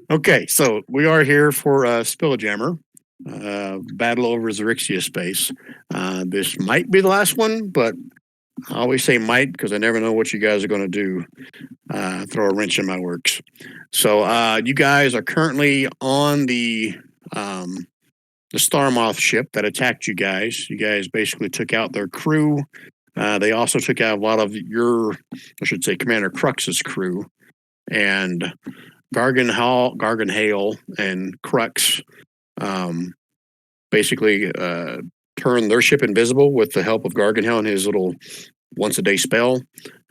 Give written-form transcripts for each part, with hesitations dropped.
Okay, so we are here for Spelljammer, battle over Xaryxis space. This might be the last one, but I always say might because I never know what you guys are going to do. Throw a wrench in my works. So you guys are currently on the Star Moth ship that attacked you guys. You guys basically took out their crew. They also took out a lot of your, I should say, Commander Crux's crew. And Garganhale and Crux basically turned their ship invisible with the help of Garganhale and his little once a day spell.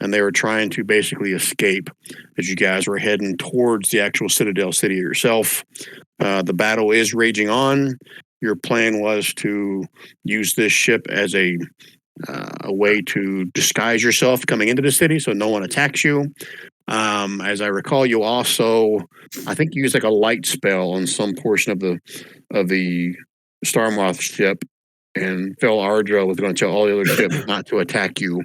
And they were trying to basically escape as you guys were heading towards the actual Citadel city yourself. The battle is raging on. Your plan was to use this ship as a way to disguise yourself coming into the city so no one attacks you. As I recall, you also, I think, used like a light spell on some portion of the Star Moth ship, and Phil Ardra was going to tell all the other ships not to attack you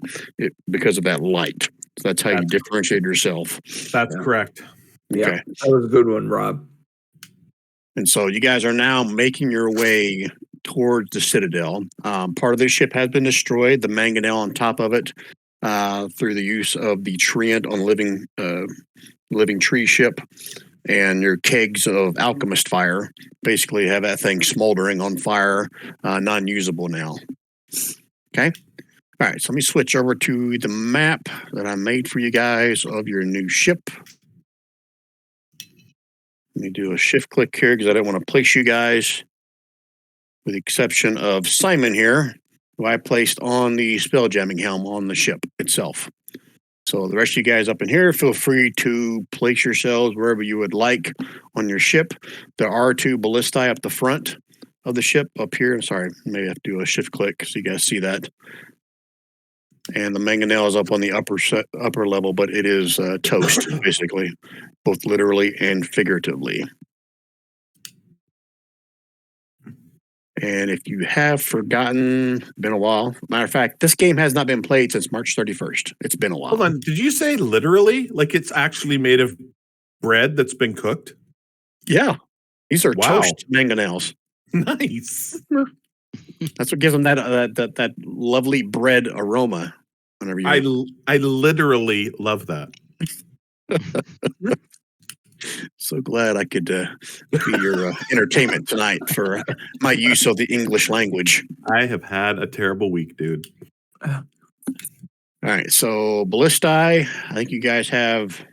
because of that light. So that's how you differentiate yourself. That's correct. Yeah, Okay. that was a good one, Rob. And so you guys are now making your way towards the Citadel. Part of the ship has been destroyed, the mangonel on top of it, through the use of the treant on living tree ship, and your kegs of alchemist fire basically have that thing smoldering on fire, non-usable now. Okay. All right, so let me switch over to the map that I made for you guys of your new ship. Let me do a shift click here because I don't want to place you guys, with the exception of Simon here, who I placed on the spelljamming helm on the ship itself. So the rest of you guys up in here, feel free to place yourselves wherever you would like on your ship. There are 2 ballistae up the front of the ship up here. Sorry, maybe I have to do a shift click so you guys see that. And the mangonel is up on the upper level, but it is toast, basically, both literally and figuratively. And if you have forgotten, been a while. Matter of fact, this game has not been played since March 31st. It's been a while. Hold on. Did you say literally? Like it's actually made of bread that's been cooked? Yeah. These are toast mangonels. Nice. That's what gives them that lovely bread aroma. Whenever you, I literally love that. So glad I could be your entertainment tonight for my use of the English language. I have had a terrible week, dude. All right, so ballistae, I think you guys have.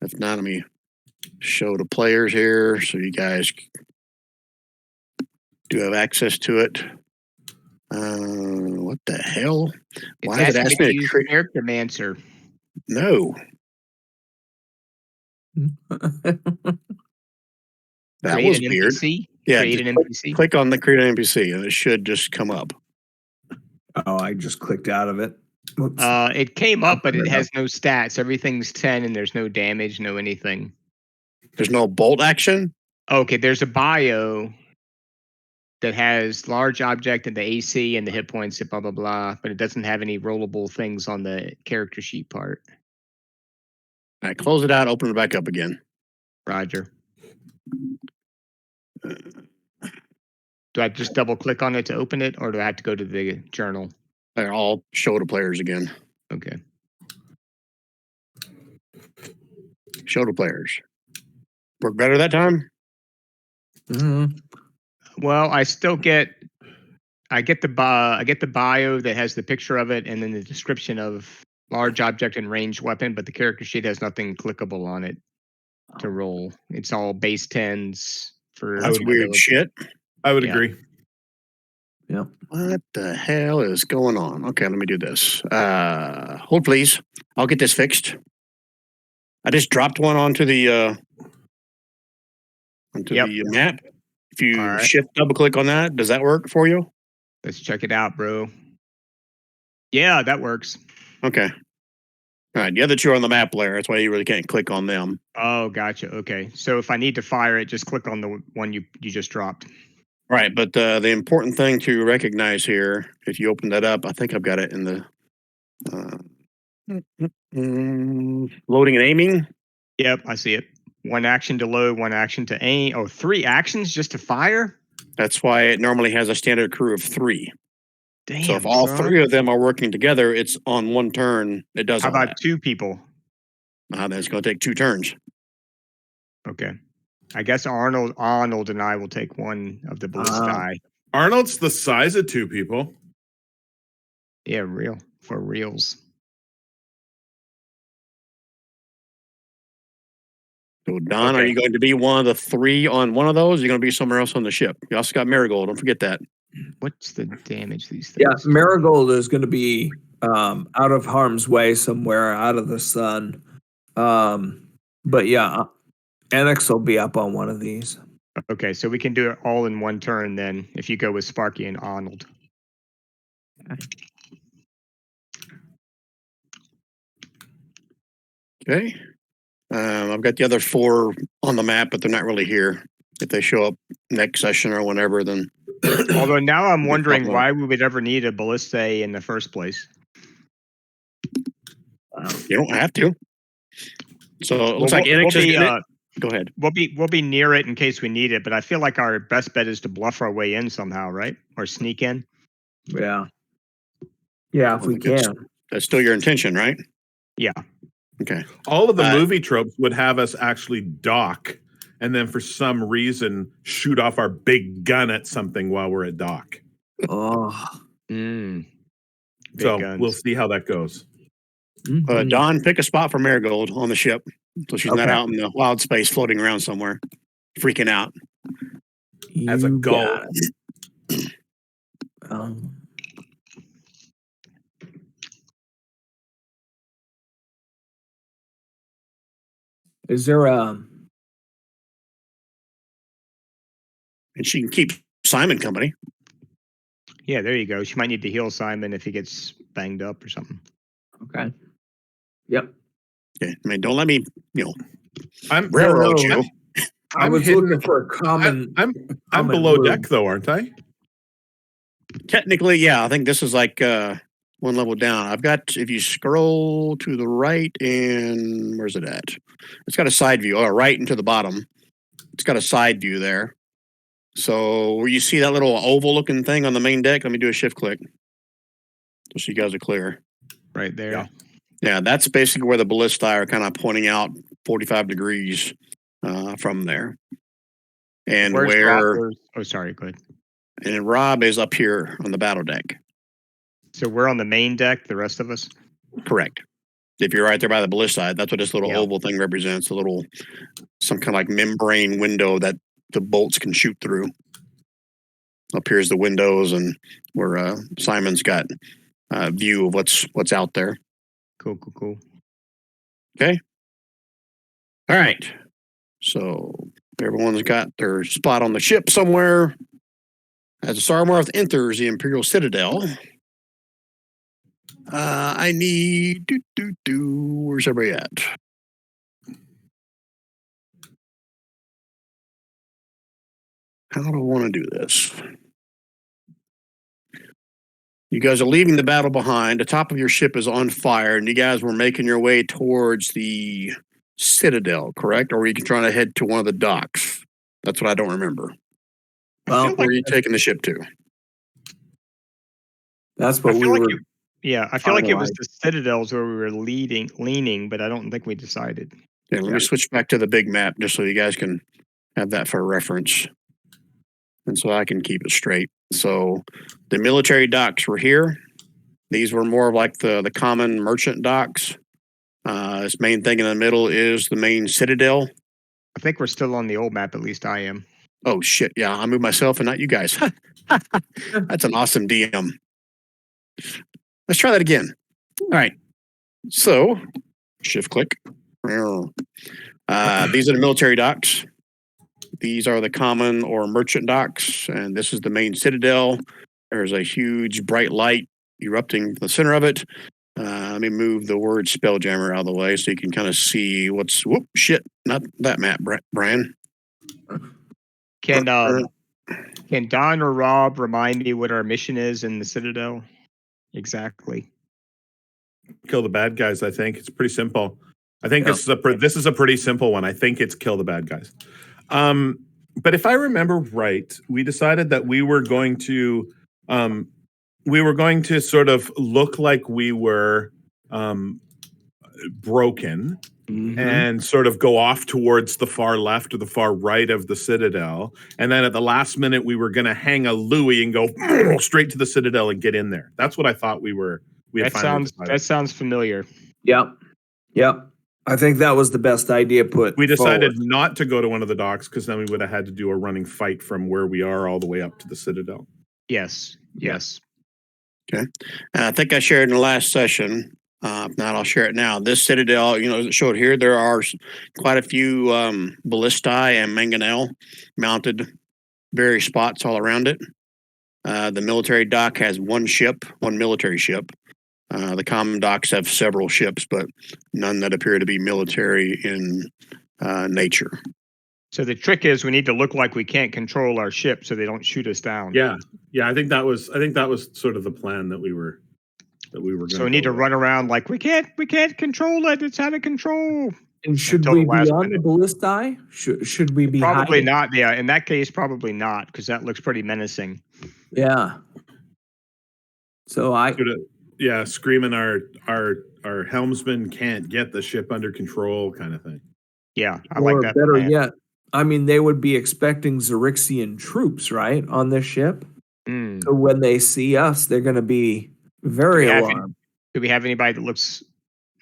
If not, let me show the players here so you guys do have access to it. What the hell? Why did it ask me to create Charactermancer? No. That was weird. NPC? Yeah, create an NPC. Click on the create an NPC and it should just come up. Oh, I just clicked out of it. Whoops. It came up, but it has no stats. Everything's 10 and there's no damage, no anything. There's no bolt action? Okay, there's a bio that has large object and the AC and the hit points and blah, blah, blah, but it doesn't have any rollable things on the character sheet part. All right, close it out, open it back up again. Roger. Do I just double click on it to open it, or do I have to go to the journal? I'll show the players again. Okay. Show the players. Work better that time? Mm-hmm. Well, I still get the bio that has the picture of it and then the description of large object and ranged weapon, but the character sheet has nothing clickable on it to roll. It's all base 10s for. That's weird shit. I would agree. Yep. What the hell is going on? Okay, let me do this. Hold please. I'll get this fixed. I just dropped one onto the map. If you shift double click on that, does that work for you? Let's check it out, bro. Yeah, that works. Okay. All right, the other 2 are on the map layer. That's why you really can't click on them. Oh, gotcha. Okay. So if I need to fire it, just click on the one you just dropped. Right, but the important thing to recognize here, if you open that up, I think I've got it in the loading and aiming. Yep, I see it. 1 action to load, 1 action to aim. Oh, 3 actions just to fire? That's why it normally has a standard crew of 3. Damn. So if all son. 3 of them are working together, it's on 1 turn. It does How all about that. 2 people? Then it's going to take 2 turns. Okay. I guess Arnold and I will take 1 of the ballista die. Arnold's the size of 2 people. Yeah, for reals. So Don, are Okay. you going to be one of the 3 on one of those? You're going to be somewhere else on the ship. You also got Marigold. Don't forget that. What's the damage these things? Yeah, Marigold is going to be out of harm's way somewhere, out of the sun. But yeah, Annex will be up on one of these. Okay, so we can do it all in 1 turn then, if you go with Sparky and Arnold. Okay. I've got the other 4 on the map, but they're not really here. If they show up next session or whenever, then Although now I'm Good wondering call. why we would ever need a ballista in the first place. you don't have to. So it looks Well, like Annex we'll is be, gonna, go ahead. We'll be near it in case we need it, but I feel like our best bet is to bluff our way in somehow, right? Or sneak in. Yeah. Yeah, if we can. That's still your intention, right? Yeah. Okay. All of the movie tropes would have us actually dock and then for some reason shoot off our big gun at something while we're at dock. Oh. Big So guns. we'll see how that goes. Don, pick a spot for Marigold on the ship, so she's not Okay. out in the wild space floating around somewhere, freaking out. As a You goal. got it. Is there a And she can keep Simon company. Yeah, there you go. She might need to heal Simon if he gets banged up or something. okay? Yep. Okay. I mean, don't let me, I'm railroad no, you. I was hidden- looking for a common. I'm common below word. deck though, aren't I? Technically, yeah, I think this is like 1 level down. I've got, if you scroll to the right, and where's it at? It's got a side view, right and to the bottom. It's got a side view there. So where you see that little oval looking thing on the main deck, let me do a shift click. Just so you guys are clear. Right there. Yeah. Yeah, that's basically where the ballista are kind of pointing out 45 degrees from there. And Where's where Rob? Oh, sorry, go ahead. and Rob is up here on the battle deck. So we're on the main deck, the rest of us? Correct. If you're right there by the ballista, that's what this little Yeah. oval thing represents, some kind of like membrane window that the bolts can shoot through. Up here's the windows and where Simon's got a view of what's out there. Cool. Okay. All right. So everyone's got their spot on the ship somewhere. As the Sarmarth enters the Imperial Citadel, I need where's everybody at? How do I want to do this? You guys are leaving the battle behind. The top of your ship is on fire, and you guys were making your way towards the Citadel, correct? Or were you trying to head to one of the docks? That's what I don't remember. Well, Where are you taking the ship to? that's what I we feel like were. I feel like it was the Citadels where we were leaning, but I don't think we decided. Yeah, let me switch back to the big map just so you guys can have that for reference. And so I can keep it straight. So the military docks were here. These were more of like the common merchant docks. This main thing in the middle is the main Citadel. I think we're still on the old map, at least I am. Oh shit, yeah, I moved myself and not you guys. That's an awesome DM. Let's try that again. All right. So shift click. These are the military docks. These are the common or merchant docks, and this is the main Citadel. There's a huge bright light erupting in the center of it. Let me move the word Spelljammer out of the way so you can kind of see what's. Whoop, shit, not that map, Brian. Can Don or Rob remind me what our mission is in the Citadel? Exactly. Kill the bad guys, I think. It's pretty simple. I think this is a pretty simple one. I think it's kill the bad guys. But if I remember right, we decided that we were going to sort of look like we were broken and sort of go off towards the far left or the far right of the Citadel. And then at the last minute, we were going to hang a Louis and go straight to the Citadel and get in there. That's what I thought we had that sounds familiar. Yep. I think that was the best idea We decided forward. not to go to one of the docks because then we would have had to do a running fight from where we are all the way up to the Citadel. Yes. Okay. And I think I shared in the last session. If not, I'll share it now. This Citadel, as it showed here, there are quite a few ballistae and mangonel mounted various spots all around it. The military dock has one military ship. The common docks have several ships, but none that appear to be military in nature. So the trick is we need to look like we can't control our ship so they don't shoot us down. Yeah. I think that was sort of the plan that we were going. So we need to run around like we can't control it. It's out of control. And should we be on the ballistae? Should we be probably hiding? not? Yeah, in that case, probably not, because that looks pretty menacing. Yeah. So screaming our helmsman can't get the ship under control, kind of thing. Yeah, I like that. Better yet, I mean, they would be expecting Xaryxian troops, right, on this ship. So when they see us, they're going to be very alarmed. Do we have anybody that looks?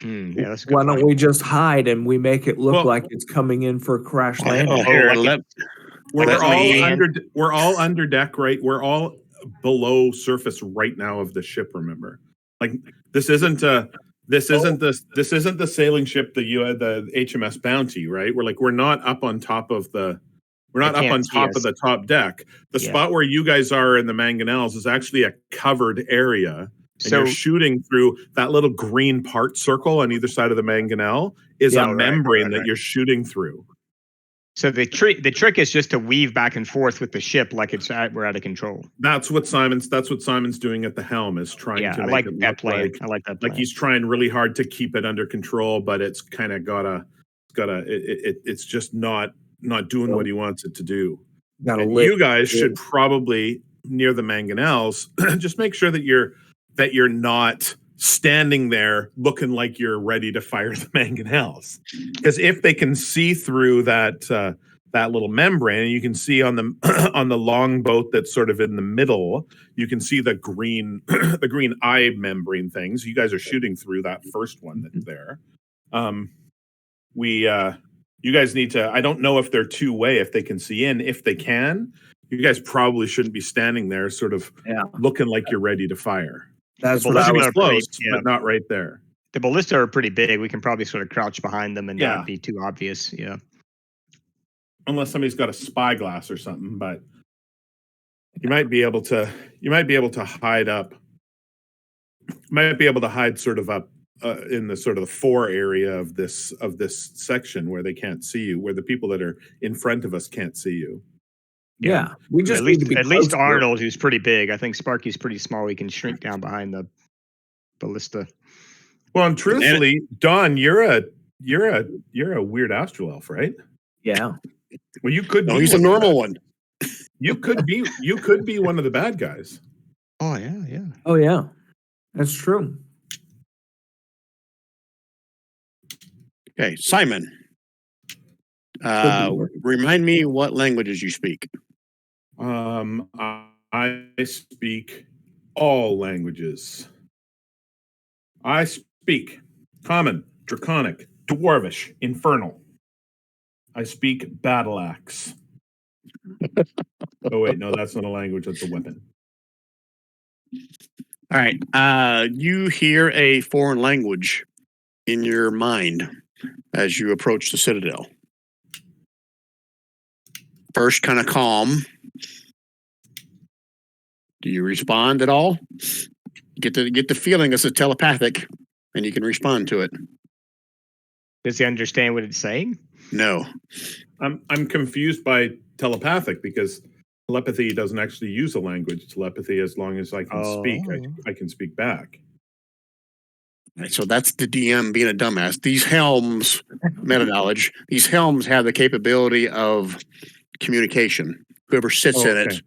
Yeah, that's a good Why point. don't we just hide and we make it look like it's coming in for a crash landing? We're all under deck, right? We're all below surface right now of the ship. Remember, like this isn't the sailing ship, the HMS Bounty, right? We're not up on top of the. We're not up on top of the top deck. The spot where you guys are in the mangonels is actually a covered area. And you're shooting through that little green part circle on either side of the mangonel is a membrane that you're shooting through. So the trick is just to weave back and forth with the ship like we're out of control. That's what Simon's doing at the helm, is trying to I make like it that look plan. I like that plan. like he's trying really hard to keep it under control, but it's kind of it's just not doing what he wants it to do. And you guys should probably, near the mangonels, just make sure that you're not standing there looking like you're ready to fire the mangonels. Because if they can see through that little membrane, you can see on the on the longboat that's sort of in the middle, you can see the green eye membrane things. You guys are shooting through that first one that's there. You guys need to, I don't know if they're two-way, if they can see in. If they can, you guys probably shouldn't be standing there sort of looking like you're ready to fire. That's what I was close, but not right there. The ballista are pretty big. We can probably sort of crouch behind them and not be too obvious. Yeah. Unless somebody's got a spyglass or something, but you might be able to hide up. You might be able to hide sort of up in the sort of the fore area of this section where they can't see you, where the people that are in front of us can't see you. Yeah, we just at least Arnold, who's pretty big. I think Sparky's pretty small. He can shrink down behind the ballista. Well, and truthfully, Don, you're a weird astral elf, right? Yeah. Well, you could. No, he's a normal one. You could be one of the bad guys. Oh yeah. Oh yeah, that's true. Okay, Simon. Remind me what languages you speak. I speak all languages. I speak Common, Draconic, Dwarvish, Infernal. I speak Battle Axe. Oh wait, no, that's not a language. That's a weapon. All right. You hear a foreign language in your mind as you approach the Citadel. First, kind of calm. Do you respond at all? Get the feeling this is telepathic, and you can respond to it. Does he understand what it's saying? No. I'm confused by telepathic because telepathy doesn't actually use a language. Telepathy, as long as I can speak, I can speak back. Right, so that's the DM being a dumbass. These helms, meta knowledge, these helms have the capability of communication. Whoever sits in it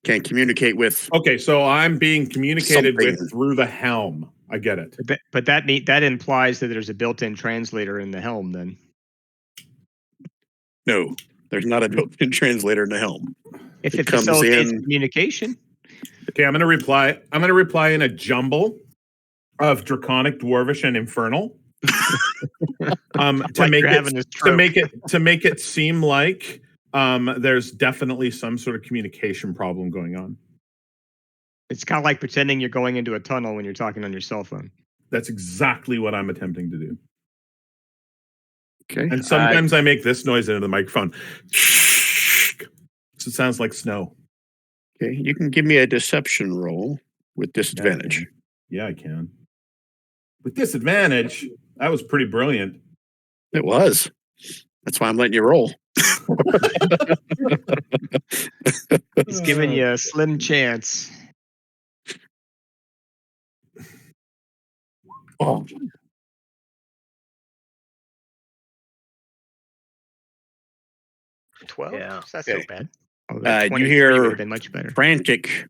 can communicate with. Okay, so I'm being communicated with Something. through the helm. I get it. But that implies that there's a built-in translator in the helm. Then No, there's not a built-in translator in the helm. if It it comes facilitates in. communication, Okay, I'm going to reply. I'm going to reply in a jumble of Draconic, Dwarvish, and Infernal. like you're having a stroke. To make it seem like there's definitely some sort of communication problem going on. It's kind of like pretending you're going into a tunnel when you're talking on your cell phone. That's exactly what I'm attempting to do. Okay. And sometimes I make this noise into the microphone. So it sounds like snow. Okay, you can give me a deception roll with disadvantage. Yeah, I can. With disadvantage, that was pretty brilliant. It was. That's why I'm letting you roll. He's giving you a slim chance. Oh. $12? Yeah. That's Okay. so bad. You 23 hear would have been much better. frantic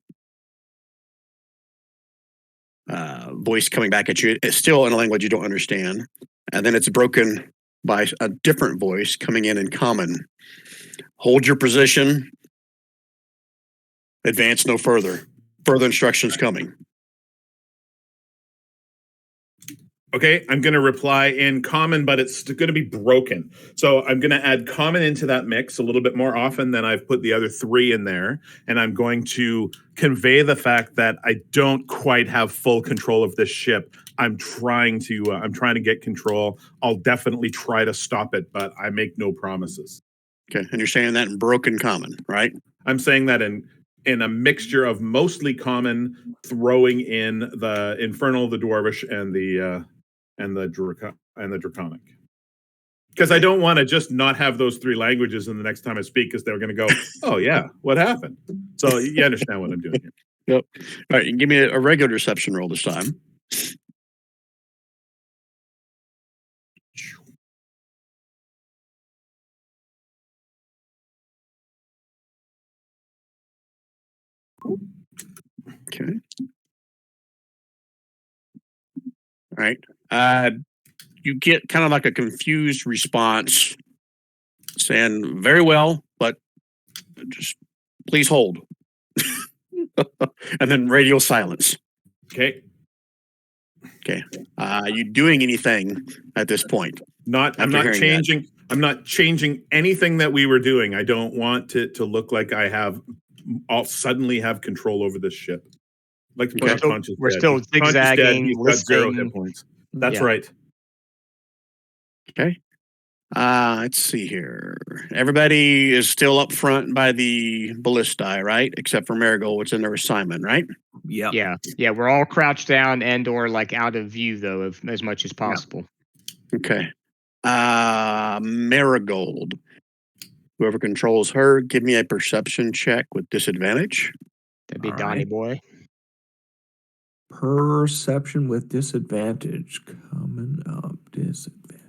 voice coming back at you. It's still in a language you don't understand. And then it's broken by a different voice coming in common. Hold your position. Advance no further. Further instructions coming. Okay, I'm going to reply in common, but it's going to be broken. So I'm going to add common into that mix a little bit more often than I've put the other three in there. And I'm going to convey the fact that I don't quite have full control of this ship. I'm trying to get control. I'll definitely try to stop it, but I make no promises. Okay, and you're saying that in broken common, right? I'm saying that in a mixture of mostly common, throwing in the Infernal, the Dwarvish, and the Draconic. Because I don't want to just not have those three languages in the next time I speak, because they're going to go, oh yeah, what happened? So you understand what I'm doing here. Yep. All right, give me a regular deception roll this time. Okay. All right. You get kind of like a confused response saying, very well, but just please hold. And then radio silence. Okay. Okay. You doing anything at this point? I'm not changing anything that we were doing. I don't want it to look like I'll suddenly have control over this ship. Like we're still zigzagging, He's got 0 hit listening. points. That's right. Okay. Let's see here. Everybody is still up front by the ballistae, right? Except for Marigold, which in their assignment, right? Yeah. Yeah. We're all crouched down and or like out of view though, as much as possible. Okay. Marigold. Whoever controls her, give me a perception check with disadvantage. That'd be All Donnie right. boy. Perception with disadvantage. Coming up, disadvantage.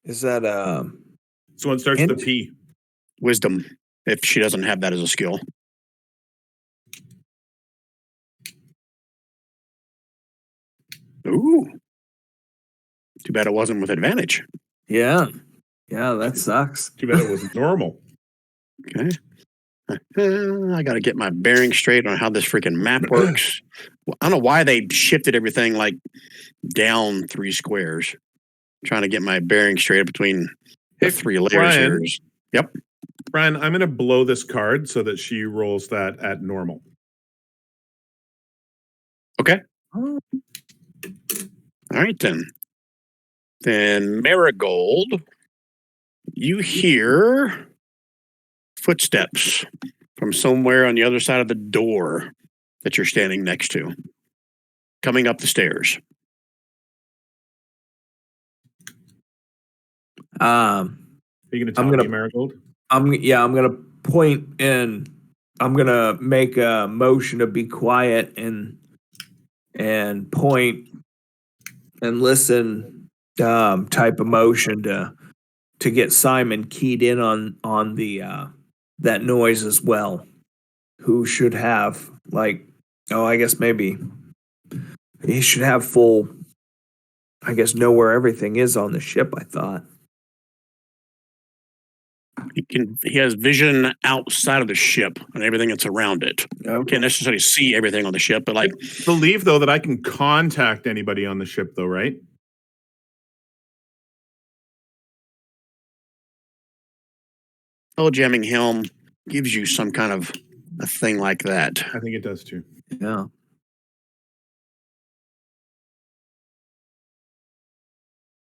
Is that So it starts Int? with the P. Wisdom, if she doesn't have that as a skill. Ooh. Too bad it wasn't with advantage. Yeah, that sucks. Too bad it wasn't normal. Okay. I got to get my bearing straight on how this freaking map works. Well, I don't know why they shifted everything like down 3 squares. Trying to get my bearing straight between the 3 layers Brian, here. Yep. Brian, I'm going to blow this card so that she rolls that at normal. Okay. Oh. All right, then. Then Marigold, you hear footsteps from somewhere on the other side of the door that you're standing next to, coming up the stairs. Are you going to tell me, Marigold? I'm gonna point and I'm gonna make a motion to be quiet and point and listen type of motion to get Simon keyed in on the that noise as well. Who should have I guess maybe he should have full, I guess, know where everything is on the ship, I thought. He has vision outside of the ship and everything that's around it. Okay. Can't necessarily see everything on the ship, but like I believe though that I can contact anybody on the ship though, right? Spelljamming helm gives you some kind of a thing like that. I think it does too. Yeah.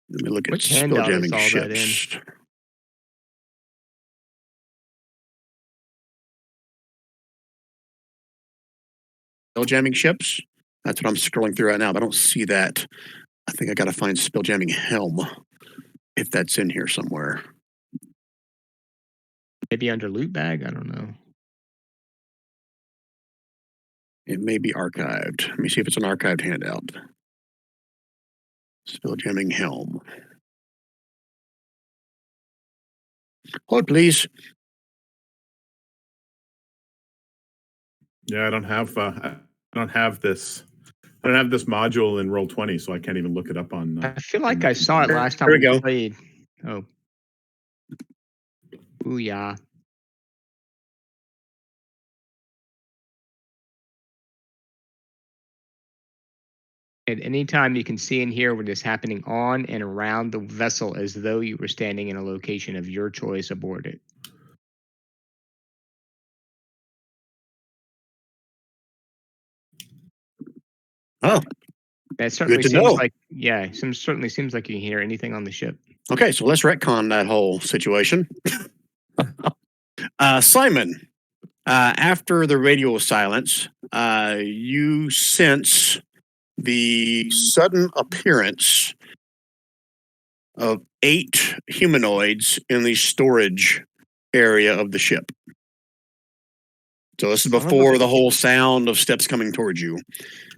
Let me look at Which handout is spelljamming all that in? ships. Spelljamming ships? That's what I'm scrolling through right now, but I don't see that. I think I got to find spelljamming helm if that's in here somewhere. Maybe under loot bag? I don't know. It may be archived. Let me see if it's an archived handout. Spelljamming helm. Hold, please. Yeah, I don't have this. I don't have this module in Roll20, so I can't even look it up on. I feel like I saw it last time Here we go. played. Oh. Ooh, yeah. At any time you can see and hear what is happening on and around the vessel as though you were standing in a location of your choice aboard it. Oh, That certainly to seems know. like, yeah, certainly seems like you can hear anything on the ship. Okay, so let's retcon that whole situation. Simon, after the radio silence, you sense the sudden appearance of 8 humanoids in the storage area of the ship. So this is before the whole sound of steps coming towards you.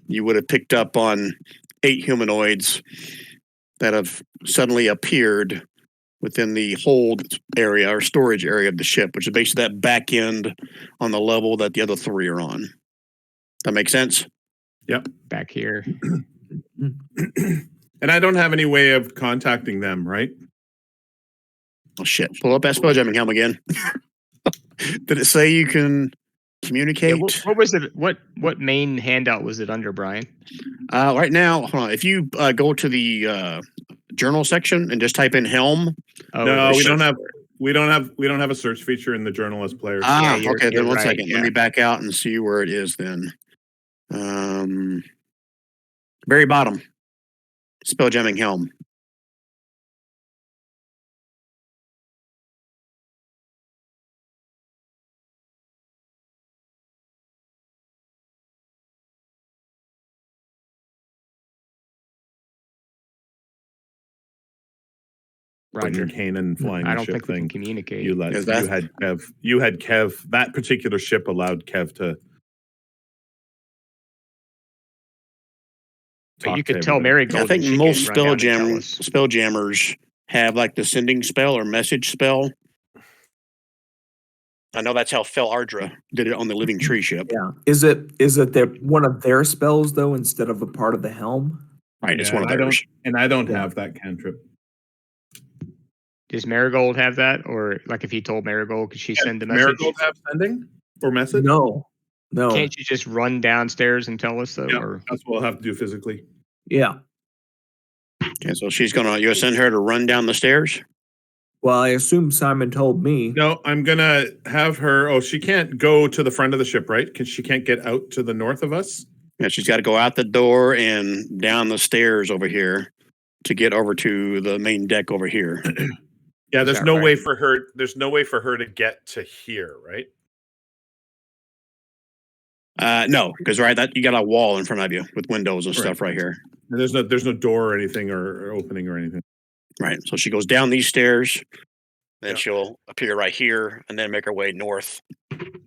You would have picked up on 8 humanoids that have suddenly appeared within the hold area or storage area of the ship, which is basically that back end on the level that the other 3 are on. That make sense? Yep. Back here. And I don't have any way of contacting them, right? Oh shit! Pull up that spelljamming helm again. Did it say you can communicate? Yeah, what was it? What main handout was it under, Brian? Right now, hold on. If you go to the journal section and just type in helm. Oh, no, we don't have a search feature in the journal as players. Okay. Then one right, second. yeah. Let me back out and see where it is. Then, very bottom. Spelljamming helm. Roger. Kanan flying I the don't ship think we thing. can communicate. You had Kev. That particular ship allowed Kev to. But you could tell Marigold. I think and she most could run down and tell us. spelljammers have like the sending spell or message spell. I know that's how Fel Ardra did it on the Living Tree ship. Yeah. Is it that one of their spells though instead of a part of the helm? Right, it's one of theirs. I don't have that cantrip. Does Marigold have that, or like if he told Marigold, could she send a message? Marigold have sending or message? No. Can't you just run downstairs and tell us though? Yeah, or? that's what we'll have to do physically. Yeah. Okay, so she's you send her to run down the stairs? Well, I assume Simon told me. No, I'm gonna have her. Oh, she can't go to the front of the ship, right? Because she can't get out to the north of us. Yeah, she's got to go out the door and down the stairs over here to get over to the main deck over here. Yeah, there's no way for her. There's no way for her to get to here, right? No, because that you got a wall in front of you with windows and stuff right here. And there's no door or anything or opening or anything. Right. So she goes down these stairs, Then Yeah. she'll appear right here, and then make her way north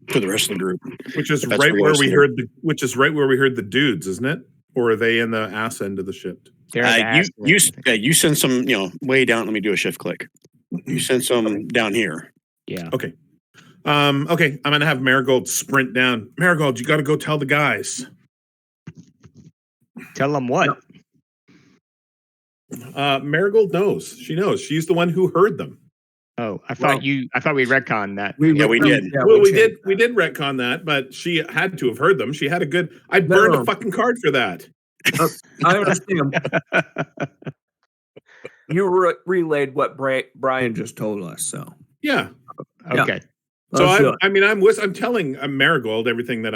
to the rest of the group. Which is That's right where where you we see heard the dudes, isn't it? Or are they in the ass end of the ship? They're the ass end, I think. You send some, way down. Let me do a shift click. You send some down here. Yeah. Okay. Okay, I'm gonna have Marigold sprint down. Marigold, you gotta go tell the guys. Tell them what? Marigold knows. She knows. She's the one who heard them. Oh, I thought we retconned that. We did. Yeah, Well, we changed did retcon that, but she had to have heard them. She had a good. I No, burned no. a fucking card for that. I understand. You relayed what Brian just told us, so. Yeah. Okay. So Let's do it. I'm telling Marigold everything that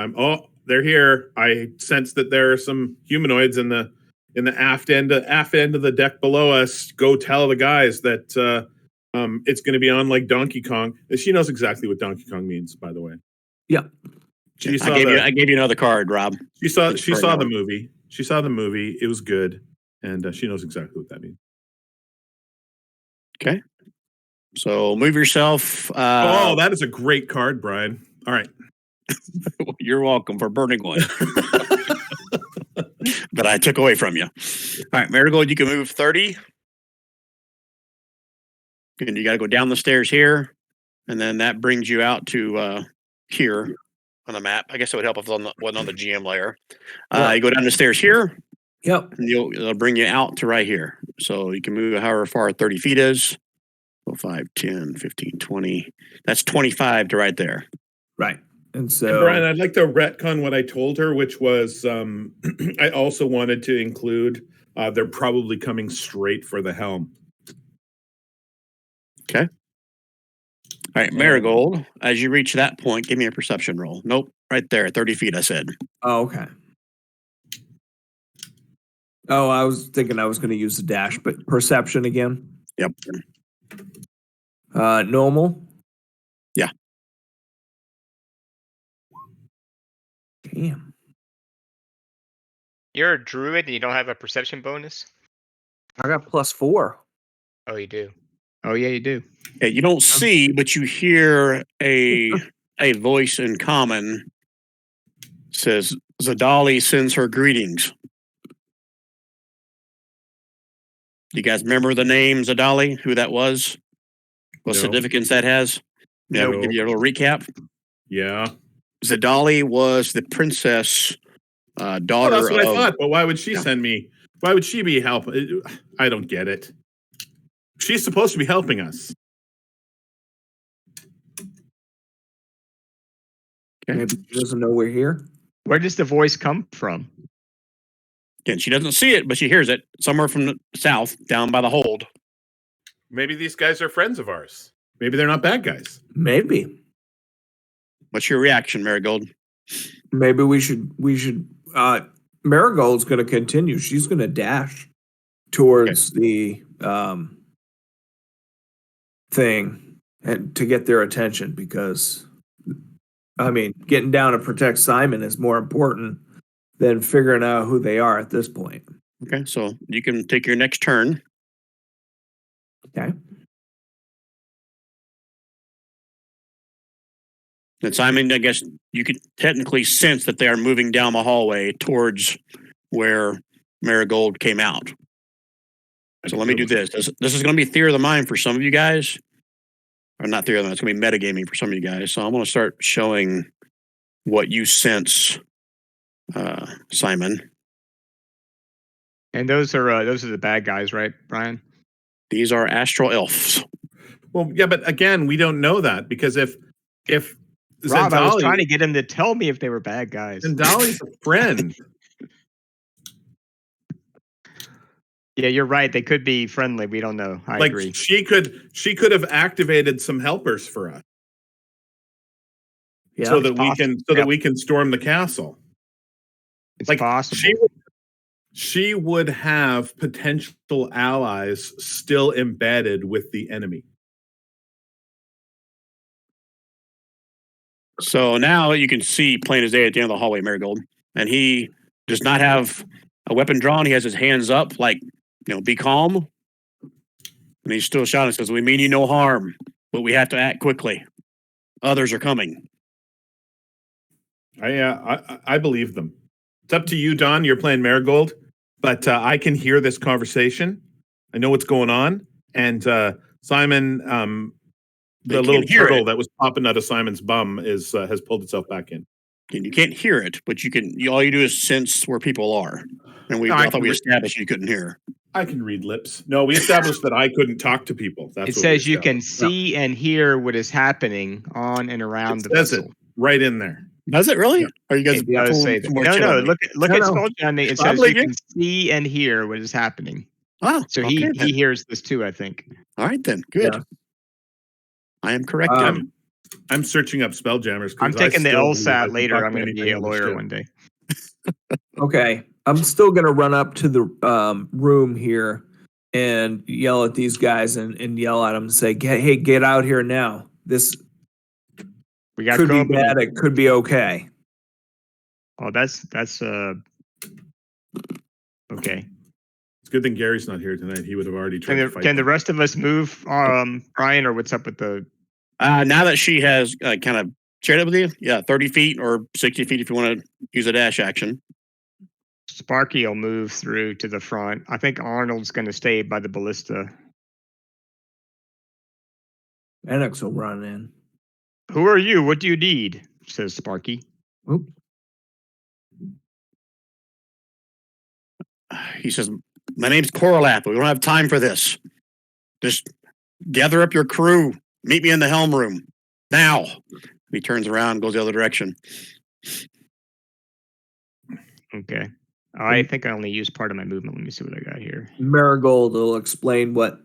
they're here. I sense that there are some humanoids in the aft end of the deck below us. Go tell the guys that it's going to be on like Donkey Kong. She knows exactly what Donkey Kong means, by the way. Yeah. I gave you another card, Rob. She saw the movie. She saw the movie. It was good, and she knows exactly what that means. Okay. So move yourself. That is a great card, Brian. All right. You're welcome for burning one. But I took away from you. All right, Marigold, you can move 30. And you got to go down the stairs here. And then that brings you out to here on the map. I guess it would help if it wasn't on the GM layer. You go down the stairs here. Yep. And it'll bring you out to right here. So you can move however far 30 feet is. So 5, 10, 15, 20. That's 25 to right there. Right. And so, Brian, I'd like to retcon what I told her, which was I also wanted to include they're probably coming straight for the helm. Okay. All right, Marigold, as you reach that point, give me a perception roll. Nope, right there, 30 feet, I said. oh, okay. Oh, I was thinking I was going to use the dash, but perception again. Yep. Normal. Yeah. Damn. You're a druid and you don't have a perception bonus? I got +4. Oh, you do. Oh, yeah, you do. Yeah, you don't see, but you hear a voice in common says, Zadali sends her greetings. You guys remember the name Zadali, who that was? What significance that has? Yeah, No. give you a little recap. Yeah. Zadali was the princess daughter That's what of... I thought, but why would she send me? Why would she be helping? I don't get it. She's supposed to be helping us. Maybe she doesn't know we're here. Where does the voice come from? Again, she doesn't see it, but she hears it somewhere from the south, down by the hold. Maybe these guys are friends of ours. Maybe they're not bad guys. Maybe. What's your reaction, Marigold? Maybe we should. Marigold's going to continue. She's going to dash towards the thing and to get their attention because, I mean, getting down to protect Simon is more important than figuring out who they are at this point. Okay, so you can take your next turn. Okay. And Simon, I guess you could technically sense that they are moving down the hallway towards where Marigold came out. So let me do this. This is going to be theory of the mind for some of you guys. Or not theory of the mind, it's going to be metagaming for some of you guys. So I'm going to start showing what you sense, Simon. And those are the bad guys, right, Brian? These are astral elves. Well, yeah, but again, we don't know that because if Rob, I was trying to get him to tell me if they were bad guys. Zendali's a friend. Yeah, you're right. They could be friendly. We don't know. I agree. She could have activated some helpers for us. Yeah, so that we can storm the castle. It's possible. She would have potential allies still embedded with the enemy. So now you can see plain as day at the end of the hallway, Marigold. And he does not have a weapon drawn. He has his hands up like, be calm. And he's still shouting, says, we mean you no harm. but we have to act quickly. Others are coming. I believe them. It's up to you, Don. You're playing Marigold, but I can hear this conversation. I know what's going on, and Simon, the little turtle that was popping out of Simon's bum has pulled itself back in. And you can't hear it, but you can. All you do is sense where people are. And I thought we established you couldn't hear. I can read lips. No, we established that I couldn't talk to people. It says you can see and hear what is happening on and around the vessel. It right in there. Does it really? Are you guys? It does say that. No. Look at Spelljammer. It says you can see and hear what is happening. Oh, so he hears this too, I think. All right then, good. Yeah. I am correct. I'm searching up Spelljammers. I'm taking the LSAT later. I'm going to be a lawyer one day. Okay. I'm still going to run up to the room here and yell at these guys and yell at them and say, hey, get out here now. This we got could be bad. It could be okay. Oh, that's okay. It's a good thing Gary's not here tonight. He would have already tried to fight. Can the rest of us move, Brian, or what's up with the... now that she has kind of shared it with you, 30 feet or 60 feet if you want to use a dash action. Sparky will move through to the front. I think Arnold's going to stay by the ballista. Enox will run in. Who are you? What do you need? Says Sparky. Oops. He says, my name's Coralath. We don't have time for this. Just gather up your crew. Meet me in the helm room. Now. He turns around and goes the other direction. Okay. I think I only used part of my movement. Let me see what I got here. Marigold will explain what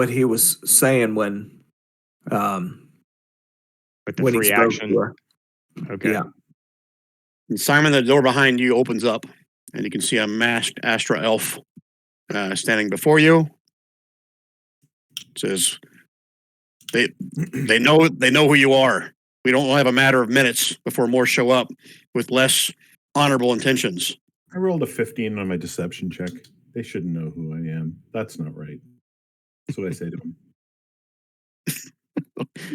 he was saying when with the free action. Okay. Yeah. And Simon, the door behind you opens up, and you can see a masked Astra elf standing before you. It says, they know who you are. We don't have a matter of minutes before more show up with less honorable intentions. I rolled a 15 on my deception check. They shouldn't know who I am. That's not right. That's what I say to them.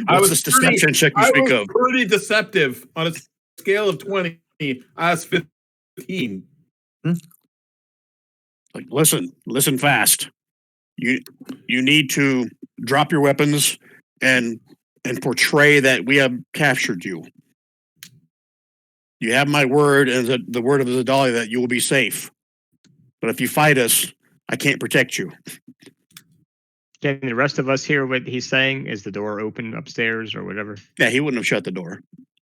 What's this deception check you speak of? Pretty deceptive. On a scale of 20, I was 15. Like, listen fast. You need to drop your weapons and portray that we have captured you. You have my word and the word of Zadalia that you will be safe. But if you fight us, I can't protect you. Can the rest of us hear what he's saying? Is the door open upstairs or whatever? Yeah, he wouldn't have shut the door.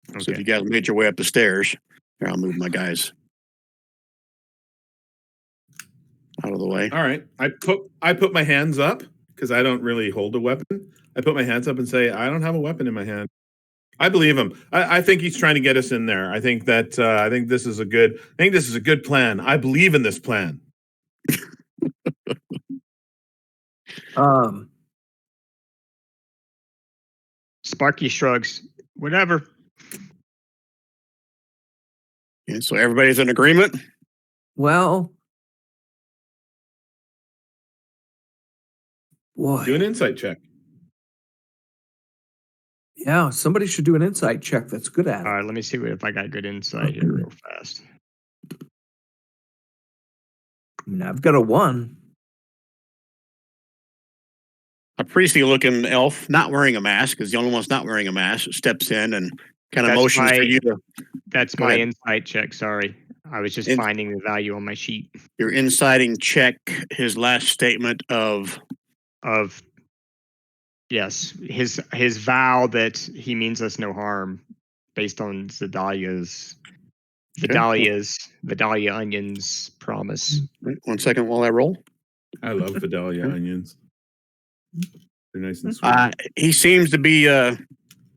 Okay. So if you guys made your way up the stairs, here, I'll move my guys out of the way. All right. I put my hands up because I don't really hold a weapon. I put my hands up and say, I don't have a weapon in my hand. I believe him. I think he's trying to get us in there. I think that I think this is a good plan. I believe in this plan. Sparky shrugs. Whatever. And so everybody's in agreement? Well, boy. Do an insight check. Yeah, somebody should do an insight check that's good at it. All right, let me see if I got good insight here real fast. I mean, I've got a 1. A priestly-looking elf, not wearing a mask, is the only one's not wearing a mask, steps in and kind of motions for you to... That's my insight check, sorry. I was just finding the value on my sheet. Your inciting check, his last statement of yes, his vow that he means us no harm based on Vidalia's Onions promise. Wait 1 second while I roll. I love Vidalia onions. They're nice and sweet. He seems to be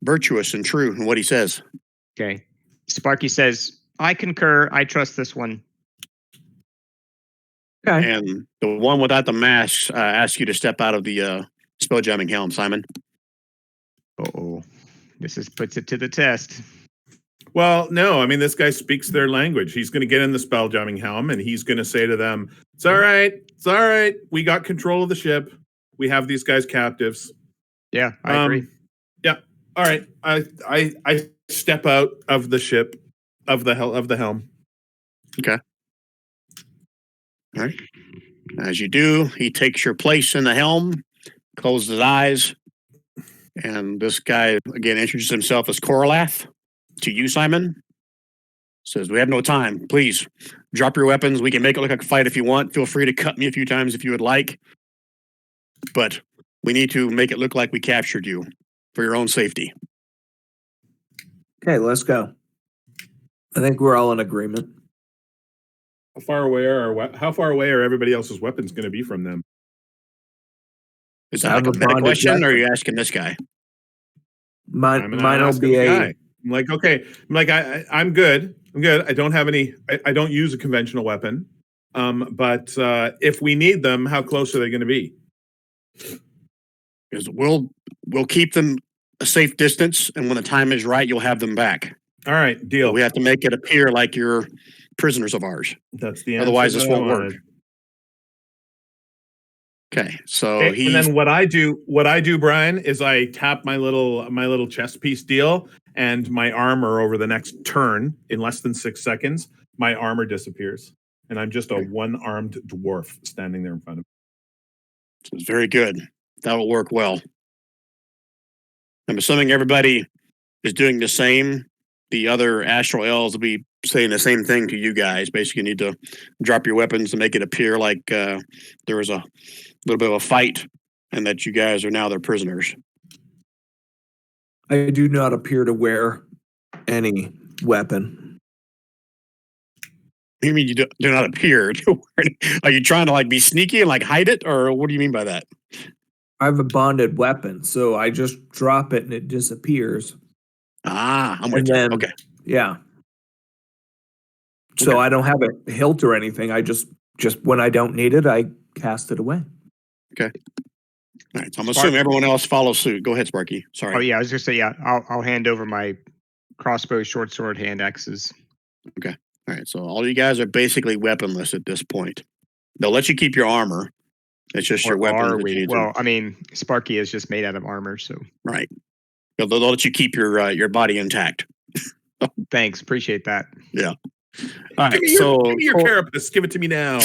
virtuous and true in what he says. Okay. Sparky says, I concur. I trust this one. Okay. And the one without the mask asks you to step out of the spelljamming helm, Simon. Uh-oh. This puts it to the test. Well, no. I mean, this guy speaks their language. He's going to get in the spelljamming helm, and he's going to say to them, it's all right. It's all right. We got control of the ship. We have these guys captives. Yeah, I agree. Yeah. All right. I step out of the ship, of the helm. Okay. All right. As you do, he takes your place in the helm, closes his eyes, and this guy again introduces himself as Koralath to you, Simon. Says, "We have no time. Please drop your weapons. We can make it look like a fight if you want. Feel free to cut me a few times if you would like. But we need to make it look like we captured you for your own safety." Okay, let's go. I think we're all in agreement. How far away are everybody else's weapons going to be from them? Is that like a meta question, or are you asking this guy? Mine will be I'm like, okay. I'm like, I'm good. I'm good. I don't have any. I don't use a conventional weapon. But if we need them, how close are they going to be? Because we'll keep them a safe distance, and when the time is right, you'll have them back. All right, deal. But we have to make it appear like you're prisoners of ours. That's the answer. Otherwise, this won't work. Okay, so and then what I do, Brian, is I tap my little chest piece deal, and my armor over the next turn in less than 6 seconds, my armor disappears, and I'm just a one-armed dwarf standing there in front of me. So it's very good. That will work well. I'm assuming everybody is doing the same. The other astral elves will be saying the same thing to you guys. Basically, you need to drop your weapons to make it appear like there was a little bit of a fight and that you guys are now their prisoners. I do not appear to wear any weapon. You mean you do not appear? Are you trying to like be sneaky and like hide it, or what do you mean by that? I have a bonded weapon, so I just drop it and it disappears. I'm with you. Okay. Yeah. So I don't have a hilt or anything. I just when I don't need it, I cast it away. Okay. All right. So I'm assuming everyone else follows suit. Go ahead, Sparky. Sorry. Oh yeah, I was just say I'll hand over my crossbow, short sword, hand axes. Okay. All right. So all you guys are basically weaponless at this point. They'll let you keep your armor. It's just your weapons. Well, I mean, Sparky is just made out of armor, so right. They'll let you keep your body intact. Thanks, appreciate that. Yeah. All right. Give me your carapace. Give it to me now.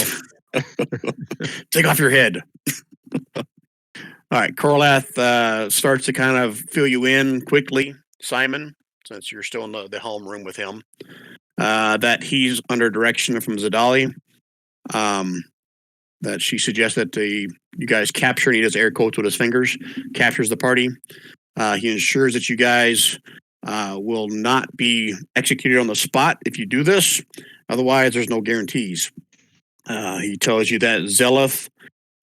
Take off your head. All right. Koralath starts to kind of fill you in quickly, Simon, since you're still in the home room with him. That he's under direction from Zadali. That she suggests that you guys capture, and he does air quotes with his fingers, captures the party. He ensures that you guys will not be executed on the spot if you do this. Otherwise, there's no guarantees. He tells you that Zeleth,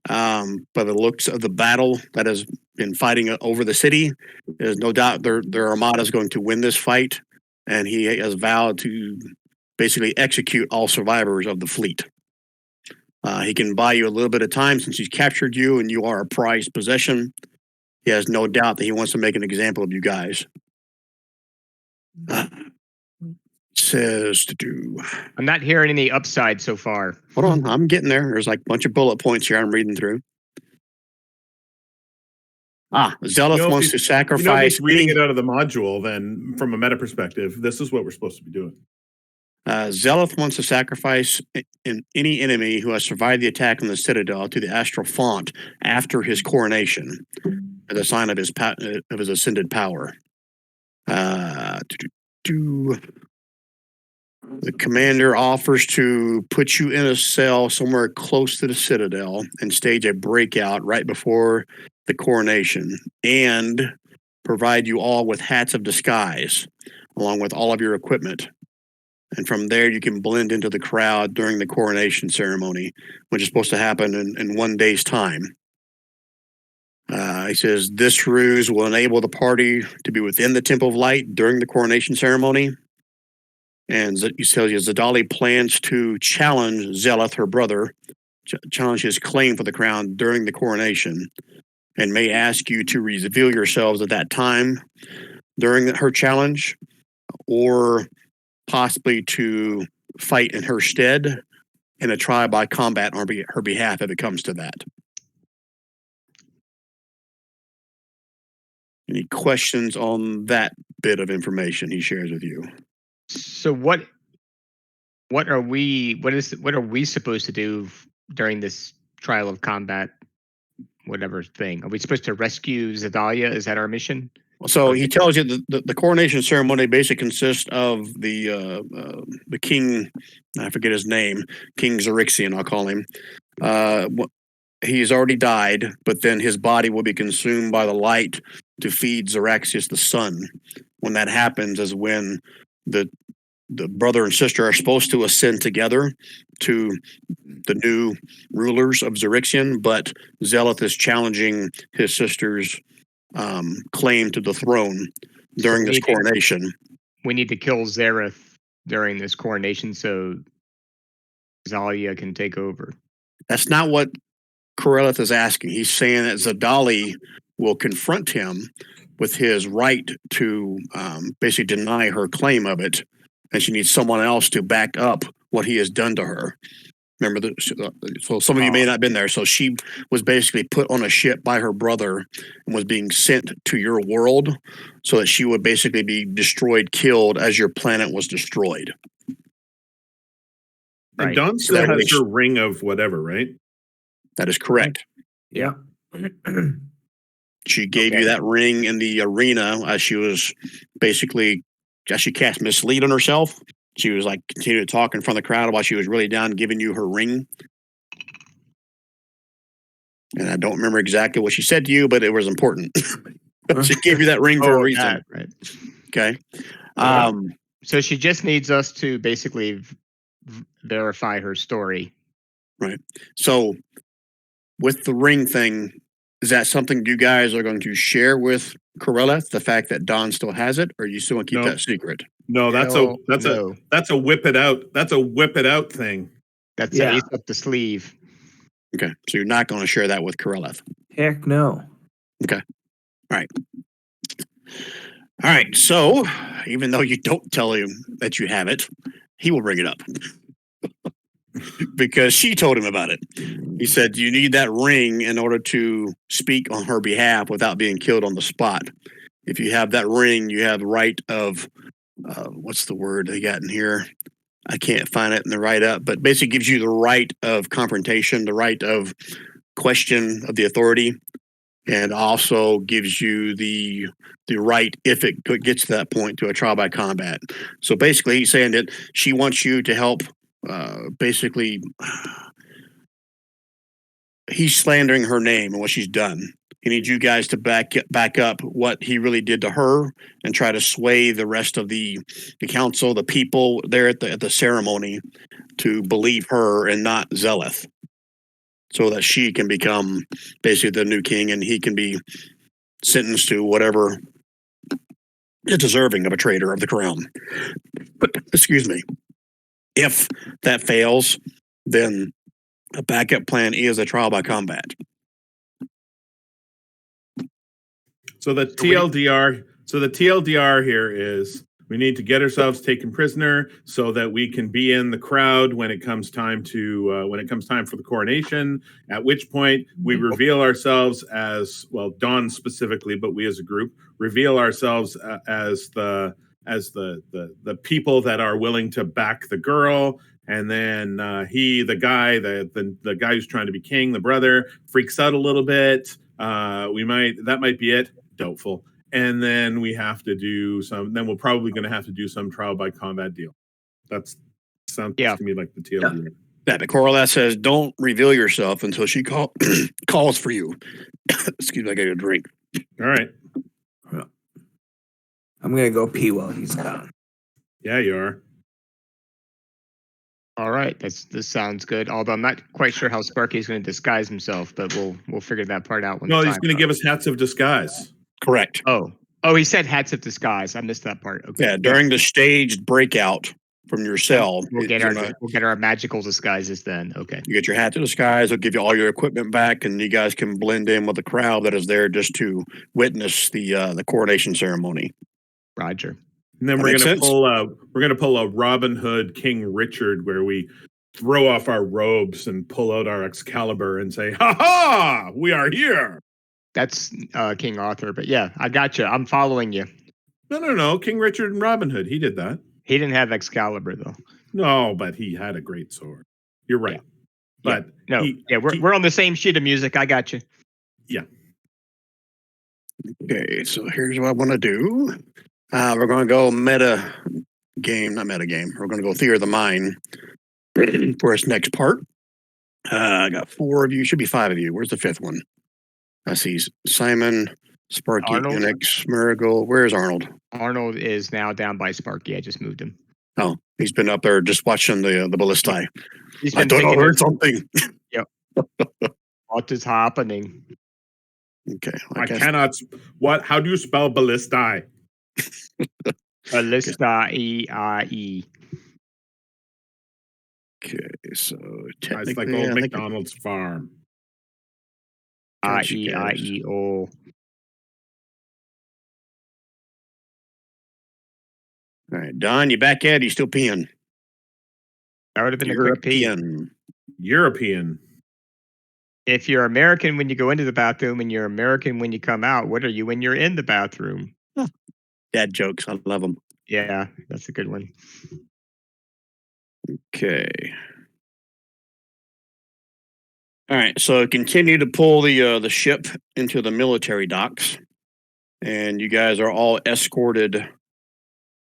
by the looks of the battle that has been fighting over the city, there's no doubt their armada is going to win this fight, and he has vowed to basically execute all survivors of the fleet. He can buy you a little bit of time since he's captured you and you are a prized possession. He has no doubt that he wants to make an example of you guys. Says to do. I'm not hearing any upside so far. Hold on, I'm getting there. There's like a bunch of bullet points here I'm reading through. Zeleth wants to sacrifice. He's reading it out of the module, then from a meta perspective, this is what we're supposed to be doing. Zeleth wants to sacrifice any enemy who has survived the attack on the Citadel to the Astral Font after his coronation as a sign of his ascended power. The commander offers to put you in a cell somewhere close to the Citadel and stage a breakout right before the coronation and provide you all with hats of disguise along with all of your equipment. And from there, you can blend into the crowd during the coronation ceremony, which is supposed to happen in 1 day's time. He says, this ruse will enable the party to be within the Temple of Light during the coronation ceremony. And he tells you Zadali plans to challenge Zeleth, her brother, challenge his claim for the crown during the coronation, and may ask you to reveal yourselves at that time during her challenge, or possibly to fight in her stead in a trial by combat on her behalf if it comes to that. Any questions on that bit of information he shares with you? So what are we supposed to do during this trial of combat, whatever thing? Are we supposed to rescue Zedalia? Is that our mission? So he tells you that the coronation ceremony basically consists of the king, I forget his name, King Xaryxis, I'll call him. He's already died, but then his body will be consumed by the light to feed Xaryxis the sun. When that happens is when the brother and sister are supposed to ascend together to the new rulers of Xaryxian, but Zeleth is challenging his sister's claim to the throne during this coronation. We need to kill Zareth during this coronation so Zalia can take over. That's not what Corellith is asking. He's saying that Zadali will confront him with his right to basically deny her claim of it, and she needs someone else to back up what he has done to her. Remember, so some of you may not have been there. So she was basically put on a ship by her brother and was being sent to your world so that she would basically be destroyed, killed as your planet was destroyed. Right. And Dawn still has her ring of whatever, right? That is correct. Yeah. She gave you that ring in the arena as she was basically, as she cast mislead on herself. She was like continuing to talk in front of the crowd while she was really down giving you her ring. And I don't remember exactly what she said to you, but it was important. She gave you that ring for a reason. Right. Okay. So she just needs us to basically verify her story. Right. So with the ring thing, is that something you guys are going to share with Corellith, the fact that Dawn still has it, or you still want to keep that secret? No, that's a whip it out. That's a whip it out thing. That's ace up the sleeve. Okay, so you're not going to share that with Corellith. Heck no. Okay. All right. So even though you don't tell him that you have it, he will bring it up because she told him about it. He said, you need that ring in order to speak on her behalf without being killed on the spot. If you have that ring, you have the right of, what's the word they got in here? I can't find it in the write-up, but basically gives you the right of confrontation, the right of question of the authority, and also gives you the right, if it gets to that point, to a trial by combat. So basically, he's saying that she wants you to help basically... He's slandering her name and what she's done. He needs you guys to back up what he really did to her and try to sway the rest of the council, the people there at the ceremony, to believe her and not Zeleth, so that she can become basically the new king and he can be sentenced to whatever is deserving of a traitor of the crown. Excuse me. If that fails, then a backup plan is a trial by combat. So the TLDR here is we need to get ourselves taken prisoner so that we can be in the crowd when it comes time for the coronation. At which point we reveal ourselves as, well, Dawn specifically, but we as a group reveal ourselves as the people that are willing to back the girl. And then the guy who's trying to be king, the brother, freaks out a little bit. That might be it. Doubtful. And then we have to do then we're probably going to have to do some trial by combat deal. That sounds to me like the TLDR. Yeah, but Corellith says, don't reveal yourself until she calls for you. Excuse me, I got a drink. All right. I'm going to go pee while he's gone. Yeah, you are. All right, this sounds good. Although I'm not quite sure how Sparky is going to disguise himself, but we'll figure that part out. No, he's going to give us hats of disguise. Correct. Oh, he said hats of disguise. I missed that part. Okay. Yeah, during the staged breakout from your cell, we'll get our magical disguises then. Okay. You get your hat to disguise. They'll give you all your equipment back, and you guys can blend in with the crowd that is there just to witness the coronation ceremony. Roger. And then we're going to pull a Robin Hood King Richard, where we throw off our robes and pull out our Excalibur and say, "Ha ha! We are here." That's King Arthur. But yeah, I got you. I'm following you. No. King Richard and Robin Hood. He did that. He didn't have Excalibur though. No, but he had a great sword. You're right. Yeah. But No, we're on the same sheet of music. I got you. Yeah. Okay, so here's what I want to do. We're going to go meta game, not meta game. We're going to go Theater of the Mind for this next part. I got 4 of you. Should be 5 of you. Where's the 5th one? I see Simon, Sparky, Arnold? Unix, Marigold. Where's Arnold? Arnold is now down by Sparky. I just moved him. Oh, he's been up there just watching the ballistae. He's I been thought I thinking, heard something. what is happening? Okay, I cannot. What? How do you spell ballistae? Ballistae. Okay, so It's technically, like old I think McDonald's farm. Gotcha, guys. I-E-I-E-O. All right, Don, you back at? You still peeing? That would have been a quick pee. European. If you're American when you go into the bathroom and you're American when you come out, what are you when you're in the bathroom? Dad jokes. I love them. Yeah, that's a good one. Okay. All right, so continue to pull the ship into the military docks, and you guys are all escorted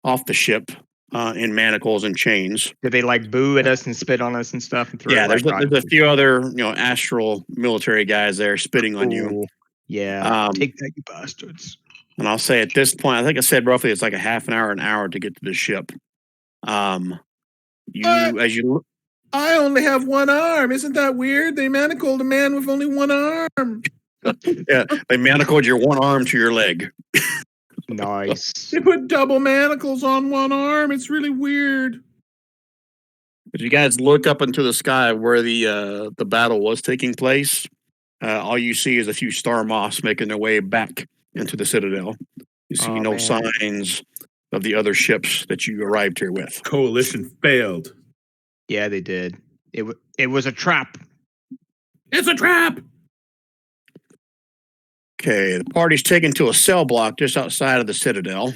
off the ship in manacles and chains. Did they like boo at us and spit on us and stuff? And throw Yeah, it there's a few other astral military guys there spitting on you. Yeah, take that, you bastards. And I'll say at this point, I think I said roughly it's like a half an hour to get to the ship. I only have one arm. Isn't that weird? They manacled a man with only one arm. Yeah, they manacled your one arm to your leg. Nice. They put double manacles on one arm. It's really weird. As you guys look up into the sky where the battle was taking place, all you see is a few star moths making their way back into the citadel. You see no signs of the other ships that you arrived here with. Coalition failed. Yeah, they did. It was a trap. It's a trap. Okay, the party's taken to a cell block just outside of the citadel.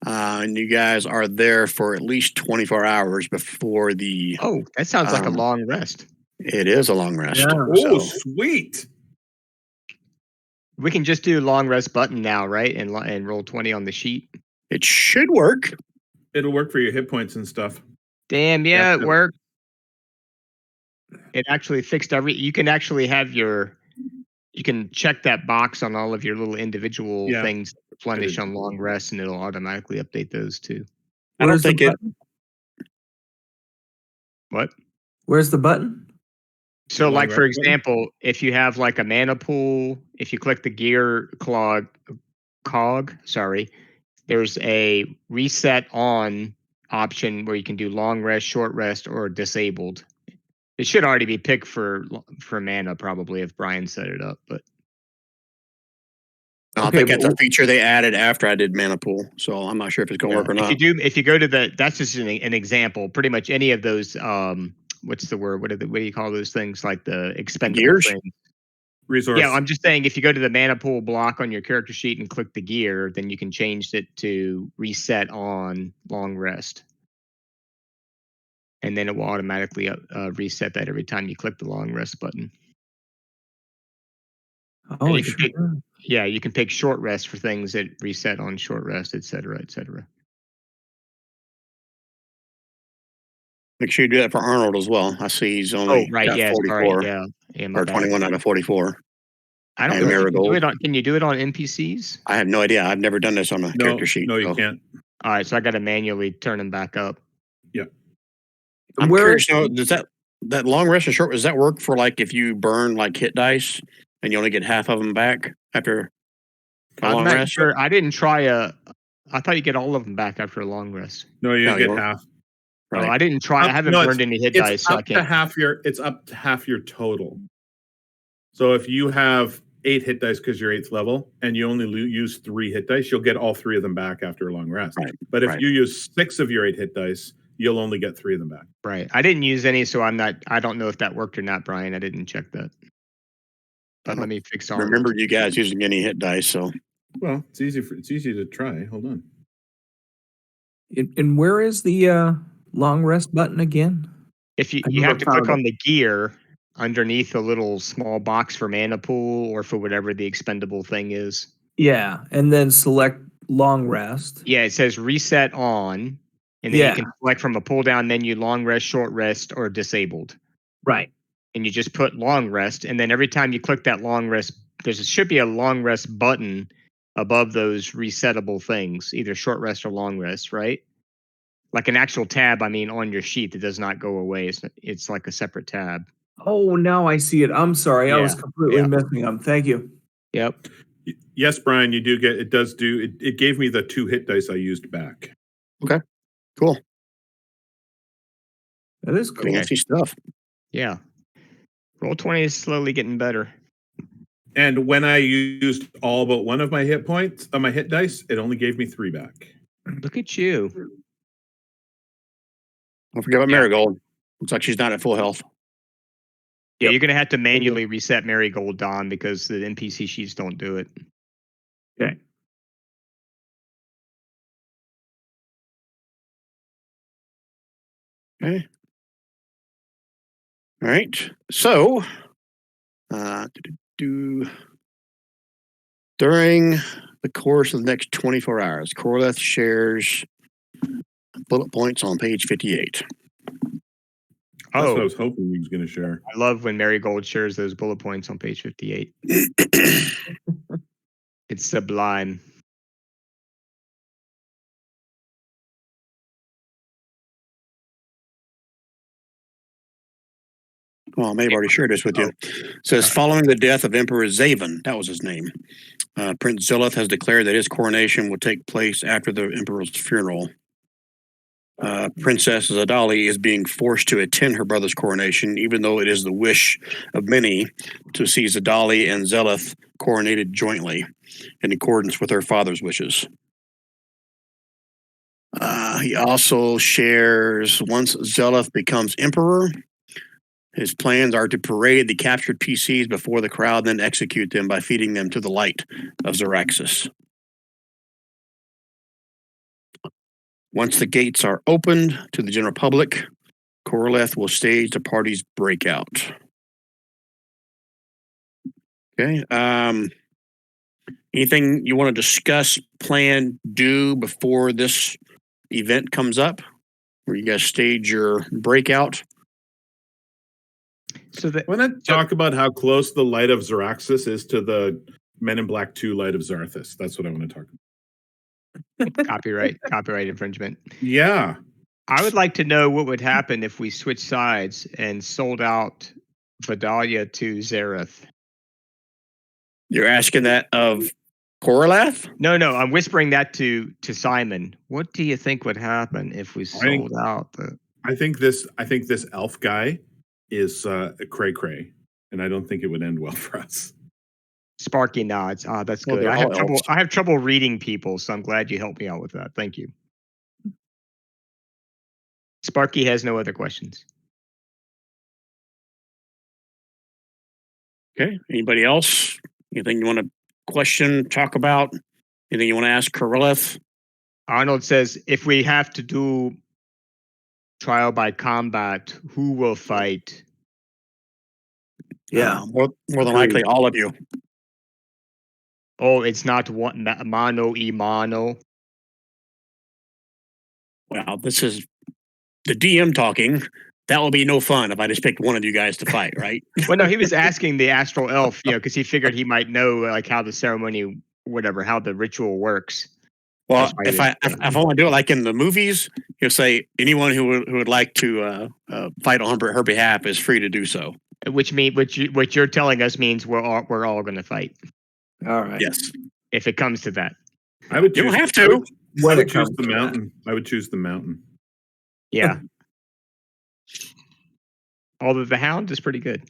And you guys are there for at least 24 hours before the... Oh, that sounds like a long rest. It is a long rest. Yeah. Oh, sweet. We can just do long rest button now, right? And roll 20 on the sheet. It should work. It'll work for your hit points and stuff. Damn, yeah, it worked. It actually fixed you can actually have you can check that box on all of your little individual things that replenish on long rest, and it'll automatically update those too. I don't think it... What? Where's the button? So, like, for example, if you have like a mana pool, if you click the gear cog, there's a reset on option where you can do long rest, short rest, or disabled. It should already be picked for mana, probably, if Brian set it up. But I think that's a feature they added after I did mana pool, so I'm not sure if it's going to work or not. If you go to that's just an example. Pretty much any of those. What's the word? What do you call those things? Like the expendable things. Resource. Yeah, I'm just saying if you go to the mana pool block on your character sheet and click the gear, then you can change it to reset on long rest. And then it will automatically reset that every time you click the long rest button. Oh, you can pick short rest for things that reset on short rest, et cetera, et cetera. Make sure you do that for Arnold as well. I see he's only got 44. Or 21 out of 44. I don't know if you can do it on. Can you do it on NPCs? I have no idea. I've never done this on a character sheet. No, you can't. All right, so I got to manually turn them back up. Yeah. I'm curious. So does that long rest and short, does that work for like if you burn like hit dice and you only get half of them back after a long rest? Sure. I didn't try I thought you get all of them back after a long rest. No, you get half. Right. Oh, I didn't try. I haven't burned any hit dice. So It's up to half your total. So if you have 8 hit dice because you're 8th level and you only use 3 hit dice, you'll get all 3 of them back after a long rest. Right. But if you use 6 of your 8 hit dice, you'll only get 3 of them back. Right. I didn't use any, so I don't know if that worked or not, Brian. I didn't check that. But let me fix armor. Remember you guys using any hit dice, so Well, it's easy to try. Hold on. And where is the long rest button again? If you I you never have to click found on the gear underneath the little small box for mana pool or for whatever the expendable thing is. Yeah, and then select long rest. Yeah, it says reset on, and then you can select from a pull down menu long rest, short rest, or disabled. Right. And you just put long rest, and then every time you click that long rest, should be a long rest button above those resettable things, either short rest or long rest, right? Like an actual tab, I mean, on your sheet that does not go away. It's like a separate tab. Oh, now I see it. I'm sorry. I was completely missing them. Thank you. Yep. Yes, Brian, you do get it. Does do it? It gave me the 2 hit dice I used back. okay, cool. That is cool. Fancy stuff. Yeah. Roll20 is slowly getting better. And when I used all but one of my hit points on my hit dice, it only gave me 3 back. Look at you. Don't forget about Marigold. Looks like she's not at full health. Yeah, you're going to have to manually reset Marigold, Don, because the NPC sheets don't do it. Okay. Okay. All right. So, during the course of the next 24 hours, Corleth shares bullet points on page 58. That's what I was hoping he was going to share. I love when Marigold shares those bullet points on page 58. It's sublime. Well, I may have already shared this with you. It says, following the death of Emperor Zaven, that was his name, Prince Zilith has declared that his coronation will take place after the Emperor's funeral. Princess Zadali is being forced to attend her brother's coronation, even though it is the wish of many to see Zadali and Zelith coronated jointly, in accordance with her father's wishes. He also shares, once Zelith becomes emperor, his plans are to parade the captured PCs before the crowd, then execute them by feeding them to the light of Xaryxis. Once the gates are opened to the general public, Corleth will stage the party's breakout. Okay. Anything you want to discuss, plan, do before this event comes up, where you guys stage your breakout? So why not talk about how close the light of Xaryxis is to the Men in Black 2 light of Zarthus? That's what I want to talk about. Copyright infringement. Yeah. I would like to know what would happen if we switched sides and sold out Vidalia to Zareth. You're asking that of Corleth? No, I'm whispering that to Simon. What do you think would happen if we sold out the? I think this elf guy is a cray, and I don't think it would end well for us. Sparky nods. That's good. I have trouble reading people, so I'm glad you helped me out with that. Thank you. Sparky has no other questions. Okay. Anybody else? Anything you want to question, talk about? Anything you want to ask Corleth? Arnold says, if we have to do trial by combat, who will fight? Yeah. More than likely, all of you. Oh, it's not one mano y mano. Well, this is the DM talking. That will be no fun if I just picked one of you guys to fight, right? Well, no, he was asking the astral elf, because he figured he might know like how the ceremony, whatever, how the ritual works. Well, if I want to do it like in the movies, he'll say anyone who would like to fight on her behalf is free to do so. Which what you're telling us means we're all going to fight. All right. Yes. If it comes to that, you don't have to. I would choose the mountain. I would choose the mountain. Yeah. Although the Hound is pretty good.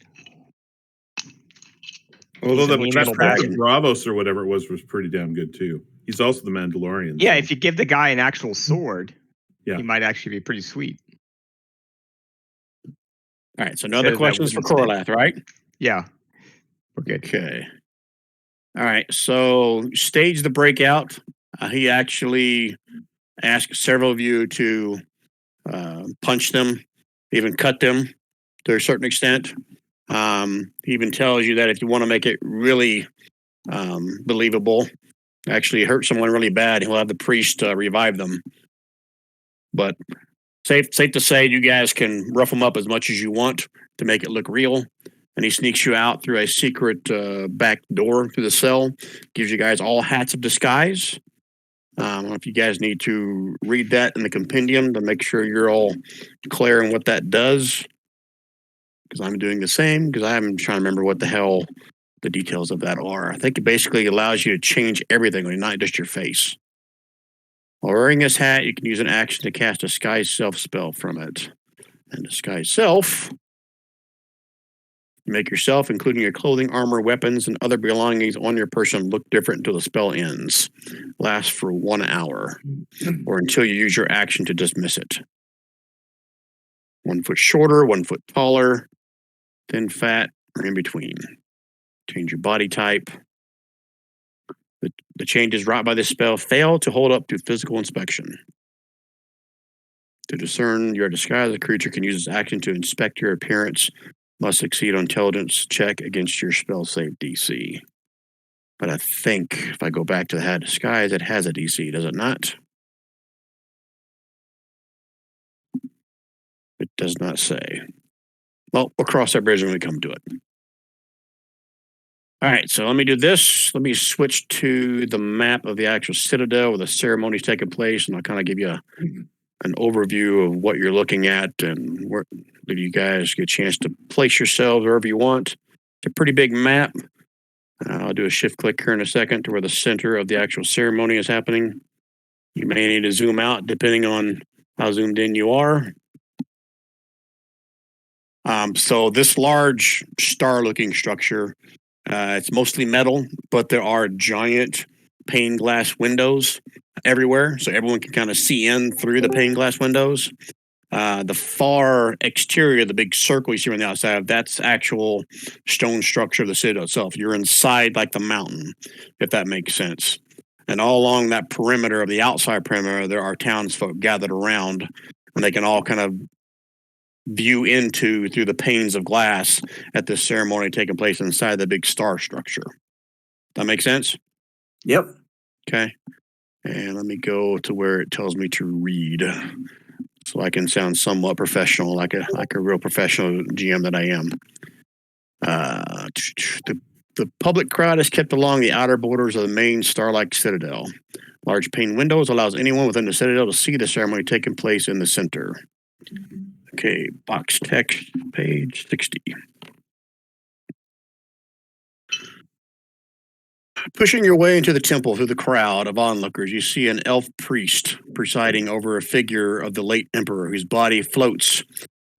Although the Prince of Bravos or whatever it was pretty damn good too. He's also the Mandalorian. Yeah, if you give the guy an actual sword, he might actually be pretty sweet. All right, so no other questions for Corleth, right? Yeah. We're good. Okay. All right. So stage the breakout. He actually asked several of you to punch them, even cut them to a certain extent. He even tells you that if you want to make it really believable, actually hurt someone really bad, he'll have the priest revive them. But safe to say, you guys can rough them up as much as you want to make it look real. And he sneaks you out through a secret back door through the cell, gives you guys all hats of disguise. If you guys need to read that in the compendium to make sure you're all clear on what that does, because I'm doing the same, because I'm trying to remember what the hell the details of that are. I think it basically allows you to change everything, not just your face. While wearing this hat, you can use an action to cast a Disguise Self spell from it. And Disguise Self, you make yourself, including your clothing, armor, weapons, and other belongings on your person, look different until the spell ends. Lasts for 1 hour, or until you use your action to dismiss it. 1 foot shorter, 1 foot taller, thin, fat, or in between. Change your body type. The changes wrought by this spell fail to hold up to physical inspection. To discern your disguise, the creature can use its action to inspect your appearance. Must succeed on intelligence check against your spell save DC. But I think if I go back to the hat disguise, it has a DC, does it not? It does not say. Well, we'll cross that bridge when we come to it. All right, so let me do this. Let me switch to the map of the actual citadel where the ceremony's taking place, and I'll kind of give you an overview of what you're looking at and where you guys get a chance to place yourselves wherever you want. It's a pretty big map. I'll do a shift click here in a second to where the center of the actual ceremony is happening. You may need to zoom out depending on how zoomed in you are. So this large star-looking structure, it's mostly metal, but there are giant pane glass windows everywhere, so everyone can kind of see in through the pane glass windows. The far exterior, the big circle you see on the outside, that's actual stone structure of the citadel itself. You're inside like the mountain, if that makes sense. And all along that perimeter of the outside perimeter, there are townsfolk gathered around, and they can all kind of view into through the panes of glass at this ceremony taking place inside the big star structure. That make sense? Yep. Okay. And let me go to where it tells me to read, so I can sound somewhat professional, like a real professional GM that I am. The public crowd is kept along the outer borders of the main star-like citadel. Large pane windows allows anyone within the citadel to see the ceremony taking place in the center. Okay, box text, page 60. Pushing your way into the temple through the crowd of onlookers, you see an elf priest presiding over a figure of the late emperor whose body floats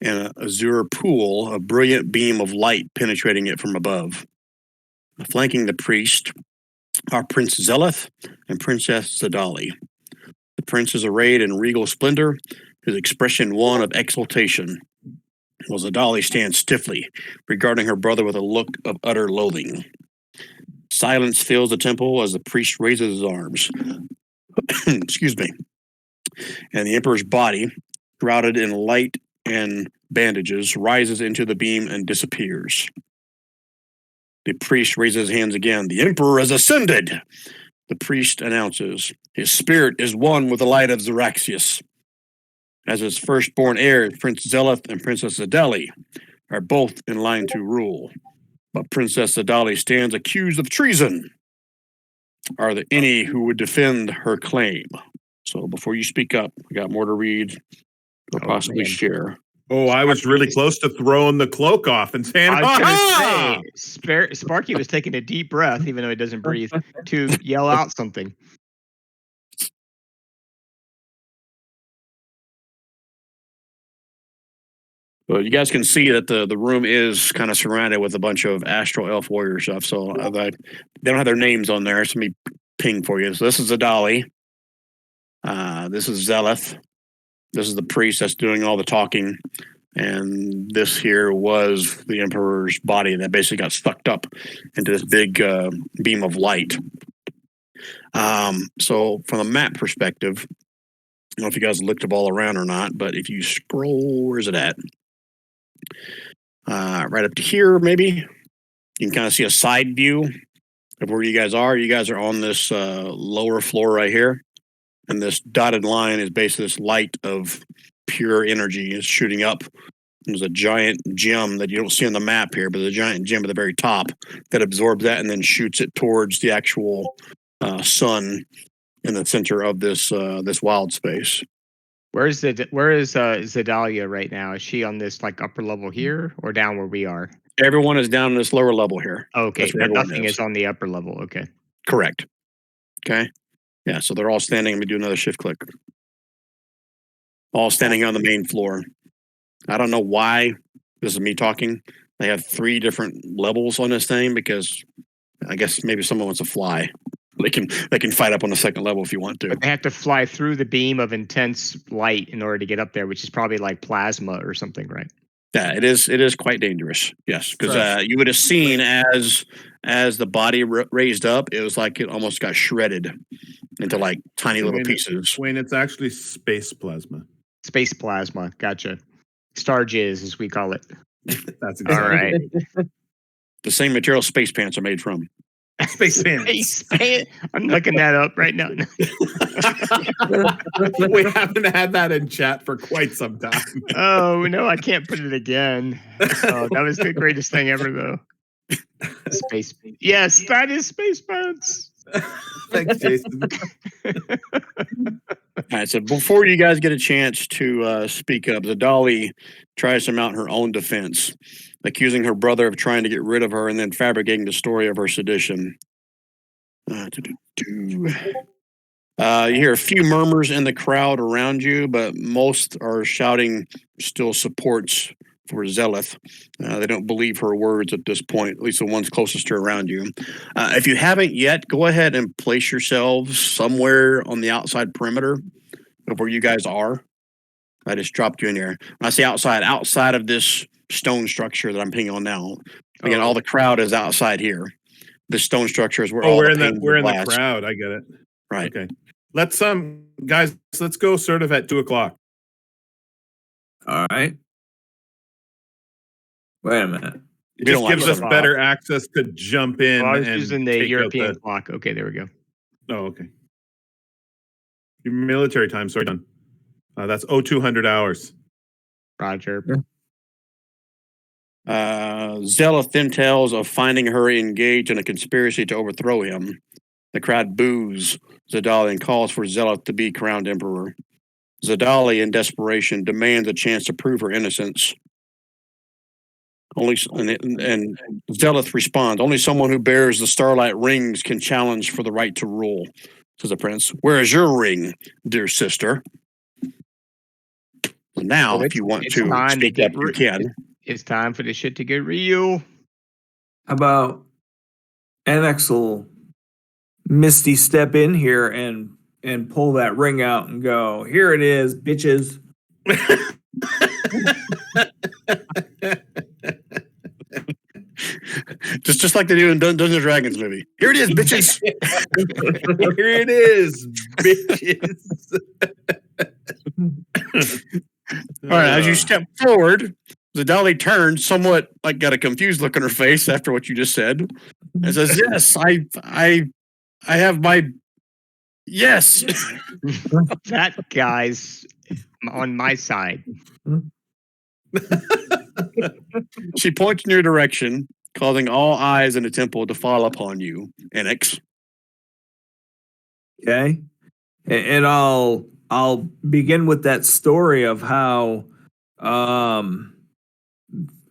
in an azure pool, a brilliant beam of light penetrating it from above. Flanking the priest are Prince Zeleth and Princess Zadali. The prince is arrayed in regal splendor, his expression one of exultation, while Zadali stands stiffly, regarding her brother with a look of utter loathing. Silence fills the temple as the priest raises his arms. Excuse me. And the emperor's body, shrouded in light and bandages, rises into the beam and disappears. The priest raises his hands again. The emperor has ascended, the priest announces. His spirit is one with the light of Xaryxis. As his firstborn heirs, Prince Zeleth and Princess Zadali are both in line to rule. But Princess Zadali stands accused of treason. Are there any who would defend her claim? So before you speak up, we got more to read or possibly share. Oh, I was really close to throwing the cloak off and saying, I was going to say, Sparky was taking a deep breath, even though he doesn't breathe, to yell out something. Well, you guys can see that the room is kind of surrounded with a bunch of astral elf warrior stuff. So they don't have their names on there. So let me ping for you. So this is Zadali. This is Zeleth. This is the priest that's doing all the talking. And this here was the Emperor's body that basically got sucked up into this big beam of light. So from a map perspective, I don't know if you guys looked up all around or not, but if you scroll, where's it at? Right up to here, maybe. You can kind of see a side view of where you guys are. You guys are on this lower floor right here. And this dotted line is basically this light of pure energy is shooting up. There's a giant gem that you don't see on the map here, but there's a giant gem at the very top that absorbs that and then shoots it towards the actual sun in the center of this wild space. Where is Zedalia right now? Is she on this like upper level here or down where we are? Everyone is down in this lower level here. Okay, but nothing is on the upper level. Okay. Correct. Okay. Yeah, so they're all standing. Let me do another shift click. All standing on the main floor. I don't know why. This is me talking. They have 3 different levels on this thing because I guess maybe someone wants to fly. They can fight up on the second level if you want to. But they have to fly through the beam of intense light in order to get up there, which is probably like plasma or something, right? Yeah, it is quite dangerous. Yes, because you would have seen as the body raised up, it was like it almost got shredded into like tiny little pieces. Wayne, it's actually space plasma. Space plasma, gotcha. Star jizz, as we call it. That's exactly All right. The same material space pants are made from. Space pants. Space pants. I'm looking that up right now. We haven't had that in chat for quite some time. Oh no, I can't put it again. Oh, that was the greatest thing ever, though. Space. Yes, that is space pants. Thanks, Jason. All right, so before you guys get a chance to speak up, Zadali tries to mount her own defense, accusing her brother of trying to get rid of her and then fabricating the story of her sedition. You hear a few murmurs in the crowd around you, but most are shouting still supports for Zeleth. They don't believe her words at this point, at least the ones closest to around you. If you haven't yet, go ahead and place yourselves somewhere on the outside perimeter of where you guys are. I just dropped you in there. When I say outside of this stone structure that I'm pinging on now. Again, all the crowd is outside here. The stone structure is where all we're the in the crowd. I get it. Right. Okay. Let's guys, let's go sort of at 2:00. All right. Wait a minute. It just gives us better access to jump in. I was and using the European clock. Okay, there we go. Oh, okay. Your military time, sorry, done. That's 0200 hours. Roger. Zeleth then tells of finding her engaged in a conspiracy to overthrow him. The crowd boos Zadali and calls for Zeleth to be crowned emperor. Zadali, in desperation, demands a chance to prove her innocence. And Zeleth responds, "Only someone who bears the starlight rings can challenge for the right to rule," says the prince. "Where is your ring, dear sister?" Now, if you want to speak up, you can. It's time for this shit to get real. How about Annex will Misty step in here and pull that ring out and go, "Here it is, bitches." just like they do in Dungeons and Dragons movie. Here it is, bitches. Here it is, bitches. All right, as you step forward, Zadali turns, somewhat like got a confused look on her face after what you just said, and says, "Yes, I have my yes." That guy's on my side. She points in your direction, causing all eyes in the temple to fall upon you, Enix. Okay, and I'll begin with that story of how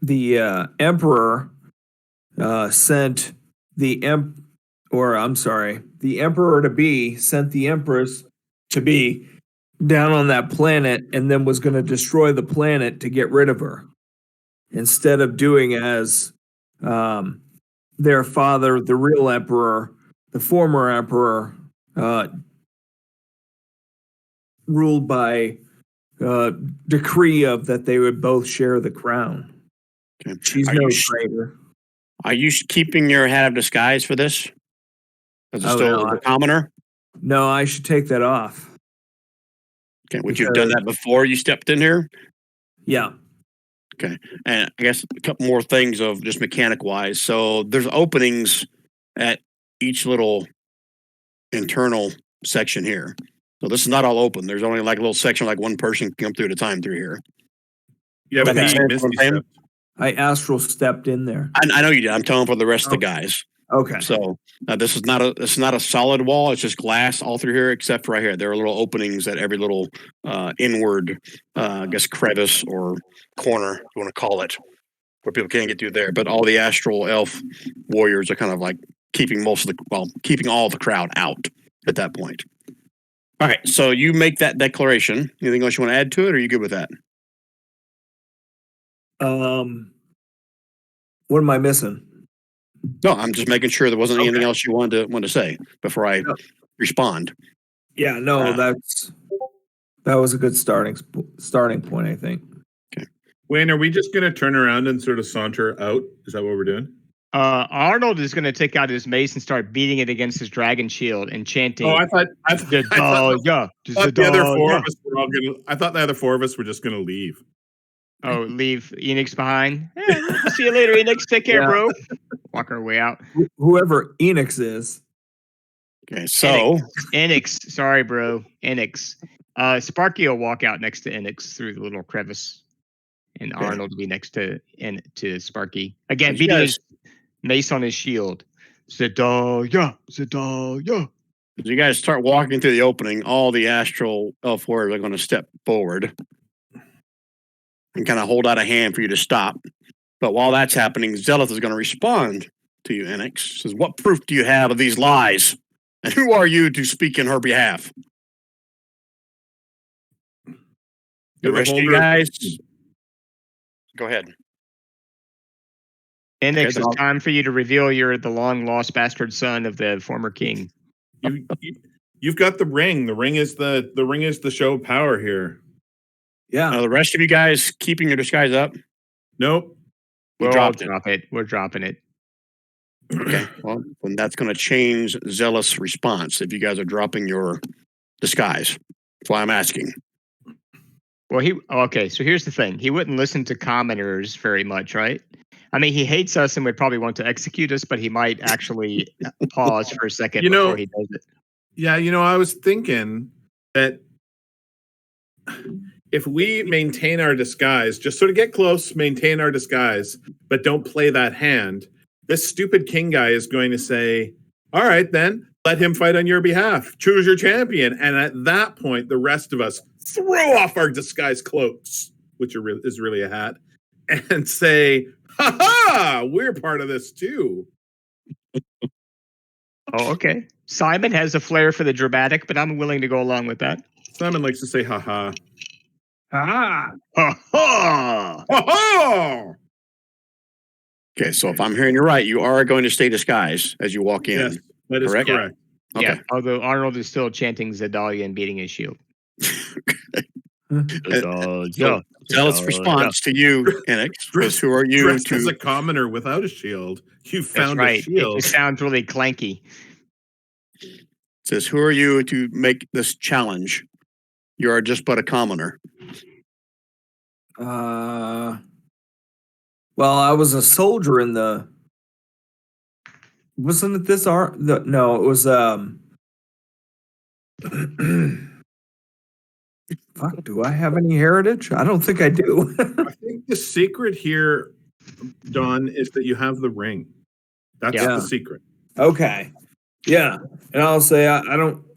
the emperor sent the emperor to be sent the empress to be down on that planet and then was going to destroy the planet to get rid of her, instead of doing as their father, the real emperor, the former emperor, ruled by decree of that they would both share the crown. Okay. She's Are no you traitor. Are you keeping your hat of disguise for this? Is it Oh, still no, the commoner? No, I should take that off. Okay, would you have done that before you stepped in here? Yeah. Okay, and I guess a couple more things of just mechanic wise. So there's openings at each little internal section here. So this is not all open. There's only like a little section, like one person can come through at a time through here. Yeah, but Okay. he Misty stepped. I astral stepped in there. I know you did. I'm telling for the rest of the Okay. guys. Okay. So this is not a solid wall. It's just glass all through here, except for right here. There are little openings at every little inward, I guess, crevice or corner, if you want to call it, where people can't get through there. But all the astral elf warriors are kind of like keeping keeping all the crowd out at that point. All right, so you make that declaration. Anything else you want to add to it, or are you good with that? What am I missing? No, I'm just making sure there wasn't anything Okay. else you wanted to say before I respond. Yeah, no, that was a good starting point, I think. Wayne, are we just going to turn around and sort of saunter out? Is that what we're doing? Arnold is going to take out his mace and start beating it against his dragon shield and chanting. Oh, I thought the other four of us were all going to. I thought the other four of us were just going to leave. Oh, leave Enix behind. See you later, Enix. Take care, bro. Walk our way out. Whoever Enix is. Okay, so Enix. Sorry, bro. Enix. Sparky will walk out next to Enix through the little crevice, and Arnold will be next to Sparky again, beating his mace on his shield. Zedaya. As you guys start walking through the opening, all the astral elf warriors are going to step forward and kind of hold out a hand for you to stop. But while that's happening, Zelith is going to respond to you, Enix. Says, "What proof do you have of these lies? And who are you to speak in her behalf?" The rest of you guys, go ahead. Enix, it's time for you to reveal you're the long-lost bastard son of the former king. You've got the ring. The ring is the show of power here. Yeah. The rest of you guys keeping your disguise up? Nope. We'll drop it. We're dropping it. Okay. Well, then that's going to change Zealous' response if you guys are dropping your disguise. That's why I'm asking. Well, so here's the thing. He wouldn't listen to commoners very much, right? I mean, he hates us and would probably want to execute us, but he might actually pause for a second before he does it. Yeah, I was thinking that if we maintain our disguise, just sort of get close, maintain our disguise, but don't play that hand, this stupid king guy is going to say, all right, then let him fight on your behalf. Choose your champion. And at that point, the rest of us throw off our disguise cloaks, which is really a hat, and say, ha, we're part of this too. Oh, okay. Simon has a flair for the dramatic, but I'm willing to go along with that. Simon likes to say, ha. Ha. Ha ha! Ha. Okay, so if I'm hearing you right, you are going to stay disguised as you walk in. Yes, that is correct. Okay. Yeah, although Arnold is still chanting Zedalia and beating his shield. Zealous response to you, Enix, is who are you dressed as a commoner without a shield? You found a shield. It just sounds really clanky. Says, who are you to make this challenge? You are just but a commoner. Well, I was a soldier in the. Wasn't it this art? No, it was Fuck, do I have any heritage? I don't think I do. I think the secret here, Don, is that you have the ring. That's the secret. Okay. Yeah. And I'll say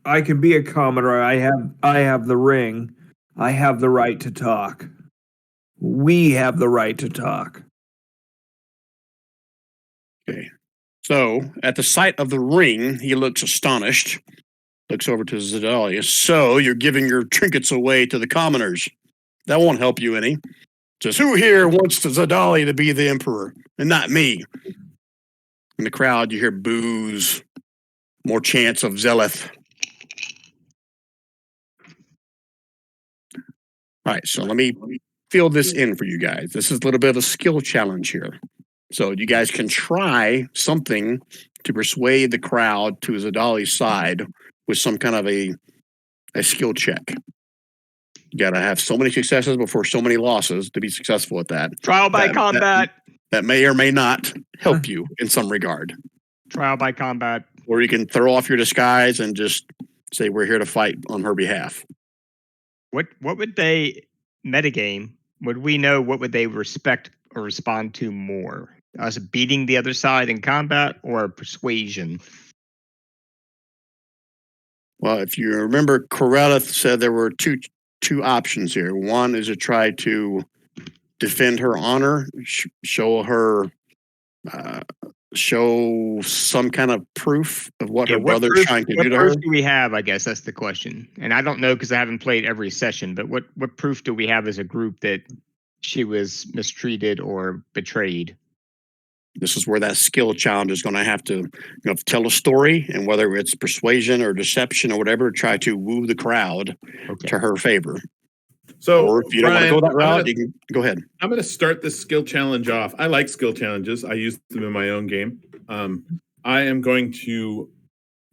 I can be a commoner. I have the ring. I have the right to talk. We have the right to talk. Okay. So at the sight of the ring, he looks astonished. Looks over to Zedalia. So you're giving your trinkets away to the commoners. That won't help you any. Just who here wants Zedalia to be the emperor and not me? In the crowd, you hear boos. More chants of Zelith. All right, so let me fill this in for you guys. This is a little bit of a skill challenge here. So you guys can try something to persuade the crowd to Zadali's side with some kind of a skill check. You got to have so many successes before so many losses to be successful at that. Trial by combat. That may or may not help you in some regard. Trial by combat. Or you can throw off your disguise and just say, we're here to fight on her behalf. What would they metagame? Would we know what would they respect or respond to more? Us beating the other side in combat or persuasion? Well, if you remember, Corella said there were two options here. One is to try to defend her honor, show her, show some kind of proof of what her brother's trying to do to her. What proof do we have? I guess that's the question. And I don't know because I haven't played every session. But what proof do we have as a group that she was mistreated or betrayed? This is where that skill challenge is going to have to tell a story, and whether it's persuasion or deception or whatever, try to woo the crowd to her favor. So, or if you don't want to go that route, you can go ahead. I'm going to start this skill challenge off. I like skill challenges. I use them in my own game. I am going to.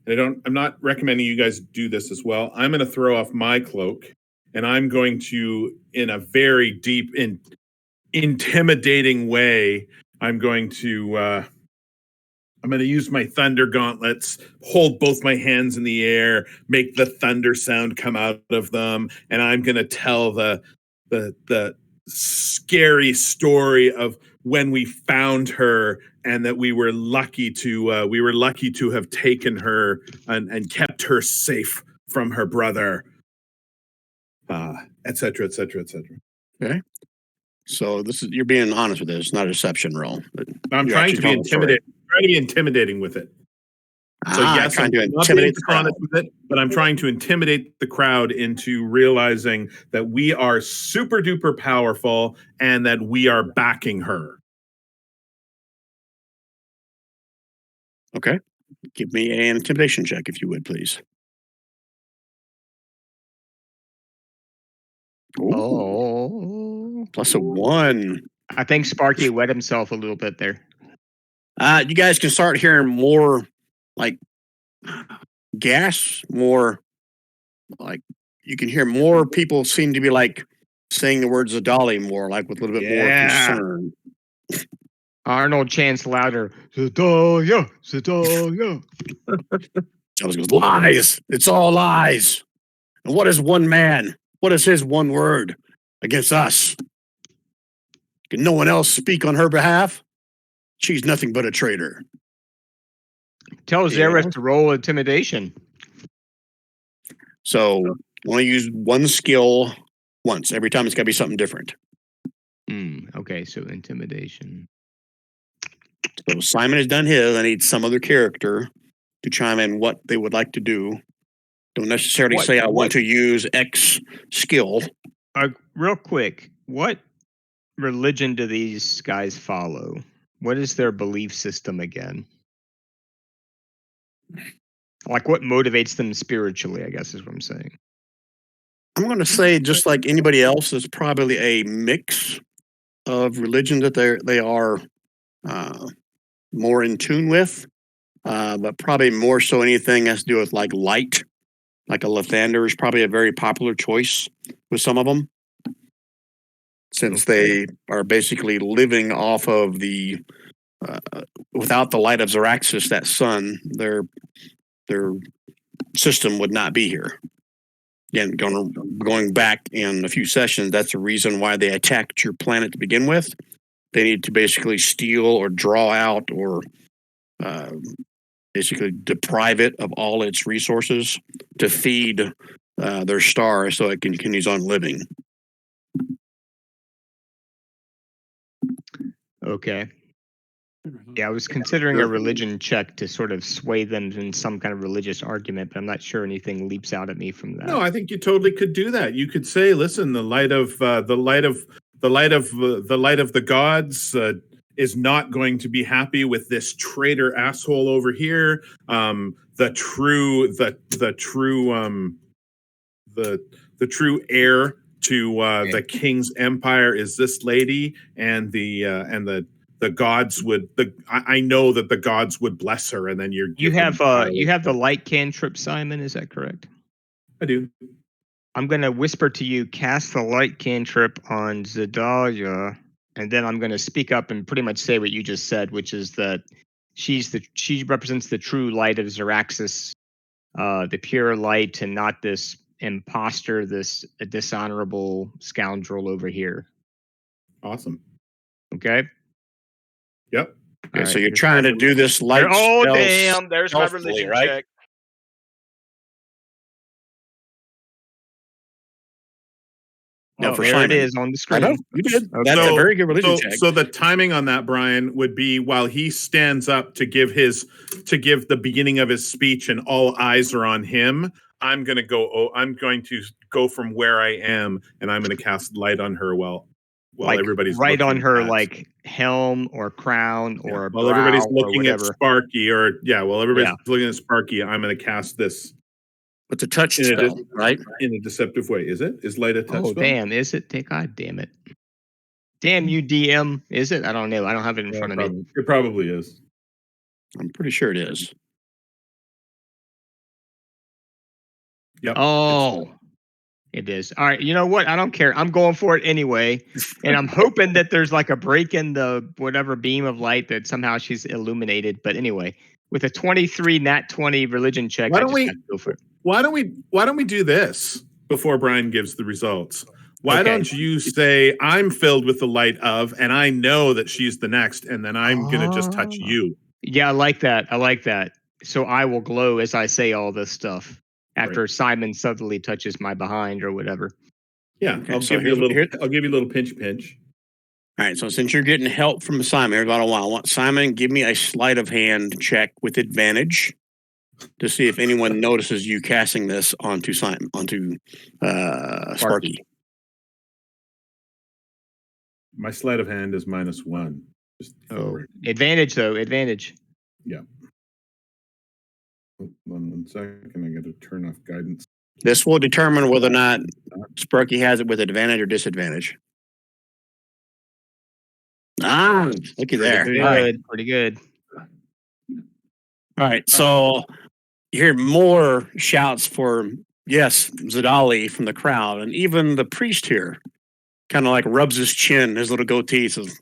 I'm not recommending you guys do this as well. I'm going to throw off my cloak, and I'm going to, in a very deep, intimidating way, I'm going to use my thunder gauntlets, hold both my hands in the air, make the thunder sound come out of them, and I'm going to tell the scary story of when we found her and that we were lucky to have taken her and kept her safe from her brother, et cetera, et cetera, et cetera. Okay. So you're being honest with this. It's not a deception roll. I'm trying to be intimidating. Trying to be intimidating with it. So yes, I'm not being honest with it, but I'm trying to intimidate the crowd into realizing that we are super duper powerful and that we are backing her. Okay. Give me an intimidation check, if you would, please. Ooh. Oh. Plus a 1. I think Sparky wet himself a little bit there. You guys can start hearing more like gas, more like you can hear more people seem to be like saying the words Zadali more, like with a little bit more concern. Arnold chants louder, Zadalia, Zadalia. Charles goes, lies. It's all lies. And what is one man? What is his one word against us? Can no one else speak on her behalf? She's nothing but a traitor. Tell Xaryxis to roll intimidation. So only use one skill once. Every time it's got to be something different. Okay, so intimidation. So Simon has done his. I need some other character to chime in what they would like to do. Don't necessarily say I want to use X skill. Real quick, what religion do these guys follow? What is their belief system again? Like what motivates them spiritually, I guess is what I'm saying. I'm going to say just like anybody else, it's probably a mix of religion that they are more in tune with, but probably more so anything has to do with like light. Like a Lathander is probably a very popular choice with some of them, since they are basically living off of the without the light of Xaryxis, that sun, their system would not be here. Again, going back in a few sessions, that's the reason why they attacked your planet to begin with. They need to basically steal or draw out or basically deprive it of all its resources to feed their star so it continues on living. Okay. Yeah, I was considering a religion check to sort of sway them in some kind of religious argument, but I'm not sure anything leaps out at me from that. No, I think you totally could do that. You could say, "Listen, the light of the gods is not going to be happy with this traitor asshole over here. The true heir to the king's empire is this lady, and the gods would I know that the gods would bless her, and then you have the light cantrip, Simon. Is that correct? I do. I'm gonna whisper to you, cast the light cantrip on Zedalia, and then I'm gonna speak up and pretty much say what you just said, which is that she represents the true light of Xaryxis, the pure light, and not this imposter, this dishonorable scoundrel over here. Awesome. Okay. Yep. Okay, so you're trying to do this light Oh, spell damn! There's my stealthily, religion right? check. No, Oh, for there Simon. it is on the screen. I know you did. Okay. That's a very good religion check. So the timing on that, Brian, would be while he stands up to give the beginning of his speech, and all eyes are on him. I'm going to go from where I am, and I'm going to cast light on her while like everybody's right on her, at. like helm or crown or while everybody's brow looking or at whatever. Sparky, while everybody's looking at Sparky, I'm going to cast this. It's a touch spell, right? In a deceptive way. Is light a touch spell? Oh, damn. Is it? God damn it. Damn you, DM. Is it? I don't know. I don't have it in front of me. It probably is. I'm pretty sure it is. Yep. Oh, it is. All right. You know what? I don't care. I'm going for it anyway. And I'm hoping that there's like a break in the whatever beam of light that somehow she's illuminated. But anyway, with a 23 nat 20 religion check, I just have to go for it. Why don't we do this before Brian gives the results? Why don't you say, I'm filled with the light of, and I know that she's the next, and then I'm going to just touch you. Yeah, I like that. So I will glow as I say all this stuff after Simon suddenly touches my behind or whatever. Yeah, okay, I'll give you a little pinch. All right, so since you're getting help from Simon, I want Simon, give me a sleight of hand check with advantage to see if anyone notices you casting this onto Sparky. My sleight of hand is -1. Advantage though. Advantage. Yeah. Hold on 1 second. I got to turn off guidance. This will determine whether or not Sparky has it with advantage or disadvantage. Ah, looky there. Pretty good. All right, so you hear more shouts for, yes, Zedali from the crowd, and even the priest here kind of like rubs his chin, his little goatee, says,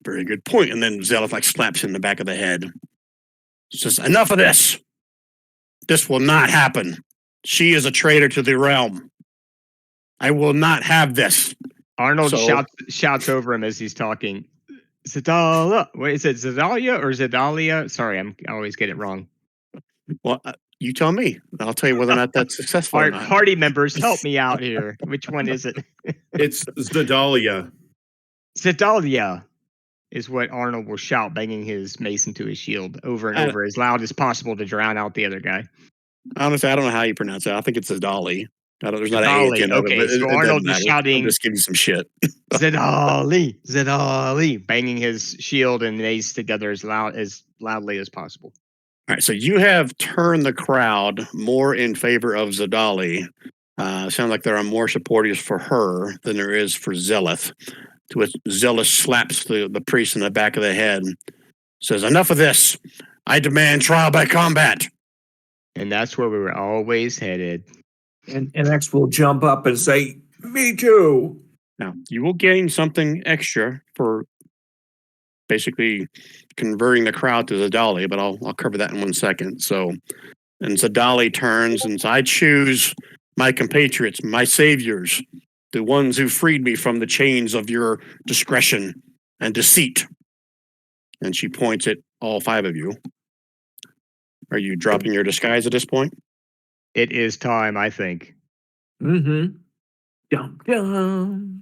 very good point. And then Zelith like slaps him in the back of the head. Says, enough of this. This will not happen. She is a traitor to the realm. I will not have this. Arnold shouts over him as he's talking. Zedalia. Wait, is it Zedalia or Zedalia? Sorry, I always get it wrong. Well, you tell me. I'll tell you whether or not that's successful or not. Party members, help me out here. Which one is it? It's Zedalia. Zedalia is what Arnold will shout, banging his mace into his shield over and over as loud as possible to drown out the other guy. Honestly, I don't know how you pronounce it. I think it's Zedali. There's not Zedali. an A at the end of it, but so Arnold is shouting, I'm just give you some shit. Zedali, banging his shield and mace together as loudly as possible. All right, so you have turned the crowd more in favor of Zedali. Sounds like there are more supporters for her than there is for Zelith. To which Zelith slaps the priest in the back of the head, says, enough of this. I demand trial by combat. And that's where we were always headed. And X will jump up and say, me too. Now, you will gain something extra for basically converting the crowd to Zedali, but I'll cover that in 1 second. So, and Zedali turns and says, I choose my compatriots, my saviors, the ones who freed me from the chains of your discretion and deceit. And she points at all 5 of you. Are you dropping your disguise at this point? It is time, I think. Mm-hmm. Dum, dum.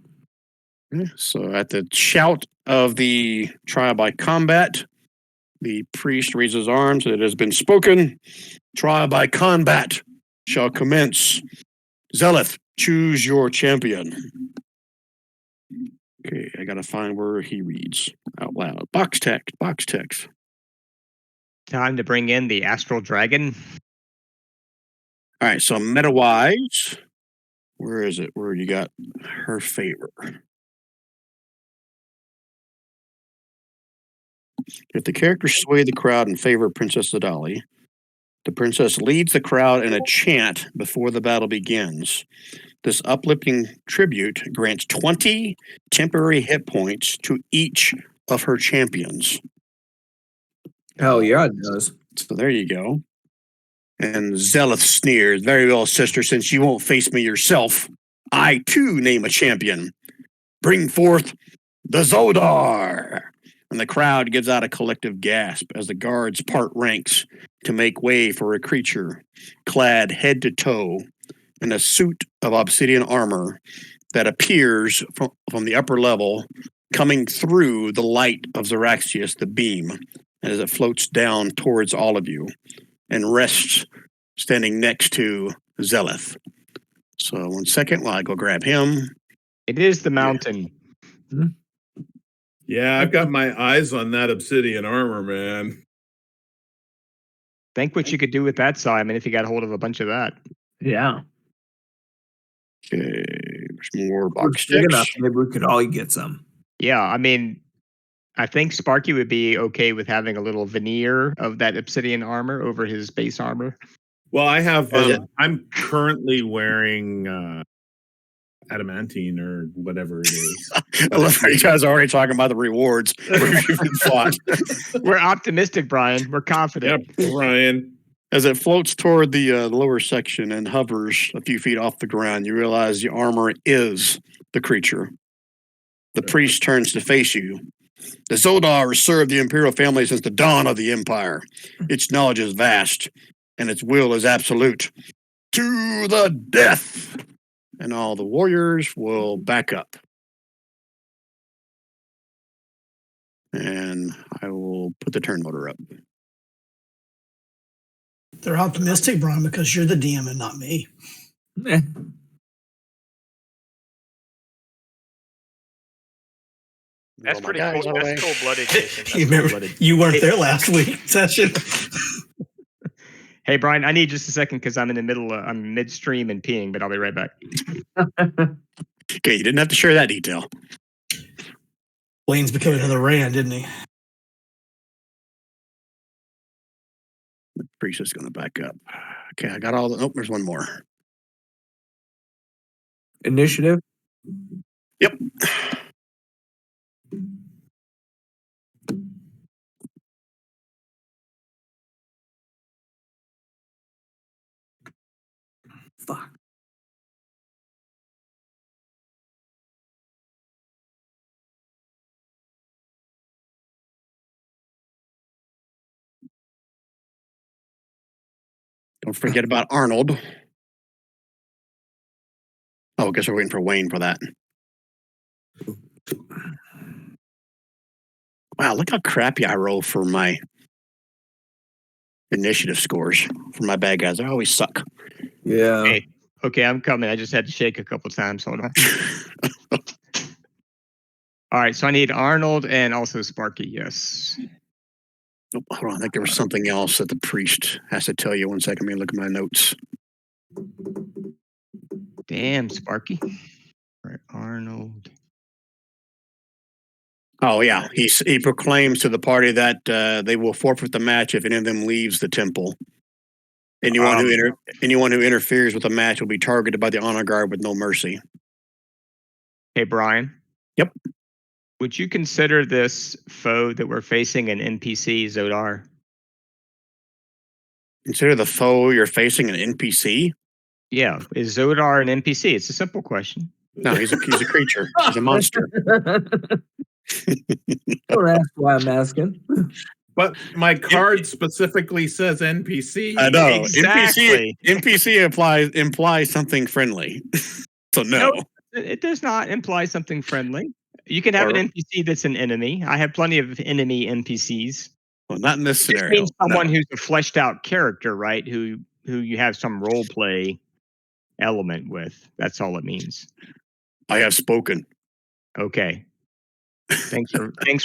So at the shout of the trial by combat, the priest raises his arms. It has been spoken. Trial by combat shall commence. Zelith, choose your champion. Okay, I gotta find where he reads out loud. Box text. Time to bring in the astral dragon. All right, so meta-wise, Where is it? Where you got her favor? If the characters sway the crowd in favor of Princess Adali, the princess leads the crowd in a chant before the battle begins. This uplifting tribute grants 20 temporary hit points to each of her champions. Hell yeah, it does. So there you go. And Zeleth sneers, "Very well, sister, since you won't face me yourself, I too name a champion. Bring forth the Zodar." And the crowd gives out a collective gasp as the guards part ranks to make way for a creature clad head to toe in a suit of obsidian armor that appears from the upper level, coming through the light of Xaryxis, the beam, as it floats down towards all of you and rests standing next to Zeleth. So 1 second while I go grab him. It is the mountain. Yeah, I've got my eyes on that obsidian armor, man. Think what you could do with that, Simon, if you got hold of a bunch of that. Yeah. Okay, there's more box Big sticks. enough, maybe we could all get some. Yeah, I mean, I think Sparky would be okay with having a little veneer of that obsidian armor over his base armor. Well, I have. I'm currently wearing adamantine or whatever it is. I love how you guys are already talking about the rewards. We've fought. We're optimistic, Brian. We're confident. Yep, Brian. As it floats toward the lower section and hovers a few feet off the ground, you realize the armor is the creature. The priest turns to face you. The Zodar has served the imperial family since the dawn of the empire. Its knowledge is vast, and its will is absolute. To the death! And all the warriors will back up. And I will put the turn motor up. They're optimistic, Brian, because you're the DM and not me. That's Roll my pretty dice cool. away. That's cold-blooded, Jason. That's You remember, cold-blooded. you weren't there last week session. Hey, Brian, I need just a second because I'm in the middle. I'm midstream and peeing, but I'll be right back. Okay, you didn't have to share that detail. Wayne's becoming another Rand, didn't he? The priest is going to back up. Okay, I got all the. Oh, there's one more. Initiative? Yep. Fuck. Don't forget about Arnold. Oh, I guess we're waiting for Wayne for that. Wow, look how crappy I roll for my initiative scores for my bad guys. I always suck. Yeah. Hey, okay, I'm coming. I just had to shake a couple times. Hold on. All right, so I need Arnold and also Sparky. Yes. Oh, hold on, I think there was something else that the priest has to tell you. 1 second, let me look at my notes. Damn, Sparky. All right, Arnold. Oh yeah, he proclaims to the party that they will forfeit the match if any of them leaves the temple. Anyone who interferes with the match will be targeted by the honor guard with no mercy. Hey, Brian. Yep. Would you consider this foe that we're facing an NPC, Zodar? Consider the foe you're facing an NPC? Yeah. Is Zodar an NPC? It's a simple question. No, he's a creature. He's a monster. Don't ask why I'm asking. But my card specifically says NPC. I know. Exactly. NPC implies something friendly. So no. Nope, it does not imply something friendly. You can have an NPC that's an enemy. I have plenty of enemy NPCs. Well, not in this It scenario. means someone No. who's a fleshed out character, right? Who you have some role play element with. That's all it means. I have spoken. Okay. Thanks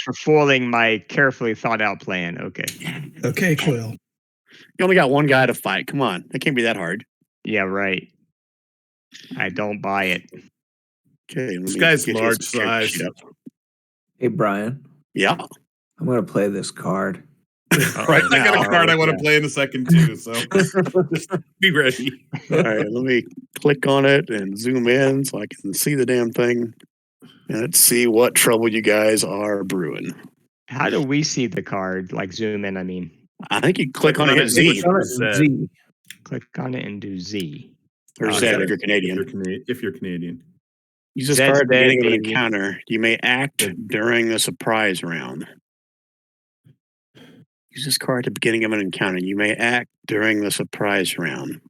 for foiling my carefully thought out plan. Okay. Okay, Quill. You only got one guy to fight. Come on. It can't be that hard. Yeah, right. I don't buy it. Okay, let This me guy's get his large character size. sheet up. Hey, Brian, Yeah, I'm going to play this card. right I got now. a card I want to yeah. play in a second too, so just be ready. All right, let me click on it and zoom in so I can see the damn thing. And let's see what trouble you guys are brewing. How do we see the card? Like zoom in, I mean. I think you click on it, hit Switch Z to Z. Z. Click on it and do Z. or Oh, Z yeah. if you're If Canadian. you're Canadian. Use this Zed's card at the beginning dead, of an baby. encounter. You may act during the surprise round. Use this card at the beginning of an encounter. You may act during the surprise round.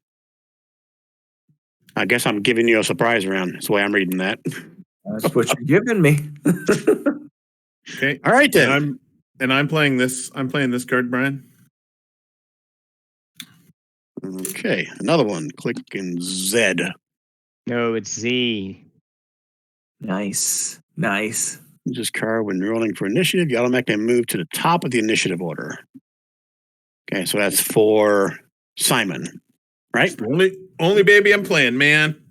I guess I'm giving you a surprise round. That's the way I'm reading that. That's what you're giving me. Okay. All right then. And I'm playing this. I'm playing this card, Brian. Okay, another one. Click in Z. No, it's Z. Nice. Use this card when rolling for initiative. You automatically move to the top of the initiative order. Okay, so that's for Simon, right? It's the only baby I'm playing, man.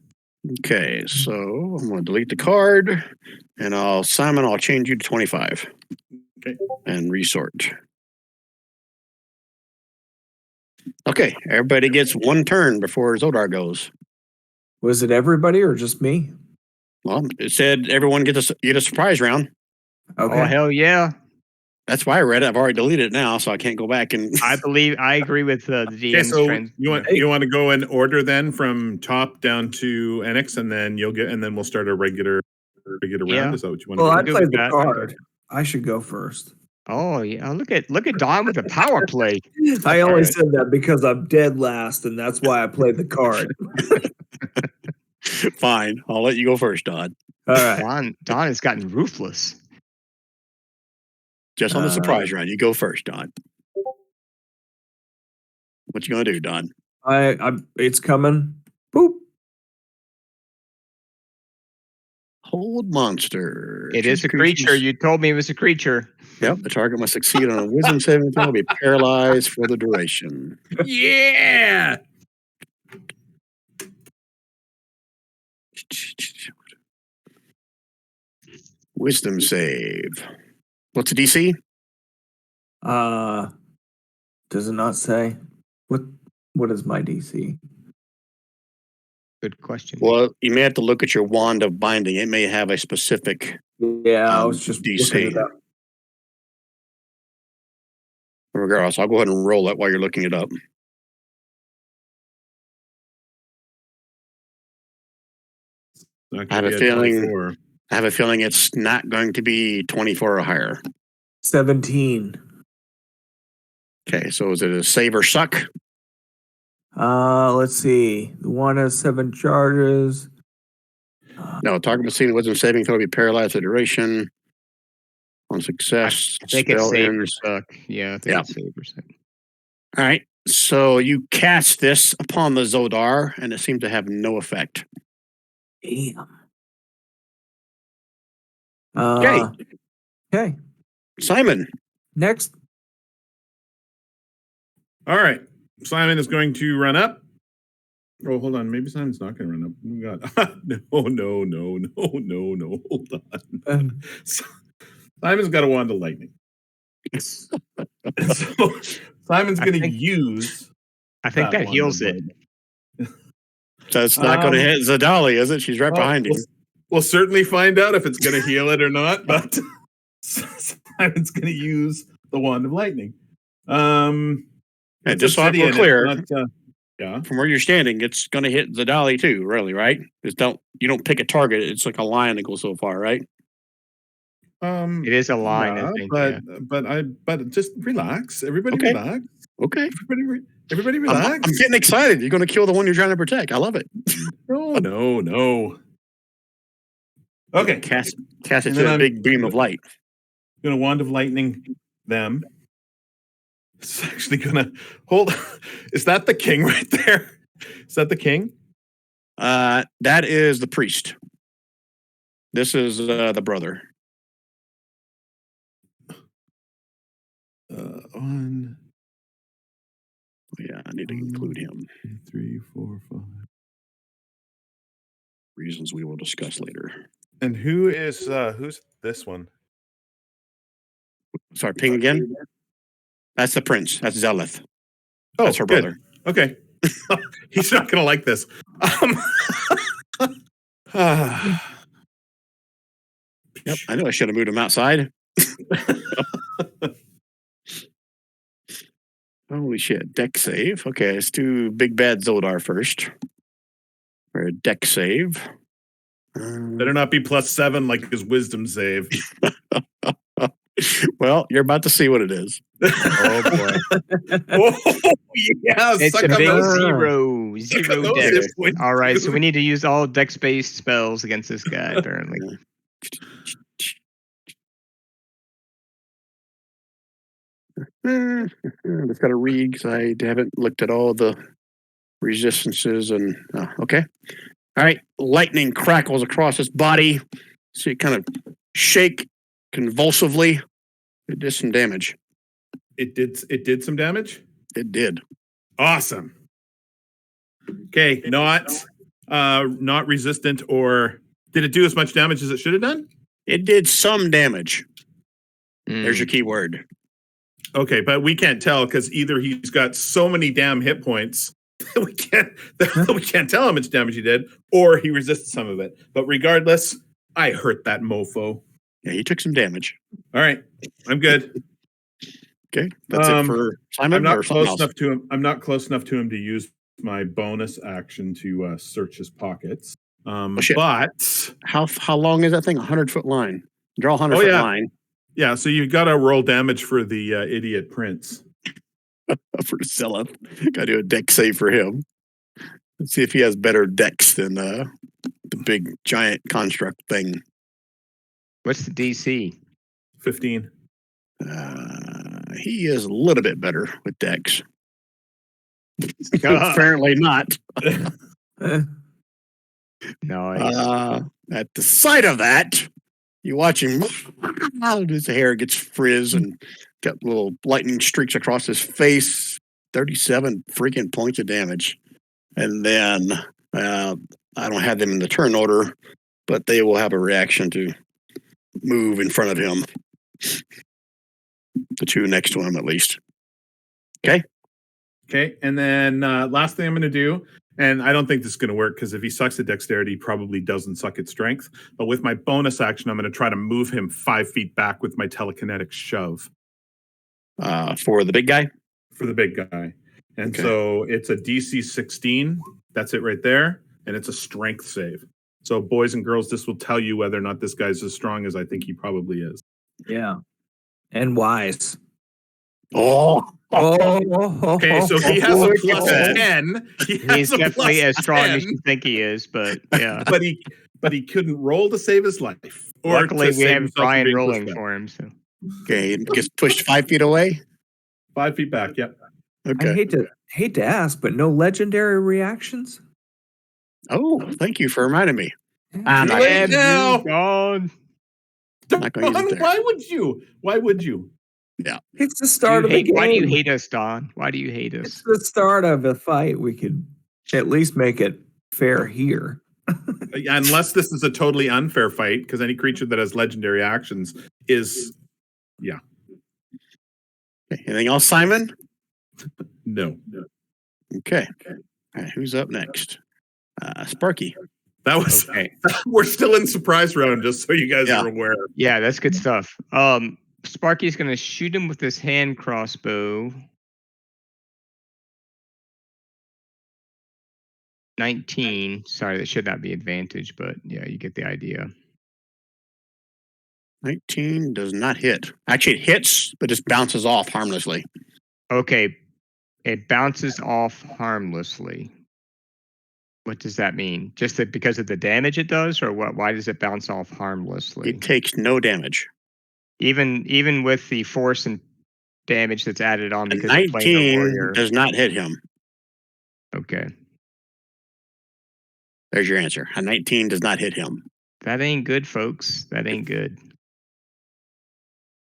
Okay, so I'm going to delete the card, and I'll change you to 25. Okay. And resort. Okay, everybody gets one turn before Zodar goes. Was it everybody or just me? Well, it said everyone get a surprise round. Okay. Oh, hell yeah. That's why I read it. I've already deleted it now, so I can't go back and. I agree with the Okay, DM's so trend. you want to go in order then from top down to NX, and then we'll start a regular Yeah. round. Is that what you want Well, to I do? good with played the that. card. I should go first. Oh yeah, look at Don with the power play. I only Alright. said that because I'm dead last, and that's why I played the card. Fine, I'll let you go first, Don. All right. Don has gotten ruthless. Just on the surprise round, you go first, Don. What you gonna do, Don? It's coming. Boop. Hold monster. It is a creature. You told me it was a creature. Yep, the target must succeed on a wisdom saving throw, be paralyzed for the duration. Yeah. Wisdom save. What's the DC? Does it not say? What is my DC? Good question. Well, you may have to look at your wand of binding. It may have a specific Yeah, I was just DC. looking it up. Regardless, I'll go ahead and roll it while you're looking it up. Not I have gonna a be at feeling. 24. I have a feeling it's not going to be 24 or higher. 17. Okay, so is it a save or suck? Let's see. The one has 7 charges. No, target must see the wisdom saving throw, be paralyzed for duration. On success, I think it's spell save or ends. suck. Yeah, I think Yeah. it's save or suck. All right, so you cast this upon the Zodar, and it seemed to have no effect. Damn. Okay, Okay. Simon. Next. All right. Simon is going to run up. Oh, hold on. Maybe Simon's not going to run up. Oh, God. No. Hold on. Simon's got a wand of lightning. So Simon's going to use. I think that wand heals of it. lightning. So it's not going to hit Zadali, is it? She's right behind you. We'll certainly find out if it's going to heal it or not, but Simon's going to use the wand of lightning. And just so we're clear, yeah. from where you're standing, it's going to hit Zadali too, really, right? You don't pick a target. It's like a line that goes so far, right? It is a line, I think. But just relax. Everybody Okay. relax. Okay. Everybody relax. I'm getting excited. You're going to kill the one you're trying to protect. I love it. No. Okay. Cast it to a big beam of light. Gonna wand of lightning them. It's actually gonna hold. Is that the king right there? Is that the king? That is the priest. This is the brother. One. Yeah, I need to include him. 2, 3, 4, 5. reasons we will discuss later. And who's this one? Sorry, ping again. That's the prince. That's Zeleth. Oh, that's her good. brother. Okay. He's not going to like this. Yep, I know I should have moved him outside. Holy shit. Deck save. Okay, let's do Big Bad Zodar first. For a deck save. Better not be +7 like his wisdom save. Well, you're about to see what it is. Oh boy. Oh, yeah. It's a big zero. Zero those deck. hit points, All right, so dude. we need to use all dex-based spells against this guy, apparently. Just got to read because I haven't looked at all the resistances and okay. All right, lightning crackles across his body. See it kind of shake convulsively. It did some damage. It did some damage? It did. Awesome. Okay, not resistant, or did it do as much damage as it should have done? It did some damage. There's your Mm. key word. Okay, but we can't tell because either he's got so many damn hit points that we can't tell how much damage he did, or he resisted some of it. But regardless, I hurt that mofo. Yeah, he took some damage. All right, I'm good. Okay, that's it for Simon. I'm not or something close else? enough to him. I'm not close enough to him to use my bonus action to search his pockets. shit. But How long is that thing? 100-foot line. Draw a 100-foot line. Yeah, so you got to roll damage for the idiot prince. For Zeleth. Got to do a deck save for him. Let's see if he has better decks than the big giant construct thing. What's the DC? 15. He is a little bit better with decks. Apparently not. No. At the sight of that, you watch him. His hair gets frizz and got little lightning streaks across his face. 37 freaking points of damage. And then I don't have them in the turn order, but they will have a reaction to move in front of him. The two next to him, at least. Okay. Okay, and then last thing I'm going to do, and I don't think this is going to work because if he sucks at dexterity, he probably doesn't suck at strength. But with my bonus action, I'm going to try to move him 5 feet back with my telekinetic shove. For the big guy? For the big guy. And Okay. so it's a DC 16. That's it right there. And it's a strength save. So boys and girls, this will tell you whether or not this guy's as strong as I think he probably is. Yeah. And wise. Oh. Okay, so he has a +10. He's definitely as strong as you think he is, but yeah. but he couldn't roll to save his life. Or Luckily, to we save have himself from Brian being rolling pushed back. for him. So Okay, he gets pushed 5 feet away. 5 feet back, yep. Okay. I hate to ask, but no legendary reactions? Oh, thank you for reminding me. I'm not Late now. God. Not gonna use it there. Why would you? Why would you? It's the start of the game. Why do you hate us, Don? Why do you hate us? It's the start of a fight. We could at least make it fair here. Unless this is a totally unfair fight, because any creature that has legendary actions is, yeah. Okay, anything else, Simon? No. Okay. All right, who's up next? Sparky. That was Okay. We're still in surprise round, just so you guys Yeah. are aware. Yeah, that's good stuff. Sparky's gonna shoot him with his hand crossbow. 19. Sorry, that should not be advantage, but yeah, you get the idea. 19 does not hit. Actually, it hits, but just bounces off harmlessly. Okay, it bounces off harmlessly. What does that mean? Just that because of the damage it does, or what? Why does it bounce off harmlessly? It takes no damage. Even with the force and damage that's added on A because of playing a 19 warrior. does not hit him. Okay, There's your answer. A 19 does not hit him. that ain't good, folks. That ain't good.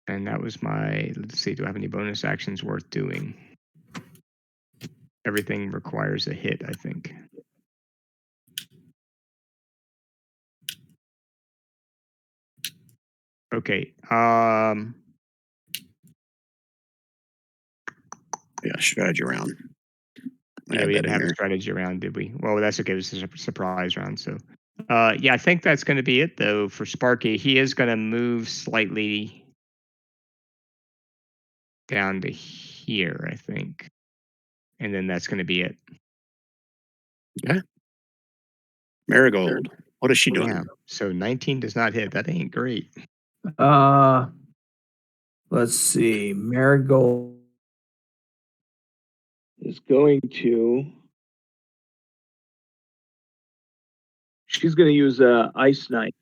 And that was my. Let's see. Do I have any bonus actions worth doing? Everything requires a hit, I think. Okay. Yeah, strategy round. Yeah, Add we that didn't in have a here. strategy round, did we? Well, that's okay. It was a surprise round. So, yeah, I think that's going to be it, though, for Sparky. He is going to move slightly down to here, I think. And then that's going to be it. Marigold. What is she doing? Yeah. So 19 does not hit. That ain't great. Let's see. Marigold is going to. She's going to use a ice knife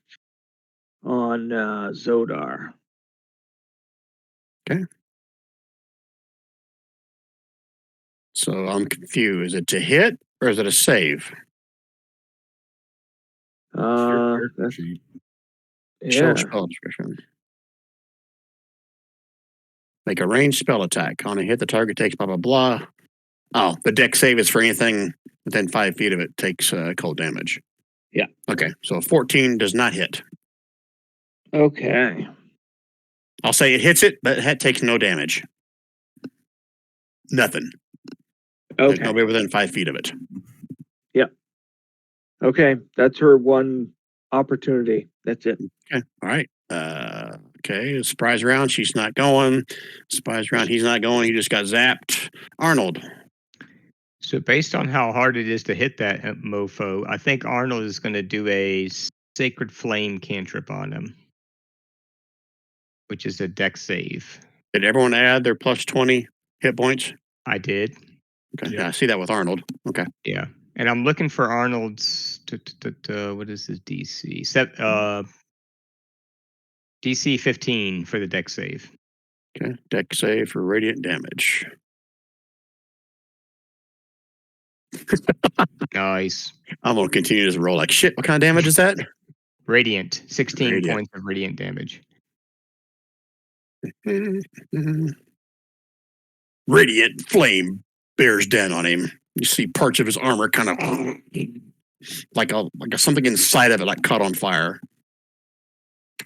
on Zodar. Okay. So I'm confused. Is it to hit or is it a save? That's, Show yeah. spell description. Make a ranged spell attack. On a hit, the target takes blah blah blah. Oh, the deck save is for anything within 5 feet of it takes cold damage. Yeah. Okay, so 14 does not hit. Okay. I'll say it hits it, but it takes no damage. Nothing. There's Okay. nobody within 5 feet of it. Okay. That's her one opportunity. That's it. Okay. All right. Okay. Surprise round. She's not going. Surprise round. He's not going. He just got zapped. Arnold. So based on how hard it is to hit that mofo, I think Arnold is going to do a Sacred Flame cantrip on him, which is a deck save. Did everyone add their plus 20 hit points? I did. Okay. Yep. Yeah, I see that with Arnold. Okay. Yeah. And I'm looking for Arnold's. What is his DC? DC 15 for the deck save. Okay. Deck save for radiant damage. Nice. I'm going to continue this roll like shit. What kind of damage is that? Radiant. 16 Radiant. points of radiant damage. Radiant flame bears down on him. You see parts of his armor kind of like something inside of it like caught on fire.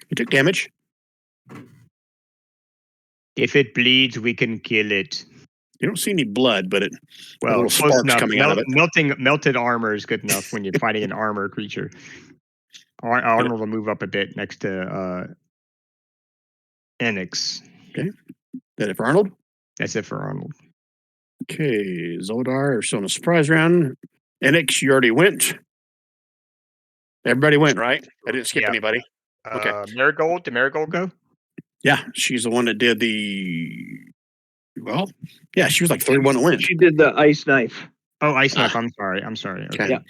He took damage. If it bleeds, we can kill it. You don't see any blood, but Well, little close sparks enough. coming out of it. Melted armor is good enough when you're fighting an armor creature. Arnold will move up a bit next to Enix. Okay. That it for Arnold? That's it for Arnold. Okay. Zodar are still in a surprise round. Enix, you already went. Everybody went, right? I didn't skip Yeah. anybody. Okay. Marigold. Did Marigold go? Yeah, she's the one that did the. Well, yeah, she was like 31 to win. She did the ice knife. Oh, Ice Knife. I'm sorry. Okay. Yeah. All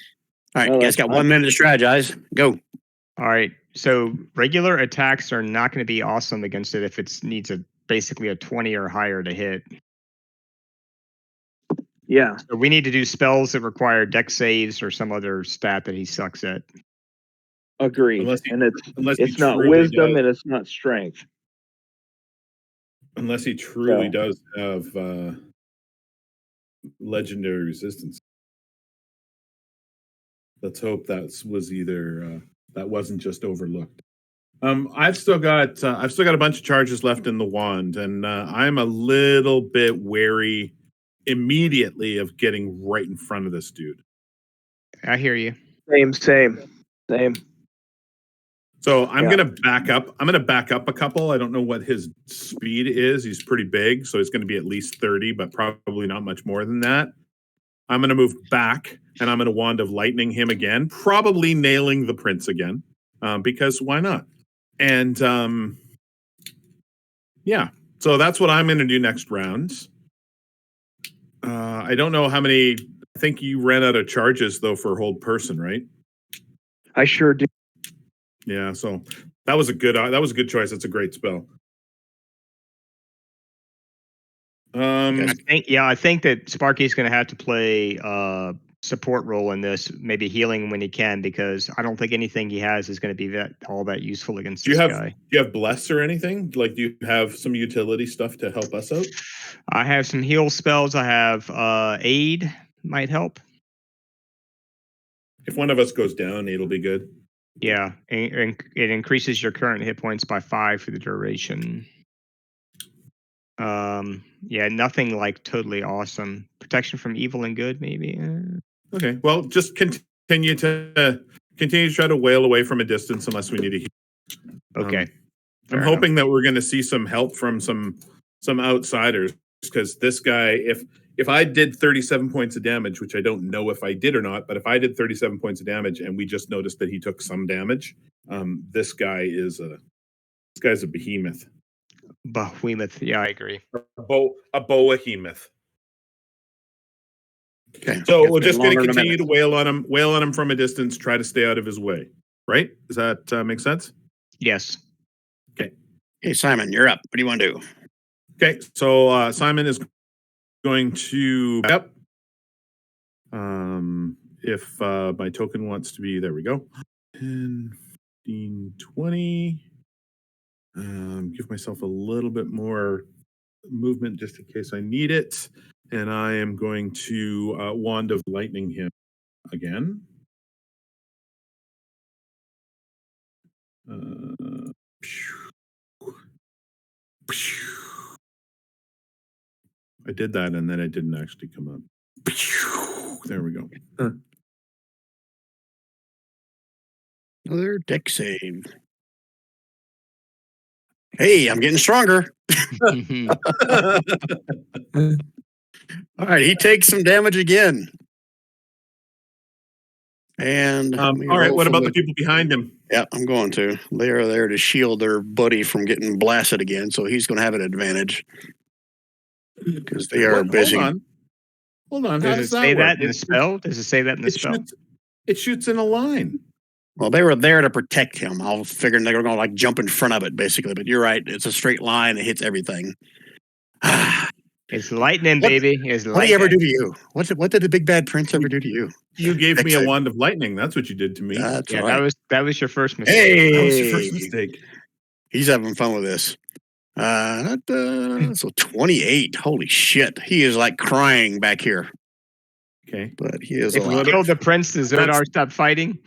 right, Oh, you guys that's got fine. 1 minute to strategize. Go. All right. So regular attacks are not going to be awesome against it if it needs basically a 20 or higher to hit. Yeah. So we need to do spells that require deck saves or some other stat that he sucks at. Agreed. Unless he- And unless he it's not truly wisdom does. and it's not strength. Unless he truly So- does have legendary resistance. Let's hope that was either that wasn't just overlooked. I've still got a bunch of charges left in the wand, and I'm a little bit wary immediately of getting right in front of this dude. I hear you. Same. So I'm Yeah. gonna back up. I'm gonna back up a couple. I don't know what his speed is. He's pretty big, so it's gonna be at least 30, but probably not much more than that. I'm gonna move back, and I'm gonna Wand of Lightning him again, probably nailing the prince again, because why not? And yeah, so that's what I'm gonna do next round. I don't know how many. I think you ran out of charges though for hold person, right? I sure do. Yeah, so that was a good choice. That's a great spell. I think that Sparky's going to have to play support role in this, maybe healing when he can, because I don't think anything he has is going to be all that useful against this guy. Do you have bless or anything? Like, do you have some utility stuff to help us out? I have some heal spells. I have aid might help. If one of us goes down, it'll be good. Yeah, and it increases your current hit points by 5 for the duration. Yeah, nothing like totally awesome. Protection from evil and good, maybe. Okay, well, just continue to try to wail away from a distance unless we need to heal. Okay. I'm hoping that we're going to see some help from some outsiders, because this guy, if I did 37 points of damage, which I don't know if I did or not, but if I did 37 points of damage and we just noticed that he took some damage, this guy's a behemoth. Behemoth. Yeah, I agree. A behemoth. Okay. So we're just going to Longer than a continue to minute. wail on him from a distance, try to stay out of his way. Right? Does that make sense? Yes. Okay. Hey, Simon, you're up. What do you want to do? Okay. So Simon is going to. Yep. If my token wants to be, there we go. 10, 15, 20. Give myself a little bit more movement just in case I need it. And I am going to Wand of Lightning him again. I did that and then it didn't actually come up. There we go. Another deck save. Hey, I'm getting stronger. All right, he takes some damage again. And all right, what about the people behind him? Yeah, I'm going to. They are there to shield their buddy from getting blasted again, so he's going to have an advantage because they are busy. Hold on. Does it say that in the spell? Does it say that in the spell? It shoots in a line. Well, they were there to protect him. I was figuring they were going to like jump in front of it, basically. But you're right; it's a straight line. It hits everything. It's lightning, baby. It's lightning. What did he ever do to you? What did the big bad prince ever do to you? You gave me a wand of lightning. That's what you did to me. That's Yeah, right. that was your first mistake. Hey, that was your first mistake. He's having fun with this. So 28. Holy shit! He is like crying back here. Okay, but he is if we alive. kill the prince, does Zodar stop fighting?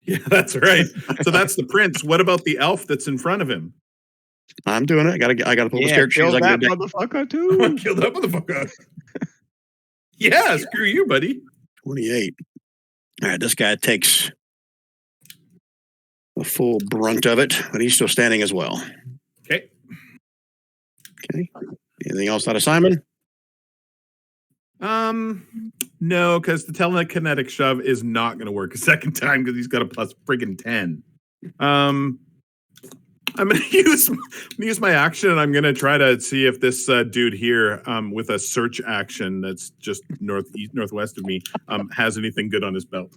Yeah, that's right. So that's the prince. What about the elf that's in front of him? I'm doing it. I gotta pull the scared shoes. Kill that motherfucker too. I want to kill that motherfucker. Yeah, screw you, buddy. 28. All right, this guy takes the full brunt of it, but he's still standing as well. Okay. Anything else out of Simon? No, because the telekinetic shove is not going to work a second time because he's got a plus friggin' 10. I'm going to use my action, and I'm going to try to see if this dude here, with a search action that's just northwest of me, has anything good on his belt.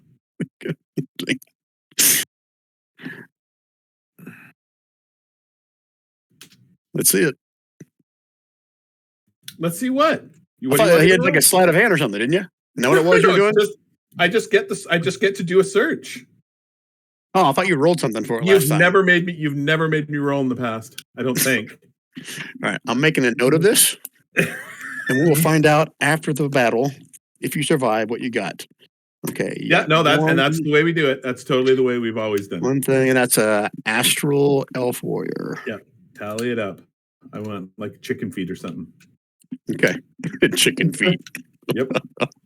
Let's see it. Let's see what. He had like a sleight of hand or something, didn't you? Know what it was you were doing? I just get to do a search. Oh, I thought you rolled something for it last time. You've never made me roll in the past. I don't think. All right, I'm making a note of this, and we will find out after the battle if you survive what you got. Okay. Yeah, no, that's the way we do it. That's totally the way we've always done it. One thing, and that's a astral elf warrior. Yeah, tally it up. I want like chicken feet or something. Okay, chicken feet. Yep,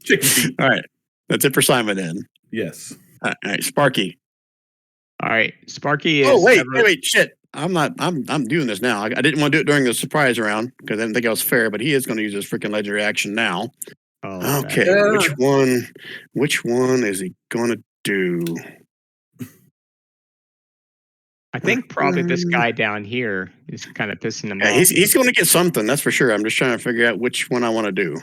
chicken feet. All right, that's it for Simon then. Yes. All right, Sparky. All right, Sparky is. Oh wait, shit! I'm doing this now. I didn't want to do it during the surprise round because I didn't think it was fair. But he is going to use his freaking legendary action now. Oh, okay, which one is he going to do? I think probably this guy down here is kind of pissing him off. He's going to get something, that's for sure. I'm just trying to figure out which one I want to do.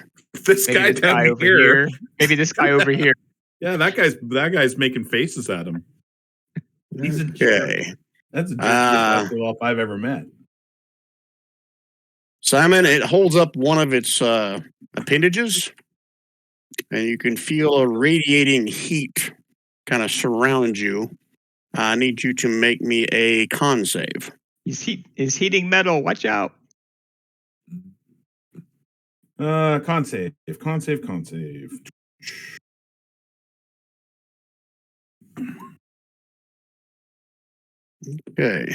This guy down over here. Maybe this guy over here. Yeah, that guy's making faces at him. He's a jerk. That's a jerk if I've ever met. Simon, it holds up one of its appendages, and you can feel a radiating heat kind of surround you. I need you to make me a con save. He's heating metal. Watch out. Con save. Okay.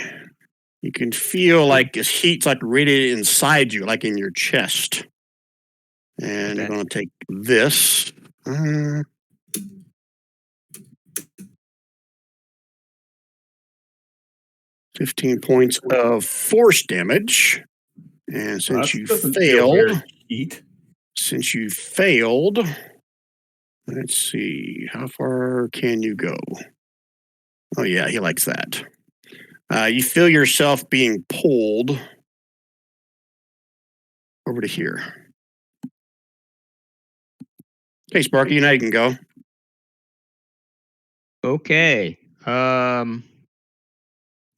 You can feel like this heat's like radiated inside you, like in your chest. And you're going to take this. 15 points of force damage. And since you failed, let's see, how far can you go? Oh yeah, he likes that. You feel yourself being pulled over to here. Okay, Sparky, now you can go. Okay. Let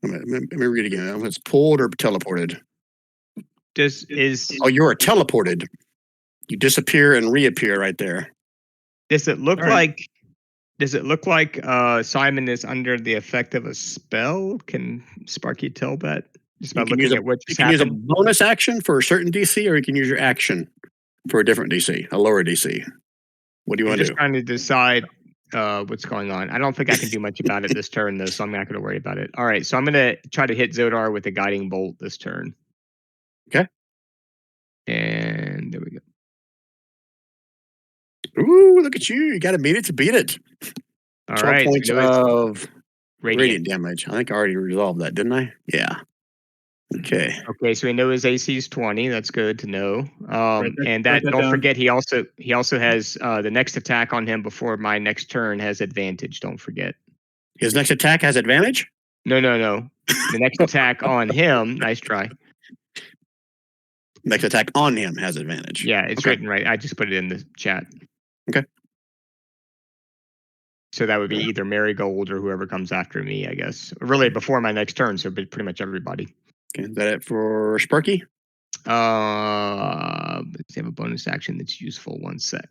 me read it again. It's pulled or teleported. Oh, you are teleported. You disappear and reappear right there. Does it look like? Does it look like Simon is under the effect of a spell? Can Sparky tell that? Just by looking at what just happened. You can use a bonus action for a certain DC, or you can use your action for a different DC, a lower DC. What do you want to do? Just trying to decide what's going on. I don't think I can do much about it this turn, though, so I'm not going to worry about it. All right, so I'm going to try to hit Zodar with a guiding bolt this turn. Okay. And there we go. Ooh, look at you. You got to beat it to beat it. All 12 right, points of radiant damage. I think I already resolved that, didn't I? Yeah. Okay. Okay, so we know his AC is 20. That's good to know. And that don't forget he also has the next attack on him before my next turn has advantage. Don't forget. His next attack has advantage? No. The next attack on him. Nice try. Next attack on him has advantage. Yeah, it's written right. I just put it in the chat. Okay. So that would be either Marigold or whoever comes after me, I guess. Really before my next turn, so pretty much everybody. Okay, is that it for Sparky? Let's have a bonus action that's useful. One sec.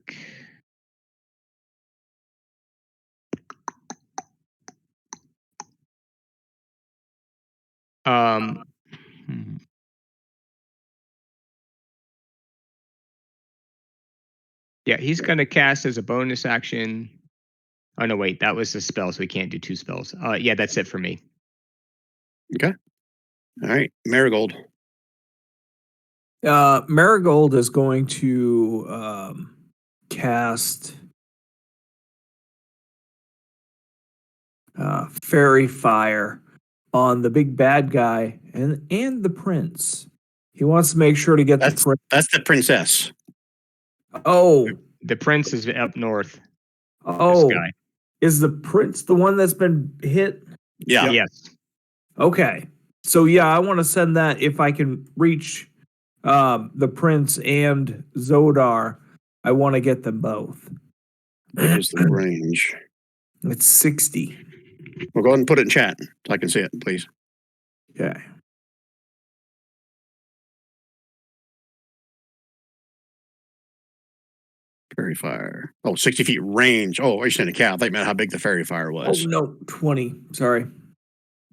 Yeah, he's going to cast as a bonus action. Oh, no, wait. That was a spell, so he can't do two spells. Yeah, that's it for me. Okay. All right. Marigold. Marigold is going to cast Fairy Fire on the big bad guy and the prince. He wants to make sure to get the prince. That's the princess. Oh. The prince is up north. Oh. Is the prince the one that's been hit? Yeah. Yes. Okay. So yeah, I want to send that if I can reach the prince and Zodar. I want to get them both. What is the range? It's 60. Well, go ahead and put it in chat so I can see it, please. Okay. Fairy fire. Oh, 60 feet range. Oh, you're saying a cat. I thought you meant how big the fairy fire was. Oh, no, 20. Sorry.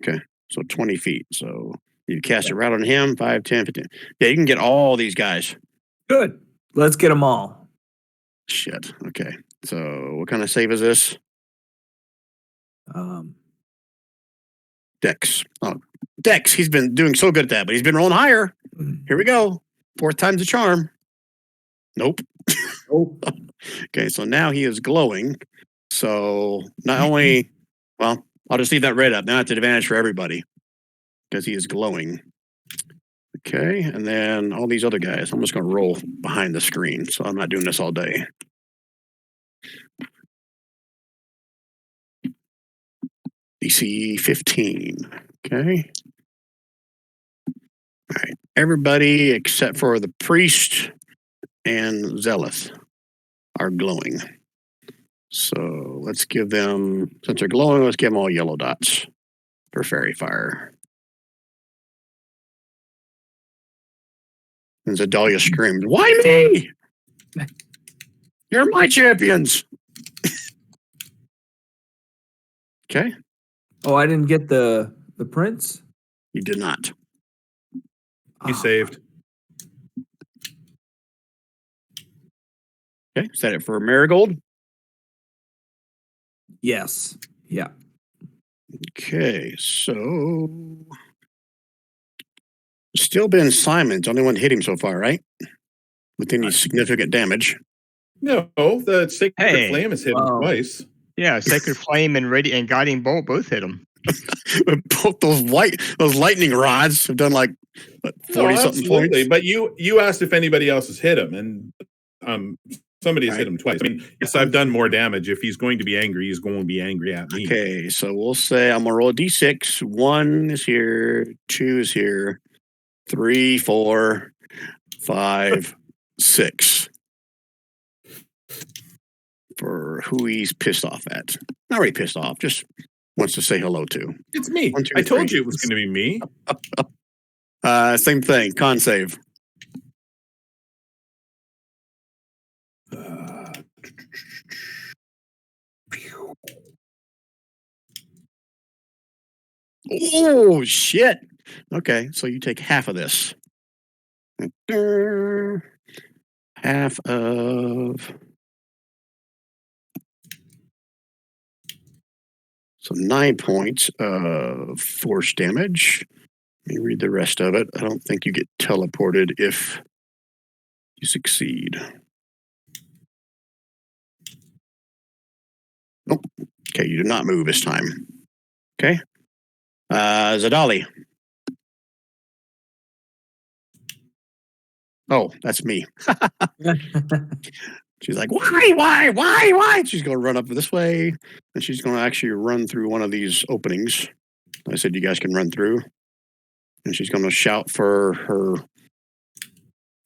Okay. So 20 feet. So you cast it right on him, 5, 10, 15. Yeah, you can get all these guys. Good. Let's get them all. Shit. Okay. So what kind of save is this? Dex. Oh, Dex. He's been doing so good at that, but he's been rolling higher. Here we go. 4th time's a charm. Nope. Okay, so now he is glowing. So not only, well, I'll just leave that red up. Now it's an advantage for everybody because he is glowing. Okay, and then all these other guys, I'm just going to roll behind the screen, so I'm not doing this all day. DC 15. Okay. All right, everybody except for the priest and Zelith are glowing. So let's give them, since they're glowing, let's give them all yellow dots for fairy fire. And Zedalia screamed, "Why me? You're my champions." Okay. Oh, I didn't get the prince? You did not. He saved. Okay. Is that it for Marigold? Yes. Yeah. Okay, so still been Simon's only one to hit him so far, right? With any significant damage. No, the Sacred Hey. Flame has hit him twice. Yeah, Sacred Flame and Guiding Bolt both hit him. Both those lightning rods have done like 40 something points. But you asked if anybody else has hit him, and somebody has hit him twice. I mean, yes, I've done more damage. If he's going to be angry, he's going to be angry at me. Okay, so we'll say I'm gonna roll a d6. 1 is here, 2 is here, 3, 4, 5, 6. For who he's pissed off at. Not really pissed off, just wants to say hello to. It's me. 1, 2, I told 3. you it was going to be me. Same thing. Con save. Oh shit! Okay, so you take half of this. Half of. So 9 points of force damage. Let me read the rest of it. I don't think you get teleported if you succeed. Nope. Okay, you do not move this time. Okay. Zadali. Oh, that's me. She's like, why? She's going to run up this way, and she's going to actually run through one of these openings. I said you guys can run through. And she's going to shout for her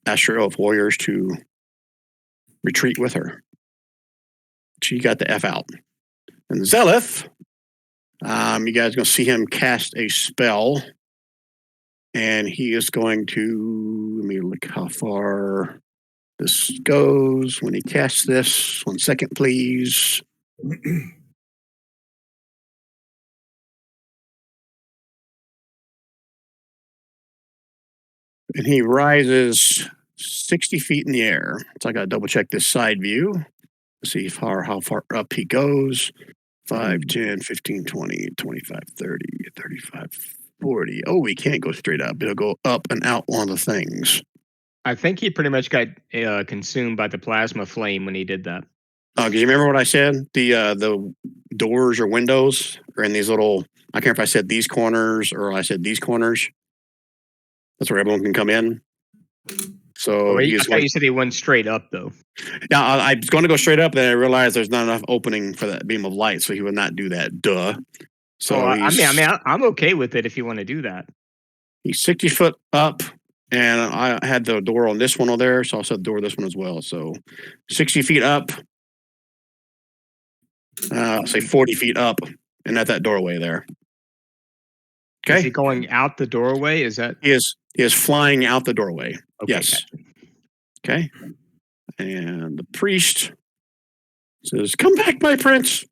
Astro Elf warriors to retreat with her. She got the F out. And Zelith, you guys are going to see him cast a spell. And he is going to, let me look how far this goes when he casts this. 1 second, please. And he rises 60 feet in the air. So I got to double check this side view. See how far up he goes. 5, 10, 15, 20, 25, 30, 35, 40. Oh, he can't go straight up. It'll go up and out one of the things. I think he pretty much got consumed by the plasma flame when he did that. Do you remember what I said? The doors or windows are in these little, I can't remember if I said these corners or I said these corners. That's where everyone can come in. So I thought you said he went straight up, though. Yeah, I was going to go straight up, then I realized there's not enough opening for that beam of light, so he would not do that. Duh. So I'm okay with it if you want to do that. He's 60 foot up, and I had the door on this one over there, so I set the door on this one as well. So 60 feet up, say 40 feet up, and at that doorway there. Okay. Is he going out the doorway? Is that he is flying out the doorway? Okay, yes. gotcha. Okay. And the priest says, "Come back, my prince.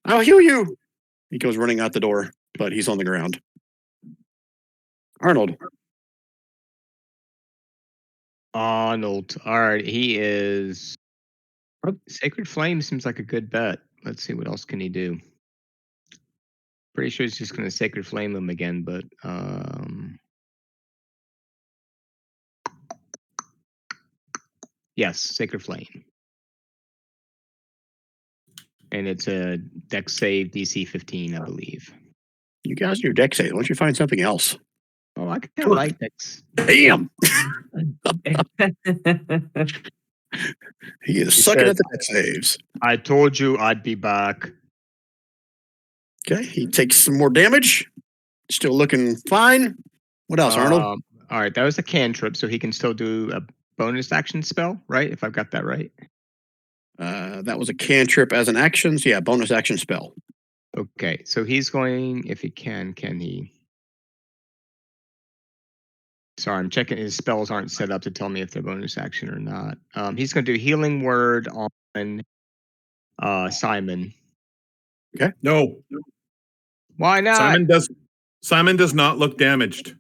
I'll heal you." He goes running out the door, but he's on the ground. Arnold. All right, he is. Sacred Flame seems like a good bet. Let's see, what else can he do? Pretty sure he's just going to Sacred Flame him again, but yes, Sacred Flame. And it's a dex save DC 15, I believe. You guys, your deck save. Why don't you find something else? Oh, I kind of like dex. Damn. He is sucking at the deck saves. I told you I'd be back. Okay, he takes some more damage. Still looking fine. What else, Arnold? All right, that was a cantrip, so he can still do a bonus action spell, right? If I've got that right. That was a cantrip as an action. So yeah, bonus action spell. Okay, so he's going, if he can he? Sorry, I'm checking. His spells aren't set up to tell me if they're bonus action or not. He's going to do Healing Word on Simon. Okay. No. Why not? Simon does not look damaged.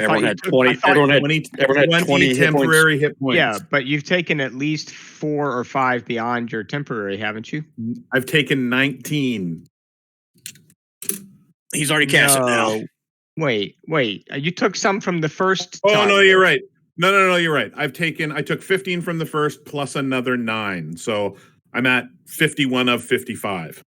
Everyone had took- 20. I thought- Everyone had 20 hit points. temporary hit points. Yeah, but you've taken at least 4 or 5 beyond your temporary, haven't you? I've taken 19. He's already cast it now. Wait. You took some from the first Oh time. no, you're right. No, you're right. I took 15 from the first plus another 9. So I'm at 51 of 55.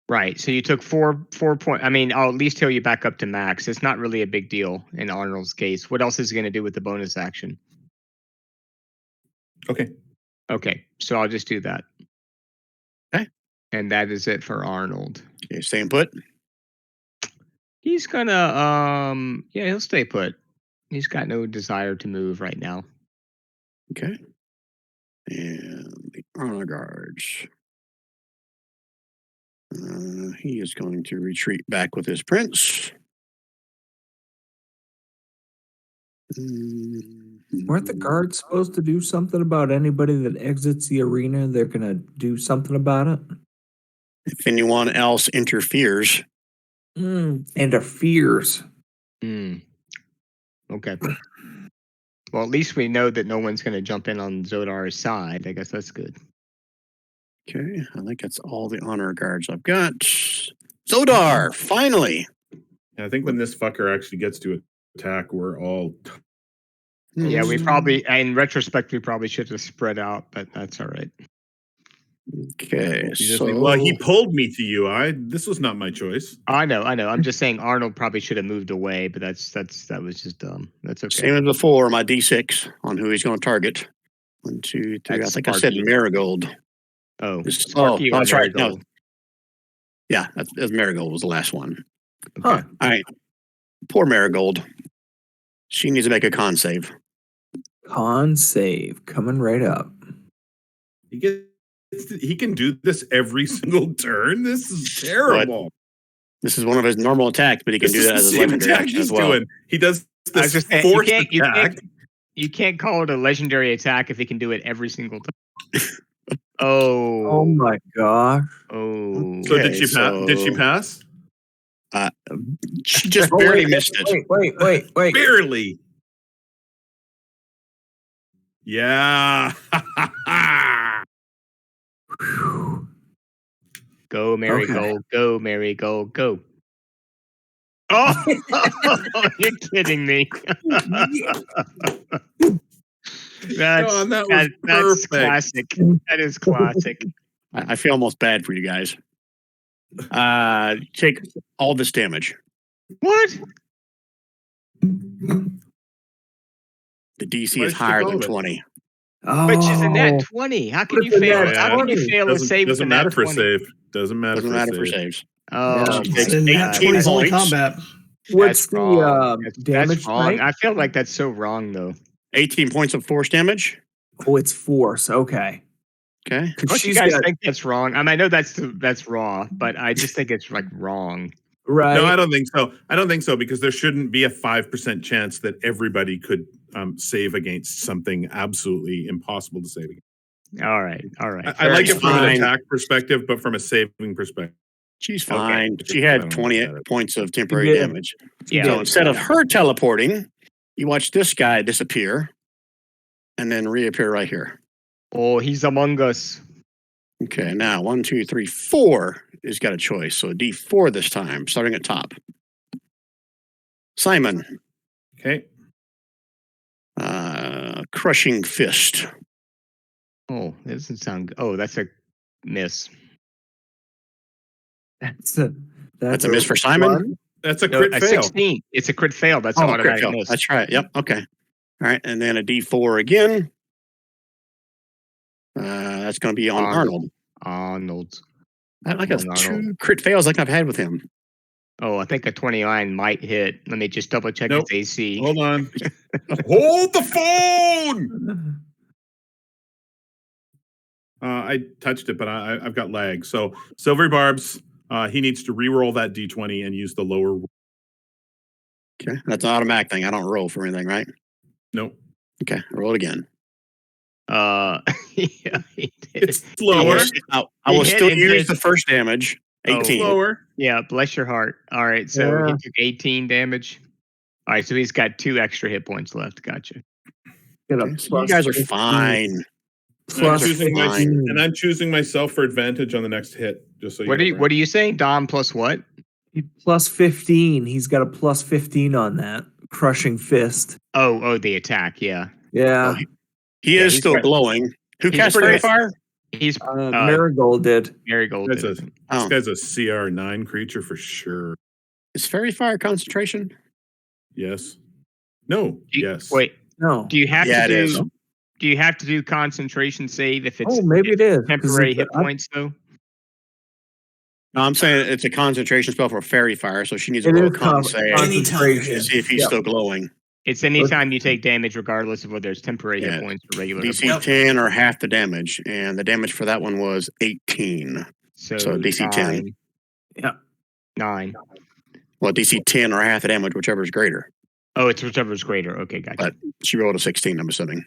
Right. So you took 4 points. I mean, I'll at least tell you back up to max. It's not really a big deal in Arnold's case. What else is he going to do with the bonus action? Okay. Okay. So I'll just do that. Okay. And that is it for Arnold. Okay, staying put. He's gonna yeah, he'll stay put. He's got no desire to move right now. Okay. And the honor guards. He is going to retreat back with his prince. Weren't the guards supposed to do something about anybody that exits the arena? They're gonna do something about it. If anyone else interferes, Interferes. Okay. Well, at least we know that no one's going to jump in on Zodar's side. I guess that's good. okay, I think that's all the honor guards I've got. Zodar, finally. And I think when this fucker actually gets to attack, we're all. Yeah, we probably, in retrospect, we probably should have spread out, but that's all right. Okay, Well, he pulled me to you. This was not my choice. I know. I'm just saying Arnold probably should have moved away, but that was just dumb. That's okay. same as before, my D6 on who he's going to target. 1, 2, 3. That's I think I said Sparky. Marigold. Oh, This- Sparky or that's right. No. Marigold? Yeah, that's Marigold was the last one. Okay. Huh. All right. Poor Marigold. She needs to make a con save. Con save coming right up. He can do this every single turn. This is terrible. This is one of his normal attacks, but he can do that as his legendary action as well. He does I was this just saying, forced attack. you can't call it a legendary attack if he can do it every single time. Oh my gosh. Oh. So Okay, did she pass? She just barely missed it. Wait. Barely. Yeah. Go, Marigold. Go, Marigold. Go. Oh, you're kidding me. That's John, that was that's perfect. classic. That is classic. I feel almost bad for you guys. Take all this damage. What? The DC Why is should higher all than of it? 20. Oh, Which is a net 20. How can you What's a fail? net How can you 20? fail a save with a Doesn't net matter for 20? save. Doesn't matter Doesn't for matter for save. saves. Oh, She It's takes a nat 18 20 is only points. combat. What's That's wrong. the That's damage wrong. type? I feel like that's so wrong, though. 18 points of force damage. Oh, it's force. Okay. Okay. 'Cause Don't you she's guys got- think that's wrong? I mean, I know that's raw, but I just think it's like wrong. right. No, I don't think so. I don't think so because there shouldn't be a 5% chance that everybody could save against something absolutely impossible to save against. All right. I like it from an Fine. attack perspective, but from a saving perspective. She's fine. She had 20 points of temporary She did. damage. Yeah. So instead of her teleporting, you watch this guy disappear and then reappear right here. Oh, he's among us. Okay, now 1, 2, 3, 4 has got a choice. So D4 this time, starting at top. Simon, Okay. Crushing Fist. Oh, that doesn't sound good. Oh, that's a miss. That's a miss for Simon? one. That's a No, crit a fail. 16. It's a crit fail. That's an Oh, crit automatic fail. miss. That's right. Yep. Okay. All right. And then a D4 again. That's going to be on Arnold. Arnold. I like a On 2 Arnold. crit fails like I've had with him. Oh, I think a 29 might hit. Let me just double check Nope. his AC. Hold on. Hold the phone. I touched it, but I've got lag. So Silvery Barbs, he needs to re-roll that D20 and use the lower. Okay. That's an automatic thing. I don't roll for anything, right? Nope. Okay. Roll it again. Yeah, he did. It's lower. I He will hit still and use did- the first damage. Oh. 18. Lower. Yeah, bless your heart. All right, so Yeah. he took 18 damage. All right, so he's got 2 extra hit points left. Gotcha. Get a Okay, so you plus guys are 15. fine. Plus And I'm choosing myself for advantage on the next hit. Just so What are you saying? Dom plus what? Plus 15. He's got a plus 15 on that. Crushing fist. Oh, the attack. Yeah. Yeah. Oh, he is he's still got- glowing. Who he's cast pretty- Fairy Fire? He's Marigold did. Marigold. This Did, I think. Oh, guy's a CR9 creature for sure. is Fairy Fire concentration? Yes. No. Yes. Wait. No. Do you have Yeah, to it do? is. Do you have to do concentration save if it's Maybe it is. 'cause temporary it's- hit points though? No, I'm saying it's a concentration spell for Fairy Fire, so she needs to It roll a is con save concentration. to see if he's Yep. still glowing. It's anytime you take damage, regardless of whether it's temporary Yeah. hit points or regular. hit DC points. 10 or half the damage, and the damage for that one was 18. So DC 10. 9. Well, DC 10 or half the damage, whichever is greater. Oh, it's whichever's greater. Okay, gotcha. But she rolled a 16, I'm assuming.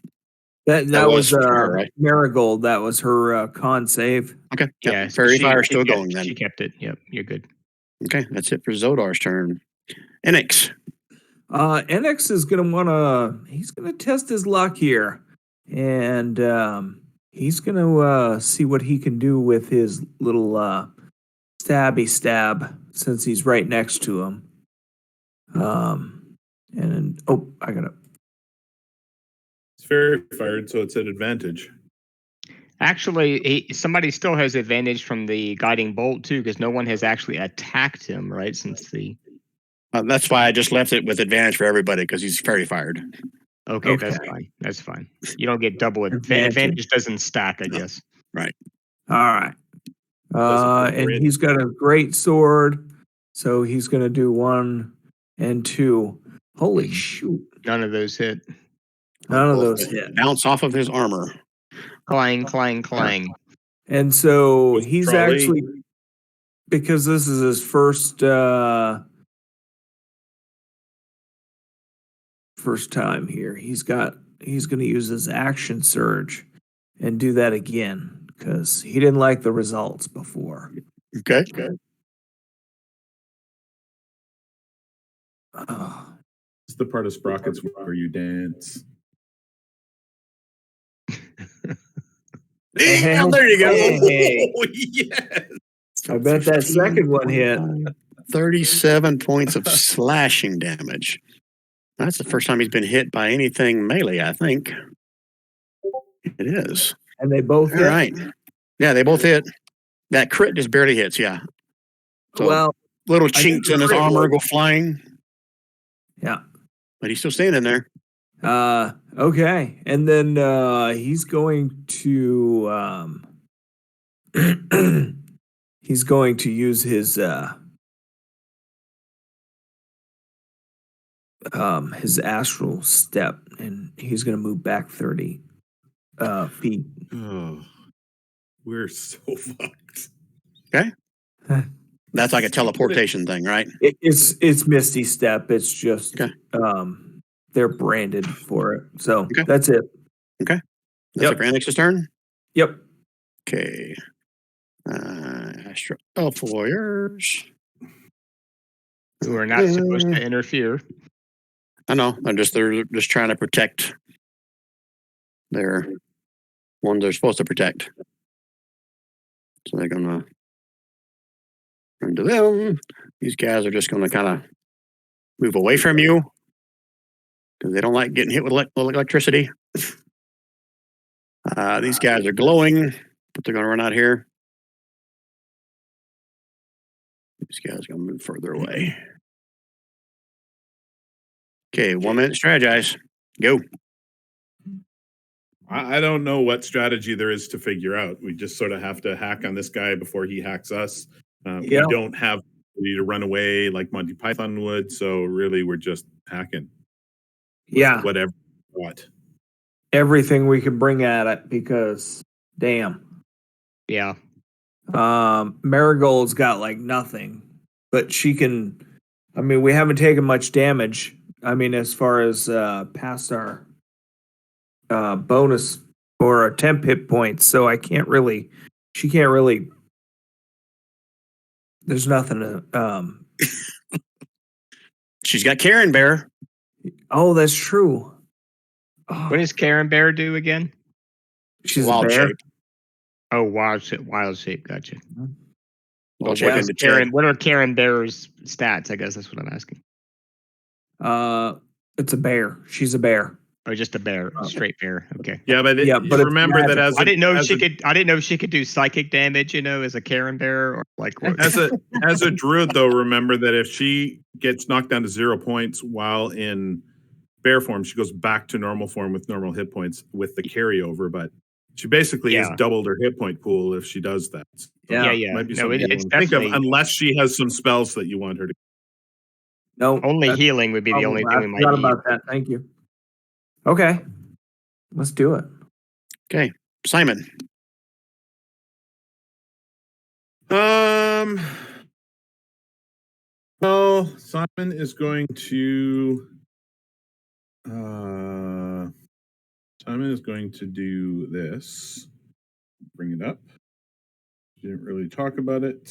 That was was for her, right? Marigold. That was her con save. Okay. Yeah, Yep. Fairy Fire is still kept, going then. She kept it. Yep, you're good. Okay, that's it for Zodar's turn. Enix. Enix is he's gonna test his luck here. And he's gonna see what he can do with his little stabby stab since he's right next to him. I gotta It's Fairy Fired, so it's at advantage. Actually, somebody still has advantage from the guiding bolt too, because no one has actually attacked him, right? Since the That's why I just left it with advantage for everybody because he's Fairy Fired. okay, Okay. that's fine. That's fine. You don't get double Advantage. advantage. Doesn't stack, I guess. All right. Doesn't And great. he's got a great sword, so he's gonna do 1 and 2. Holy shoot! None of those hit. None of those hit. Bounce off of his armor. Clang, clang, clang. And so Was he's Trolley- actually, because this is his first time here, he's going to use his action surge and do that again because he didn't like the results before. Okay. Oh, It's the part of Sprockets where you dance. Yeah, there you go. Hey. Oh, yes. I bet that second one hit. 37 points of slashing damage. That's the first time he's been hit by anything melee, I think. It is. And they both All hit. right. Yeah, they both hit. That crit just barely hits, yeah. So Well, little I think chinks the in his crit armor would- go flying, yeah. but he's still standing there. Okay. And then he's going to he's going to use his astral step, and he's going to move back 30 feet. Oh, we're so fucked. That's like a teleportation thing, right? It's Misty Step. It's just Okay. they're branded for it. So Okay. that's it. That's Yep. it for Annex's turn. Yep. Okay. Astro Warriors. Who are not supposed to interfere. I know. They're just trying to protect their ones they're supposed to protect. So they're gonna run to them. These guys are just gonna kind of move away from you because they don't like getting hit with electricity. These guys are glowing, but they're gonna run out here. These guys are gonna move further away. Okay, 1 minute strategize. Go. I don't know what strategy there is to figure out. We just sort of have to hack on this guy before he hacks us. Yeah. We don't have the ability to run away like Monty Python would, so really we're just hacking. Yeah. Whatever. What? Everything we can bring at it because damn. Yeah. Marigold's got like nothing, but she can. I mean, we haven't taken much damage. I mean, as far as past our bonus or our temp hit points, so I can't really. She can't really. There's nothing to. She's got Karen Bear. Oh, that's true. Oh, What does Karen Bear do again? she's Wild a bear. shape. Oh, wild shape. Gotcha. Wild shape Yeah. into Chad. What are Karen Bear's stats? I guess that's what I'm asking. It's a bear. She's a bear. Or just a bear, straight bear. Okay. Yeah, but Yeah, but it's remember that magical. I didn't know she could do psychic damage. As a Karen Bear or like what? as a druid, though, remember that if she gets knocked down to 0 points while in bear form, she goes back to normal form with normal hit points with the carryover. But she basically has doubled her hit point pool if she does that. So Yeah. might be No, something you it's want to think of, definitely unless she has some spells that you want her to. No, only that's healing would be the only probably- thing we I might forgot need. about that. Thank you. Okay, let's do it. Okay, Simon. Well, Simon is going to. Simon is going to do this. Bring it up. Didn't really talk about it.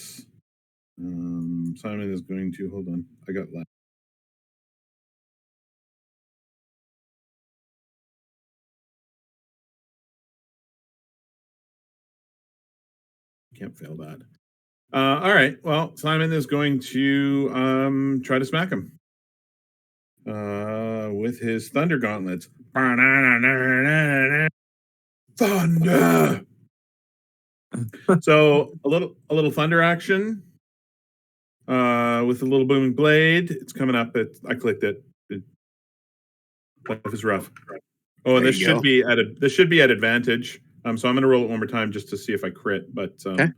Simon is going to hold on. I got left. Can't fail that. All right. Well, Simon is going to try to smack him with his thunder gauntlets. Thunder. So a little thunder action with a little booming blade. It's coming up. I clicked it. Life is rough. Oh, and There this you should go. be at advantage. So I'm going to roll it one more time just to see if I crit. But Okay.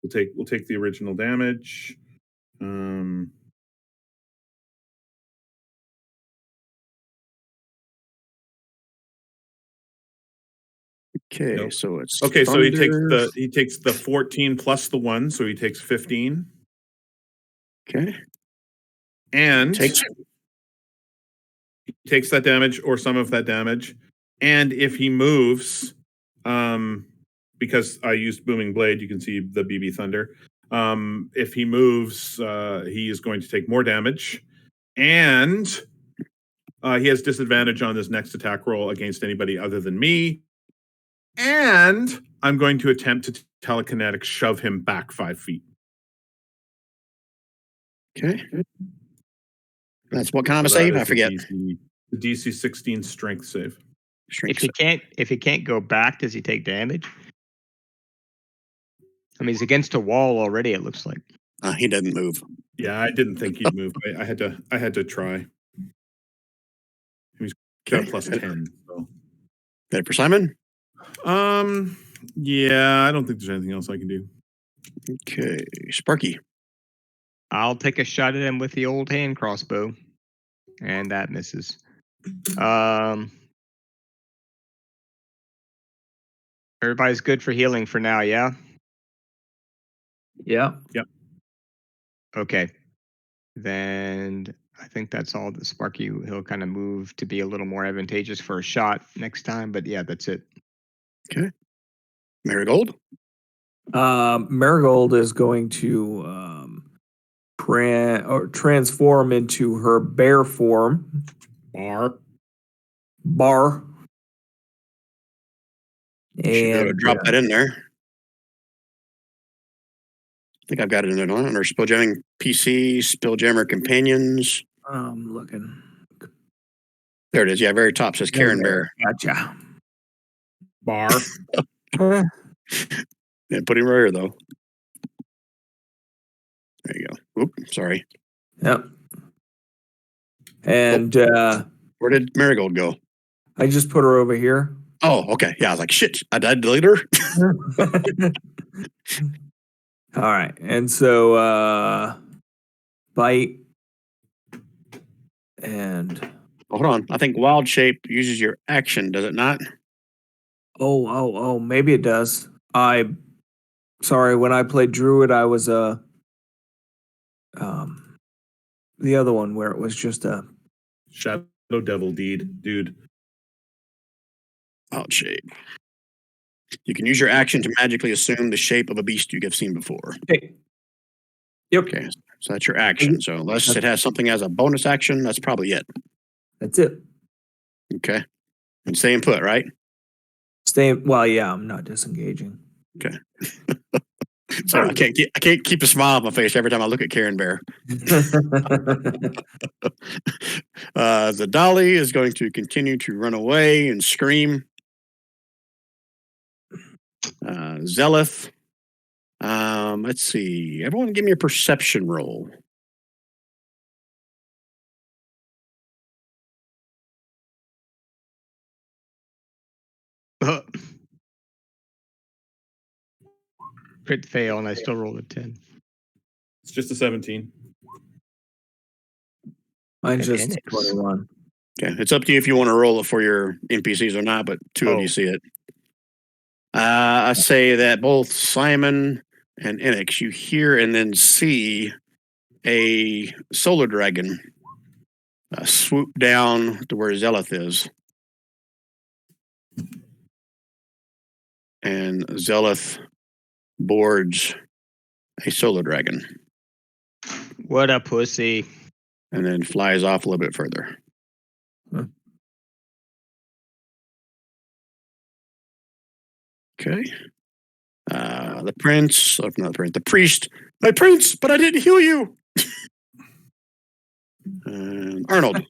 we'll take the original damage. Okay, Nope. so it's Okay, so thunder. he takes the 14 plus the 1, so he takes 15. Okay, And takes he takes that damage or some of that damage. And if he moves, because I used Booming Blade, you can see the BB Thunder. If he moves, he is going to take more damage. And he has disadvantage on his next attack roll against anybody other than me. And I'm going to attempt to telekinetic shove him back 5 feet. okay. That's what kind of a So that save? is I forget. The DC 16 strength save. Shrink If he can't go back, does he take damage? I mean, he's against a wall already. It looks like. he doesn't move. Yeah, I didn't think he'd move. I had to try. He's got Okay. plus 10. So. Better for Simon. Yeah, I don't think there's anything else I can do. Okay, Sparky. I'll take a shot at him with the old hand crossbow, and that misses. Everybody's good for healing for now, yeah? Yeah. Yep. Okay. Then I think that's all that Sparky, he'll kind of move to be a little more advantageous for a shot next time, but yeah, that's it. Okay. Marigold. Marigold is going to transform into her bear form. Bar. You should be able to And drop that in there. I think I've got it in there. Under Spelljamming PC, Spelljammer Companions. I'm looking. There it is. Yeah, very top says Karen Bear. Gotcha. Bar. Yeah, put him right here though. There you go. Oop, sorry. Yep. And Where did Marigold go? I just put her over here. Oh, okay. Yeah, I was like, shit, I delete her. All right. And so bite and Hold on. I think Wild Shape uses your action, does it not? oh, maybe it does. Sorry, when I played Druid, I was the other one where it was just a Shadow Devil dude. Wild Shape. You can use your action to magically assume the shape of a beast you've seen before. Hey. Yep. Okay, so that's your action. So unless it has something as a bonus action, that's probably it. That's it. Okay. And staying put, right? Well, yeah, I'm not disengaging. Okay. Sorry, I can't keep a smile on my face every time I look at Karen Bear. The dolly is going to continue to run away and scream. Zeleth. Let's see. Everyone give me a perception roll. Crit fail, and I still rolled a 10. It's just a 17. Mine's And just Enix. 21. Okay, it's up to you if you want to roll it for your NPCs or not, but two of you see it. I say that both Simon and Enix, you hear and then see a solar dragon swoop down to where Zeleth is. And Zeleth boards a solar dragon What a pussy. and then flies off a little bit further. Huh. Okay. The prince, not the prince, the priest. My prince, but I didn't heal you. Arnold.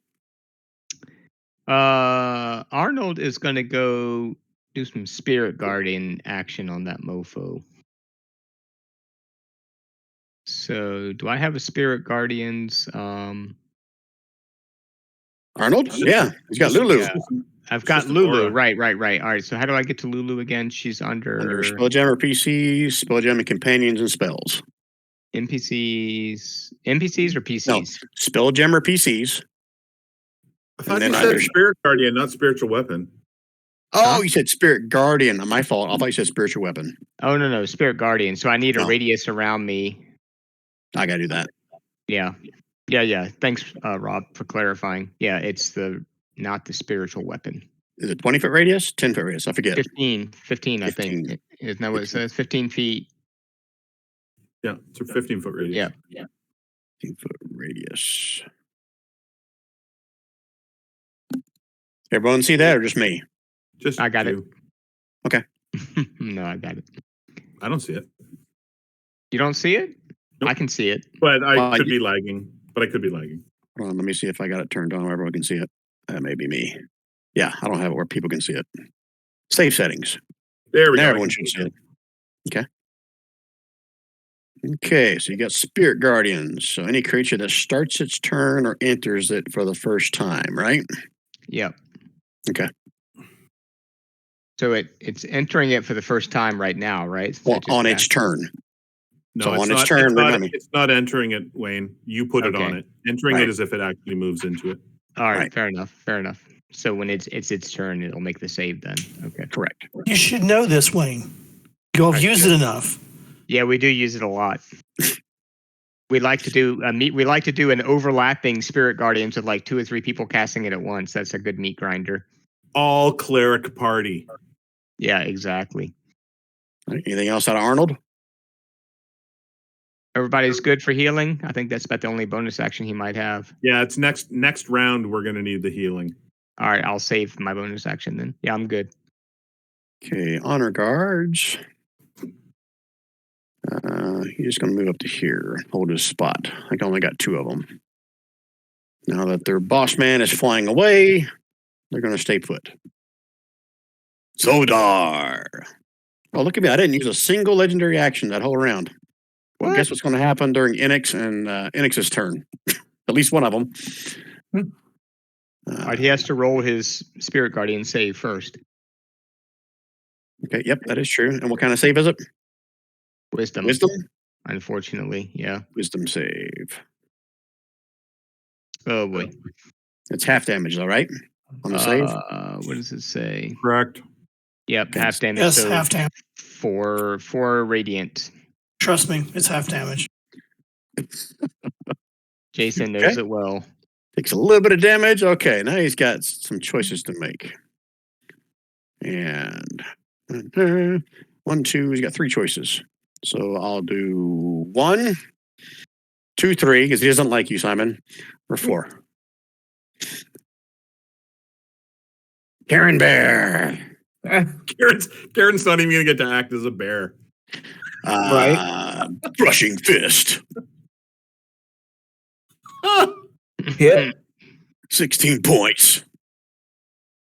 Arnold is going to go do some spirit guardian action on that mofo. So, do I have a spirit guardians? Arnold? Yeah, he's got Lulu. Yeah. I've got Lulu. Right. All right. So, how do I get to Lulu again? She's under Spelljammer PCs, Spelljammer companions, and spells. NPCs or PCs? No, Spelljammer PCs. I thought you said spirit guardian, not spiritual weapon. Oh, you said spirit guardian. My fault. I thought you said spiritual weapon. Oh, no, spirit guardian. So I need a radius around me. I gotta do that. Yeah. Thanks, Rob, for clarifying. Yeah, it's not the spiritual weapon. Is it 20-foot radius? 10-foot radius? I forget. 15, I think. Isn't that what it says? 15 feet. Yeah, it's a 15-foot radius. Yeah. 15-foot radius. Everyone see that or just me? Just I got it. Okay. No, I got it. I don't see it. You don't see it? Nope. I can see it. But I could be lagging. Hold on, let me see if I got it turned on where everyone can see it. That may be me. Yeah, I don't have it where people can see it. Save settings. There we go. Everyone should see it. Okay, so you got Spirit Guardians. So any creature that starts its turn or enters it for the first time, right? Yep. Okay. So it's entering it for the first time right now, right? Well, on its turn. No, so it's on not, its turn, it's not entering it, Wayne. You put it on it. Entering it as if it actually moves into it. All right. Fair enough. So when it's its turn, it'll make the save then. Okay. Correct. You should know this, Wayne. You'll have used it enough. Yeah, we do use it a lot. We like to do an overlapping spirit guardians with like 2 or 3 people casting it at once. That's a good meat grinder. All cleric party. Yeah, exactly. Anything else out of Arnold? Everybody's good for healing. I think that's about the only bonus action he might have. Yeah, it's next round we're going to need the healing. All right, I'll save my bonus action then. Yeah, I'm good. Okay, honor guards. He's just going to move up to here and hold his spot. I think I only got 2 of them. Now that their boss man is flying away, they're going to stay put. Zodar. Oh, look at me. I didn't use a single legendary action that whole round. Well, guess what's going to happen during Enix and Enix's turn? At least one of them. All right, he has to roll his Spirit Guardian save first. Okay, yep, that is true. And what kind of save is it? Wisdom. Wisdom? Unfortunately, yeah. Wisdom save. Oh, boy. It's half damage, though, right? On the save? What does it say? Correct. Yep, half damage. Yes, so half damage. For radiant. Trust me, it's half damage. Jason knows it well. Takes a little bit of damage. Okay, now he's got some choices to make. And 1, 2, he's got 3 choices. So I'll do 1, 2, 3, because he doesn't like you, Simon, or 4. Karen Bear. Karen's not even gonna get to act as a bear. Crushing fist. Hit. 16 points.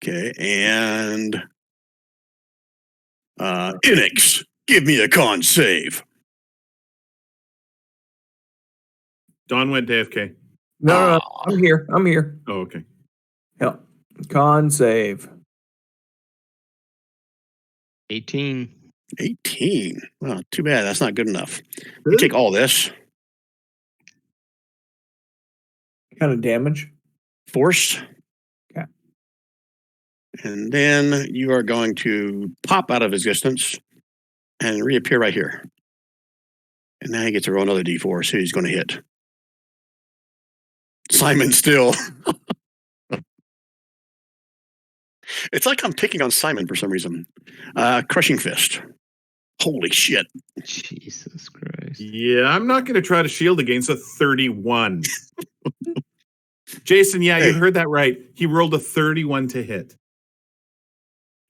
Okay, and Enix, give me a con save. Don went to AFK. No, I'm here. Oh, okay. Yeah. Con save. 18. 18. Well, too bad. That's not good enough. You take all this. Kind of damage. Force. Okay. And then you are going to pop out of existence and reappear right here. And now he gets to roll another d4, so he's going to hit. Simon still. It's like I'm picking on Simon for some reason. Crushing fist. Holy shit. Jesus Christ. Yeah, I'm not going to try to shield against a 31. Jason, yeah, you heard that right. He rolled a 31 to hit.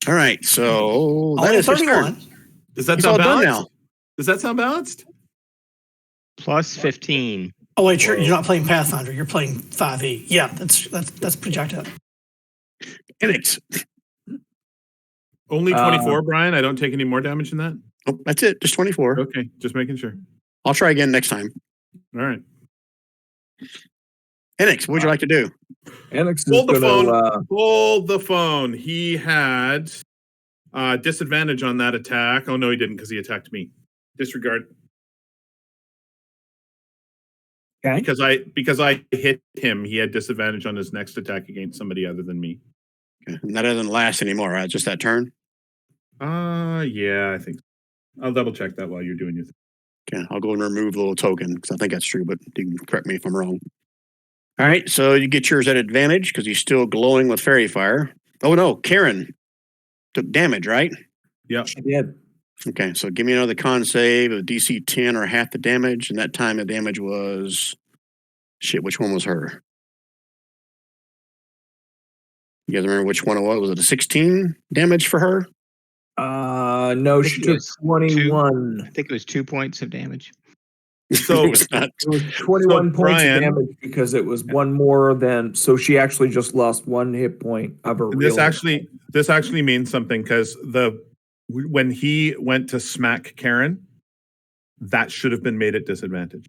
All right, so that Only is his 31. turn. Does that He's all sound done balanced? now. Does that sound balanced? Plus 15. Oh wait, you're not playing Pathfinder. You're playing 5e. Yeah, that's projected. Enix. Only 24, Brian? I don't take any more damage than that? Oh, that's it. Just 24. Okay, just making sure. I'll try again next time. All right. Enix, what would you like to do? Enix Hold the is phone. gonna, Hold the phone. He had disadvantage on that attack. Oh, no, he didn't because he attacked me. Disregard. Okay. Because I hit him, he had disadvantage on his next attack against somebody other than me. Okay. And that doesn't last anymore, right? Just that turn? Yeah, I think so. I'll double check that while you're doing your thing. Okay, I'll go and remove the little token because I think that's true, but you can correct me if I'm wrong. All right, so you get yours at advantage because he's still glowing with fairy fire. Oh no, Karen took damage, right? Yeah. she did. Okay, so give me another con save of DC 10 or half the damage, and that time the damage was shit. Which one was her? You guys remember which one it was? Was it a 16 damage for her? No, she took 21. I think it was 2 points of damage. So it was not. It was 21 points Brian, of damage because it was one more than. So she actually just lost 1 hit point of her. this actually means something because when he went to smack Karen, that should have been made at disadvantage.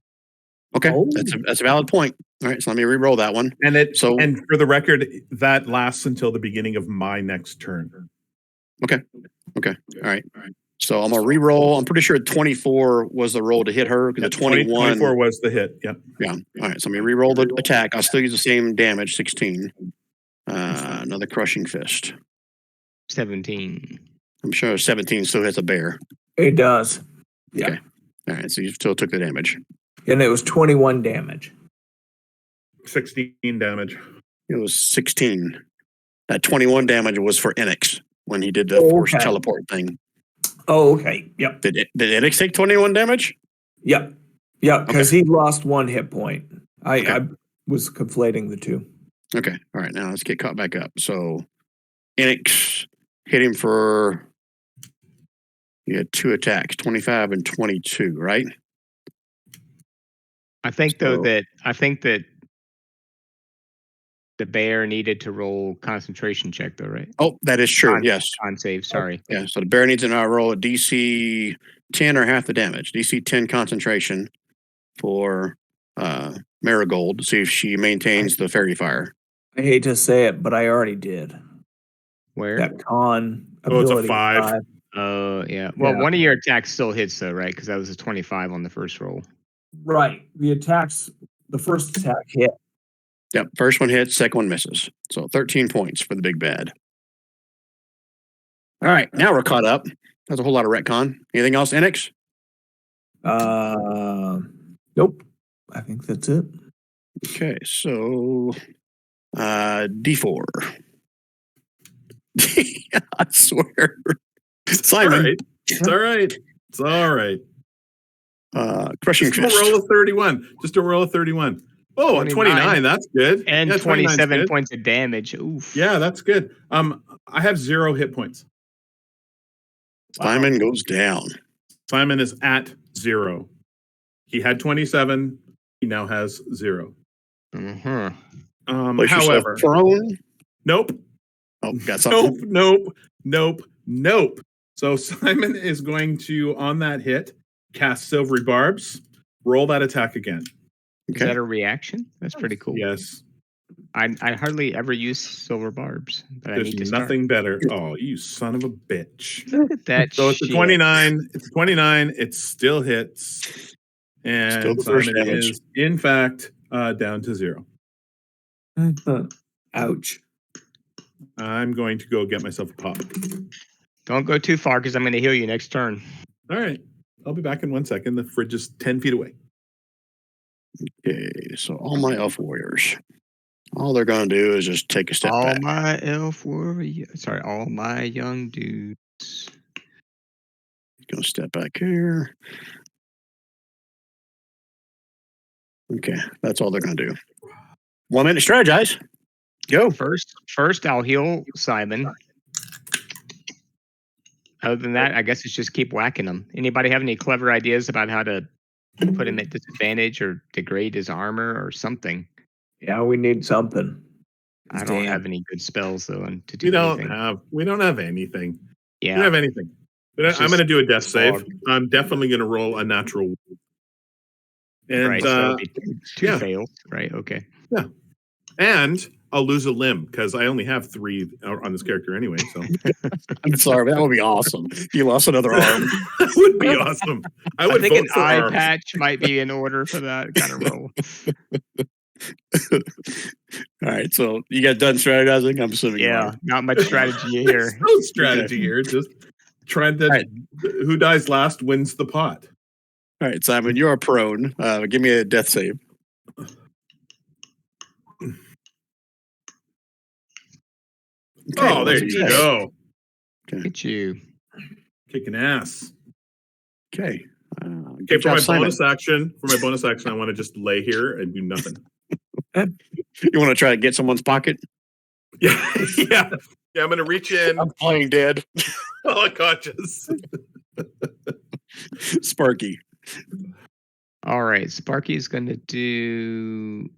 Okay, Oh. that's a valid point. All right, so let me re-roll that one. And So- and for the record, that lasts until the beginning of my next turn. Okay, all right. So I'm gonna re-roll. I'm pretty sure 24 was the roll to hit her because the 21. 24 was the hit. Yep. Yeah. All right. So let me re-roll the attack. I'll still use the same damage, 16. Another crushing fist. 17. I'm sure 17 still hits a bear. It does. Yeah. Okay. All right. So you still took the damage. And it was 21 damage. 16 damage. It was 16. That 21 damage was for Enix when he did the forced Okay. teleport thing. Oh, okay. Yep. Did Enix take 21 damage? Yep. Yep. Because he lost 1 hit point. I Okay. was conflating the two. Okay. All right. Now let's get caught back up. So Enix hit him for. You had 2 attacks, 25 and 22, right? I think that the bear needed to roll concentration check though, right? Oh, that is true. Con- Yes. Con save, sorry. Yeah. So the bear needs to now roll a DC 10 or half the damage. DC 10 concentration for Marigold to see if she maintains the fairy fire. I hate to say it, but I already did. Where? That con Oh, it's a ability 5. Oh, yeah. Well, Yeah. one of your attacks still hits though, right? Because that was a 25 on the first roll. Right. The first attack hit. Yep. First one hits, second one misses. So 13 points for the big bad. All right. Now we're caught up. That's a whole lot of retcon. Anything else, Enix? Nope. I think that's it. Okay. So D4. I swear. Simon. All right. It's all right. It's all right. Crushing Just don't fist. roll a 31. Just don't roll a 31. Oh, 29. 29. That's good. And yeah, 27 good. points of damage. Oof. Yeah, that's good. I have 0 hit points. Simon goes down. Simon is at 0. He had 27. He now has 0. Mm-hmm. Place yourself However, prone. nope. Oh, got something. Nope. So Simon is going to, on that hit, cast Silvery Barbs. Roll that attack again. Is that a reaction? That's pretty cool. Yes. I hardly ever use silver barbs, but I need to There's start. nothing better. Oh, you son of a bitch. Look at that So it's a shit. 29. It's a 29. It still hits. And Still the first Simon damage. is, in fact, down to 0. Ouch. I'm going to go get myself a pop. Don't go too far because I'm going to heal you next turn. All right. I'll be back in 1 second. The fridge is 10 feet away. Okay, so all my elf warriors, all they're going to do is just take a step All back. my elf warriors. Sorry, all my young dudes. Going to step back here. Okay, that's all they're going to do. 1 minute strategize. Go. First, I'll heal Simon. Other than that, I guess it's just keep whacking him. Anybody have any clever ideas about how to put him at disadvantage or degrade his armor or something? Yeah, we need something. I don't have any good spells though to do We don't anything. have anything. Yeah. We don't have anything. It's I'm going to just do a death save. fog. I'm definitely going to roll a natural one. And Right, so it'll be two yeah. fails. Right, okay. Yeah. And I'll lose a limb because I only have 3 on this character anyway. So I'm sorry, but that would be awesome. You lost another arm. that would be awesome. I would think vote an for eye arms. patch might be in order for that kind of roll. All right, so you got done strategizing? I'm assuming you Yeah, are. not much strategy here. There's no strategy here. Just trying to. Right. Who dies last wins the pot. All right, Simon, you are prone. Give me a death save. Okay, Oh, there you go. Look at you. Kicking ass. Okay. Okay, Good for my job, Simon. bonus action, I want to just lay here and do nothing. You want to try to get someone's pocket? Yeah. I'm gonna reach in. I'm playing dead. Unconscious. Sparky. All right, Sparky's going to do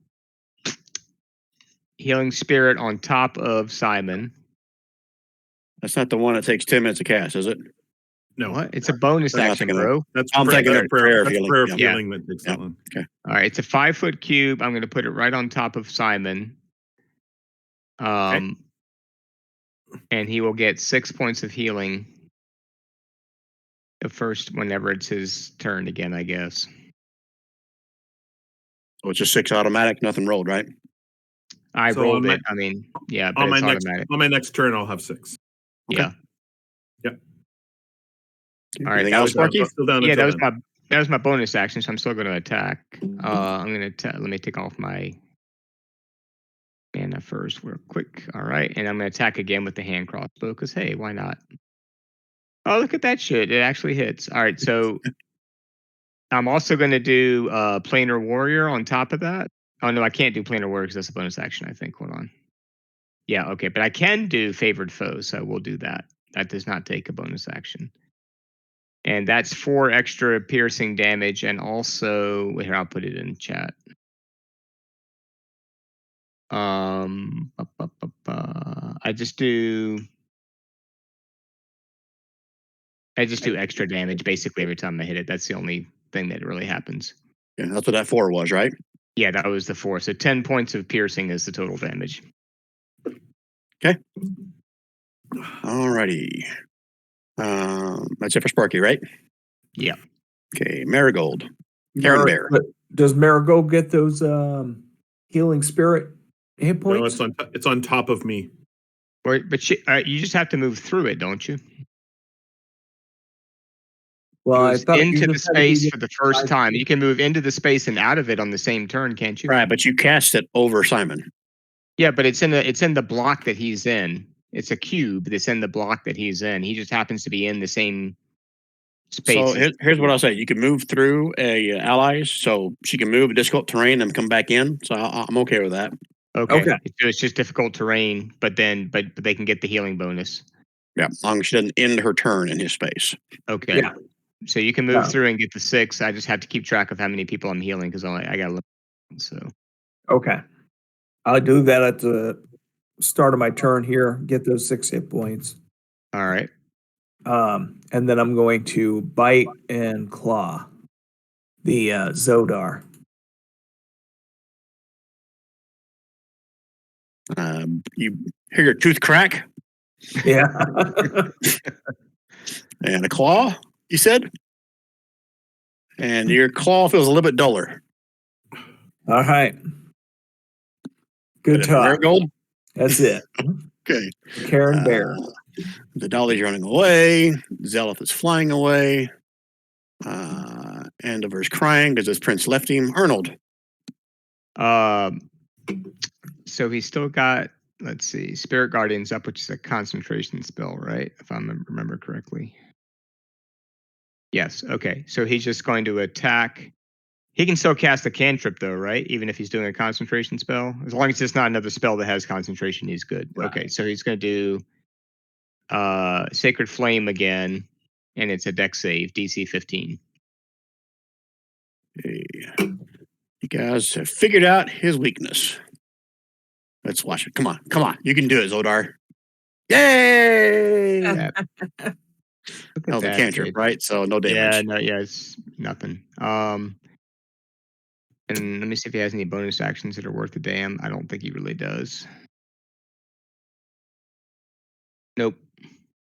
Healing Spirit on top of Simon. That's not the one that takes 10 minutes to cast, is it? No, What? It's a bonus They're not action, gonna- bro. that's I'm thinking that's of prayer that's healing. prayer Yeah. healing that takes that long. All right, it's a 5-foot cube. I'm going to put it right on top of Simon. And he will get 6 points of healing. The first, whenever it's his turn again, I guess. So it's just 6 automatic, nothing rolled, right? I So rolled on it. I mean, yeah, but On my it's next automatic. turn, I'll have 6. Okay. Yeah. Yep. All right, Anything that else, was Sparky? Still down Yeah, until that then. was my bonus action, so I'm still going to attack. I'm going to let me take off my mana first, real quick. All right, and I'm going to attack again with the hand crossbow because hey, why not? Oh, look at that shit! It actually hits. All right, so I'm also going to do Planar Warrior on top of that. Oh no, I can't do Planar Warrior because that's a bonus action. I think. Hold on. Yeah, okay, but I can do Favored Foe, so we'll do that. That does not take a bonus action. And that's 4 extra piercing damage, and also here I'll put it in chat. I just do extra damage basically every time I hit it. That's the only thing that really happens. Yeah, that's what that 4 was, right? Yeah, that was the 4. So 10 points of piercing is the total damage. Okay. Alrighty. That's it for Sparky, right? Yeah. Okay, Marigold. Karen Bear. Does Marigold get those healing spirit hit points? No, it's on top of me. But you just have to move through it, don't you? Well, I Moves thought you into the just had to be space for the first time. You can move into the space and out of it on the same turn, can't you? Right, but you cast it over Simon. Yeah, but it's in the block that he's in. It's a cube that's in the block that he's in. He just happens to be in the same So spaces. here's what I'll say: you can move through a allies, so she can move a difficult terrain and come back in. So I'm okay with that. Okay. Okay. So it's just difficult terrain, but they can get the healing bonus. Yeah, as long as she doesn't end her turn in his space. Okay. Yeah. So you can move Yeah. through and get the 6. I just have to keep track of how many people I'm healing because I got to look. So Okay. I'll do that at the start of my turn here. Get those 6 hit points. all right. And then I'm going to bite and claw the Zodar. You hear your tooth crack Yeah. and a claw. You said, and your claw feels a little bit duller. All right. Good Is it talk. Marigold. That's it. Okay. Karen Bear. The dolly's running away. Zelith is flying away. Andover's crying because his prince left him. Arnold. So he's still got, let's see, Spirit Guardians up, which is a concentration spell, right? If I remember correctly. Yes. Okay. So he's just going to attack. He can still cast a cantrip, though, right? Even if he's doing a concentration spell, as long as it's not another spell that has concentration, he's good. Right. Okay. So he's going to do Sacred Flame again, and it's a dex save, DC 15. Hey, you guys have figured out his weakness. Let's watch it. Come on. Come on. You can do it, Zodar. Yay! Look at That was a that, cantrip, dude. right? So no Yeah, damage. no, yeah, it's nothing. And let me see if he has any bonus actions that are worth a damn. I don't think he really does. Nope.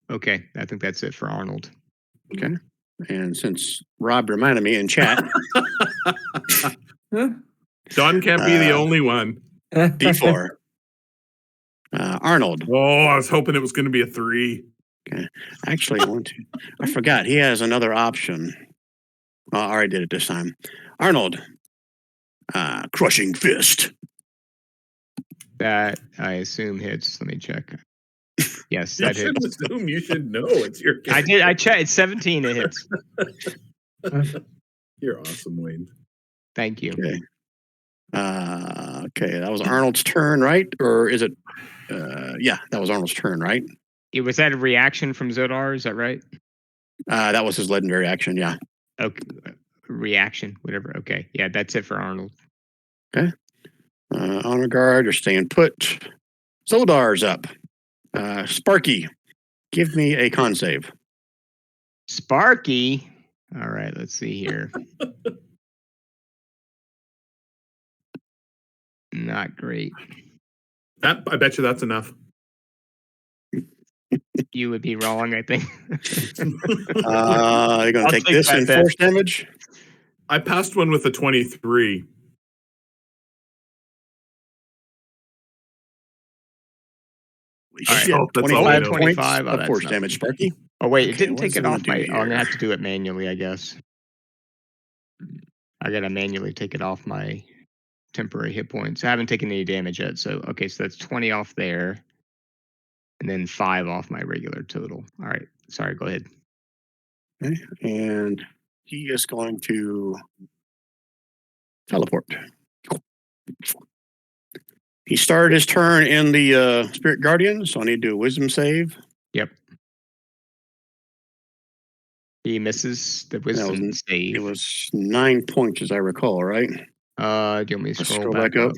Okay, I think that's it for Arnold. Okay. And since Rob reminded me in chat, Don can't be the only one. D4. Arnold. Oh, I was hoping it was going to be a 3. Okay. Actually, I forgot. He has another option. I already did it this time. Arnold. Crushing Fist. That I assume hits. Let me check. Yes, you that shouldn't hits. assume. You should know it's your. I did. I checked. It's 17. It hits. You're awesome, Wayne. Thank you. Okay. Okay, that was Arnold's turn, right? Or is it? Yeah, that was Arnold's turn, right? Was that a reaction from Zodar? Is that right? That was his legendary action. Yeah. Okay. Reaction, whatever. Okay. Yeah, that's it for Arnold. Okay. Honor guard, you're staying put. Zoldar's up. Sparky, give me a con save. Sparky. All right. Let's see here. Not great. I bet you that's enough. You would be wrong, I think. You're going to take take this that in bet. force damage. I passed one with a 23. All right, Oh, that's all 25 I know. points 25. Oh, of that's force nothing. damage, Sparky. Oh wait, it Okay, didn't what take is it it gonna off do my. I'm gonna here? have to do it manually, I guess. I gotta manually take it off my temporary hit points. I haven't taken any damage yet, so okay, so that's 20 off there, and then 5 off my regular total. All right, sorry, go ahead. Okay, and he is going to teleport. He started his turn in the Spirit Guardian, so I need to do a Wisdom save. Yep. He misses the wisdom save. It was 9 points, as I recall, right? Do you want me to Let's scroll back up?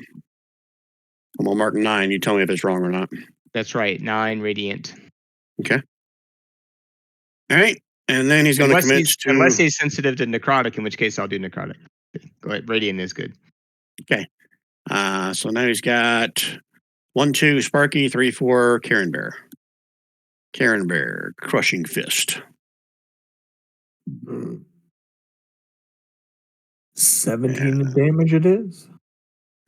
I'm gonna mark 9. You tell me if it's wrong or not. That's right, 9 radiant. Okay. All right, and then he's going to commit to. Unless he's sensitive to necrotic, in which case I'll do necrotic. Go ahead, radiant is good. Okay. So now he's got 1, 2, Sparky, 3, 4, Karen Bear. Karen Bear, Crushing Fist. 17 damage it is.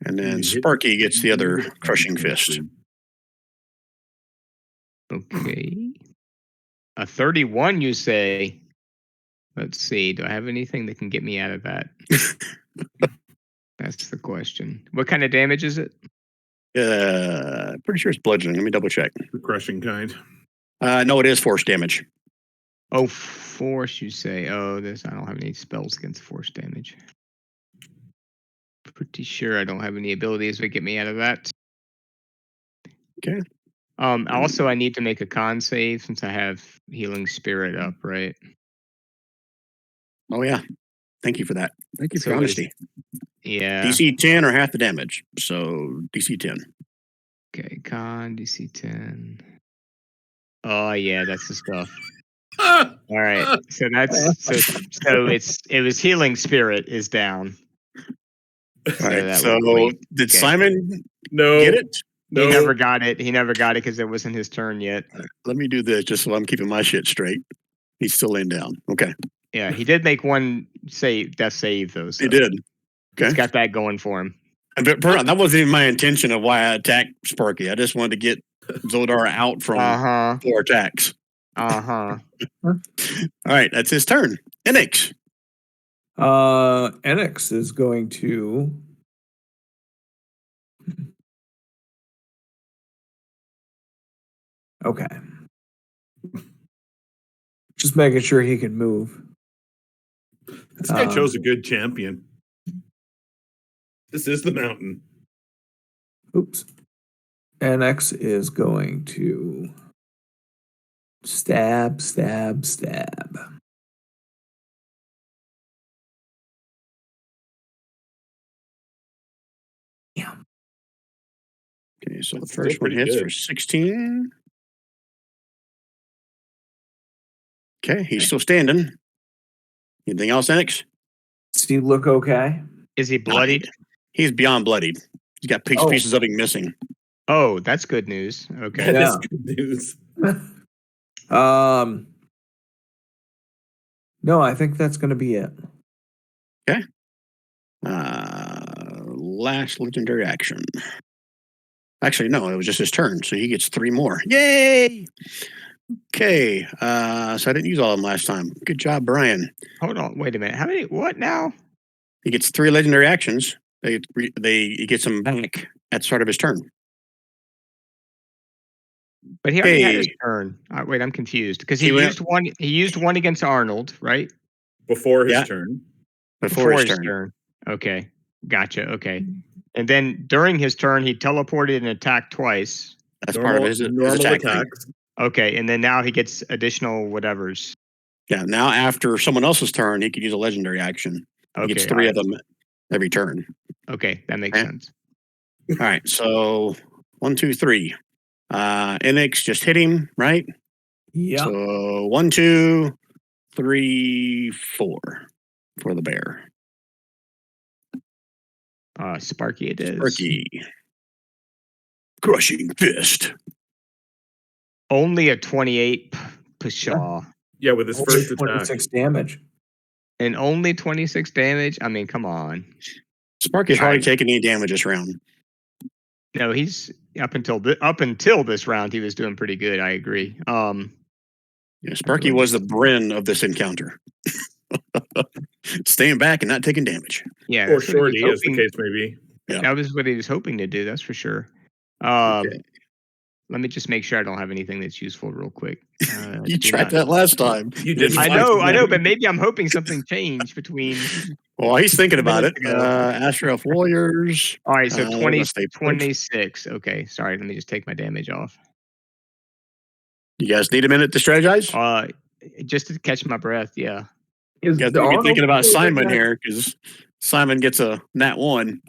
And then Sparky gets the other Crushing Fist. Okay. A 31, you say? Let's see. Do I have anything that can get me out of that? That's the question. What kind of damage is it? Pretty sure it's bludgeoning. Let me double check. The crushing kind. No, it is force damage. Oh, force, you say? Oh, this I don't have any spells against force damage. Pretty sure I don't have any abilities that get me out of that. Okay. Also, I need to make a con save since I have healing spirit up, right? Oh yeah. Thank you for that. Thank you for So your is- honesty. Yeah. DC 10 or half the damage. So DC 10. Okay, con DC 10. Oh yeah, that's the stuff. Ah! All right. So it was healing spirit is down. All right. that So would wait. did Okay. Simon No. get it? No. He never got it. He never got it because it wasn't his turn yet. Let me do this just so I'm keeping my shit straight. He's still laying down. Okay. Yeah, he did make one death save though. So He did. He's Okay. got that going for him. That wasn't even my intention of why I attacked Sparky. I just wanted to get Zodar out from Uh-huh. 4 attacks. Uh-huh. All right, that's his turn. Enix. Enix is going to okay. Just making sure he can move. This guy chose a good champion. This is the mountain. Oops. NX is going to stab. Yeah. Okay, so the That's first still one pretty hits good. for 16. Okay, he's still standing. Anything else, Enix? Does he look okay? Is he bloodied? He's beyond bloodied. He's got pieces of him missing. Oh, that's good news. Okay. That Yeah. is good news. No, I think that's going to be it. Okay. Last legendary action. Actually, no, it was just his turn, so he gets 3 more. Yay! Okay, so I didn't use all of them last time. Good job, Brian. Hold on. Wait a minute. How many? What now? He gets 3 legendary actions. He gets them back at the start of his turn. But he already had his Hey. turn. Wait, I'm confused because he He went- used one. He used one against Arnold, right? Before his Yeah. turn. Before his turn. Okay, gotcha. Okay, and then during his turn, he teleported and attacked twice. That's part of his attack thing. attacks. Okay, and then now he gets additional whatevers. Yeah, now after someone else's turn, he could use a legendary action. He gets Okay, 3 of them every turn. Okay, that makes Okay. sense. All right, so 1, 2, 3. Enix just hit him, right? Yeah. So 1, 2, 3, 4 for the bear. Sparky it is. Sparky. Crushing fist. Only a 28 pshaw. Yeah, with his Only first attack. 26 damage. And only 26 damage? I mean, come on. Sparky's hardly taking any damage this round. No, he's up until this round, he was doing pretty good. I agree. Yeah, Sparky was the Bryn of this encounter. Staying back and not taking damage. Yeah, Or that's what he was shorty, as the hoping- case may be. Yeah. That was what he was hoping to do. That's for sure. Okay. Let me just make sure I don't have anything that's useful real quick. You tried that last time. You did. I know, but maybe I'm hoping something changed between. Well, he's thinking about it. minutes ago. Astro Warriors. All right, so 20, let's stay put. 26. Okay, sorry. Let me just take my damage off. You guys need a minute to strategize? Just to catch my breath. Yeah. You guys need to be thinking about Simon here because Simon gets a nat 1.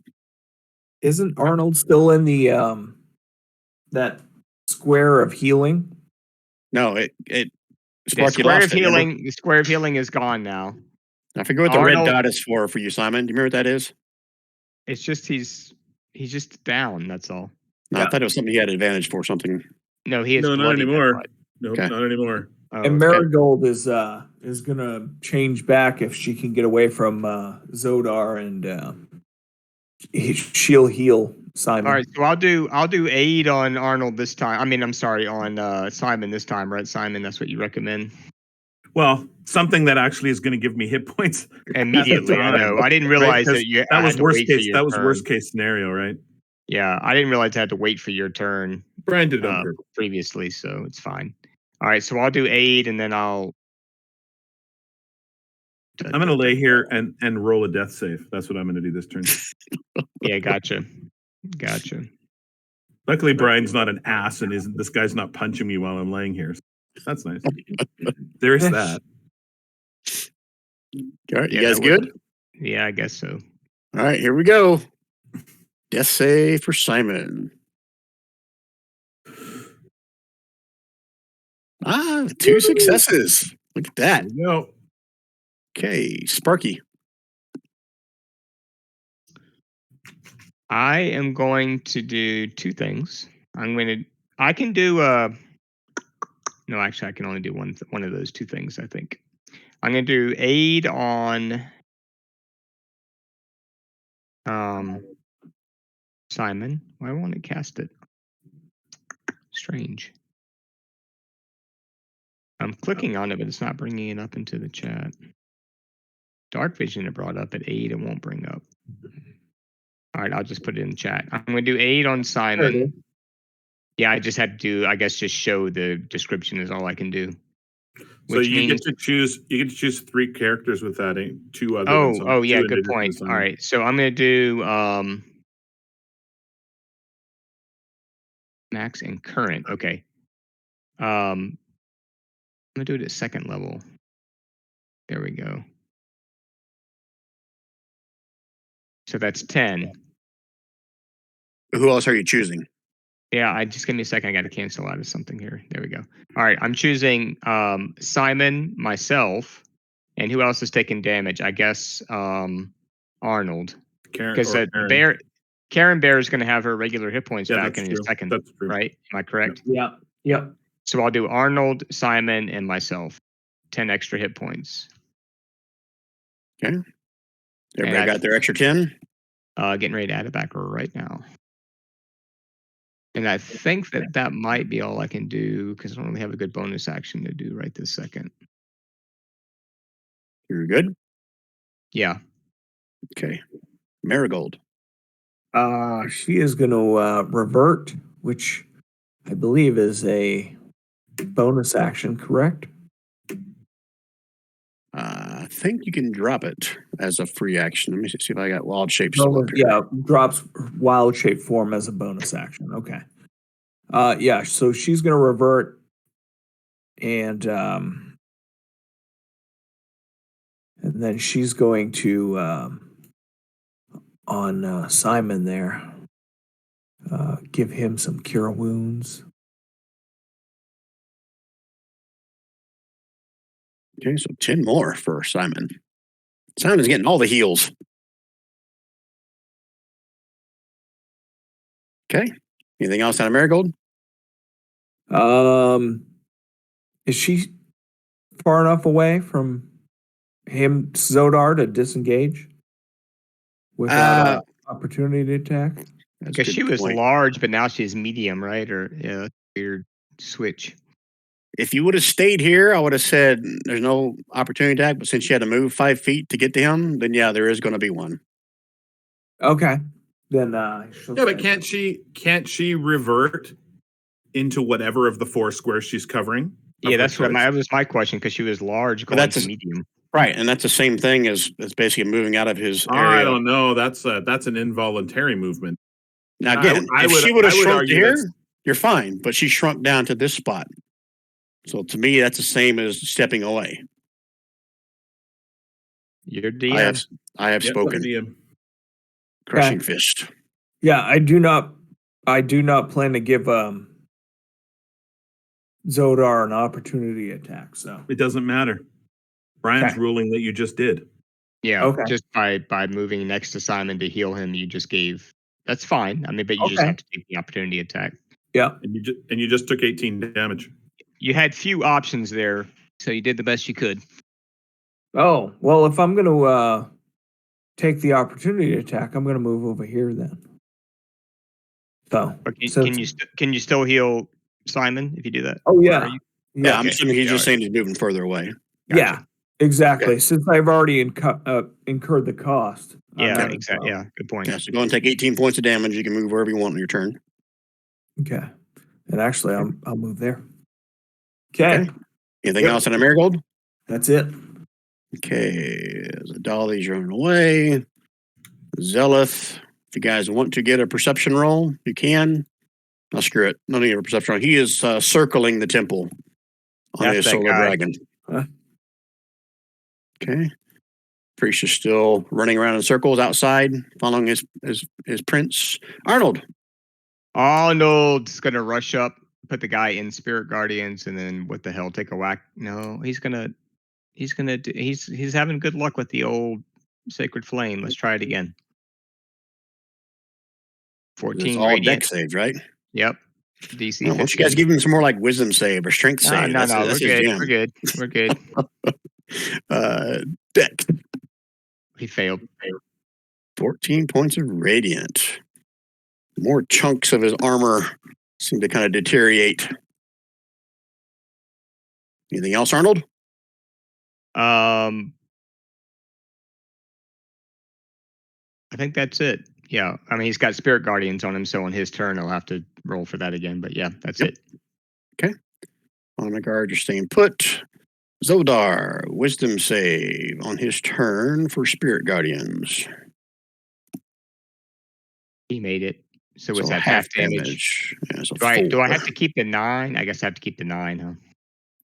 Isn't Arnold still in the that square of healing? No, it The Sparky square lost of it, remember? healing. The square of healing is gone now. I forget what the Arnold- red dot is for you, Simon. Do you remember what that is? It's just he's just down. That's all. No, I thought it was something he had advantage for something. No, he is No, not bloody, anymore. but- Nope, Okay. not anymore. Oh, And okay. Marigold is gonna change back if she can get away from Zodar, and she'll heal Simon. All right, so I'll do aid on Arnold this time. I mean, I'm sorry, on Simon this time, right? Simon, that's what you recommend Well, something that actually is going to give me hit points. immediately. I time, know. I didn't realize 'Cause that you. That I was had to worst wait for case. your That was turn. worst case scenario, right? Yeah, I didn't realize I had to wait for your turn Brian did it on purpose. previously, so it's fine. All right, so I'll do aid, and then I'll I'm going to lay here and roll a death save. That's what I'm going to do this turn. Yeah, gotcha. Luckily, Brian's not an ass, and this guy's not punching me while I'm laying here. So that's nice. There is that. All right, you Yeah, guys that would- good? Yeah, I guess so. All right, here we go. Death save for Simon. 2 successes. Look at that. There we go. Okay, Sparky. I am going to do 2 things. I can do no, actually I can only do one of those 2 things, I think. I'm going to do aid on Simon. Why won't it cast it? Strange. I'm clicking on it, but it's not bringing it up into the chat. Dark Vision it brought up at 8. It won't bring up. All right, I'll just put it in the chat. I'm going to do 8 on Simon. Yeah, I just had to do, I guess, just show the description is all I can do. So you get to choose 3 characters with that, 2 other than some, Oh, yeah, 2 good point. All right, so I'm going to do max and current. Okay. I'm going to do it at 2nd level. There we go. So that's 10. Who else are you choosing? Yeah, just give me a second. I got to cancel out of something here. There we go. All right, I'm choosing Simon, myself, and who else is taking damage? I guess Arnold. Because Karen Bear is going to have her regular hit points back in a second. That's true. Right? Am I correct? Yeah. Yep. So I'll do Arnold, Simon, and myself. 10 extra hit points. Okay. Everybody got their extra 10? Getting ready to add it back right now. And I think that might be all I can do because I don't really have a good bonus action to do right this second. You're good? Yeah. Okay. Marigold. She is going to revert, which I believe is a bonus action, correct? I think you can drop it as a free action. Let me see if I got wild shapes. Up here. Yeah, drops wild shape form as a bonus action. Okay. Yeah, so she's going to revert and then she's going to on Simon there give him some cure wounds. Okay, so 10 more for Simon. Simon's getting all the heals. Okay. Anything else out of Marigold? Is she far enough away from him, Zodar, to disengage without an opportunity to attack? Because she was large, but now she's medium, right? Or yeah, weird switch. If you would have stayed here, I would have said there's no opportunity attack. But since you had to move 5 feet to get to him, then yeah, there is going to be one. Okay. Then yeah, but can't she revert into whatever of the 4 squares she's covering? Yeah, that was my question because she was large going to medium. Right, and that's the same thing as basically moving out of his area. I don't know. That's an involuntary movement. Now again, if she would have shrunk here, you're fine. But she shrunk down to this spot. So to me, that's the same as stepping away. You're DM. I have spoken. DM. Crushing fist. Yeah, I do not plan to give Zodar an opportunity attack. So it doesn't matter. Brian's ruling that you just did. Yeah, just by moving next to Simon to heal him, you just gave. That's fine. I mean, but you just have to take the opportunity attack. Yeah, and you just took 18 damage. You had few options there, so you did the best you could. Oh well, if I'm going to take the opportunity attack, I'm going to move over here then. So can you still heal Simon if you do that? Oh yeah, yeah. I'm assuming he's just saying he's moving further away. Gotcha. Yeah. Exactly. Okay. Since I've already incurred the cost. Yeah, exactly. Yeah, good point. Yeah, so go and take 18 points of damage. You can move wherever you want on your turn. Okay. And actually, I'll move there. Okay. Anything else on a Marigold? That's it. Okay, the Dolly's running away. Zeleth, if you guys want to get a perception roll, you can. I'll screw it. No need of a perception roll. He is circling the temple on That's his that solar guy. dragon. Huh? Okay. Priest is still running around in circles outside, following his prince. Arnold. Arnold's gonna rush up, put the guy in Spirit Guardians, and then what the hell? Take a whack? No, he's having good luck with the old Sacred Flame. Let's try it again. It's 14 all radiant. deck saves, right? Yep. DC. Why don't you guys 15. give him some more like wisdom save or strength No, save? no, That's we're his good. jam. We're good. We're good. Deck. He failed. 14 points of radiant. More chunks of his armor seem to kind of deteriorate. Anything else, Arnold? I think that's it. Yeah. I mean, he's got Spirit Guardians on him, so on his turn, he'll have to roll for that again. But yeah, that's it. On my guard, you're staying put. Zodar, wisdom save on his turn for Spirit Guardians. He made it. So it's So at half damage. Yeah, so Do I have 4. to keep the 9? I guess I have to keep the 9, huh?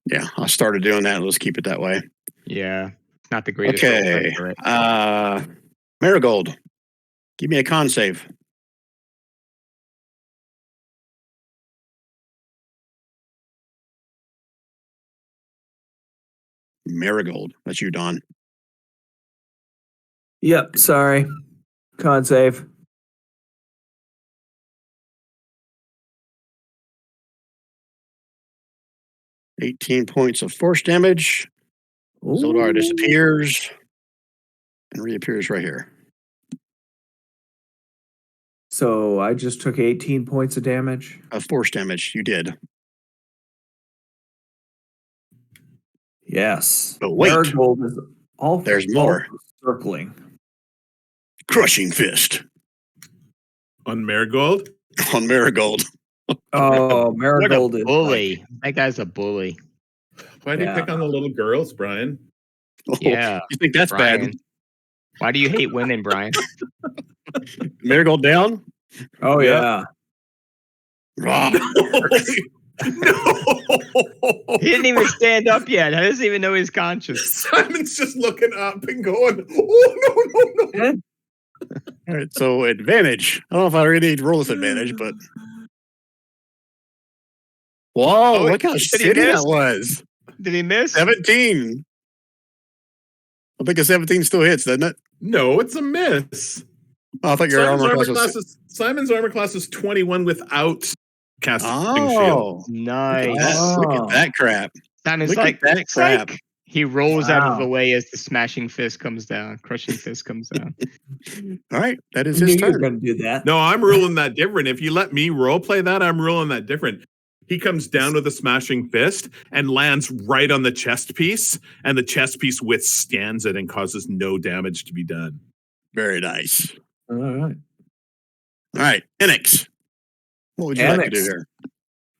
Yeah, I started doing that. Let's keep it that way. Yeah. Not the greatest roll, but Okay. all right. Marigold, give me a con save. Marigold, that's you, Don. Yep, sorry. Con save. – 18 points of force damage. Zodar disappears and reappears right here. So I just took 18 points of damage. Of force damage, you did. Yes. But wait. Marigold is all There's more. Circling. Crushing fist On Marigold? on Marigold. Oh, What Marigold a is bully. That guy's a bully. Why do you Yeah. pick on the little girls, Brian? Oh, Yeah. you think that's Brian. bad? Why do you hate women, Brian? Marigold down? Oh Yeah. Rah. No. He didn't even stand up yet. He doesn't even know he's conscious. Simon's just looking up and going, oh, no. All right, so advantage. I don't know if I really need to roll this advantage, but whoa, Oh, look how did he shitty that miss? was. Did he miss? 17. I think a 17 still hits, doesn't it? No, it's a miss. Oh, I thought your armor class was. Simon's armor class is 21 without casting shield. Oh, Nice. look at that crap. Simon's Look at like, that crap. psych. He rolls out of the Wow. way as the smashing fist comes down, crushing fist comes down. All right, that is I knew his you were turn. going to do that. No, I'm ruling that different. If you let me role play that, I'm ruling that different. He comes down with a smashing fist and lands right on the chest piece, and the chest piece withstands it and causes no damage to be done. Very nice. All right. All right, Enix. What would you like to do Enix. here?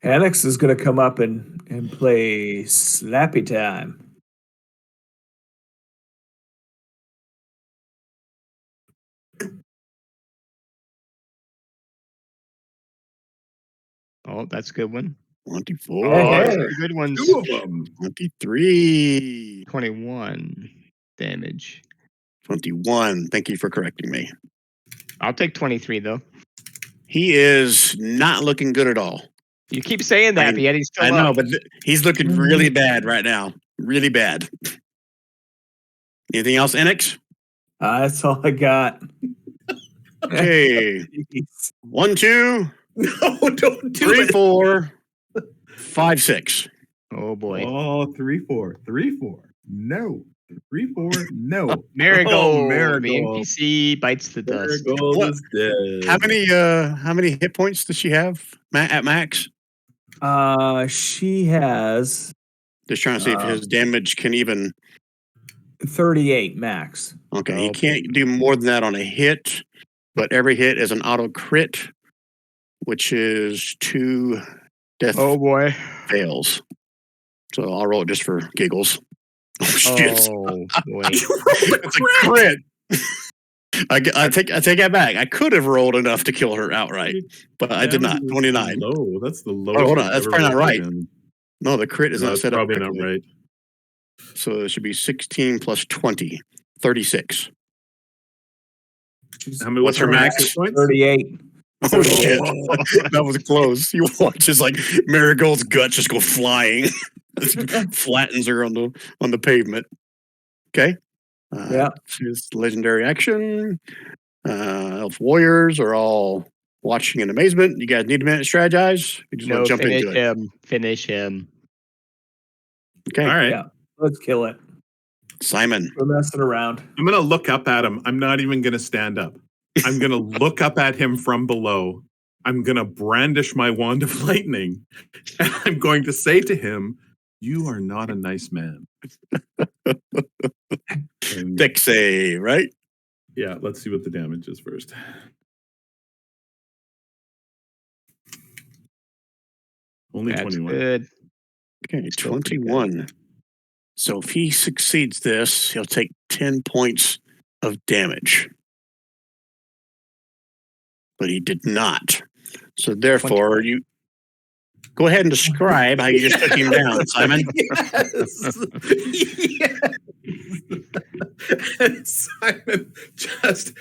Annex is going to come up and play Slappy Time. Oh, that's a good one. 24. Oh, Hey, those hey. are good ones. 2 of them. 23. 21 damage. 21. Thank you for correcting me. I'll take 23 though. He is not looking good at all. You keep saying that, but yet he's still I know, up. but he's looking really bad right now. Really bad. Anything else, Enix? That's all I got. Okay. 1, 2, No, don't do 3, it. 4, 5, 6. Oh boy. Oh, 3, 4. 3, 4. No. 3, 4. No. Marigold. Oh, Marigold. The NPC bites the dust. Marigold What? is dead. How many hit points does she have at max? She has Just trying to see if his damage can even. 38 max. Okay, he Oh. can't do more than that on a hit, but every hit is an auto crit, which is 2 death Oh boy. fails. So I'll roll it just for giggles. Shit. Oh, boy. It's a crit. I take that back. I could have rolled enough to kill her outright, but I did not. 29. Low. That's the lowest. Oh, hold on. I've That's ever probably not rolled right. in. No, the crit is No, not it's set up probably not correctly. right. So it should be 16 plus 20, 36. How many? What's her max hit points? 38. Oh shit, that was close. You watch just like Marigold's guts just go flying, flattens her on the pavement. Okay. Yeah. She's legendary action. Elf warriors are all watching in amazement. You guys need a minute to strategize. You just want No, to jump finish into it. him. Finish him. Okay. All right. Yeah. Let's kill it. Simon. We're messing around. I'm going to look up at him. I'm not even going to stand up. I'm going to look up at him from below. I'm going to brandish my wand of lightning. And I'm going to say to him, "You are not a nice man." And, Deck save, right? yeah, let's see what the damage is first. Only That's 21. good. Okay, Still pretty good. 21. So if he succeeds this, he'll take 10 points of damage. But he did not. So therefore, you go ahead and describe how you just took him down, Simon. Yes. And Simon, just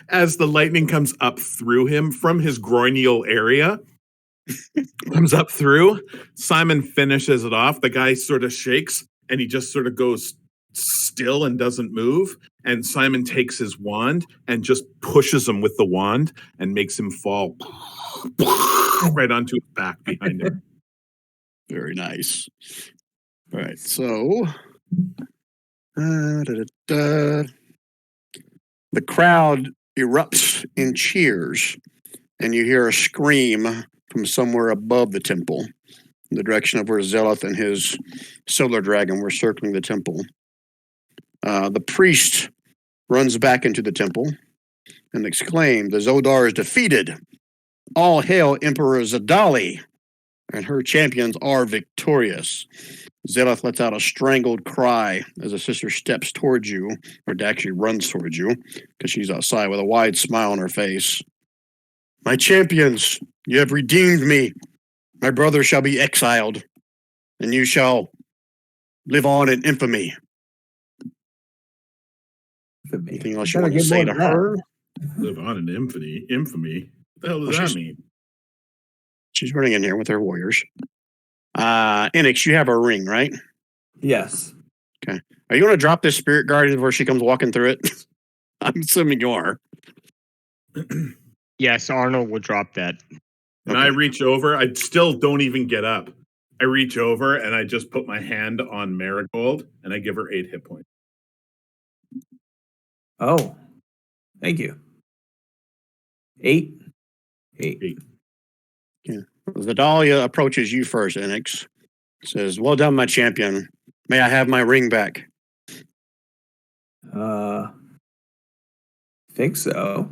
as the lightning comes up through him from his groinial area, comes up through, Simon finishes it off. The guy sort of shakes and he just sort of goes still and doesn't move. And Simon takes his wand and just pushes him with the wand and makes him fall right onto his back behind him. Very nice. All right, so the crowd erupts in cheers, and you hear a scream from somewhere above the temple, in the direction of where Zeleth and his solar dragon were circling the temple. The priest runs back into the temple and exclaims, "The Zodar is defeated. All hail Emperor Zadali, and her champions are victorious." Zeleth lets out a strangled cry as a sister steps towards you, or actually runs towards you, because she's outside with a wide smile on her face. "My champions, you have redeemed me. My brother shall be exiled, and you shall live on in infamy." Anything else you want to say to her? Live on in infamy. Infamy. What the hell does that mean? She's running in here with her warriors. Enix, you have a ring, right? Yes. Okay. Are you going to drop this spirit guardian before she comes walking through it? I'm assuming you are. Yes, Arnold will drop that. And I reach over. I still don't even get up. I reach over and I just put my hand on Marigold and I give her 8 hit points. Oh, thank you. 8. Yeah. Zadalia approaches you first, Enix. Says, "Well done, my champion. May I have my ring back?" Think so.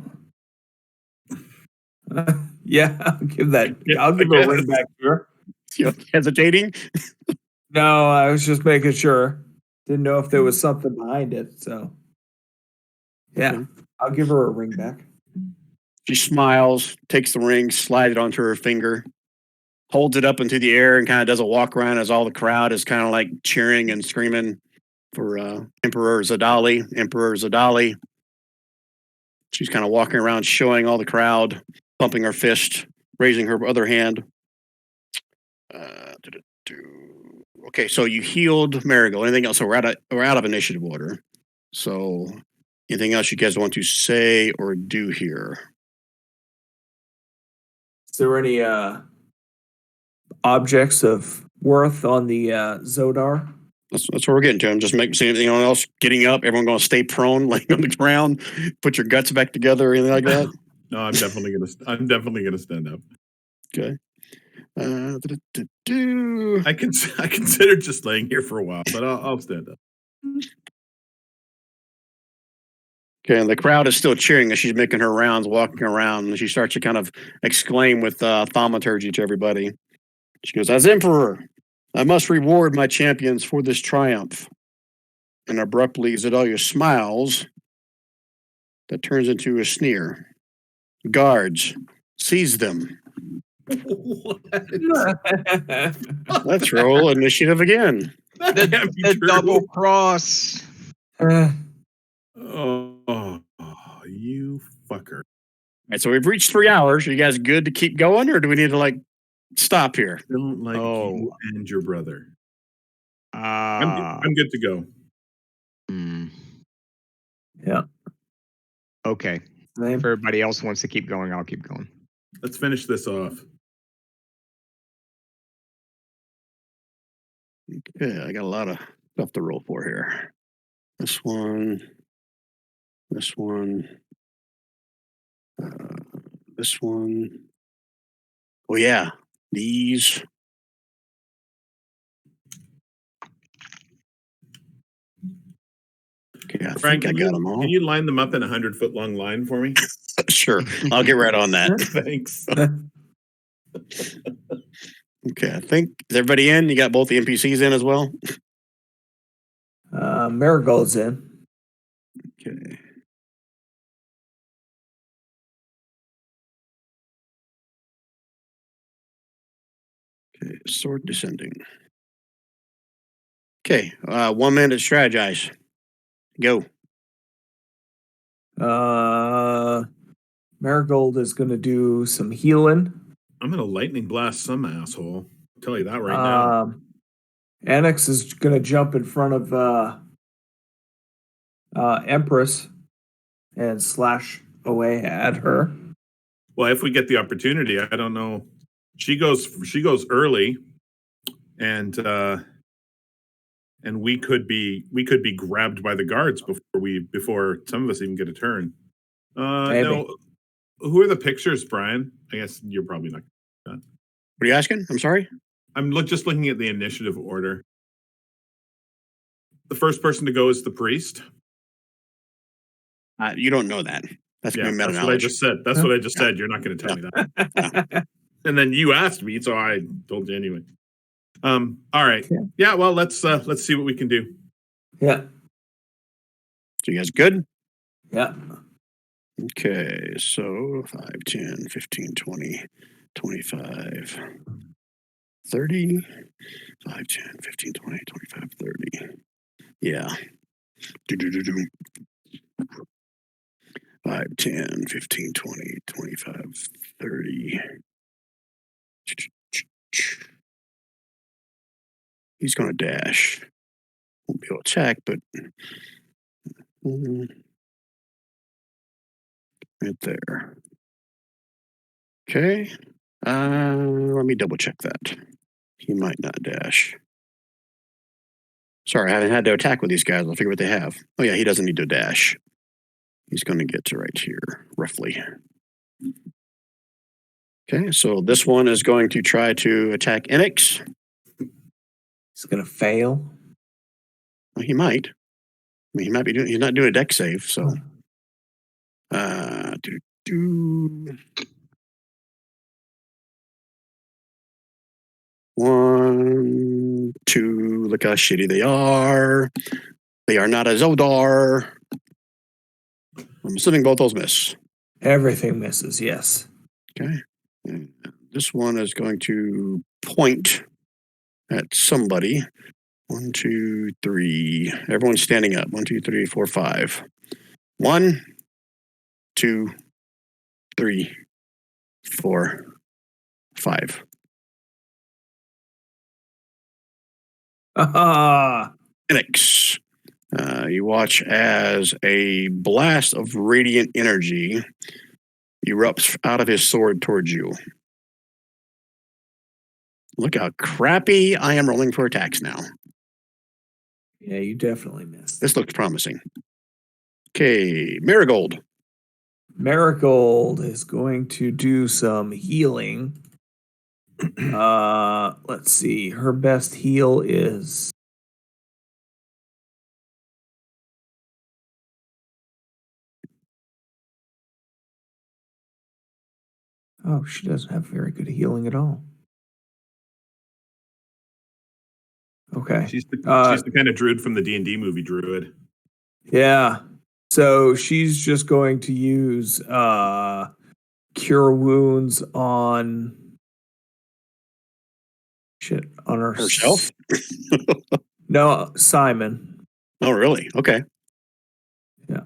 Yeah, I'll give that. I'll give her a ring back to her. You're hesitating? No, I was just making sure. Didn't know if there was something behind it. So, yeah, Okay. I'll give her a ring back. She smiles, takes the ring, slides it onto her finger, holds it up into the air, and kind of does a walk around as all the crowd is kind of like cheering and screaming for Emperor Zadali. Emperor Zadali. She's kind of walking around, showing all the crowd, pumping her fist, raising her other hand. Okay, so you healed Marigold. Anything else? So we're out of initiative order. So anything else you guys want to say or do here? Is there any objects of worth on the Zodar? That's what we're getting to. I'm just making see anything else getting up. Everyone going to stay prone, laying on the ground, put your guts back together, or anything like that. No, I'm definitely gonna stand up. Okay. I considered just laying here for a while, but I'll stand up. Okay, and the crowd is still cheering as she's making her rounds, walking around, and she starts to kind of exclaim with thaumaturgy to everybody. She goes, "As Emperor, I must reward my champions for this triumph. and abruptly Zedalia smiles. That turns into a sneer. Guards, seize them. Let's roll initiative again. That can't be The true. double cross. Oh, you fucker. All right, so we've reached 3 hours. Are you guys good to keep going, or do we need to like stop here? Don't like you and your brother. I'm good to go. Yeah. Okay. Same. If everybody else wants to keep going, I'll keep going. Let's finish this off. Okay, I got a lot of stuff to roll for here. This one, this one, this one. Oh yeah, these. Okay, I Frank, think I got them all. Can you line them up in a 100-foot long line for me? Sure, I'll get right on that. Thanks. Okay, I think is everybody in? You got both the NPCs in as well? Marigold's in. Okay. Okay, sword descending. Okay, 1 minute to strategize. Go. Marigold is going to do some healing. I'm gonna lightning blast some asshole. I'll tell you that right now. Annex is going to jump in front of Empress and slash away at her. Well, if we get the opportunity, I don't know. She goes early, and we could be grabbed by the guards before some of us even get a turn. Maybe. No, who are the pictures, Brian? I guess you're probably not. What are you asking? I'm sorry. I'm just looking at the initiative order. The first person to go is the priest. You don't know that. That's Yeah, meta that's what I knowledge. just said. That's what I just said. You're not going to tell me that. And then you asked me, so I told you anyway. All right. Yeah. Well, let's see what we can do. Yeah. So you guys good? Yeah. Okay, so 5, 10, 15, 20, 25, 30. 5, 10, 15, 20, 25, 30. Yeah. Do-do-do-do. 5, 10, 15, 20, 25, 30. He's going to dash. Won't be able to check, but right there. Okay. Let me double check that. He might not dash. Sorry, I haven't had to attack with these guys. I'll figure what they have. Oh yeah, he doesn't need to dash. He's going to get to right here, roughly. Okay, so this one is going to try to attack Enix. He's going to fail. Well, he might. I mean, he might be doing. He's not doing a deck save, so. One, two. Look how shitty they are. They are not a Zodar. I'm assuming both those miss. Everything misses, yes. Okay. And this one is going to point at somebody. 1, 2, 3. Everyone's standing up. 1, 2, 3, 4, 5. 1, 2, 3, 4, 5. Enix. You watch as a blast of radiant energy erupts out of his sword towards you. Look how crappy I am rolling for attacks now. Yeah, you definitely missed. This looks promising. Okay, Marigold. Marigold is going to do some healing. Let's see. Her best heal is oh, she doesn't have very good healing at all. Okay. She's the kind of druid from the D&D movie Druid. Yeah. So she's just going to use cure wounds on Herself? No, Simon. Oh, really? Okay. Yeah.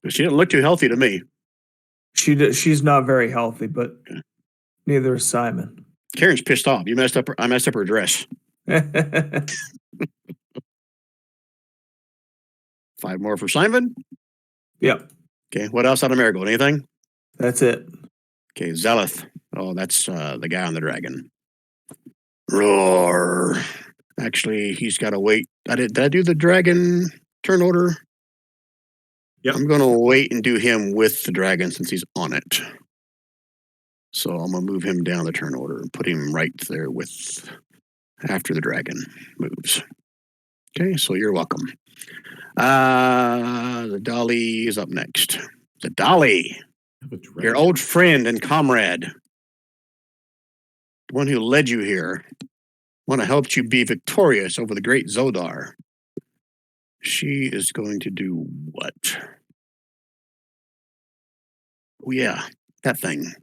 She didn't look too healthy to me. She's not very healthy, but neither is Simon. Karen's pissed off. I messed up her dress. 5 more for Simon. Yep. Okay. What else out of Marigold? Anything? That's it. Okay. Zeleth. Oh, that's the guy on the dragon. Roar. Actually, he's got to wait. Did I do the dragon turn order? Yep. I'm going to wait and do him with the dragon since he's on it. So I'm going to move him down the turn order and put him right there with after the dragon moves. Okay, so you're welcome. The Dolly is up next. The Dolly, your old friend and comrade, the one who led you here, one who helped you be victorious over the great Zodar. She is going to do what? Oh yeah, that thing.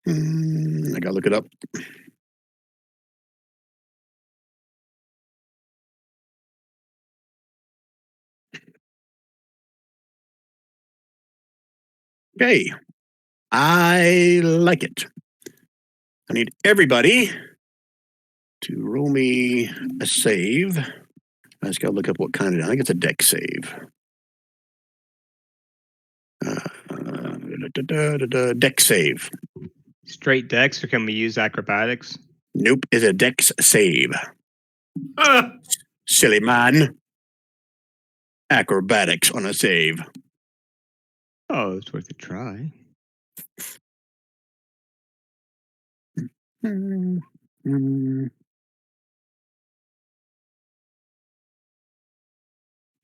I gotta look it up. Okay, I like it. I need everybody to roll me a save. I just gotta look up what kind of. I think it's a deck save. Deck save. Straight dex, or can we use acrobatics? Nope, it's a dex save. Silly man. Acrobatics on a save. Oh, it's worth a try.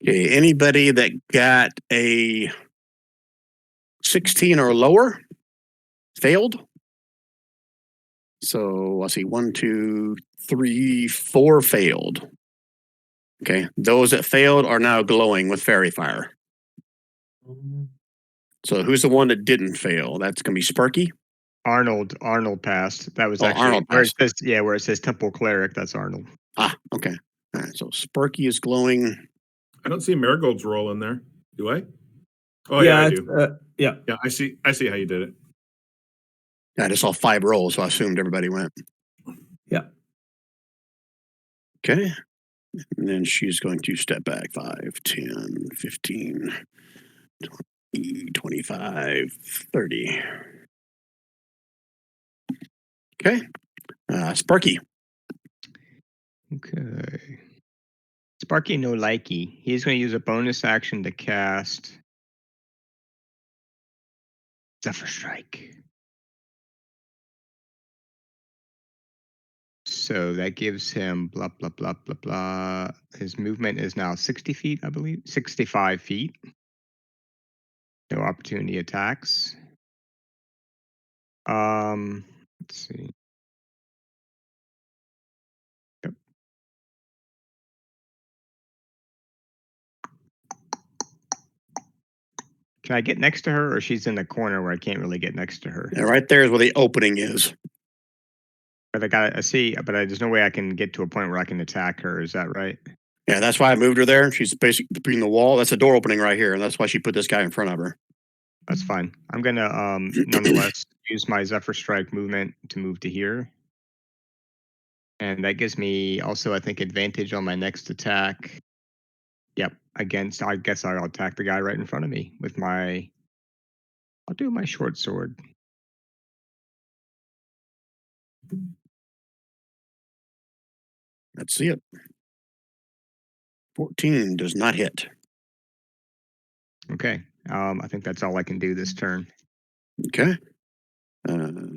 Okay, anybody that got a 16 or lower failed. So I'll see 1, 2, 3, 4 failed. Okay, those that failed are now glowing with fairy fire. So who's the one that didn't fail? That's gonna be Sparky. Arnold passed. That was actually Arnold where passed. it says, where it says Temple Cleric. That's Arnold. Ah, okay. All right, so Sparky is glowing. I don't see Marigold's roll in there. Do I? Oh yeah, I do. Yeah. Yeah, I see how you did it. I just saw 5 rolls, so I assumed everybody went. Yeah. Okay. And then she's going to step back 5, 10, 15, 20, 25, 30. Okay. Sparky. Okay. Sparky no likey. He's going to use a bonus action to cast Zephyr Strike. So that gives him blah, blah, blah, blah, blah. His movement is now 60 feet, I believe. 65 feet. No opportunity attacks. Let's see. Yep. Can I get next to her, or she's in the corner where I can't really get next to her? Yeah, right there is where the opening is. But there's no way I can get to a point where I can attack her. Is that right? Yeah, that's why I moved her there. She's basically between the wall. That's a door opening right here, and that's why she put this guy in front of her. That's fine. I'm gonna nonetheless use my Zephyr Strike movement to move to here. And that gives me also, I think, advantage on my next attack. Yep, I guess I'll attack the guy right in front of me with I'll do my short sword. Let's see it. 14 does not hit. Okay. I think that's all I can do this turn. Okay.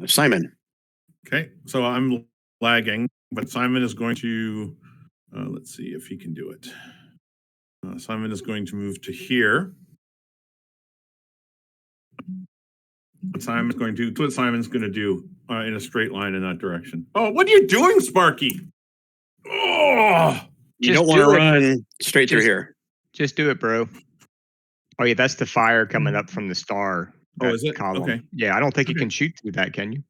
Simon. Okay, so I'm lagging, but Simon is going to, let's see if he can do it. Simon is going to move to here. What Simon's going to do in a straight line in that direction. Oh, what are you doing, Sparky? Oh, You Just don't want to do it. run straight through Just- here. Just do it, bro. Oh yeah, that's the fire coming up from the star. Oh, that is it? column. Okay. Yeah, I don't think you Okay. can shoot through that, can you?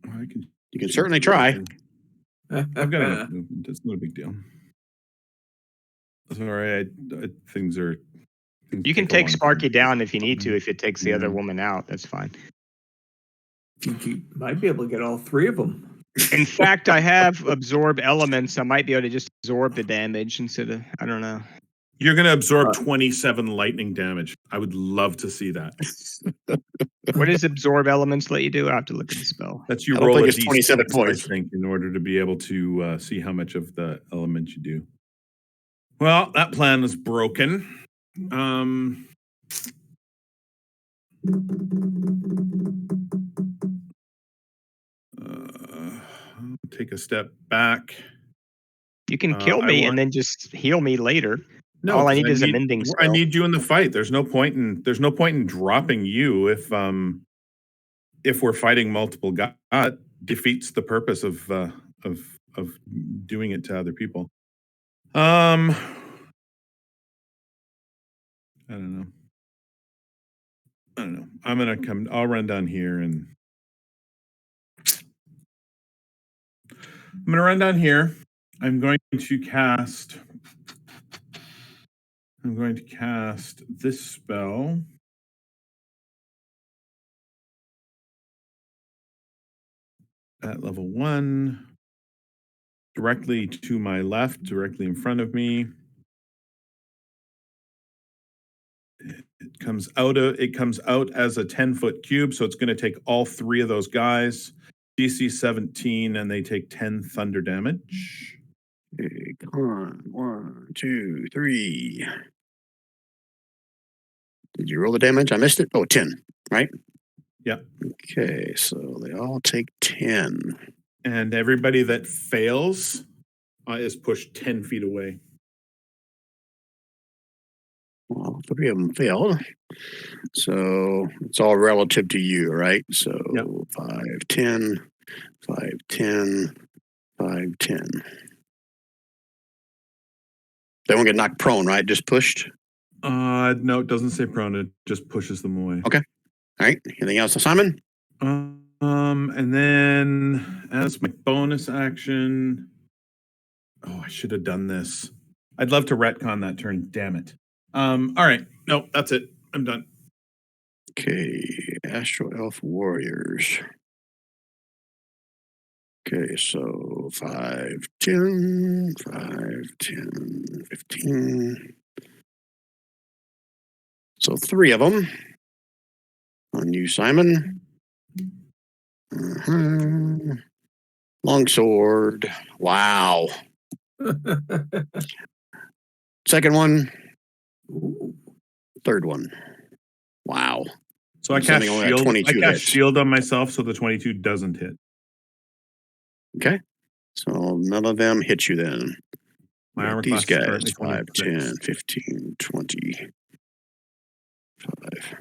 I can. You can certainly try. I've got enough movement. It's not a big deal. Sorry, things are. You can take Sparky down if you need to. If it takes the other woman out, that's fine. You might be able to get all three of them. In fact, I have absorb elements. I might be able to just absorb the damage instead of. I don't know. You're going to absorb 27 lightning damage. I would love to see that. What does absorb elements let you do? I have to look at the spell. That's you I don't roll think a it's 27 D6, points. I think, in order to be able to see how much of the element you do. Well, that plan is broken. Take a step back. You can kill me and then just heal me later. No, all I 'cause need is a mending spell. I need you in the fight. There's no point in dropping you if we're fighting multiple guys. That defeats the purpose of doing it to other people. I don't know. I'll run down here and I'm gonna run down here. I'm going to cast this spell. At level 1, directly to my left, directly in front of me. It comes out as a 10-foot cube, so it's going to take all 3 of those guys. DC 17, and they take 10 thunder damage. Okay, come on. 1, 2, 3. Did you roll the damage? I missed it. Oh, 10, right? Yeah. Okay, so they all take 10. And everybody that fails is pushed 10 feet away. Well, 3 of them failed. So it's all relative to you, right? So Yep. 5, 10, 5, 10, 5, 10. They won't get knocked prone, right? Just pushed? No, it doesn't say prone. It just pushes them away. Okay. All right. Anything else, Simon? And then as my bonus action, I should have done this. I'd love to retcon that turn. Damn it. All right. No, that's it. I'm done. Okay. Astro Elf Warriors. Okay, so 5, 10, 5, 10, 15. So 3 of them. On you, Simon. Longsword. Wow. Second one. Third one. Wow. So I I'm cast sending only at shield. 22 I cast hits. shield on myself, so the 22 doesn't hit. Okay. So none of them hit you then. My armor These class is guys, currently 5, 26. 10, 15, 20. 5.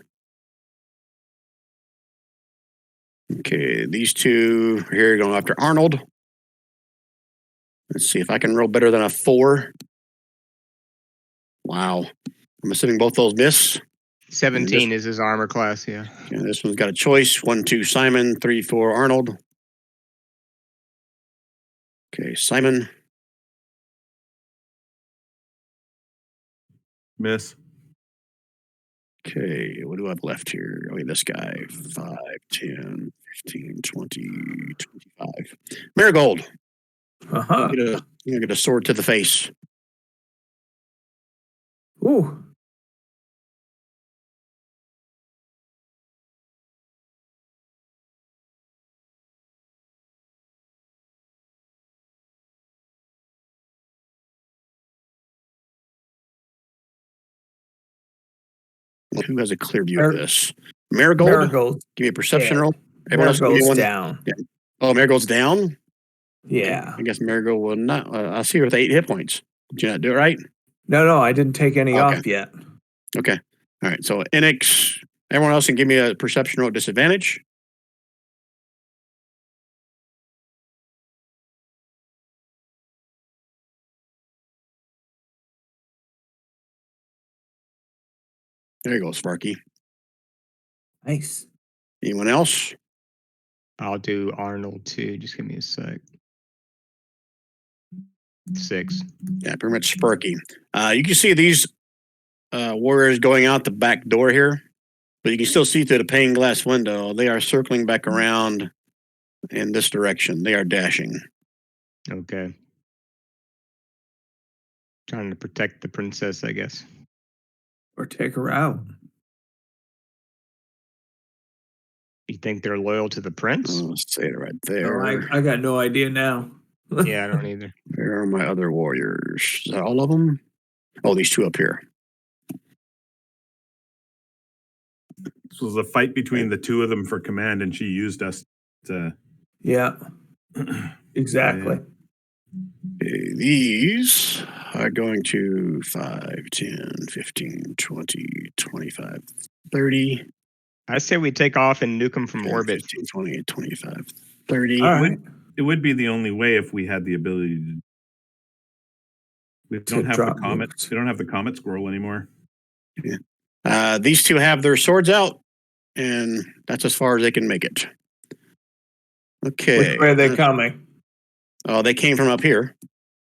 Okay, these 2 here are going after Arnold. Let's see if I can roll better than a 4. Wow. I'm assuming both those miss. 17 is his armor class, yeah. Okay, this one's got a choice. 1, 2, Simon. 3, 4, Arnold. Okay, Simon. Miss. Okay, what do I have left here? Okay, this guy. 5, 10, 15, 20, 25. Marigold. You're gonna get a sword to the face. Ooh. Who has a clear view of this? Marigold? Marigold. Give me a perception Yeah. roll. Everyone else give me Marigold's one. down. Yeah. Oh, Marigold's down? Yeah. I guess Marigold will not. I see her with 8 hit points. Did you not do it right? No, I didn't take any Okay. off yet. Okay. All right. So Enix, Everyone else can give me a perception roll at disadvantage. There you go, Sparky. Nice. Anyone else? I'll do Arnold too. Just give me a sec. 6. Yeah, pretty much Sparky. You can see these warriors going out the back door here, but you can still see through the pane glass window. They are circling back around in this direction. They are dashing. Okay. Trying to protect the princess, I guess. Or take her out. You think they're loyal to the prince? Let's say it right No, there. I got no idea now. Yeah, I don't either. Where are my other warriors? Is that all of them? Oh, these two up here. This was a fight between the two of them for command, and she used us to. Yeah. Exactly. Okay, these are going to 5, 10, 15, 20, 25, 30. I say we take off and nuke them from 10, orbit. 15, 20, 25, 30. All right. It would be the only way if we had the ability to. We don't have the drop comet. nukes. We don't have the comet squirrel anymore. These two have their swords out, and that's as far as they can make it. Okay. Which way are they coming? Oh, they came from up here.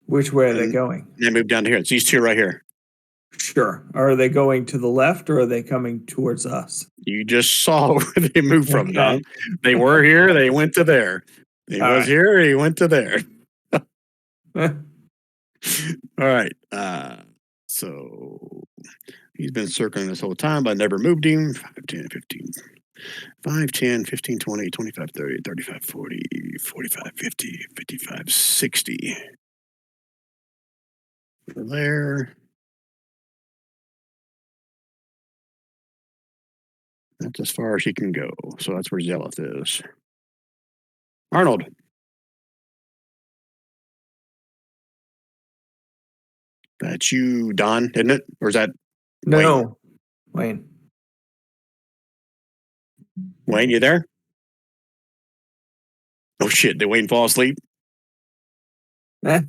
Which way are they And- going? They moved down to here. It's these two right here. Sure. Are they going to the left or are they coming towards us? You just saw where they moved from, Okay. Don. They were here. They went to there. He All was right. here. He went to there. All right. So he's been circling this whole time, but I never moved him. 5, 10, 15. 5, 10, 15, 20, 25, 30, 35, 40, 45, 50, 55, 60. Over there. That's as far as he can go. So that's where Zealoth is. Arnold. That's you, Don, isn't it? Or is that No. Wayne. Wayne? You there? Oh shit! Did Wayne fall asleep? No,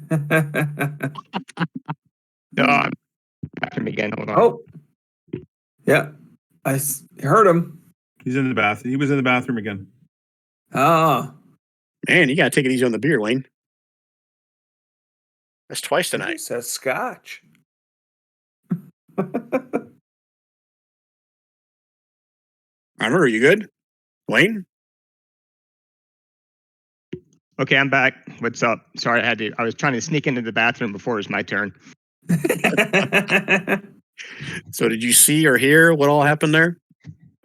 I'm back him again. Hold on. Oh. Yeah. Heard him. He's in the bath. He was in the bathroom again. Ah. Man, you gotta take it easy on the beer, Wayne. That's twice tonight. It says scotch. Arnold, are you good? Wayne? Okay, I'm back. What's up? Sorry, I was trying to sneak into the bathroom before it was my turn. So did you see or hear what all happened there?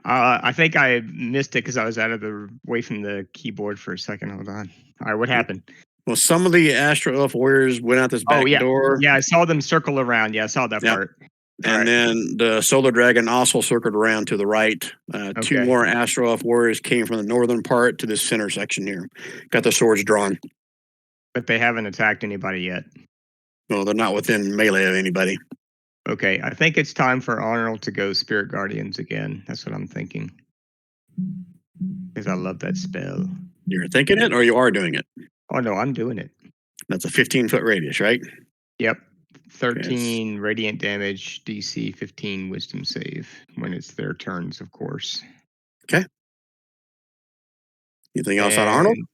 I think I missed it because I was away from the keyboard for a second. Hold on. All right, what happened? Well, some of the Astro Elf warriors went out this back door. Yeah, I saw them circle around. Yeah, I saw that Yep. part. And Right. then the Solar Dragon also circled around to the right. Two Okay. more Astro Elf warriors came from the northern part to this center section here. Got their swords drawn. But they haven't attacked anybody yet. No, they're not within melee of anybody. Okay, I think it's time for Arnold to go Spirit Guardians again. That's what I'm thinking. Because I love that spell. You're thinking it or you are doing it? Oh, no, I'm doing it. That's a 15-foot radius, right? Yep. 13 radiant damage, DC 15 wisdom save when it's their turns, of course. Anything else on Arnold? And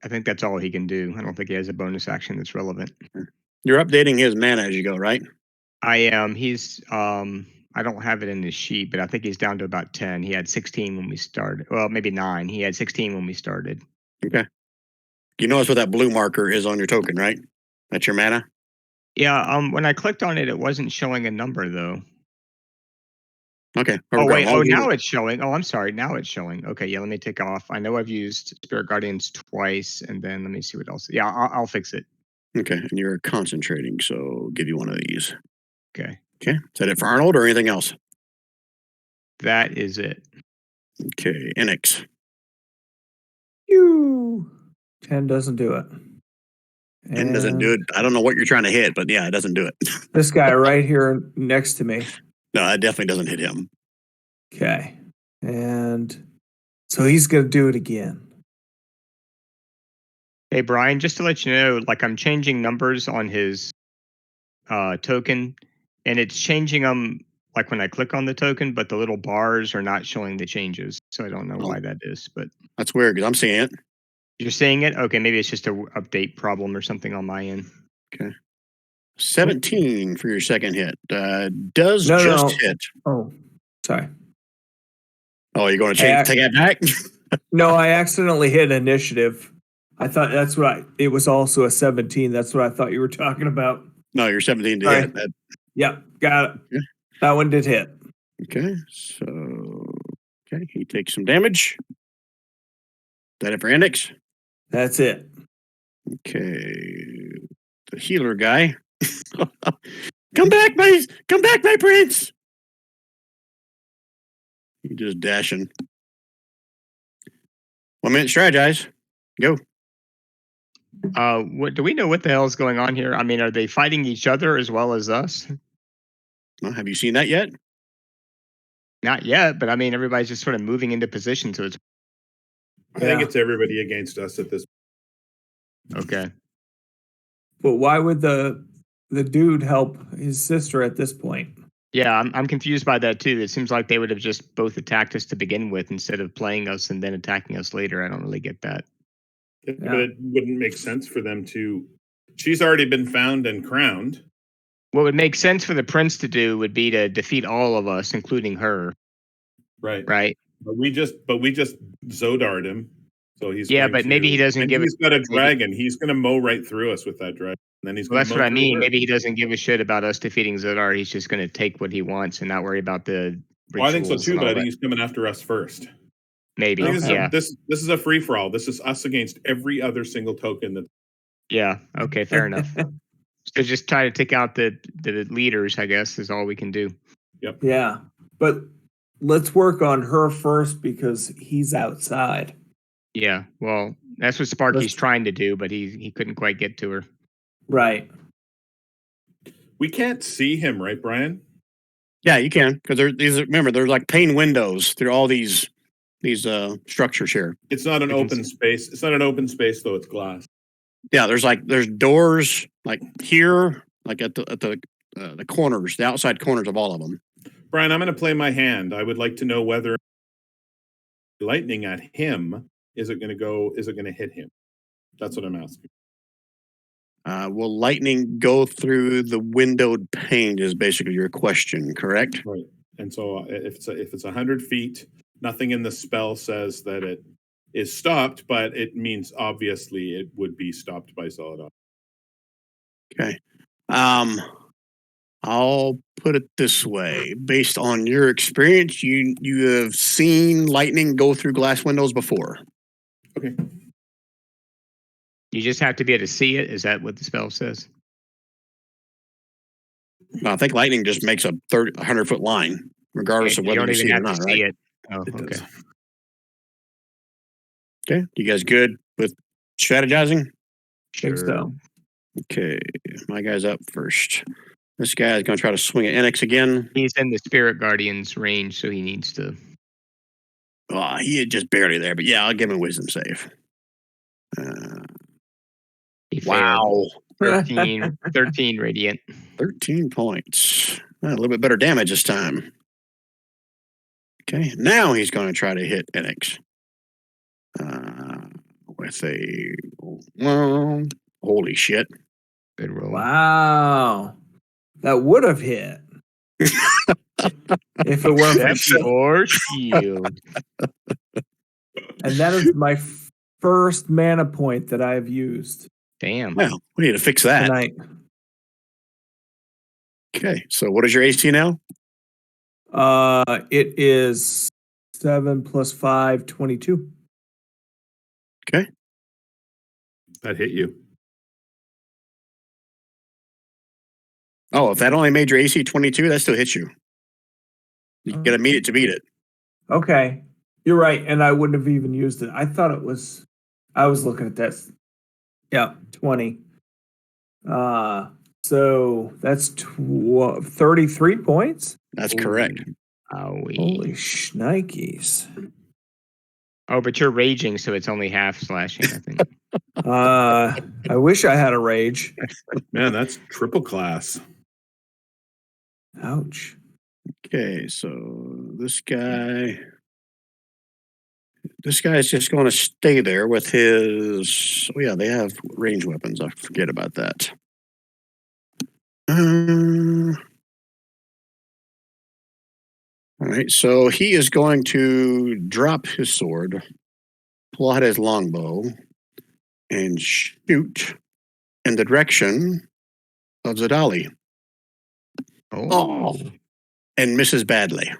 I think that's all he can do. I don't think he has a bonus action that's relevant. You're updating his mana as you go, right? I am. He's I don't have it in his sheet, but I think he's down to about 10. He had 16 when we started. Well, maybe 9. He had 16 when we started. Okay. You notice what that blue marker is on your token, right? That's your mana? Yeah, when I clicked on it, it wasn't showing a number though. Okay. Oh wait, now it's showing. Oh, I'm sorry. Now it's showing. Okay, yeah, let me take off. I know I've used Spirit Guardians twice, and then let me see what else. Yeah, I'll fix it. Okay, and you're concentrating, so give you one of these. Okay. Okay. Is that it for Arnold or anything else? That is it. Okay, Enix. You 10 doesn't do it. 10 doesn't do it. I don't know what you're trying to hit, but yeah, it doesn't do it. This guy right here next to me. No, it definitely doesn't hit him. Okay. And so he's going to do it again. Hey, Brian, just to let you know, like I'm changing numbers on his token, and it's changing them like when I click on the token, but the little bars are not showing the changes. So I don't know why that is, but That's weird because I'm seeing it. you're seeing it? Okay, maybe it's just a update problem or something on my end. Okay. 17 for your second hit. Does No, just no. hit. Oh, sorry. Oh, you're going to change, take that back? No, I accidentally hit initiative. I thought that's what it was also a 17. That's what I thought you were talking about. No, you're 17 to Sorry. hit. Yep, got it. Yeah. That one did hit. Okay, so he takes some damage. That it for index? That's it. Okay, the healer guy. Come back, my prince. He just dashing. 1 minute strategize. Go. What do we know what the hell is going on here? I mean, are they fighting each other as well as us? Well, have you seen that yet? Not yet, but I mean, everybody's just sort of moving into position, so it's I think it's everybody against us at this. okay. But why would the dude help his sister at this point? Yeah, I'm confused by that too. It seems like they would have just both attacked us to begin with instead of playing us and then attacking us later. I don't really get that. But it wouldn't make sense for them to. She's already been found and crowned. What would make sense for the prince to do would be to defeat all of us, including her. Right. Right. But we just Zodar'd him. So he's but maybe he doesn't give. He's got a dragon. He's going to mow right through us with that dragon. And then he's. Well, that's what I mean. Maybe he doesn't give a shit about us defeating Zodar. He's just going to take what he wants and not worry about the. Well, I think so too, but I think he's coming after us first. Maybe. This is a free for all. This is us against every other single token that. Yeah. Okay. Fair enough. So just try to take out the leaders, I guess, is all we can do. Yep. Yeah, but let's work on her first because he's outside. Yeah. Well, that's what Sparky's trying to do, but he couldn't quite get to her. Right. We can't see him, right, Brian? Yeah, you can because there's like pane windows through all these structures here. It's not an open space. It's not an open space though. It's glass. Yeah, there's doors like here, like at the corners, the outside corners of all of them. Brian, I'm going to play my hand. I would like to know whether lightning at him is it going to hit him? That's what I'm asking. Will lightning go through the windowed pane? Is basically your question, correct? Right. And so if it's 100 feet, nothing in the spell says that it is stopped, but it means obviously it would be stopped by solid object. Okay. I'll put it this way: based on your experience, you have seen lightning go through glass windows before. Okay. You just have to be able to see it. Is that what the spell says? I think lightning just makes a 100-foot line, regardless of whether you see it or not, right? Oh, okay. Okay. You guys good with strategizing? Think so. Okay. My guy's up first. This guy's going to try to swing at Enix again. He's in the Spirit Guardian's range, so he needs to. Oh, he is just barely there, but yeah, I'll give him a wisdom save. Wow. 13 radiant. 13 points. A little bit better damage this time. Okay, now he's going to try to hit Enix. With a... Well, holy shit. Good roll. Wow. That would have hit. If it weren't for shield. And that is my first mana point that I've used. Damn. Well, we need to fix that. Tonight. Okay, so what is your AC now? It is 7 + 5, 22. Okay. That hit you. Oh, if that only made your AC 22, that still hits you. You got to meet it to beat it. Okay. You're right. And I wouldn't have even used it. I thought it was, I was looking at this. Yeah, 20. So that's 33 points. That's correct. Holy shnikes. Oh, but you're raging, so it's only half slashing, I think. I wish I had a rage. Man, that's triple class. Ouch. Okay, so this guy is just going to stay there with his. Oh yeah, they have range weapons. I forget about that. All right, so he is going to drop his sword, pull out his longbow, and shoot in the direction of Zadali. Oh, And misses badly.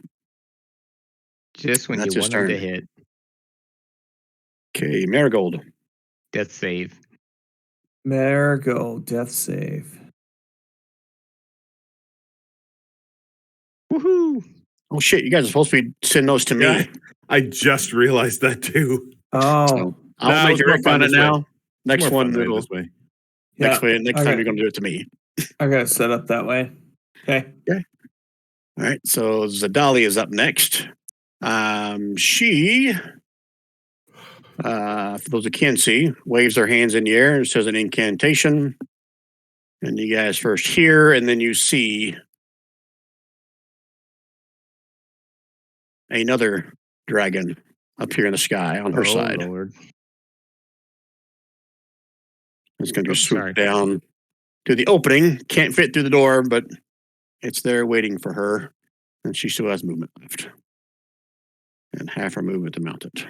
just when That's you his want him to turn. hit. Okay, Marigold. Death save. Marigold, death save. Woohoo! Oh shit, you guys are supposed to be sending those to me. Yeah, I just realized that too. Oh, So I'll No, make it's you more Rick fun on it this way. now. Next More one, fun it'll, this way. next yeah. time you're going to do it to me. I got it set up that way. Okay. All right, so Zadali is up next. She, for those who can't see, waves her hands in the air and says an incantation. And you guys first hear, and then you see another dragon up here in the sky on her side. Lord. It's going to Oops, swoop sorry. down to the opening. Can't fit through the door, but it's there waiting for her. And she still has movement left. And half her movement to mount it.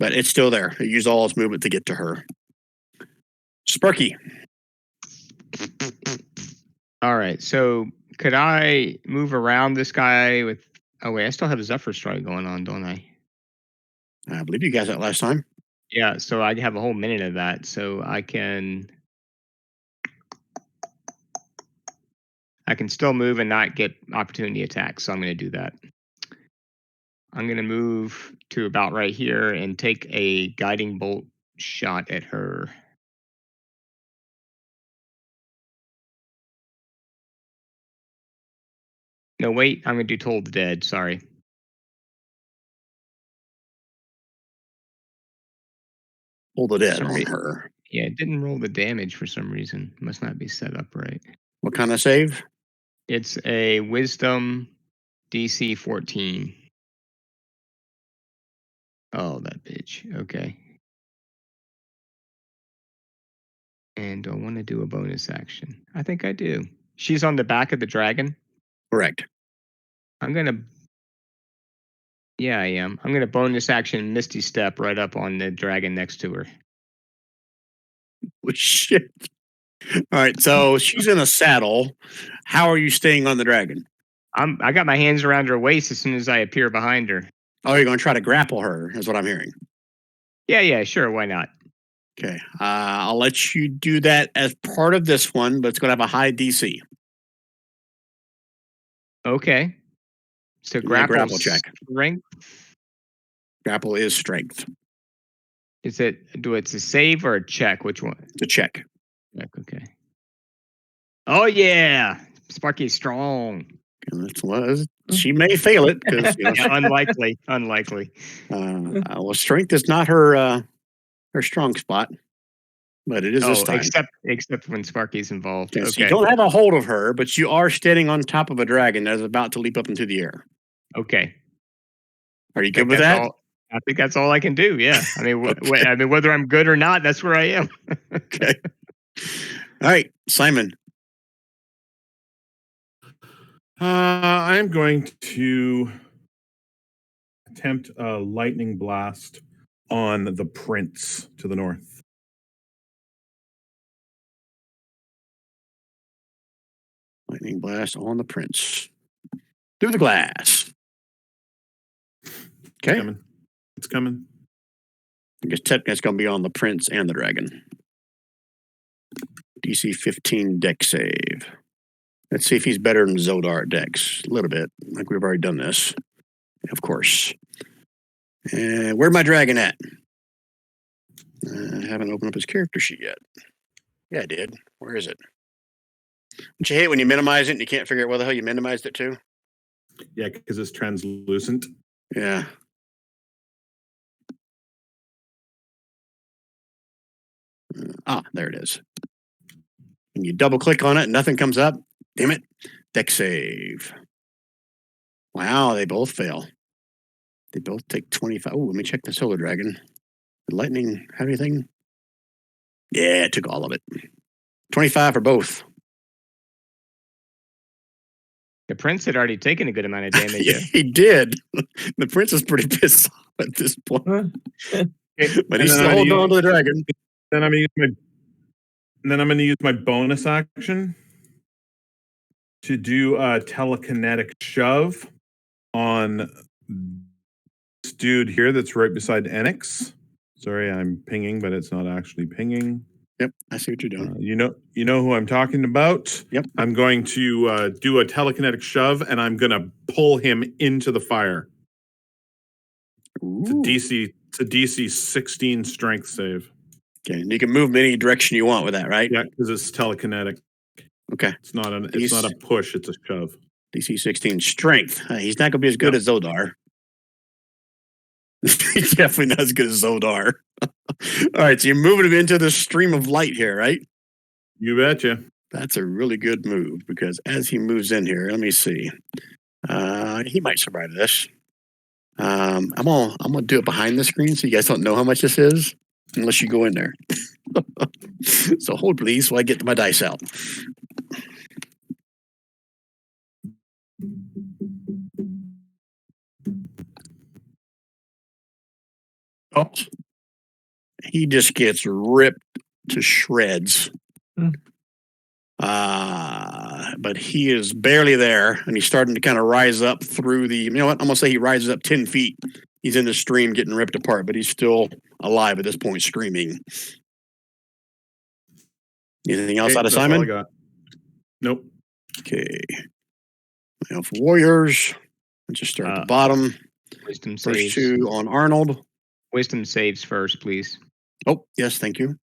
But it's still there. It used all its movement to get to her. Sparky. All right, so could I move around this guy with... Oh, wait, I still have a Zephyr Strike going on, don't I? I believe you guys that last time. Yeah, so I have a whole minute of that, so I can still move and not get opportunity attacks, so I'm going to do that. I'm going to move to about right here and take a guiding bolt shot at her. No, wait, I'm going to do Toll the Dead, sorry. Pull the dead Sorry. on her. Yeah, it didn't roll the damage for some reason. Must not be set up right. What kind of save? It's a Wisdom DC 14. Oh, that bitch. Okay. And do I want to do a bonus action? I think I do. She's on the back of the dragon. Correct. I'm going to... Yeah, I am. I'm going to bonus action Misty Step right up on the dragon next to her. Oh, shit. All right, so she's in a saddle. How are you staying on the dragon? I got my hands around her waist as soon as I appear behind her. Oh, you're going to try to grapple her, is what I'm hearing. Yeah, sure. Why not? Okay. I'll let you do that as part of this one, but it's going to have a high DC. Okay. So Give me a grapple check. Strength. Grapple is strength. Is it? It's a save or a check? Which one? It's a check. Check. Okay. Oh yeah, Sparky's strong. She may fail it because Unlikely. well, strength is not her strong spot, but it is this time. Except when Sparky's involved. Okay, so Okay. you don't have a hold of her, but you are standing on top of a dragon that is about to leap up into the air. Okay. Are you good with that? I think that's all I can do. Yeah. I mean, Okay. whether I'm good or not, that's where I am. Okay. All right, Simon. I'm going to attempt a lightning blast on the prince to the north. Lightning blast on the prince. Through the glass. Okay. It's coming. I guess technically it's going to be on the prince and the dragon. DC 15 deck save. Let's see if he's better than Zodar Dex. A little bit. Like we've already done this. Of course. And where's my dragon at? I haven't opened up his character sheet yet. Yeah, I did. Where is it? Don't you hate when you minimize it and you can't figure out where the hell you minimized it to? Yeah, because it's translucent. Yeah. There it is. And you double click on it and nothing comes up. Damn it. Deck save. Wow, they both fail. They both take 25. Oh, let me check the Solar Dragon. Did Lightning have anything? Yeah, it took all of it. 25 for both. The prince had already taken a good amount of damage. Yeah, he did. The prince is pretty pissed off at this point. But he's still holding on to the dragon. Then I'm going to use my bonus action to do a telekinetic shove on this dude here that's right beside Enix. Sorry, I'm pinging, but it's not actually pinging. Yep, I see what you're doing. You know who I'm talking about. Yep. I'm going to do a telekinetic shove, and I'm going to pull him into the fire. Ooh. It's a DC 16 strength save. Okay, and you can move any direction you want with that, right? Yeah, because it's telekinetic. Okay. It's not a push, it's a shove. DC 16 strength. He's not going to be as good as Zodar. He's definitely not as good as Zodar. All right, so you're moving him into the stream of light here, right? You betcha. That's a really good move because as he moves in here, let me see. He might survive this. I'm gonna do it behind the screen so you guys don't know how much this is unless you go in there. So hold please while I get my dice out. Oh, he just gets ripped to shreds. But he is barely there, and he's starting to kind of rise up through the. You know what? I'm gonna say he rises up 10 feet. He's in the stream, getting ripped apart, but he's still alive at this point, screaming. Anything else out of Simon? All I got. Nope. Okay. Now for Warriors, let's just start at the bottom. Wisdom First saves. two on Arnold. Wisdom saves first, please. Oh, yes, thank you.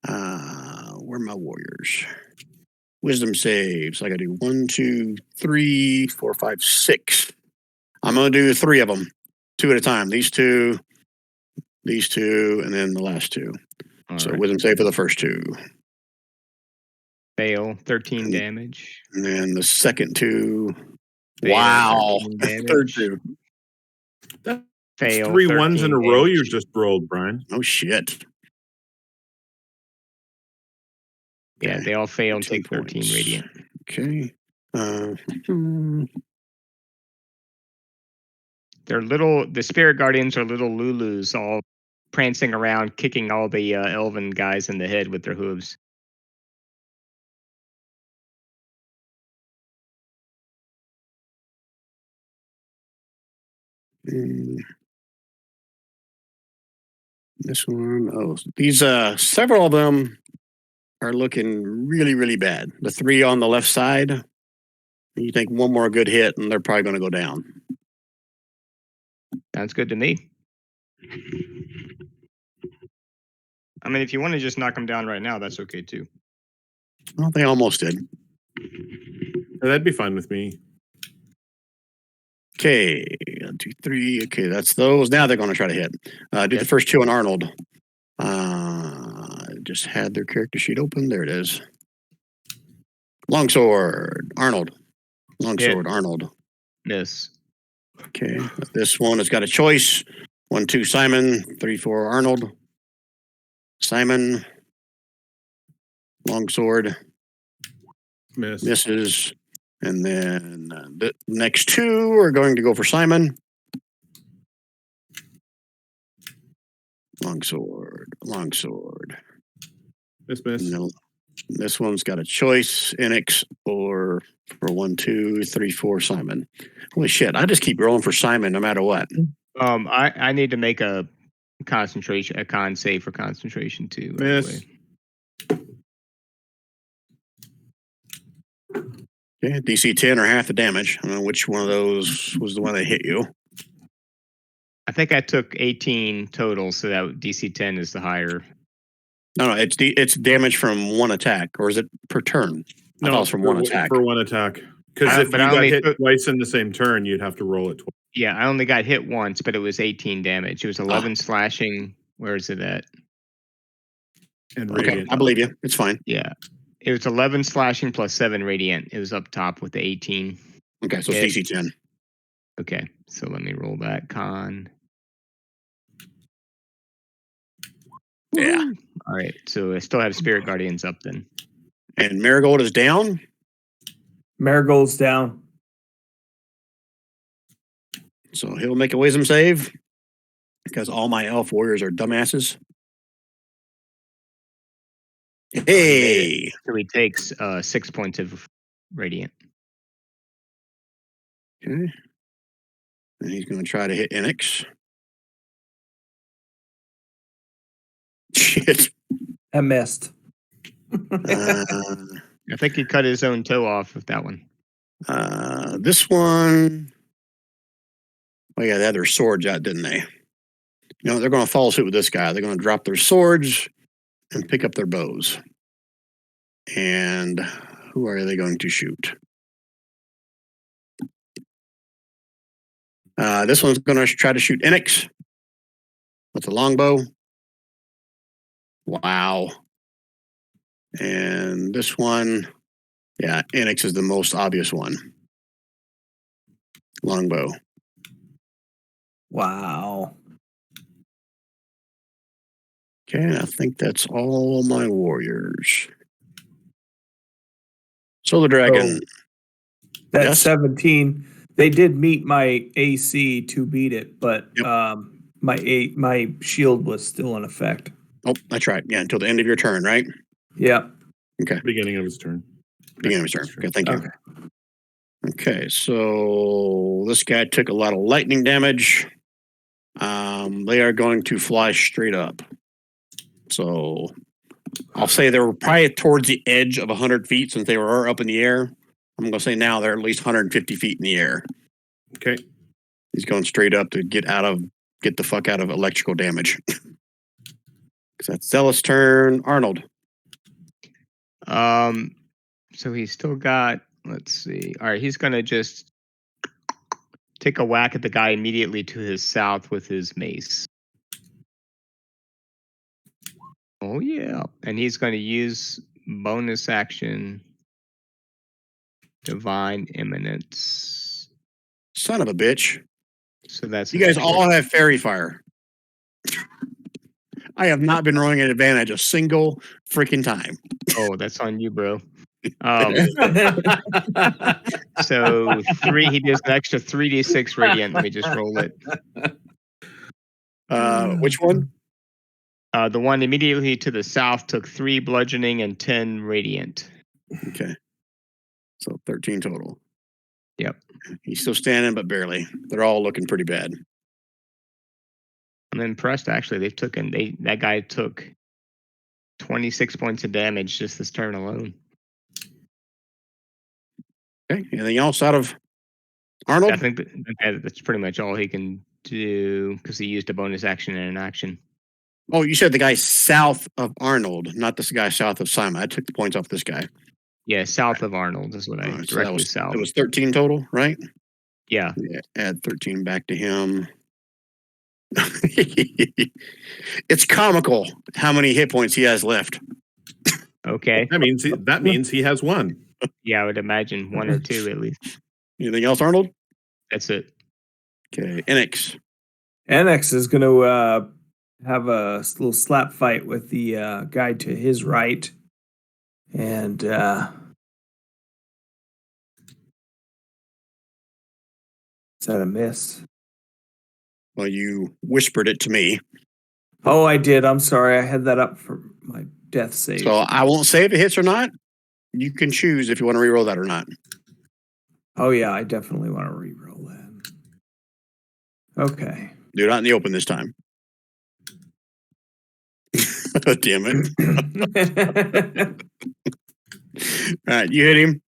Where are my Warriors? Wisdom saves. I got to do 1, 2, 3, 4, 5, 6. I'm going to do 3 of them, 2 at a time. These two, and then the last 2. All So right. Wisdom save for the first 2. Fail, 13 damage. And then the second 2. Fail, Wow. 13 damage. Third 2. That's Fail, 3 ones in a 13 row damage. you just rolled, Brian. Oh, shit. Yeah, they all fail and 10 take 13 points. radiant. Okay. They're little. The spirit guardians are little Lulus, all prancing around, kicking all the elven guys in the head with their hooves. This one. Oh, these several of them are looking really, really bad. The 3 on the left side. You think one more good hit, and they're probably going to go down. Sounds good to me. I mean, if you want to just knock them down right now, that's okay too. Well, they almost did. That'd be fine with me. Okay, 1, 2, 3. Okay, that's those. Now they're going to try to hit. Do the first 2 on Arnold. Just had their character sheet open. There it is. Longsword, Arnold. Longsword, Arnold. Yes. Okay, this one has got a choice. 1, 2, Simon. 3, 4, Arnold. Simon. Longsword. Misses. And then the next 2 are going to go for Simon. Longsword. Miss. No, this one's got a choice, Enix, or for 1, 2, 3, 4, Simon. Holy shit! I just keep rolling for Simon no matter what. I need to make a con save for concentration too. Miss. Okay, DC 10 or half the damage. I don't know which one of those was the one that hit you. I think I took 18 total, so that DC 10 is the higher. No, it's damage from 1 attack, or is it per turn? I thought it was from 1 attack. For 1 attack. Because if you but I got only hit took- twice in the same turn, you'd have to roll it twice. Yeah, I only got hit once, but it was 18 damage. It was 11 slashing. Where is it at? And Okay, radiant. I believe you. It's fine. Yeah. It was 11 slashing plus 7 radiant. It was up top with the 18. Okay, so Hit. it's DC 10. Okay, so let me roll that con. Yeah. Woo! All right, so I still have Spirit Guardians up then. And Marigold is down. Marigold's down. So he'll make a wisdom save because all my elf warriors are dumbasses. Hey, So he takes 6 points of radiant. okay. And he's going to try to hit Enix. Shit. I missed. Uh, I think he cut his own toe off with that one. this one. Oh yeah, they had their swords out, didn't they? You know, they're going to follow suit with this guy. They're going to drop their swords and pick up their bows. And who are they going to shoot? This one's going to try to shoot Enix with a longbow. Wow. And this one, yeah, Enix is the most obvious one. Longbow. Wow. Okay, I think that's all my warriors. Solar Dragon. That's Yes? 17. They did meet my AC to beat it, but Yep. my shield was still in effect. Oh, that's right. Yeah, until the end of your turn, right? Yeah. Beginning of his turn. Beginning of your turn. Okay, thank you. Okay. Okay, so this guy took a lot of lightning damage. They are going to fly straight up. So I'll say they were probably towards the edge of 100 feet since they were up in the air. I'm going to say now they're at least 150 feet in the air. Okay. He's going straight up to get the fuck out of electrical damage. Because that's Zealous' turn. Arnold. So he's still got, let's see. All right, he's going to just take a whack at the guy immediately to his south with his mace. Oh, yeah. And he's going to use bonus action Divine Eminence. Son of a bitch. So that's You guys all have fairy fire. I have not been rolling an advantage a single freaking time. Oh, that's on you, bro. So 3, he does an extra 3d6 radiant. Let me just roll it. Which one? The one immediately to the south took 3 bludgeoning and 10 radiant. Okay. So 13 total. Yep. He's still standing, but barely. They're all looking pretty bad. I'm impressed, actually. That guy took 26 points of damage just this turn alone. Okay. Anything else out of Arnold? I think that's pretty much all he can do because he used a bonus action and an action. Oh, you said the guy south of Arnold, not this guy south of Simon. I took the points off this guy. Yeah, south of Arnold is what I So directly that south. It was 13 total, right? Yeah. Add 13 back to him. It's comical how many hit points he has left. Okay. That means he has 1. Yeah, I would imagine 1 or 2 at least. Anything else, Arnold? That's it. Okay, Enix. Annex is going to have a little slap fight with the guy to his right. And is that a miss? Well, you whispered it to me. Oh, I did. I'm sorry. I had that up for my death save. So I won't say if it hits or not. You can choose if you want to reroll that or not. Oh, yeah. I definitely want to reroll that. Okay. Do not in the open this time. Damn it. All right, you hit him.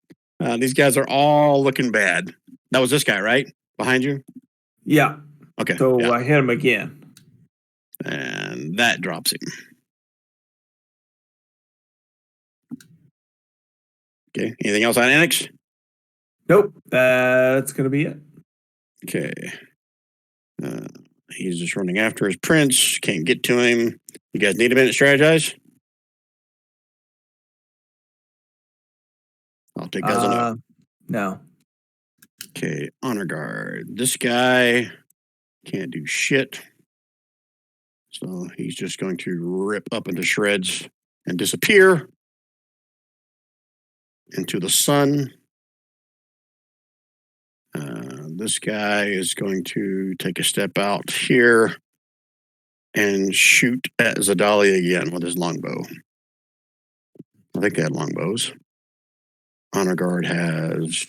These guys are all looking bad. That was this guy, right? Behind you? Yeah. Okay. So yeah. I hit him again. And that drops him. Okay. Anything else on Annex? Nope. That's gonna be it. Okay. He's just running after his prince. Can't get to him. You guys need a minute to strategize? I'll take as a no. No. Okay, honor guard. This guy can't do shit. So he's just going to rip up into shreds and disappear into the sun. This guy is going to take a step out here and shoot at Zadali again with his longbow. I think they had longbows. Honor guard has...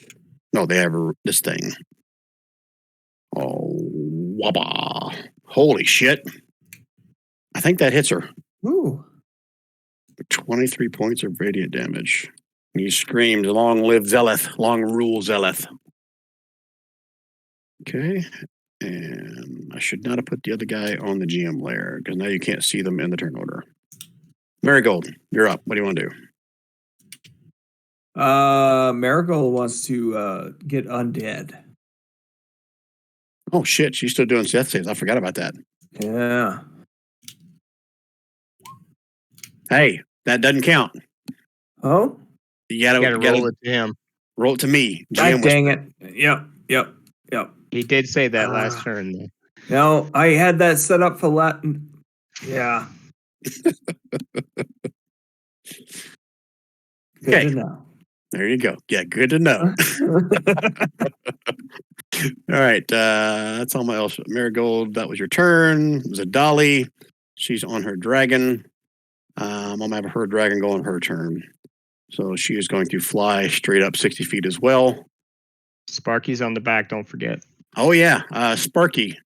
No, they have this thing. Oh, wabba. Holy shit. I think that hits her. Ooh. 23 points of radiant damage. And he screamed, "Long live Zeleth, long rule Zeleth." Okay. And I should not have put the other guy on the GM layer because now you can't see them in the turn order. Marigold, you're up. What do you want to do? Marigold wants to get undead. Oh shit, she's still doing death saves. I forgot about that. Yeah. Hey, that doesn't count. Oh? You gotta roll it to him. roll it to me. God dang it. Yep. He did say that last turn. Though. No, I had that set up for Latin. Yeah. Good Okay. to know. There you go. Yeah, good to know. All right, that's all my else. Marigold, that was your turn. Zadali, she's on her dragon. I'm gonna have her dragon go on her turn. So she is going to fly straight up 60 feet as well. Sparky's on the back, don't forget. Oh yeah, Sparky.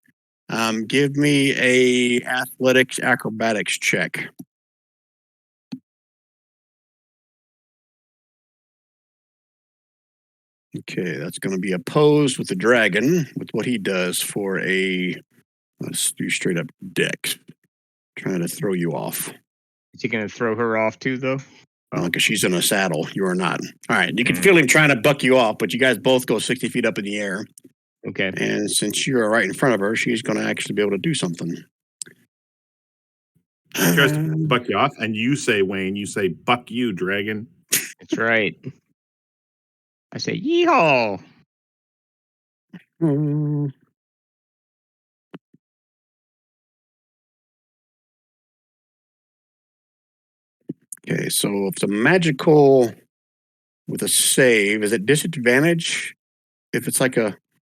Give me a athletics acrobatics check. Okay, that's going to be opposed with the dragon with what he does for a let's do straight up dex. Trying to throw you off. Is he going to throw her off too, though? Because she's in a saddle. You are not. All right, you can feel him trying to buck you off, but you guys both go 60 feet up in the air. Okay. And since you are right in front of her, she's going to actually be able to do something. She tries to buck you off, and you say, Wayne, you say, "Buck you, dragon." That's right. I say, yeehaw. Okay, so if it's a magical with a save, is it disadvantage? If it's like a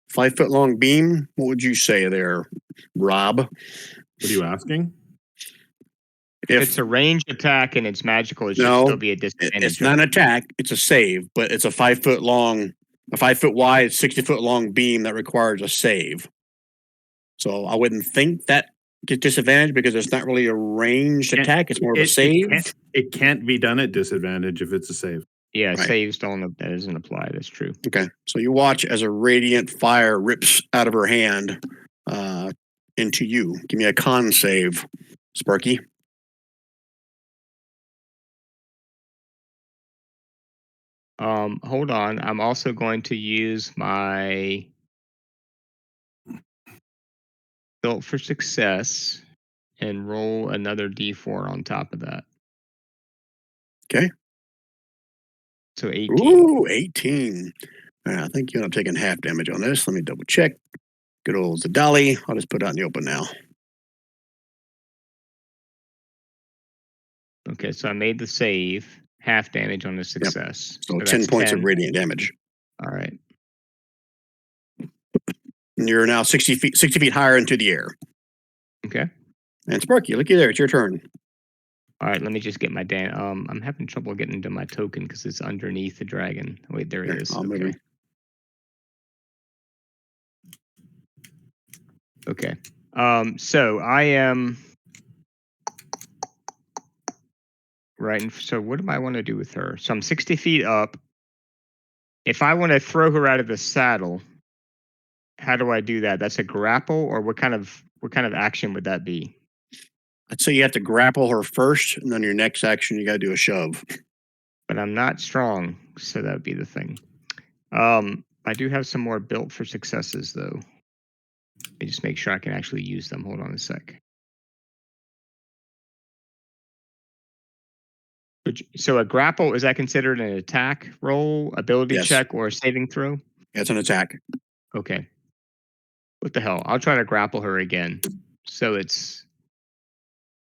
5 foot long beam, what would you say there, Rob? What are you asking? If it's a ranged attack and it's magical, it should still be a disadvantage. It's not an attack, it's a save, but it's a 5 foot long, a 5 foot wide, 60 foot long beam that requires a save. So I wouldn't think that gets disadvantage because it's not really a ranged attack, it's more of a save. It can't be done at disadvantage if it's a save. Yeah, Right. saves that doesn't apply. That's true. Okay, so you watch as a radiant fire rips out of her hand into you. Give me a con save, Sparky. Hold on. I'm also going to use my built for success and roll another D4 on top of that. Okay. So 18. Ooh, 18. I think you end up taking half damage on this. Let me double check. Good old Zadali. I'll just put it out in the open now. Okay, so I made the save. Half damage on the success. So 10 points of radiant damage. All right. And you're now 60 feet higher into the air. Okay. And Sparky, looky there. It's your turn. All right, let me just get my I'm having trouble getting into my token because it's underneath the dragon. Wait, there it is. Okay. Okay. So I am right. So what do I want to do with her? So I'm 60 feet up. If I want to throw her out of the saddle, how do I do that? That's a grapple, or what kind of action would that be? I'd say you have to grapple her first, and then your next action you got to do a shove. But I'm not strong, so that would be the thing. I do have some more built for successes though. Let me just make sure I can actually use them. Hold on a sec. So a grapple, is that considered an attack roll, ability Yes. check, or a saving throw? It's an attack. Okay. What the hell? I'll try to grapple her again. So it's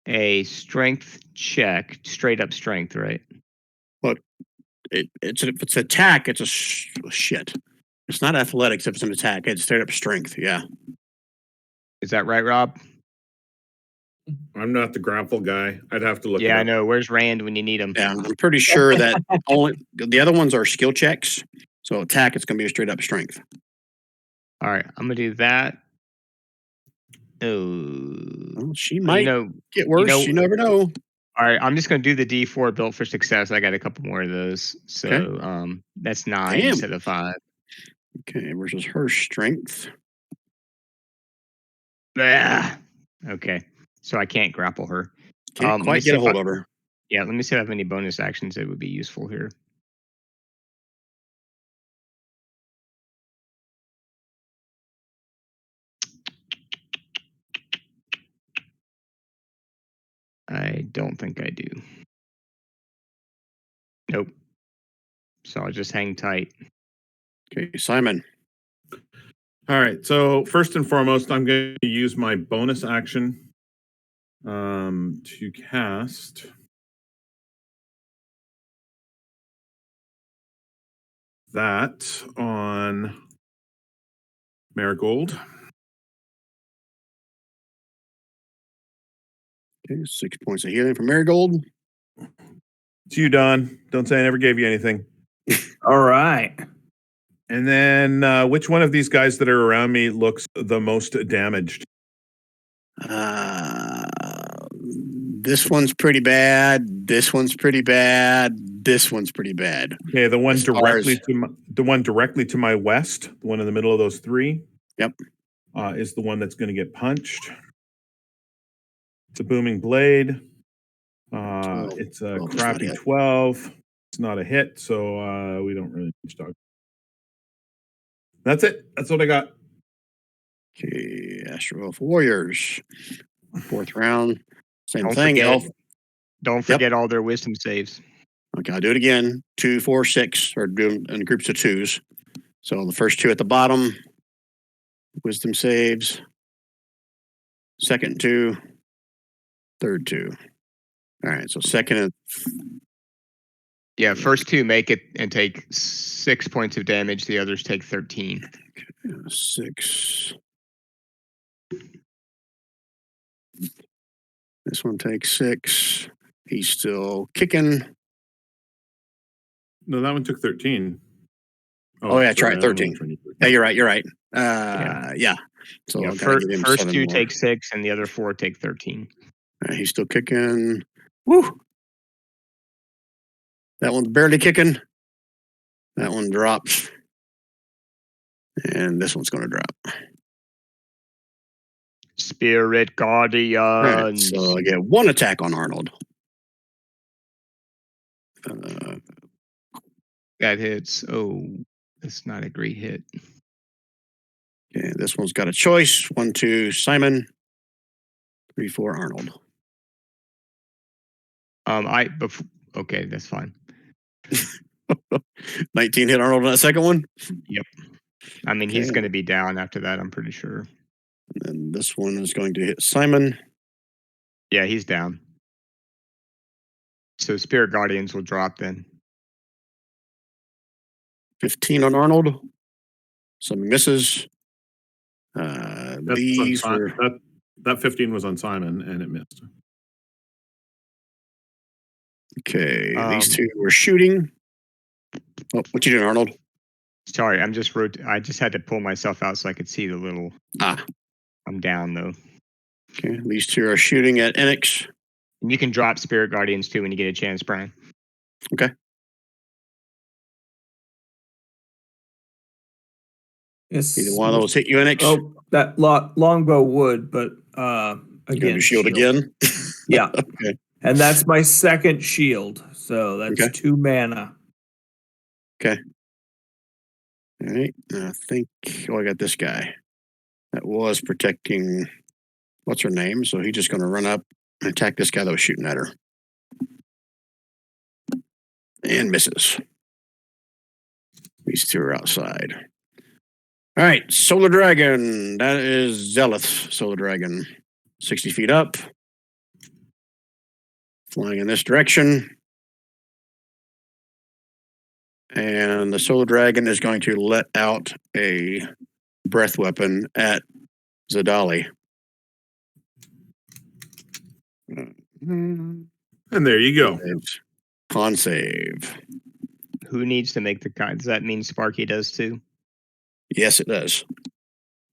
a strength check, straight up strength, right? If it's attack, it's a shit. It's not athletics if it's an attack. It's straight up strength. Yeah. Is that right, Rob? I'm not the grapple guy. I'd have to look. Yeah, it I up. know. Where's Rand when you need him? Yeah, I'm pretty sure that only the other ones are skill checks. So attack, it's going to be a straight up strength. All right, I'm gonna do that. Well, she You might know, get worse. You never know. all right, I'm just gonna do the D4 built for success. I got a couple more of those. So Okay. that's 9 Damn. instead of 5. Okay, versus her strength. Okay. So I can't grapple her. Can't let me quite see get a if hold I- of her. Yeah, let me see if I have any bonus actions that would be useful here. I don't think I do. Nope. So I'll just hang tight. Okay, Simon. All right. So first and foremost, I'm going to use my bonus action to cast that on Marigold. Okay, 6 points of healing for Marigold. It's you, Don. Don't say I never gave you anything. All right. And then which one of these guys that are around me looks the most damaged? This one's pretty bad. This one's pretty bad. This one's pretty bad. Okay, the one As far directly as- to my west, the one in the middle of those three. Yep. Is the one that's going to get punched. It's a booming blade. It's a 12 is not crappy it. 12. It's not a hit, so we don't really talk. That's it. That's what I got. Okay, Astro Elf Warriors. 4th round. Same Don't thing. forget- Elf. Don't forget all their wisdom saves. Okay, I'll do it again. 2, 4, 6, or do them in groups of 2s. So the first 2 at the bottom, wisdom saves. Second 2, third 2. All right, so second and Yeah, first 2 make it and take 6 points of damage. The others take 13. 6. This one takes 6. He's still kicking. No, that one took 13. Oh, yeah, sorry, try 13. Yeah, you're right. You're right. Yeah. So Yeah, I've gotta give him first 7 2 more. take 6, and the other 4 take 13. He's still kicking. Woo! That one's barely kicking. That one drops. And this one's going to drop. Spirit Guardians. All right, so I get 1 attack on Arnold. That hits. Oh, that's not a great hit. Okay, this one's got a choice. 1, 2, Simon. 3, 4, Arnold. Okay, that's fine. 19 hit Arnold on that second one. Yep. I mean, he's Okay. going to be down after that, I'm pretty sure. And then this one is going to hit Simon. Yeah, he's down. So Spirit Guardians will drop then. 15 on Arnold. Some misses. These were that 15 was on Simon and it missed. okay. These 2 were shooting. Oh, what you doing, Arnold? Sorry, I just had to pull myself out so I could see the little. I'm down though. Okay, these 2 are shooting at Enix. And you can drop Spirit Guardians too when you get a chance, Brian. Okay. Either one of those hit you, Enix. Oh, that longbow would, but You gonna again, do shield again. Yeah, Okay. and that's my second shield, so that's Okay. 2 mana. Okay. All right. I think I got this guy that was protecting what's her name. So he's just going to run up and attack this guy that was shooting at her. And misses. These two are outside. All right, Solar Dragon. That is Zealous Solar Dragon. 60 feet up. Flying in this direction. And the Solar Dragon is going to let out a breath weapon at Zadali. And there you go. Con save. Who needs to make the con? Does that mean Sparky does too? Yes, it does.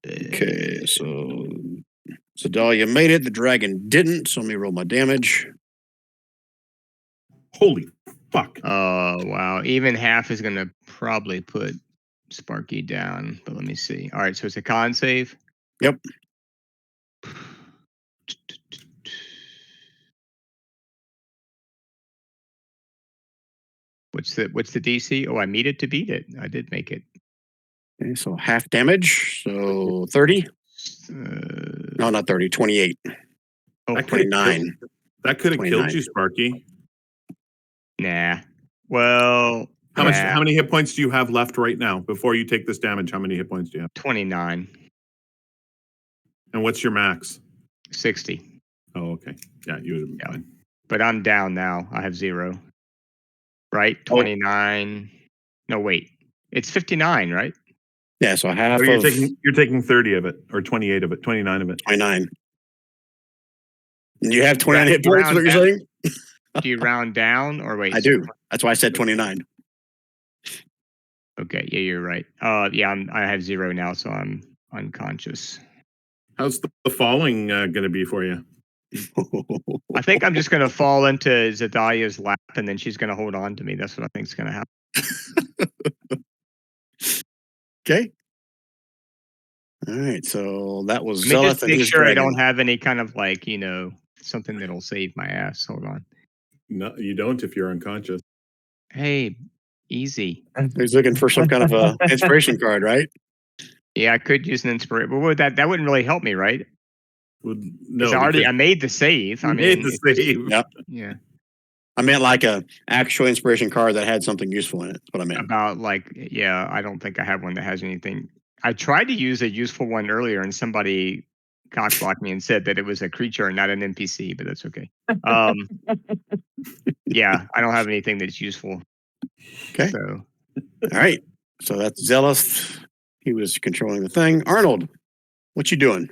Okay, so Zadalia made it. The dragon didn't, so let me roll my damage. Holy fuck. Oh, wow. Even half is going to probably put Sparky down, but let me see. All right, so it's a con save? Yep. What's the DC? Oh, I made it to beat it. I did make it. Okay, so half damage, so 30. No, not 30, 28. Oh, 29. That could have 29. killed you, Sparky. Nah. Well, How many hit points do you have left right now? Before you take this damage, how many hit points do you have? 29. And what's your max? 60. Oh, okay. Yeah, you would have been fine. But I'm down now. I have 0. Right? 29. No, wait. It's 59, right? Yeah, so half you're of you're taking 30 of it, or 28 of it, 29 of it. 29. You have 29 hit points, what you're saying? Do you round down or wait? I do. That's why I said 29. Okay, yeah, you're right. Yeah, I have 0 now, so I'm unconscious. How's the falling going to be for you? I think I'm just going to fall into Zadalia's lap, and then she's going to hold on to me. That's what I think is going to happen. Okay. All right, so that was Let me Zealous just and make his sure I dragon. don't have any kind of like, something that'll save my ass. Hold on. No, you don't if you're unconscious. Hey, easy. He's looking for some kind of a inspiration card, right? Yeah, I could use an inspiration, but that wouldn't really help me, right? No, I made the save. I made mean, the save. Yep. Yeah. I meant like a actual inspiration card that had something useful in it. That's what I meant. About I don't think I have one that has anything. I tried to use a useful one earlier, and somebody cockblocked me and said that it was a creature and not an NPC, but that's okay. Yeah, I don't have anything that's useful. Okay. So, all right. So that's Zealous. He was controlling the thing. Arnold, what you doing?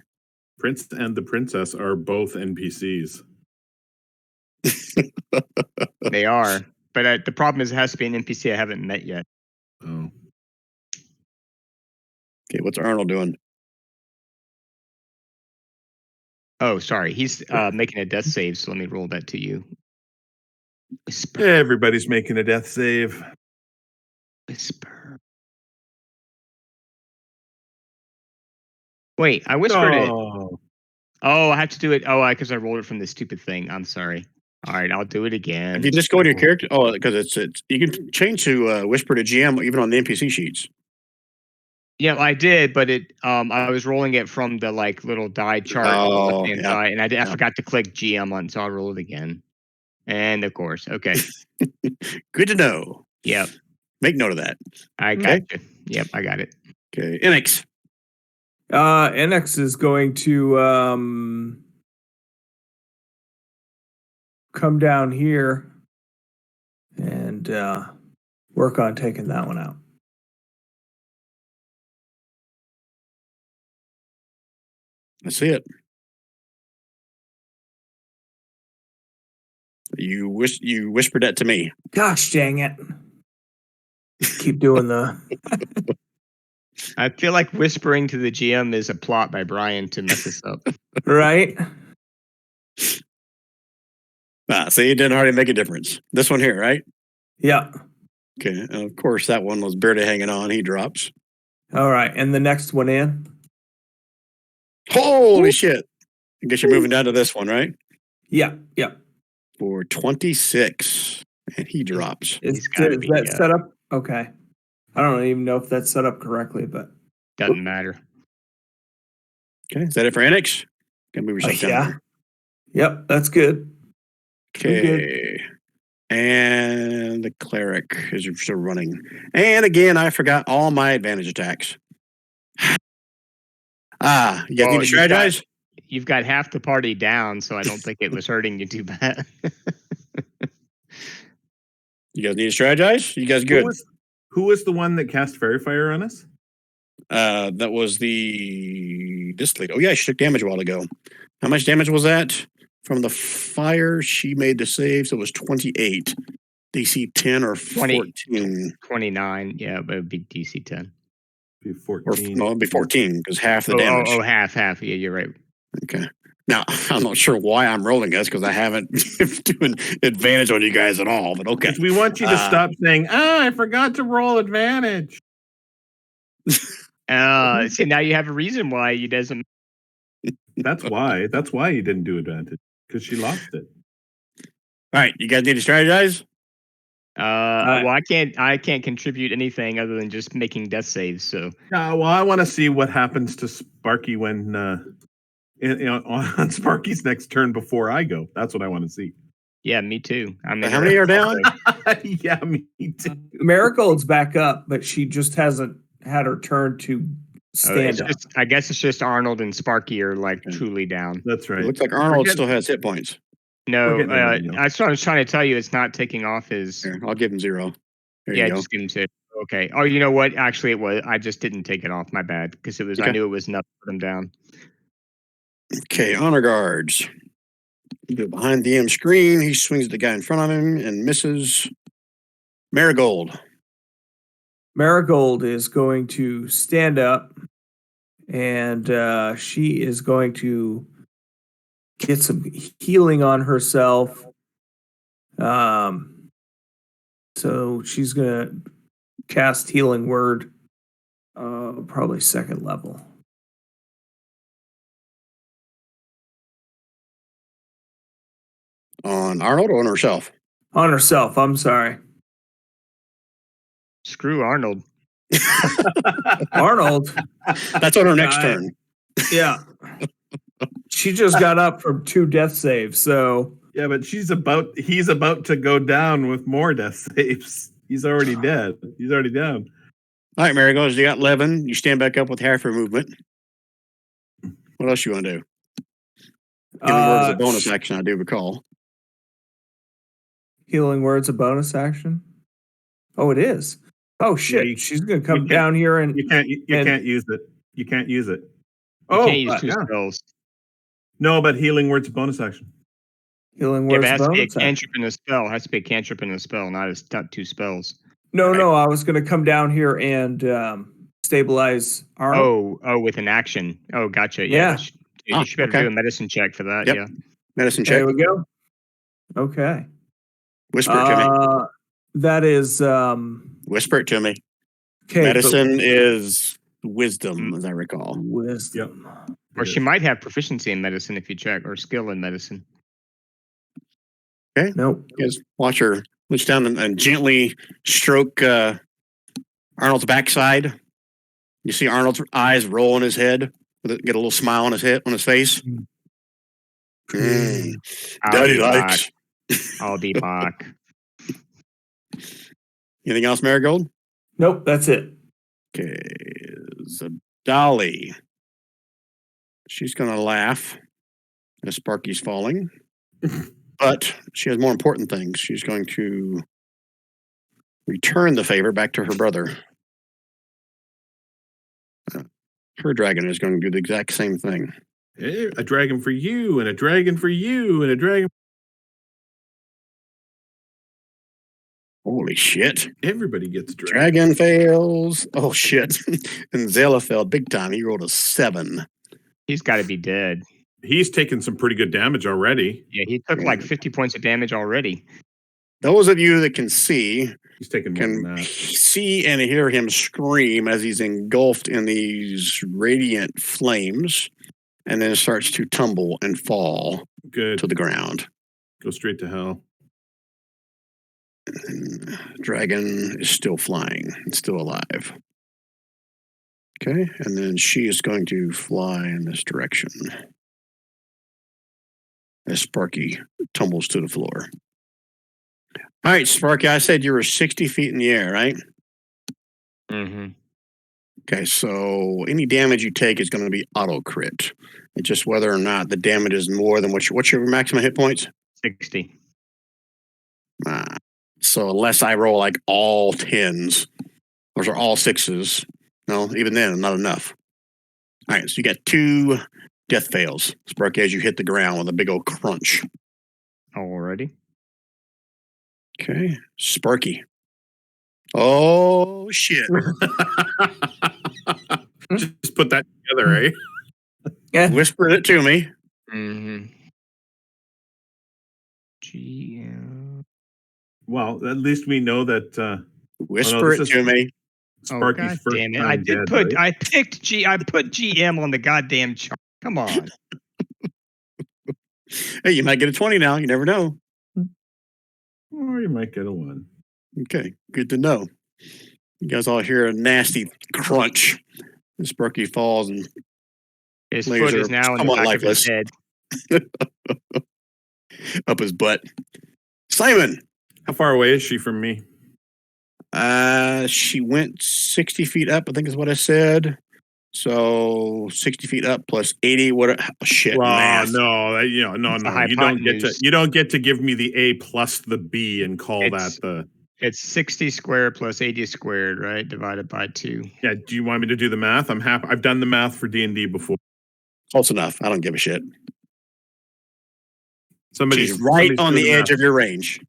Prince and the princess are both NPCs. they are, but the problem is it has to be an NPC I haven't met yet. Oh. Okay, what's Arnold doing? Oh, sorry. He's making a death save, so let me roll that to you. Whisper. Everybody's making a death save. Whisper. Wait, I whispered it. Oh, I have to do it. Oh, because I rolled it from this stupid thing. I'm sorry. All right, I'll do it again. If you just go to your character, because it's you can change to whisper to GM even on the NPC sheets. Yeah, I did, but I was rolling it from the little die chart on the left-hand side, and I forgot to click GM on, so I'll roll it again. And of course, okay. Good to know. Yep. Make note of that. I got you. Yep, I got it. Okay, Enix. Enix is going to come down here and work on taking that one out. I see it. You whispered that to me. Gosh dang it. Keep doing the... I feel like whispering to the GM is a plot by Brian to mess us up. Right? See, it didn't hardly make a difference. This one here, right? Yeah. Okay, and of course, that one was barely hanging on. He drops. All right, and the next one in? Holy shit. I guess you're moving down to this one, right? Yeah, yeah. For 26. And he drops. Is that set up? Okay. I don't even know if that's set up correctly, but Doesn't matter. Okay, is that it for Annex? Can move yourself down yeah. there. Yep, that's good. We're good. Okay. And the cleric is still running. And again, I forgot all my advantage attacks. You guys Well, need to strategize? You've got half the party down, so I don't think it was hurting you too bad. You guys need to strategize? You guys good? Who was the one that cast Fairy Fire on us? That was this lady. Oh yeah, she took damage a while ago. How much damage was that? From the fire, she made the save, so it was 28. DC 10 or 14. 29, yeah, but it would be DC 10. Be Or 14. no, it'd be 14 because half the damage. Half. Yeah, you're right. Okay. Now I'm not sure why I'm rolling this because I haven't doing advantage on you guys at all. But okay, We want you to stop saying, I forgot to roll advantage. See, now you have a reason why you doesn't. That's why. That's why you didn't do advantage, because she lost it. All right, you guys need to strategize. Well, I can't contribute anything other than just making death saves. So, Well, I want to see what happens to Sparky when, on Sparky's next turn before I go. That's what I want to see. yeah, me too. I mean, How many are down? Yeah, me too. Marigold's back up, but she just hasn't had her turn to stand up. I guess it's just Arnold and Sparky are like truly down. That's right. It looks like Arnold still has hit points. No, that's what I was trying to tell you. It's not taking off his. Here, I'll give him 0. There you go. Just give him 0. Okay. Oh, you know what? Actually, it was. I just didn't take it off. My bad, because it was. Okay. I knew it was enough to put him down. Okay, honor guards. You go behind the DM screen. He swings at the guy in front of him and misses. Marigold. Marigold is going to stand up, and she is going to get some healing on herself. So she's gonna cast Healing Word, probably 2nd level. On Arnold or on herself? On herself, I'm sorry. Screw Arnold. Arnold. That's on her next turn. Yeah. She just got up from 2 death saves, so. Yeah, but he's about to go down with more death saves. He's already dead. He's already down. All right, Marigold, you got 11. You stand back up with half your movement. What else you want to do? Healing Word is a bonus action, I do recall. Healing Word's a bonus action? Oh, it is. Oh shit! Yeah, she's gonna come down here and you can't use it. You can't use it. You can't use 2 spells. No, but Healing Word's a bonus action. Healing Word's it has to be a bonus cantrip in a spell. It has to be a cantrip in a spell, not 2 spells. No, I was gonna come down here and stabilize Arnold. Oh, with an action. Oh, gotcha. Yeah. You should better do a medicine check for that. Yep. Yeah. Medicine check. There we go. Okay. Whisper it to me. That is Whisper it to me. okay. Medicine is wisdom, as I recall. Wisdom. Yep. Or she might have proficiency in medicine if you check, or skill in medicine. Okay. Nope. You guys watch her reach down and gently stroke Arnold's backside. You see Arnold's eyes roll in his head, get a little smile on his face. Daddy likes. I'll be back. Anything else, Marigold? Nope, that's it. Okay, so Dolly. She's going to laugh as Sparky's falling. But she has more important things. She's going to return the favor back to her brother. Her dragon is going to do the exact same thing. Hey, a dragon for you, and a dragon for you, and a dragon. Holy shit. Everybody gets dragon fails. Oh shit. And Zela fell big time. He rolled a 7. He's got to be dead. He's taken some pretty good damage already. Yeah, he took like 50 points of damage already. Those of you that can see he's taken more than that. See and hear him scream as he's engulfed in these radiant flames, and then starts to tumble and fall to the ground. Go straight to hell. And dragon is still flying. It's still alive. Okay, and then she is going to fly in this direction. As Sparky tumbles to the floor. All right, Sparky, I said you were 60 feet in the air, right? Mm-hmm. Okay, so any damage you take is going to be auto crit. It's just whether or not the damage is more than what's your maximum hit points? 60. So unless I roll like all 10s, or all 6s, no, even then, not enough. All right, so you got 2 death fails, Sparky, as you hit the ground with a big old crunch. Alrighty. Okay, Sparky. Oh, shit. Just put that together, eh? Yeah. Whispered it to me. Mm-hmm. GM. Well, at least we know that Whisper it to me. Sparky's God first damn it. time I did dead, put right? I picked I put GM on the goddamn chart. Come on. Hey, you might get a 20 now. You never know. Or you might get a 1. Okay, good to know. You guys all hear a nasty crunch. And Sparky falls and His legs foot are is now in the somewhat back of lifeless his head. up his butt. Simon. How far away is she from me? She went 60 feet up, I think is what I said. So 60 feet up plus 80. Shit, Well, math. no, It's the hypotenuse. You don't get to give me the A plus the B and call It's- that the. It's 60 squared plus 80 squared, right? Divided by 2. Yeah, do you want me to do the math? I'm happy. I've done the math for D&D before. Close enough. I don't give a shit. Somebody's She's right somebody's on doing the edge math, of your range.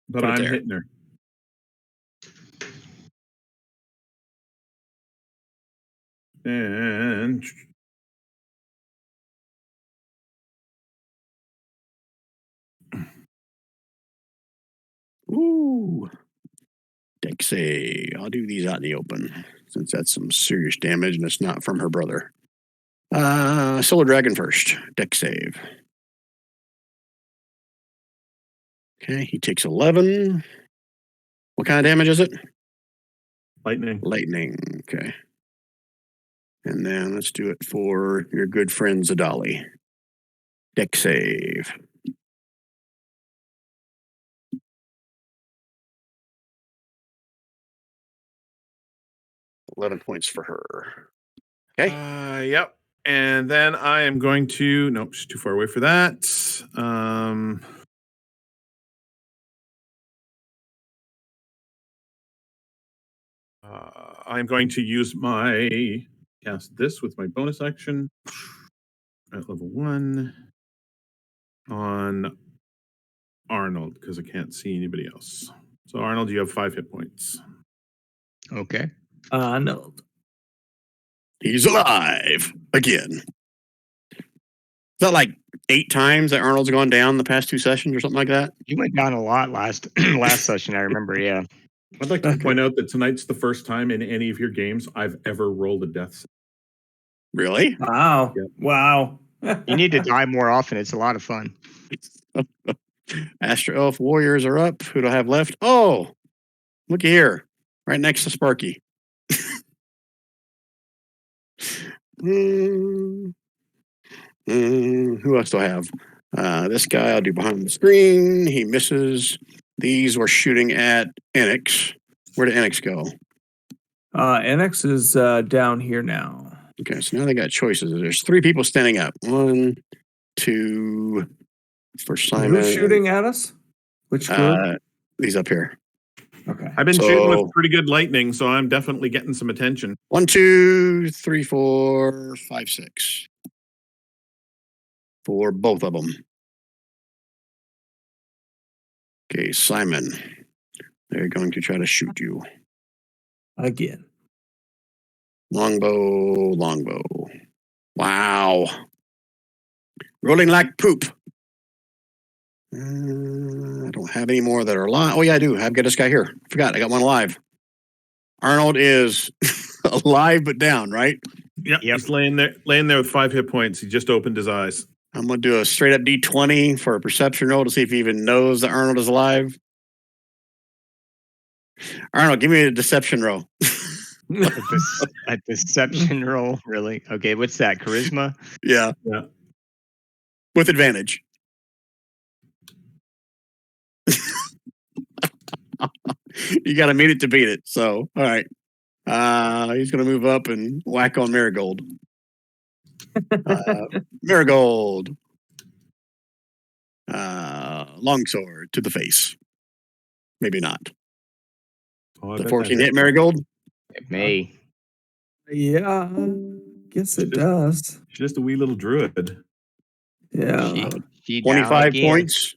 but put it I'm there. hitting her. And Ooh. Dex save. I'll do these out in the open since that's some serious damage and it's not from her brother. Solar Dragon first. Dex save. Okay, he takes 11. What kind of damage is it? lightning. Lightning. Okay. And then let's do it for your good friend Zadali. Dex save. $11 points for her. Okay. Yep. And then I am going to. Nope, she's too far away for that. I'm going to use my cast this with my bonus action at level 1 on Arnold because I can't see anybody else. So Arnold, you have 5 hit points. Okay. No. He's alive again. Is that like 8 times that Arnold's gone down the past 2 sessions or something like that? You went down a lot last last session, I remember, yeah. I'd like to point out that tonight's the first time in any of your games I've ever rolled a death save. Really? Wow. Yep. Wow. You need to die more often. It's a lot of fun. Astro Elf Warriors are up. Who do I have left? Oh, looky here. Right next to Sparky. Who else do I have? This guy I'll do behind the screen. He misses. These were shooting at Enix. Where did Enix go? NX is down here now. Okay, so now they got choices. There's 3 people standing up. 1, 2 for Simon. Who's shooting at us? Which group? These up here. Okay. I've been shooting with pretty good lightning, so I'm definitely getting some attention. 1, 2, 3, 4, 5, 6. For both of them. Okay, Simon. They're going to try to shoot you. Again. Longbow. Wow. Rolling like poop. I don't have any more that are alive. Oh, yeah, I do. I've got this guy here. Forgot, I got one alive. Arnold is alive but down, right? Yep. He's laying there with 5 hit points. He just opened his eyes. I'm going to do a straight up D20 for a perception roll to see if he even knows that Arnold is alive. Arnold, give me a deception roll. A deception roll, really? Okay, what's that? Charisma? Yeah, Yeah. with advantage. You got to meet it to beat it. So, all right. He's going to move up and whack on Marigold. Marigold. Longsword to the face. Maybe not. Oh, I The bet 14 that hit Marigold. It may. Yeah, guess it does. She's just a wee little druid. Yeah. She down 25 again. points.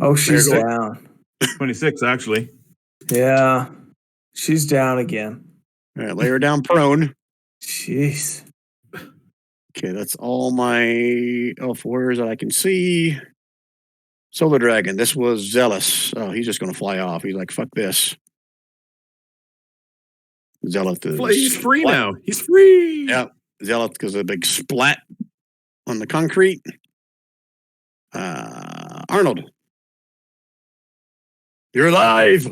Oh, she's Marigold. down. 26, actually. Yeah, she's down again. All right, lay her down prone. Jeez. Okay, that's all my elf warriors that I can see. Solar Dragon. This was Zealous. Oh, he's just going to fly off. He's like, fuck this. Zealous is. He's free splat. now. He's free. Yeah, Zealous goes a big splat on the concrete. Arnold. You're alive.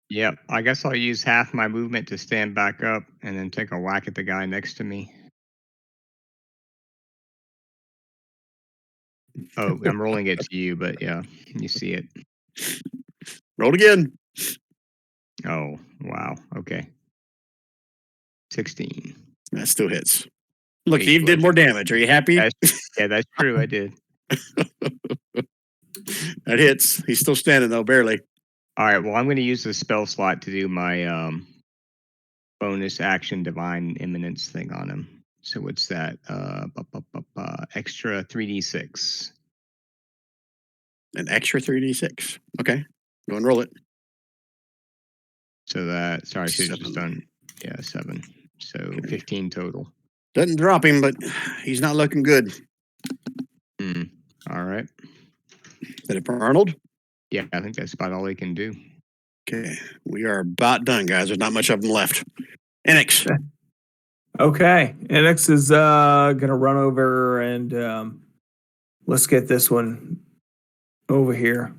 Yep. I guess I'll use half my movement to stand back up and then take a whack at the guy next to me. Oh, I'm rolling it to you, but yeah, you see it. Roll again. Oh, wow. Okay. 16. That still hits. Look, Eight Eve did bludgeon. more damage. Are you happy? Yeah, that's true. I did. That hits. He's still standing though, barely. All right. Well, I'm going to use the spell slot to do my bonus action divine imminence thing on him. So what's that? Extra 3d6. An extra 3d6. Okay. Go and roll it. So that, sorry, I should have 7. just done, 7. So 15 total. Doesn't drop him, but he's not looking good. All right. Is that it for Arnold? Yeah, I think that's about all he can do. Okay. We are about done, guys. There's not much of them left. Enix. Okay, Enix is gonna run over and let's get this one over here.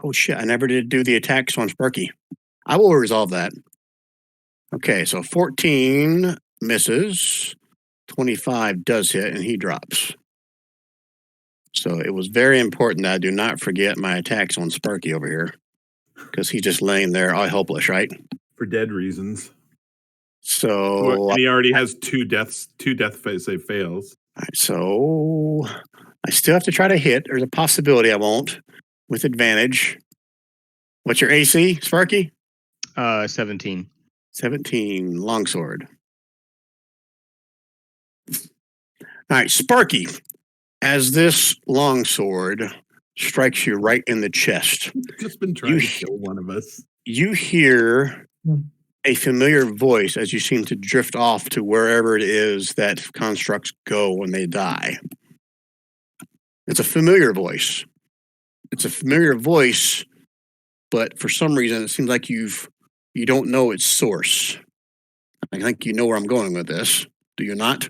Oh, shit. I never did do the attacks on Sparky. I will resolve that. Okay. So 14 misses. 25 does hit, and he drops. So it was very important that I do not forget my attacks on Sparky over here, because he's just laying there all helpless, right? For dead reasons. So, And he already has two death save fails. all right, so I still have to try to hit. There's a possibility I won't with advantage. What's your AC, Sparky? 17. 17, longsword. All right, Sparky, as this longsword strikes you right in the chest, Just been trying to kill one of us. you hear a familiar voice as you seem to drift off to wherever it is that constructs go when they die. It's a familiar voice. It's a familiar voice, but for some reason it seems like you don't know its source. I think you know where I'm going with this. Do you not?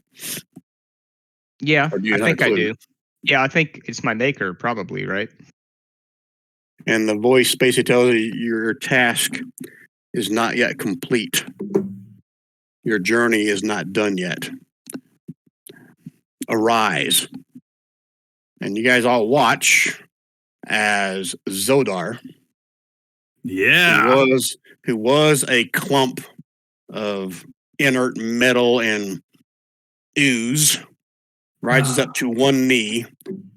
Yeah, Or do you I have think a I clue? do. Yeah, I think it's my maker, probably, right? And the voice basically tells you your task is not yet complete. Your journey is not done yet. Arise. And you guys all watch as Zodar, Yeah. who was a clump of inert metal and ooze, rises up to one knee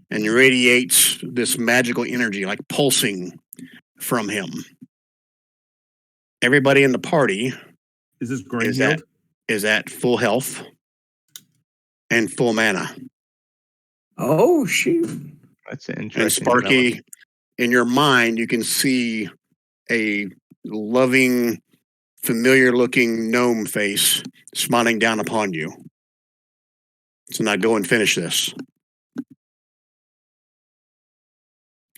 and radiates this magical energy like pulsing from him. Everybody in the party Is this is Grindhild? at full health and full mana. Oh shoot! That's an And interesting Sparky, development. in your mind, you can see a loving, familiar looking gnome face smiling down upon you. So now go and finish this.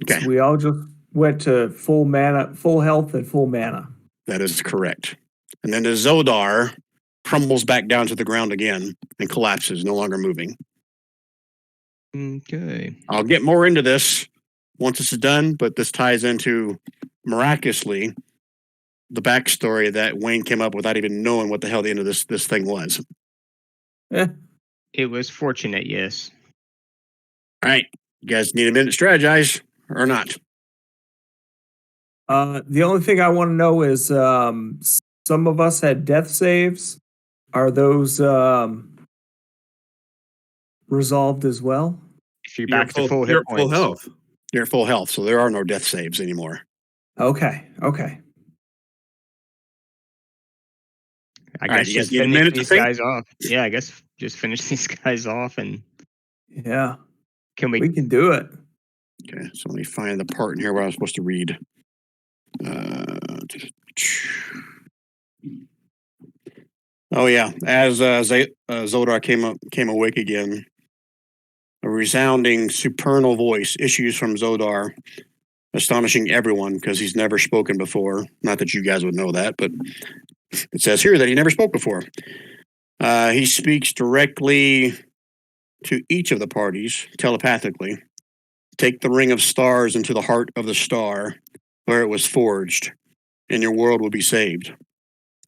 Okay, So we all just went to full mana, full health, and full mana. that is correct. And then the Zodar crumbles back down to the ground again and collapses, no longer moving. Okay. I'll get more into this once this is done, but this ties into, miraculously, the backstory that Wayne came up without even knowing what the hell the end of this thing was. It was fortunate, yes. All right. You guys need a minute to strategize or not? The only thing I want to know is some of us had death saves. Are those resolved as well? If you're back to full hit points. Full health. You're at full health, so there are no death saves anymore. Okay. I All right, guess you guys just need a finish minute to these think? guys off. Yeah, I guess just finish these guys off, and Yeah, can we we? can do it. Okay, so let me find the part in here where I was supposed to read. Oh yeah, as Zodar came awake again, a resounding supernal voice issues from Zodar, astonishing everyone because he's never spoken before. Not that you guys would know that, but it says here that he never spoke before. He speaks directly to each of the parties telepathically. Take the ring of stars into the heart of the star where it was forged, and your world will be saved.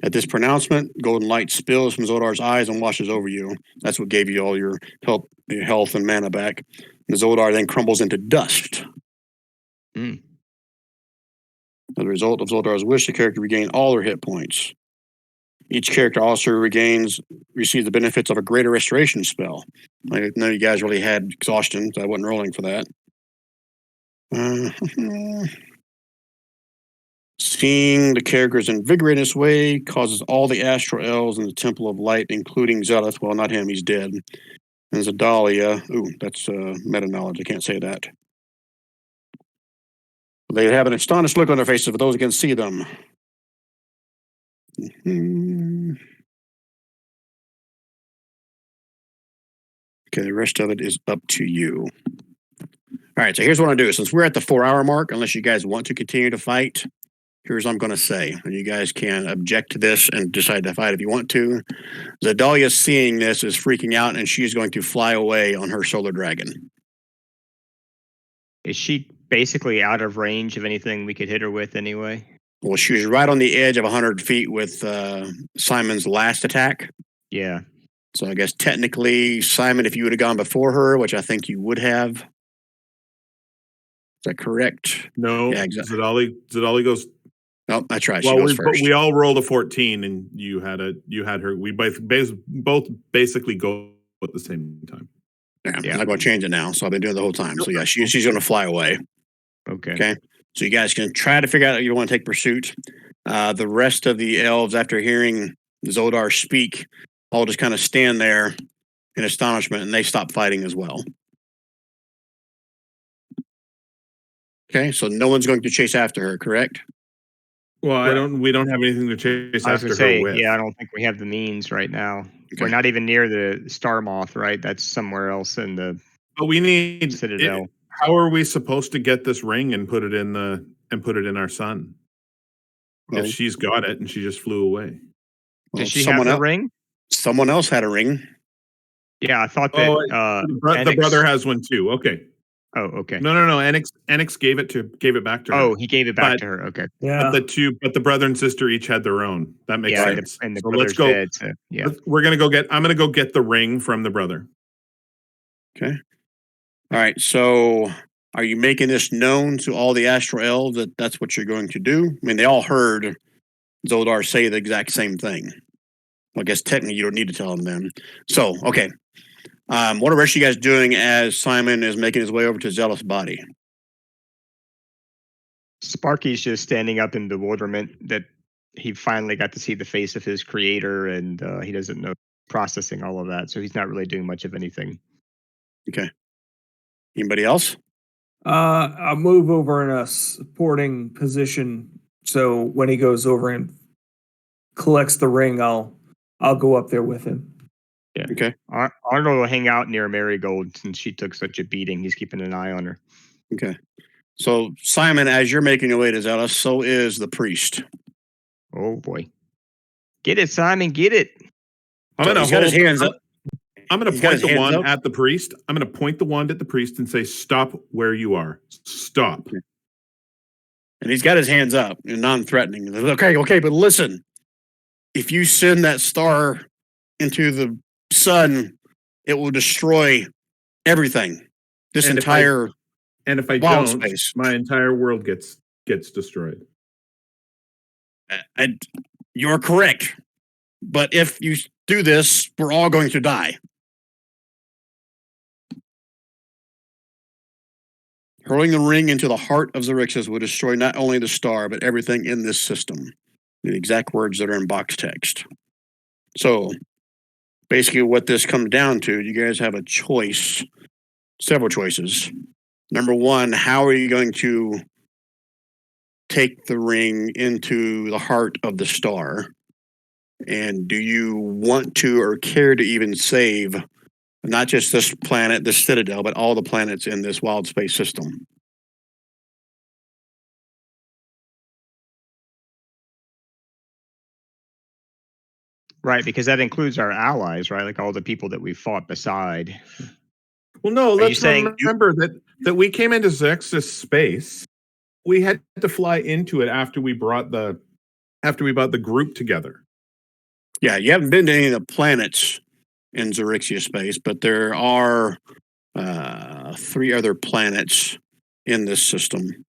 At this pronouncement, golden light spills from Zodar's eyes and washes over you. That's what gave you all your health and mana back. The Zodar then crumbles into dust. Mm. As a result of Zoldar's wish, the character regained all their hit points. Each character also receives the benefits of a greater restoration spell. I know you guys really had exhaustion, so I wasn't rolling for that. Seeing the characters invigorate in this way causes all the astral elves in the Temple of Light, including Zelith, well, not him, he's dead, and Zadalia, that's meta knowledge, I can't say that. They have an astonished look on their faces for those who can see them. Okay, the rest of it is up to you. All right, so here's what I'm going to do. Since we're at the 4-hour mark, unless you guys want to continue to fight, here's what I'm going to say. And you guys can object to this and decide to fight if you want to. Zadalia, seeing this, is freaking out, and she's going to fly away on her solar dragon. Is she basically out of range of anything we could hit her with anyway? Well, she was right on the edge of 100 feet with Simon's last attack. Yeah. So I guess technically, Simon, if you would have gone before her, which I think you would have. Is that correct? No, Yeah, exactly. Zadalia goes. Oh, that's right. Well, she goes first. we all rolled a 14, and you had her. We both basically go at the same time. Yeah, I'm not going to change it now. So I've been doing it the whole time. So yeah, she's going to fly away. Okay. So you guys can try to figure out if you want to take pursuit. The rest of the elves, after hearing Zodar speak, all just kind of stand there in astonishment, and they stop fighting as well. Okay, so no one's going to chase after her, correct? Well, we don't have anything to chase I was after gonna say, her with. yeah, I don't think we have the means right now. Okay. We're not even near the Star Moth, right? That's somewhere else in the But we need Citadel. How are we supposed to get this ring and put it in our sun? Well, if she's got it and she just flew away. well, Does she have the ring? Someone else had a ring. Yeah, I thought that. The brother has one too. Okay. Oh, okay. No. Enix gave it back to her. Oh, he gave it back to her. Okay. Yeah. But the brother and sister each had their own. That makes sense. And the So brother's let's go. dead. So, yeah. I'm gonna go get the ring from the brother. Okay. All right. So, are you making this known to all the astral elves that that's what you're going to do? I mean, they all heard Zodar say the exact same thing. Well, I guess technically you don't need to tell them then. So, okay. What are the rest of you guys doing as Simon is making his way over to Zealous' body? Sparky's just standing up in bewilderment that he finally got to see the face of his creator, and he doesn't know processing all of that, so he's not really doing much of anything. Okay. Anybody else? I'll move over in a supporting position, so when he goes over and collects the ring, I'll go up there with him. Yeah. Okay. Arnold will hang out near Marigold since she took such a beating. He's keeping an eye on her. Okay. So, Simon, as you're making your way to Zealous, so is the priest. Oh boy. Get it, Simon, get it. I'm So going he's to got his hands up. I'm going to He's got point his the hands wand up. at the priest. I'm going to point the wand at the priest and say, "Stop where you are. Stop." And he's got his hands up and non-threatening. Okay, but listen. If you send that star into the sun, it will destroy everything. This And entire if I wild don't, space. my entire world gets destroyed. And you're correct. But if you do this, we're all going to die. Hurling the ring into the heart of Xaryxis will destroy not only the star, but everything in this system. The exact words that are in box text. So, basically what this comes down to, you guys have a choice, several choices. Number one, how are you going to take the ring into the heart of the star? And do you want to or care to even save not just this planet, this citadel, but all the planets in this wild space system? Right, because that includes our allies, right? Like all the people that we fought beside. Well, no, Are you let's saying remember that we came into Xaryxis space. We had to fly into it after we brought the group together. Yeah, you haven't been to any of the planets in Xaryxia space, but there are 3 other planets in this system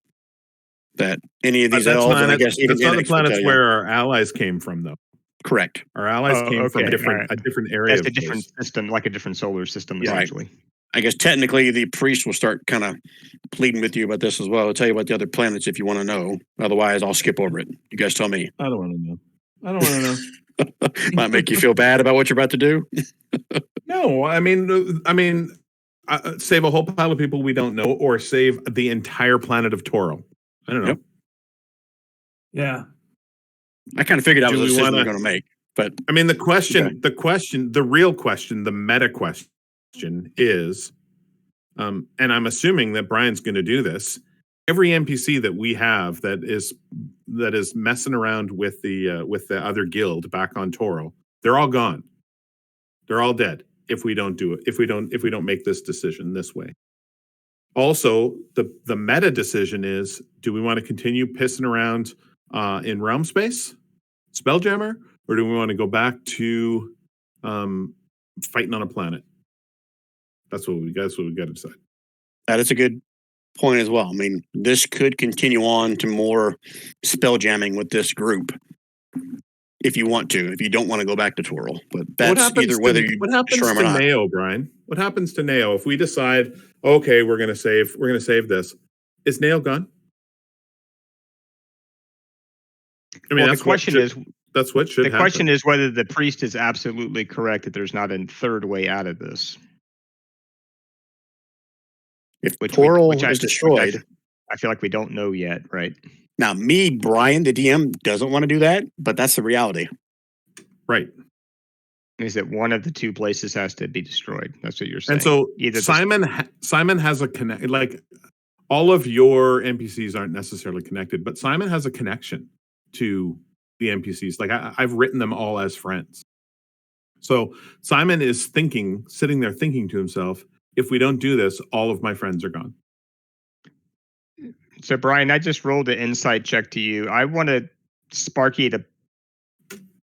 that any of these elves, and I guess even that's not the Enix would tell planets you. where our allies came from, though. Correct. Our allies came from okay, a different area. That's of a different space. system, like a different solar system, Yeah, right. essentially. I guess technically the priest will start kind of pleading with you about this as well. I'll tell you about the other planets if you want to know. Otherwise, I'll skip over it. You guys tell me. I don't want to know. I don't want to know. Might make you feel bad about what you're about to do. No, I mean, save a whole pile of people we don't know, or save the entire planet of Toro. I don't know. Yep. Yeah. I kind of figured that Do was a we decision wanna- we're going to make. But I mean, the real question, the meta question is, and I'm assuming that Brian's going to do this. Every NPC that we have that is messing around with the other guild back on Toro, they're all gone. They're all dead if we don't do it. If we don't make this decision this way. Also, the meta decision is: do we want to continue pissing around in realm space, Spelljammer, or do we want to go back to fighting on a planet? That's what we got to decide. that is a good point as well. I mean, this could continue on to more spell jamming with this group if you want to. If you don't want to go back to Twirl, but that's either whether you what happens destroy to them or not. Neo, Brian? What happens to Neo if we decide, okay, we're gonna save this? Is Neo gone? I mean, Well, the question is whether the priest is absolutely correct that there's not a third way out of this. If Twirl is I destroyed, feel like we don't know yet, right? now me, Brian, the DM, doesn't want to do that, but that's the reality. Right. Is that one of the two places has to be destroyed? That's what you're saying. And so either Simon has a connect. Like all of your NPCs aren't necessarily connected, but Simon has a connection to the NPCs. Like I've written them all as friends. So Simon is sitting there thinking to himself, if we don't do this, all of my friends are gone. So Brian, I just rolled an insight check to you. I want Sparky to,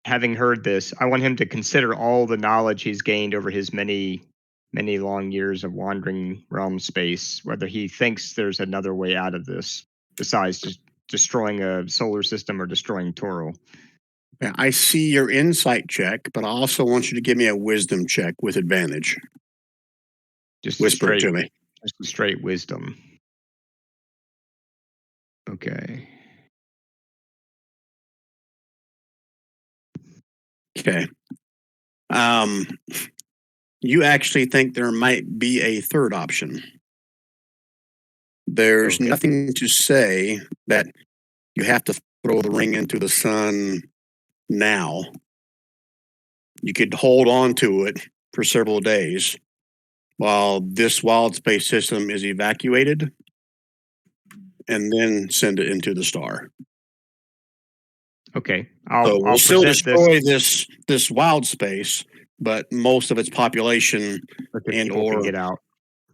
having heard this, I want him to consider all the knowledge he's gained over his many, many long years of wandering realm space, whether he thinks there's another way out of this besides just destroying a solar system or destroying Toro. Yeah, I see your insight check, but I also want you to give me a wisdom check with advantage. Just Whisper it to me. Just a straight wisdom. Okay. Okay. You actually think there might be a third option. There's nothing to say that you have to throw the ring into the sun now. You could hold on to it for several days while this wild space system is evacuated and then send it into the star. Okay. We'll still destroy this wild space, but most of its population But the and people can or get out.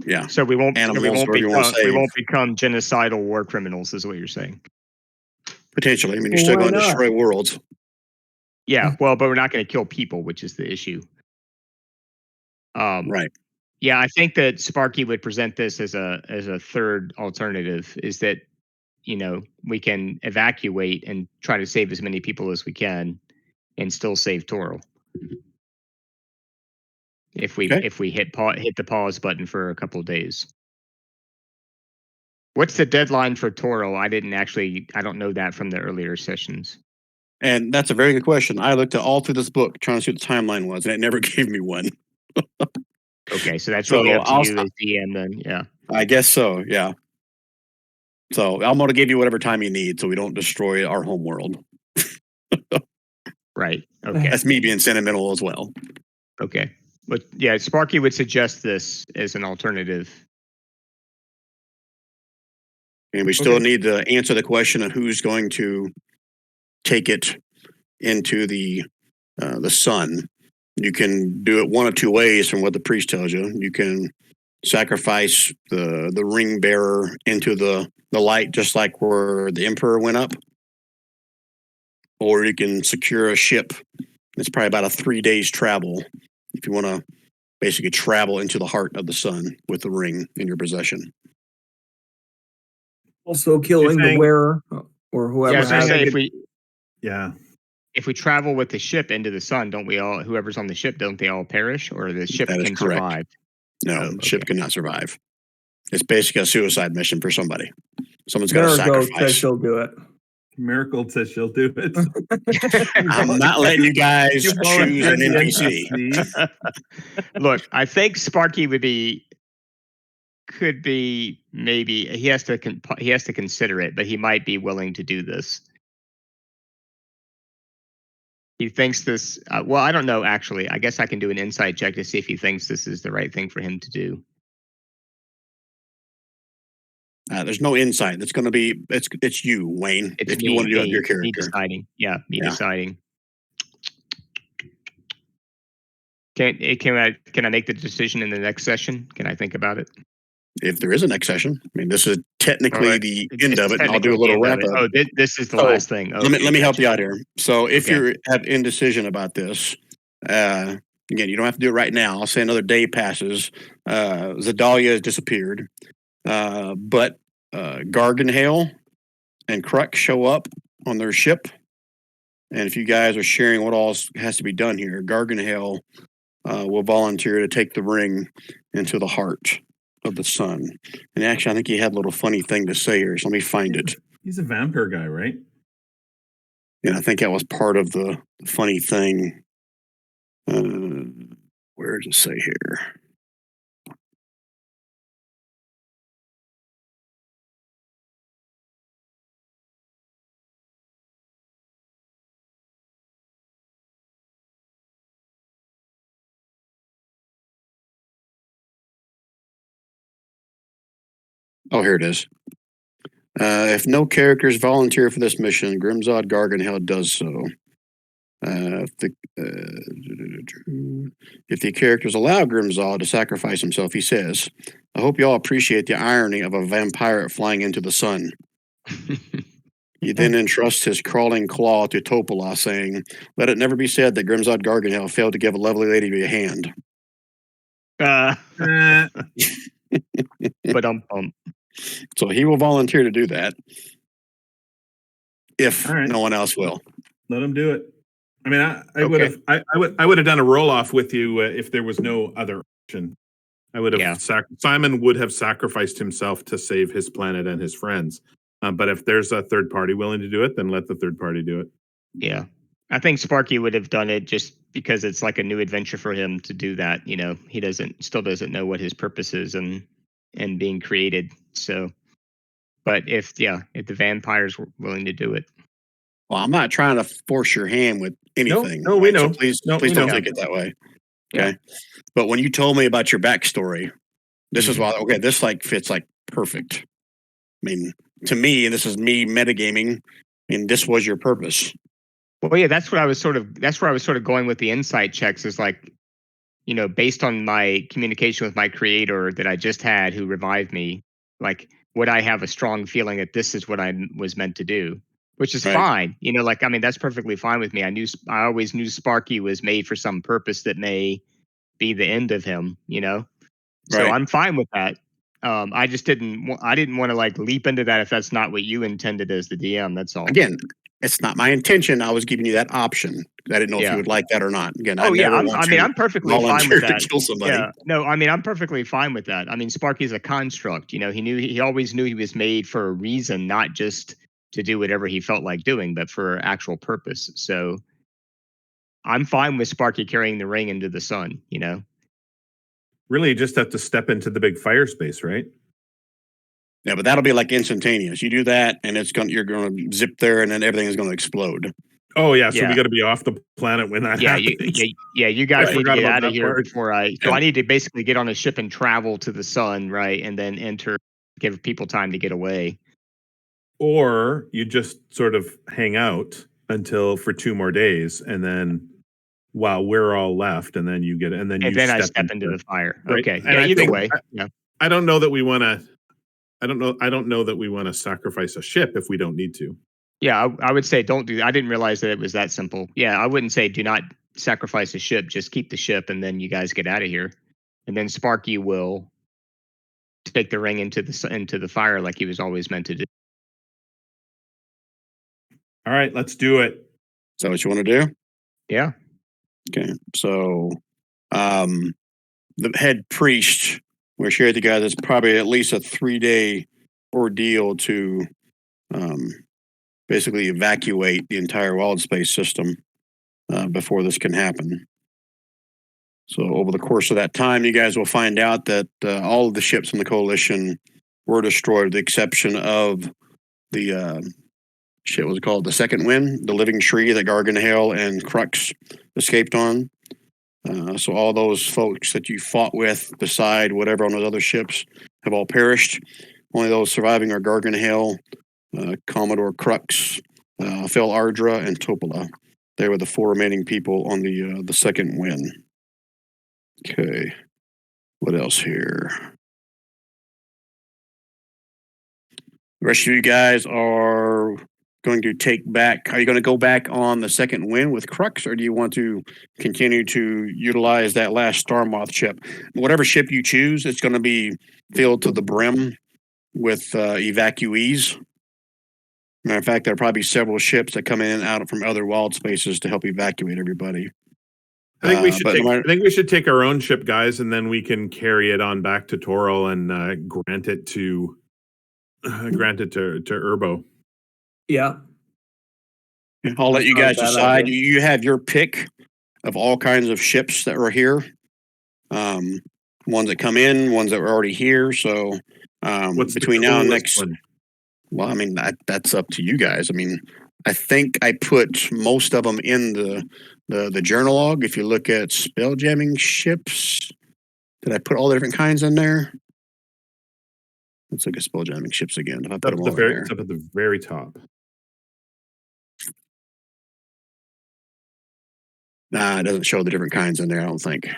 yeah, So we won't. animals, So whatever you want to we say. won't become genocidal war criminals, is what you're saying. Potentially. I mean, you're Well, still why going to not? destroy worlds. Yeah. Well, but we're not going to kill people, which is the issue. Right. Yeah, I think that Sparky would present this as a third alternative. Is that we can evacuate and try to save as many people as we can, and still save Toral. If we Okay. hit the pause button for a couple of days. What's the deadline for Toral? I don't know that from the earlier sessions. And that's a very good question. I looked at all through this book trying to see what the timeline was, and it never gave me one. Okay, so that's So really up to I'll you as DM then. Yeah. I guess so, yeah. So I'm going to give you whatever time you need so we don't destroy our home world. Right. Okay. That's me being sentimental as well. Okay. But yeah, Sparky would suggest this as an alternative. And we still need to answer the question of who's going to take it into the sun. You can do it one of two ways from what the priest tells you. You can sacrifice the ring bearer into the light, just like where the emperor went up. Or you can secure a ship. It's probably about a 3 days travel if you want to basically travel into the heart of the sun with the ring in your possession. Also killing the wearer or whoever Yeah, I was gonna has say it. if we travel with the ship into the sun, don't we all? Whoever's on the ship, don't they all perish, or the ship That is can correct. survive? No, Oh, the ship okay. cannot survive. It's basically a suicide mission for somebody. Someone's got to Marigold says sacrifice. she'll do it. Miracle says she'll do it. I'm not letting you guys You choose an volunteered NPC. the Look, I think Sparky could be maybe he has to consider it, but he might be willing to do this. He thinks this. Well, I don't know. Actually, I guess I can do an insight check to see if he thinks this is the right thing for him to do. There's no insight. It's going to be it's you, Wayne. It's if you want to do it, your me character. deciding. Yeah, me deciding. Can I make the decision in the next session? Can I think about it? If there is a next session, I mean, this is technically Right. the This end of is it, and I'll do a technically the little end of wrap it. up. Oh, this is the So, last thing. let me help you out here. So if Okay. you have indecision about this, again, you don't have to do it right now. I'll say another day passes. Zadalia has disappeared, but Garganhale and Kruk show up on their ship. And if you guys are sharing what all has to be done here, Garganhale will volunteer to take the ring into the heart of the sun. And actually, I think he had a little funny thing to say here. So let me find it. He's a vampire guy, right? Yeah, I think that was part of the funny thing. Where does it say here? Oh, here it is. If no characters volunteer for this mission, Grimzod Garganhel does so. If the characters allow Grimzod to sacrifice himself, he says, I hope you all appreciate the irony of a vampire flying into the sun. He then entrusts his crawling claw to Topola, saying, let it never be said that Grimzod Garganhel failed to give a lovely lady a hand. But So he will volunteer to do that if All right. no one else will. Let him do it. I mean, I would have done a roll off with you if there was no other option. I would have Simon would have sacrificed himself to save his planet and his friends. But if there's a third party willing to do it, then let the third party do it. Yeah, I think Sparky would have done it just because it's like a new adventure for him to do that. He still doesn't know what his purpose is and being created. So, but if the vampires were willing to do it. Well, I'm not trying to force your hand with anything. No, we know. So please don't take it that way. Okay. Yeah. But when you told me about your backstory, this is why, this fits perfect. I mean, to me, and this is me metagaming, and this was your purpose. Well, yeah, that's where I was sort of going with the insight checks is like, based on my communication with my creator that I just had, who revived me, like, would I have a strong feeling that this is what I was meant to do? Which is Right. fine. That's perfectly fine with me. I always knew Sparky was made for some purpose that may be the end of him, So Right. I'm fine with that. I just I didn't want to like leap into that if that's not what you intended as the DM. That's all. Again, it's not my intention. I was giving you that option. I didn't know if you Yeah. would like that or not. Again, I Oh yeah. never want to I'm perfectly fine volunteer with to that. kill somebody. Yeah. No, I'm perfectly fine with that. Sparky's a construct. He always knew he was made for a reason, not just to do whatever he felt like doing, but for actual purpose. So I'm fine with Sparky carrying the ring into the sun. Really, you just have to step into the big fire space, right? Yeah, but that'll be like instantaneous. You do that, and you're going to zip there, and then everything is going to explode. Oh yeah, so Yeah. we got to be off the planet when that Yeah, happens. you guys I need to forgot get about out of that here part. before So I need to basically get on a ship and travel to the sun, right, and then give people time to get away. Or you just sort of hang out for 2 more days, and then while we're all left, and then you I step step into the fire. right? Okay, And yeah, I either think way, yeah. I don't know that we want to. I don't know that we want to sacrifice a ship if we don't need to. Yeah, I would say don't do that. I didn't realize that it was that simple. Yeah, I wouldn't say do not sacrifice a ship. Just keep the ship, and then you guys get out of here. And then Sparky will take the ring into the fire like he was always meant to do. All right, let's do it. Is that what you want to do? Yeah. Okay. So, the head priest, we shared the guy that's probably at least a 3-day ordeal to basically evacuate the entire wild space system before this can happen. So over the course of that time, you guys will find out that all of the ships in the coalition were destroyed, with the exception of the what was it called? The second wind, the living tree that Garganhale and Crux escaped on. So all those folks that you fought with, beside whatever on those other ships, have all perished. Only those surviving are Garganhale, Commodore Crux, Phil Ardra, and Topola. They were the 4 remaining people on the second win. Okay, what else here? The rest of you guys are going to take back. Are you going to go back on the second win with Crux, or do you want to continue to utilize that last Star Moth ship? Whatever ship you choose, it's going to be filled to the brim with evacuees. Matter of fact, there are probably several ships that come in and out from other wild spaces to help evacuate everybody. I think we should take our own ship, guys, and then we can carry it on back to Toril and grant it to Urbo. Yeah. I'll let you guys That's not a bad decide. idea. You have your pick of all kinds of ships that are here. Ones that come in, ones that were already here. So What's between the now and coolest next, one? well, I mean that's up to you guys. I mean, I think I put most of them in the journal log. If you look at spelljamming ships, did I put all the different kinds in there? Let's look at spelljamming ships again. If I put them all in there, It's up at the very top. Nah, it doesn't show the different kinds in there. I don't think,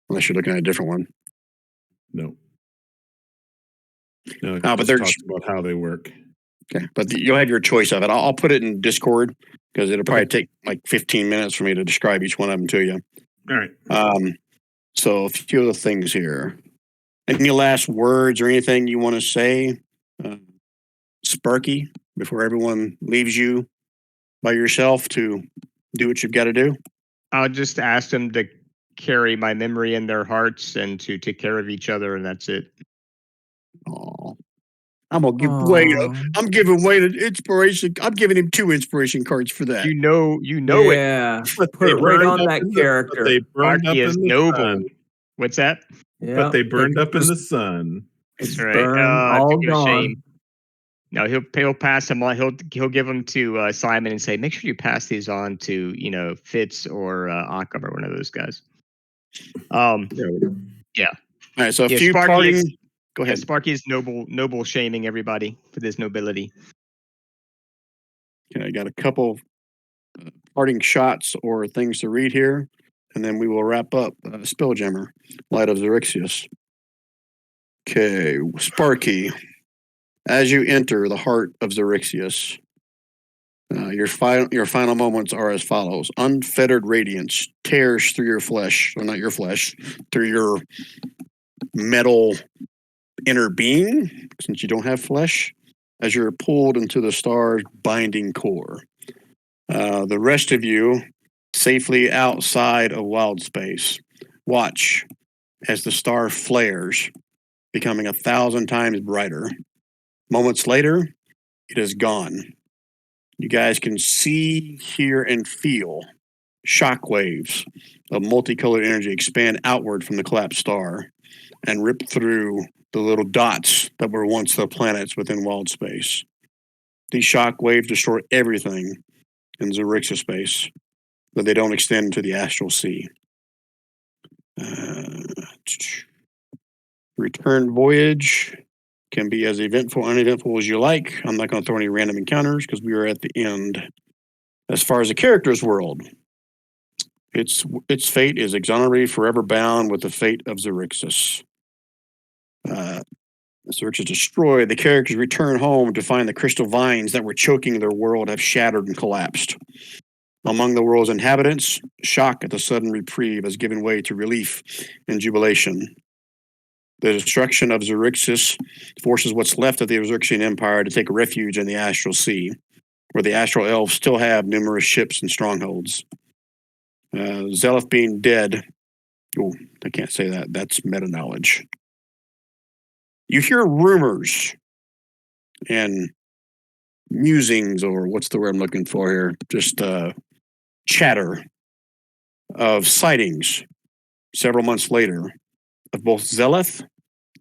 unless you're looking at a different one. No, it but just there's talks about how they work. Okay, but you'll have your choice of it. I'll put it in Discord because it'll probably take like 15 minutes for me to describe each one of them to you. All right. So a few of the things here. Any last words or anything you want to say, Sparky, before everyone leaves you by yourself to do what you've got to do? I'll just ask them to carry my memory in their hearts and to take care of each other, and that's it. Oh, I'm gonna give away. I'm giving away the inspiration. I'm giving him 2 inspiration cards for that. You know it. Yeah. But Put they it right burned on up that in the- character. But they burned up Sparky in is the noble. sun. What's that? Yeah. But they burned up in the sun. That's It's right. burned, all give it a shame. gone. No, he'll pass them on. He'll give them to Simon and say, make sure you pass these on to Fitz or Occam or one of those guys. Yeah. All right. So a Yeah, few Sparky parting. is- Go Yeah, ahead. Sparky is noble shaming everybody for this nobility. Okay, I got a couple parting shots or things to read here. and then we will wrap up Spelljammer, Light of Xaryxis. Okay, Sparky. As you enter the heart of Xaryxis, your final moments are as follows: unfettered radiance tears through your flesh, or not your flesh, through your metal inner being, since you don't have flesh, as you're pulled into the star's binding core. The rest of you, safely outside of wild space, watch as the star flares, becoming 1,000 times brighter. Moments later, it is gone. You guys can see, hear, and feel shock waves of multicolored energy expand outward from the collapsed star and rip through the little dots that were once the planets within wild space. These shock waves destroy everything in Xaryxis space, but they don't extend into the astral sea. Return voyage can be as eventful or uneventful as you like. I'm not going to throw any random encounters because we are at the end. As far as the character's world, its fate is exonerated, forever bound with the fate of Xaryxis. Xaryxis destroyed. The characters return home to find the crystal vines that were choking their world have shattered and collapsed. Among the world's inhabitants, shock at the sudden reprieve has given way to relief and jubilation. The destruction of Xaryxis forces what's left of the Xaryxian Empire to take refuge in the Astral Sea, where the Astral Elves still have numerous ships and strongholds. Zeleth being dead, oh, I can't say that. That's meta-knowledge. You hear rumors and musings, or what's the word I'm looking for here? Just chatter of sightings several months later of both Zeleth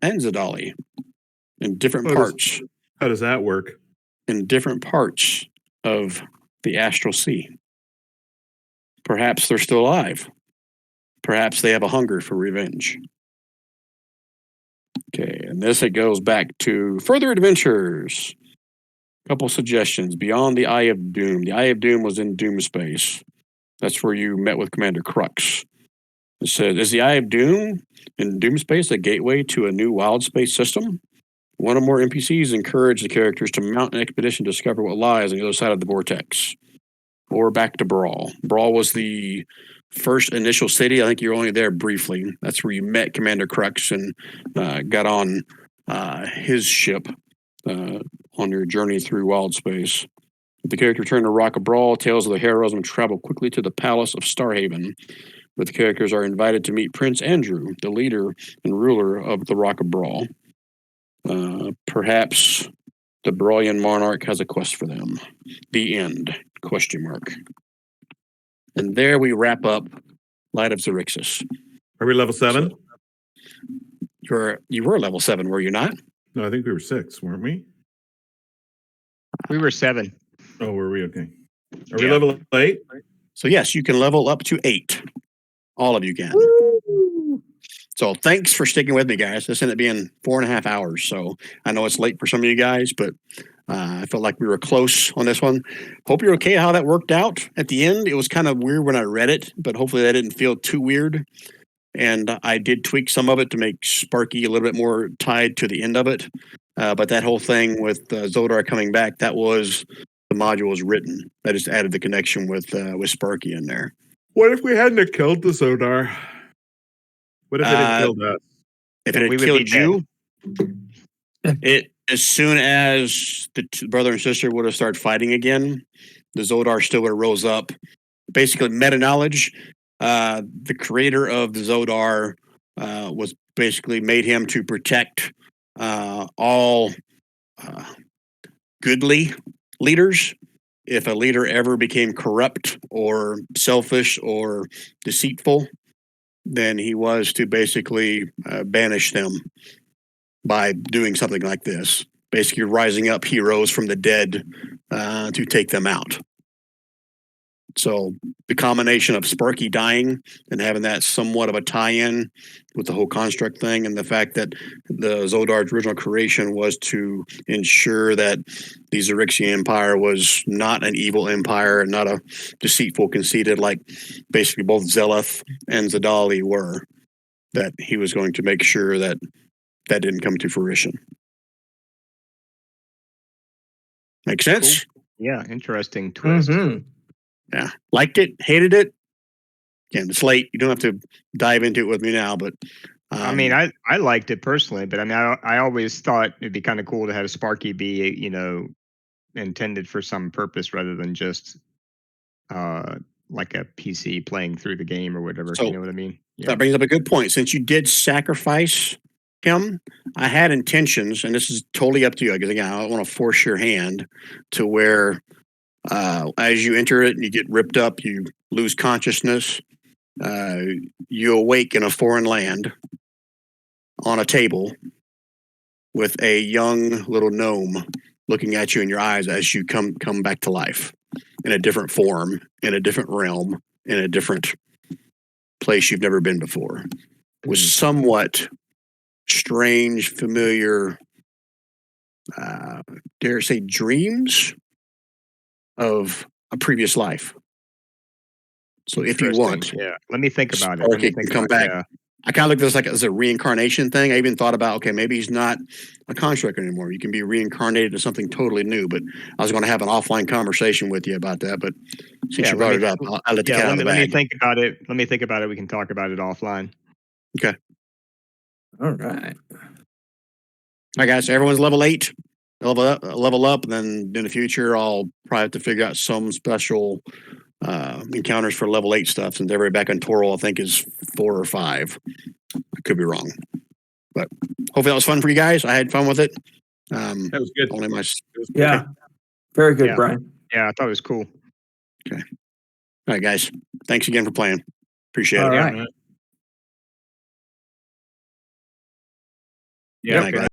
and Zedali in different parts. How does that work? In different parts of the Astral Sea. Perhaps they're still alive. Perhaps they have a hunger for revenge. Okay, and this it goes back to further adventures. Couple suggestions. Beyond the Eye of Doom. The Eye of Doom was in Doom space. That's where you met with Commander Crux. It says, is the Eye of Doom in Doom space a gateway to a new wild space system? One or more NPCs encourage the characters to mount an expedition to discover what lies on the other side of the vortex. Or back to Brawl. Brawl was the first initial city. I think you were only there briefly. That's where you met Commander Crux and got on his ship on your journey through wild space. The character returned to Rock of Brawl. Tales of the heroism travel quickly to the Palace of Starhaven, but the characters are invited to meet Prince Andrew, the leader and ruler of the Rock of Brawl. Perhaps the Brawlian monarch has a quest for them. The end? ? And there we wrap up Light of Xaryxis. Are we level 7? You were level 7, were you not? No, I think we were 6, weren't we? We were 7. Oh, were we? Okay. Are we level 8? So yes, you can level up to 8. All of you can. Woo! So thanks for sticking with me, guys. This ended up being 4.5 hours. So I know it's late for some of you guys, but I felt like we were close on this one. Hope you're okay how that worked out at the end. It was kind of weird when I read it, but hopefully that didn't feel too weird. And I did tweak some of it to make Sparky a little bit more tied to the end of it. But that whole thing with Zodar coming back, that was the module was written. I just added the connection with Sparky in there. What if we hadn't have killed the Zodar? What if it had killed us? If it had killed you, as soon as the brother and sister would have started fighting again, the Zodar still would have rose up. Basically, meta knowledge. The creator of the Zodar was basically made him to protect all goodly leaders. If a leader ever became corrupt or selfish or deceitful, then he was to basically banish them by doing something like this. Basically rising up heroes from the dead to take them out. So the combination of Sparky dying and having that somewhat of a tie-in with the whole construct thing, and the fact that the Zoldar's original creation was to ensure that the Xaryxian Empire was not an evil empire and not a deceitful, conceited, like basically both Zeleth and Zadali were, that he was going to make sure that that didn't come to fruition. Make sense? Cool. Yeah, interesting twist. Yeah. Liked it, hated it. Again, it's late. You don't have to dive into it with me now, but I mean, I liked it personally, but I mean, I always thought it'd be kind of cool to have Sparky be, intended for some purpose rather than just like a PC playing through the game or whatever. So, you know what I mean? Yeah. that brings up a good point. Since you did sacrifice him, I had intentions, and this is totally up to you, because again, I don't want to force your hand to where as you enter it and you get ripped up, you lose consciousness, you awake in a foreign land on a table with a young little gnome looking at you in your eyes as you come back to life in a different form, in a different realm, in a different place you've never been before. With somewhat strange, familiar, dare I say, dreams of a previous life. So if you want, yeah, let me think about it. Sparky Let me can think come about back. Yeah. I kind of look at this like as a reincarnation thing. I even thought about, okay, maybe he's not a construct anymore. You can be reincarnated to something totally new. But I was going to have an offline conversation with you about that. But since you brought it up, I'll let the cat out of the bag. Let me think about it. Let me think about it. We can talk about it offline. Okay. All right. All right, guys. Everyone's level 8. Level up, and then in the future, I'll probably have to figure out some special encounters for level 8 stuff. Since everybody back on Toro, I think, is 4 or 5. I could be wrong, but hopefully that was fun for you guys. I had fun with it. That was good. Only my Yeah. Very good, Yeah. Brian. Yeah, I thought it was cool. Okay. All right, guys. Thanks again for playing. Appreciate All it. right. Yeah. Good night, guys.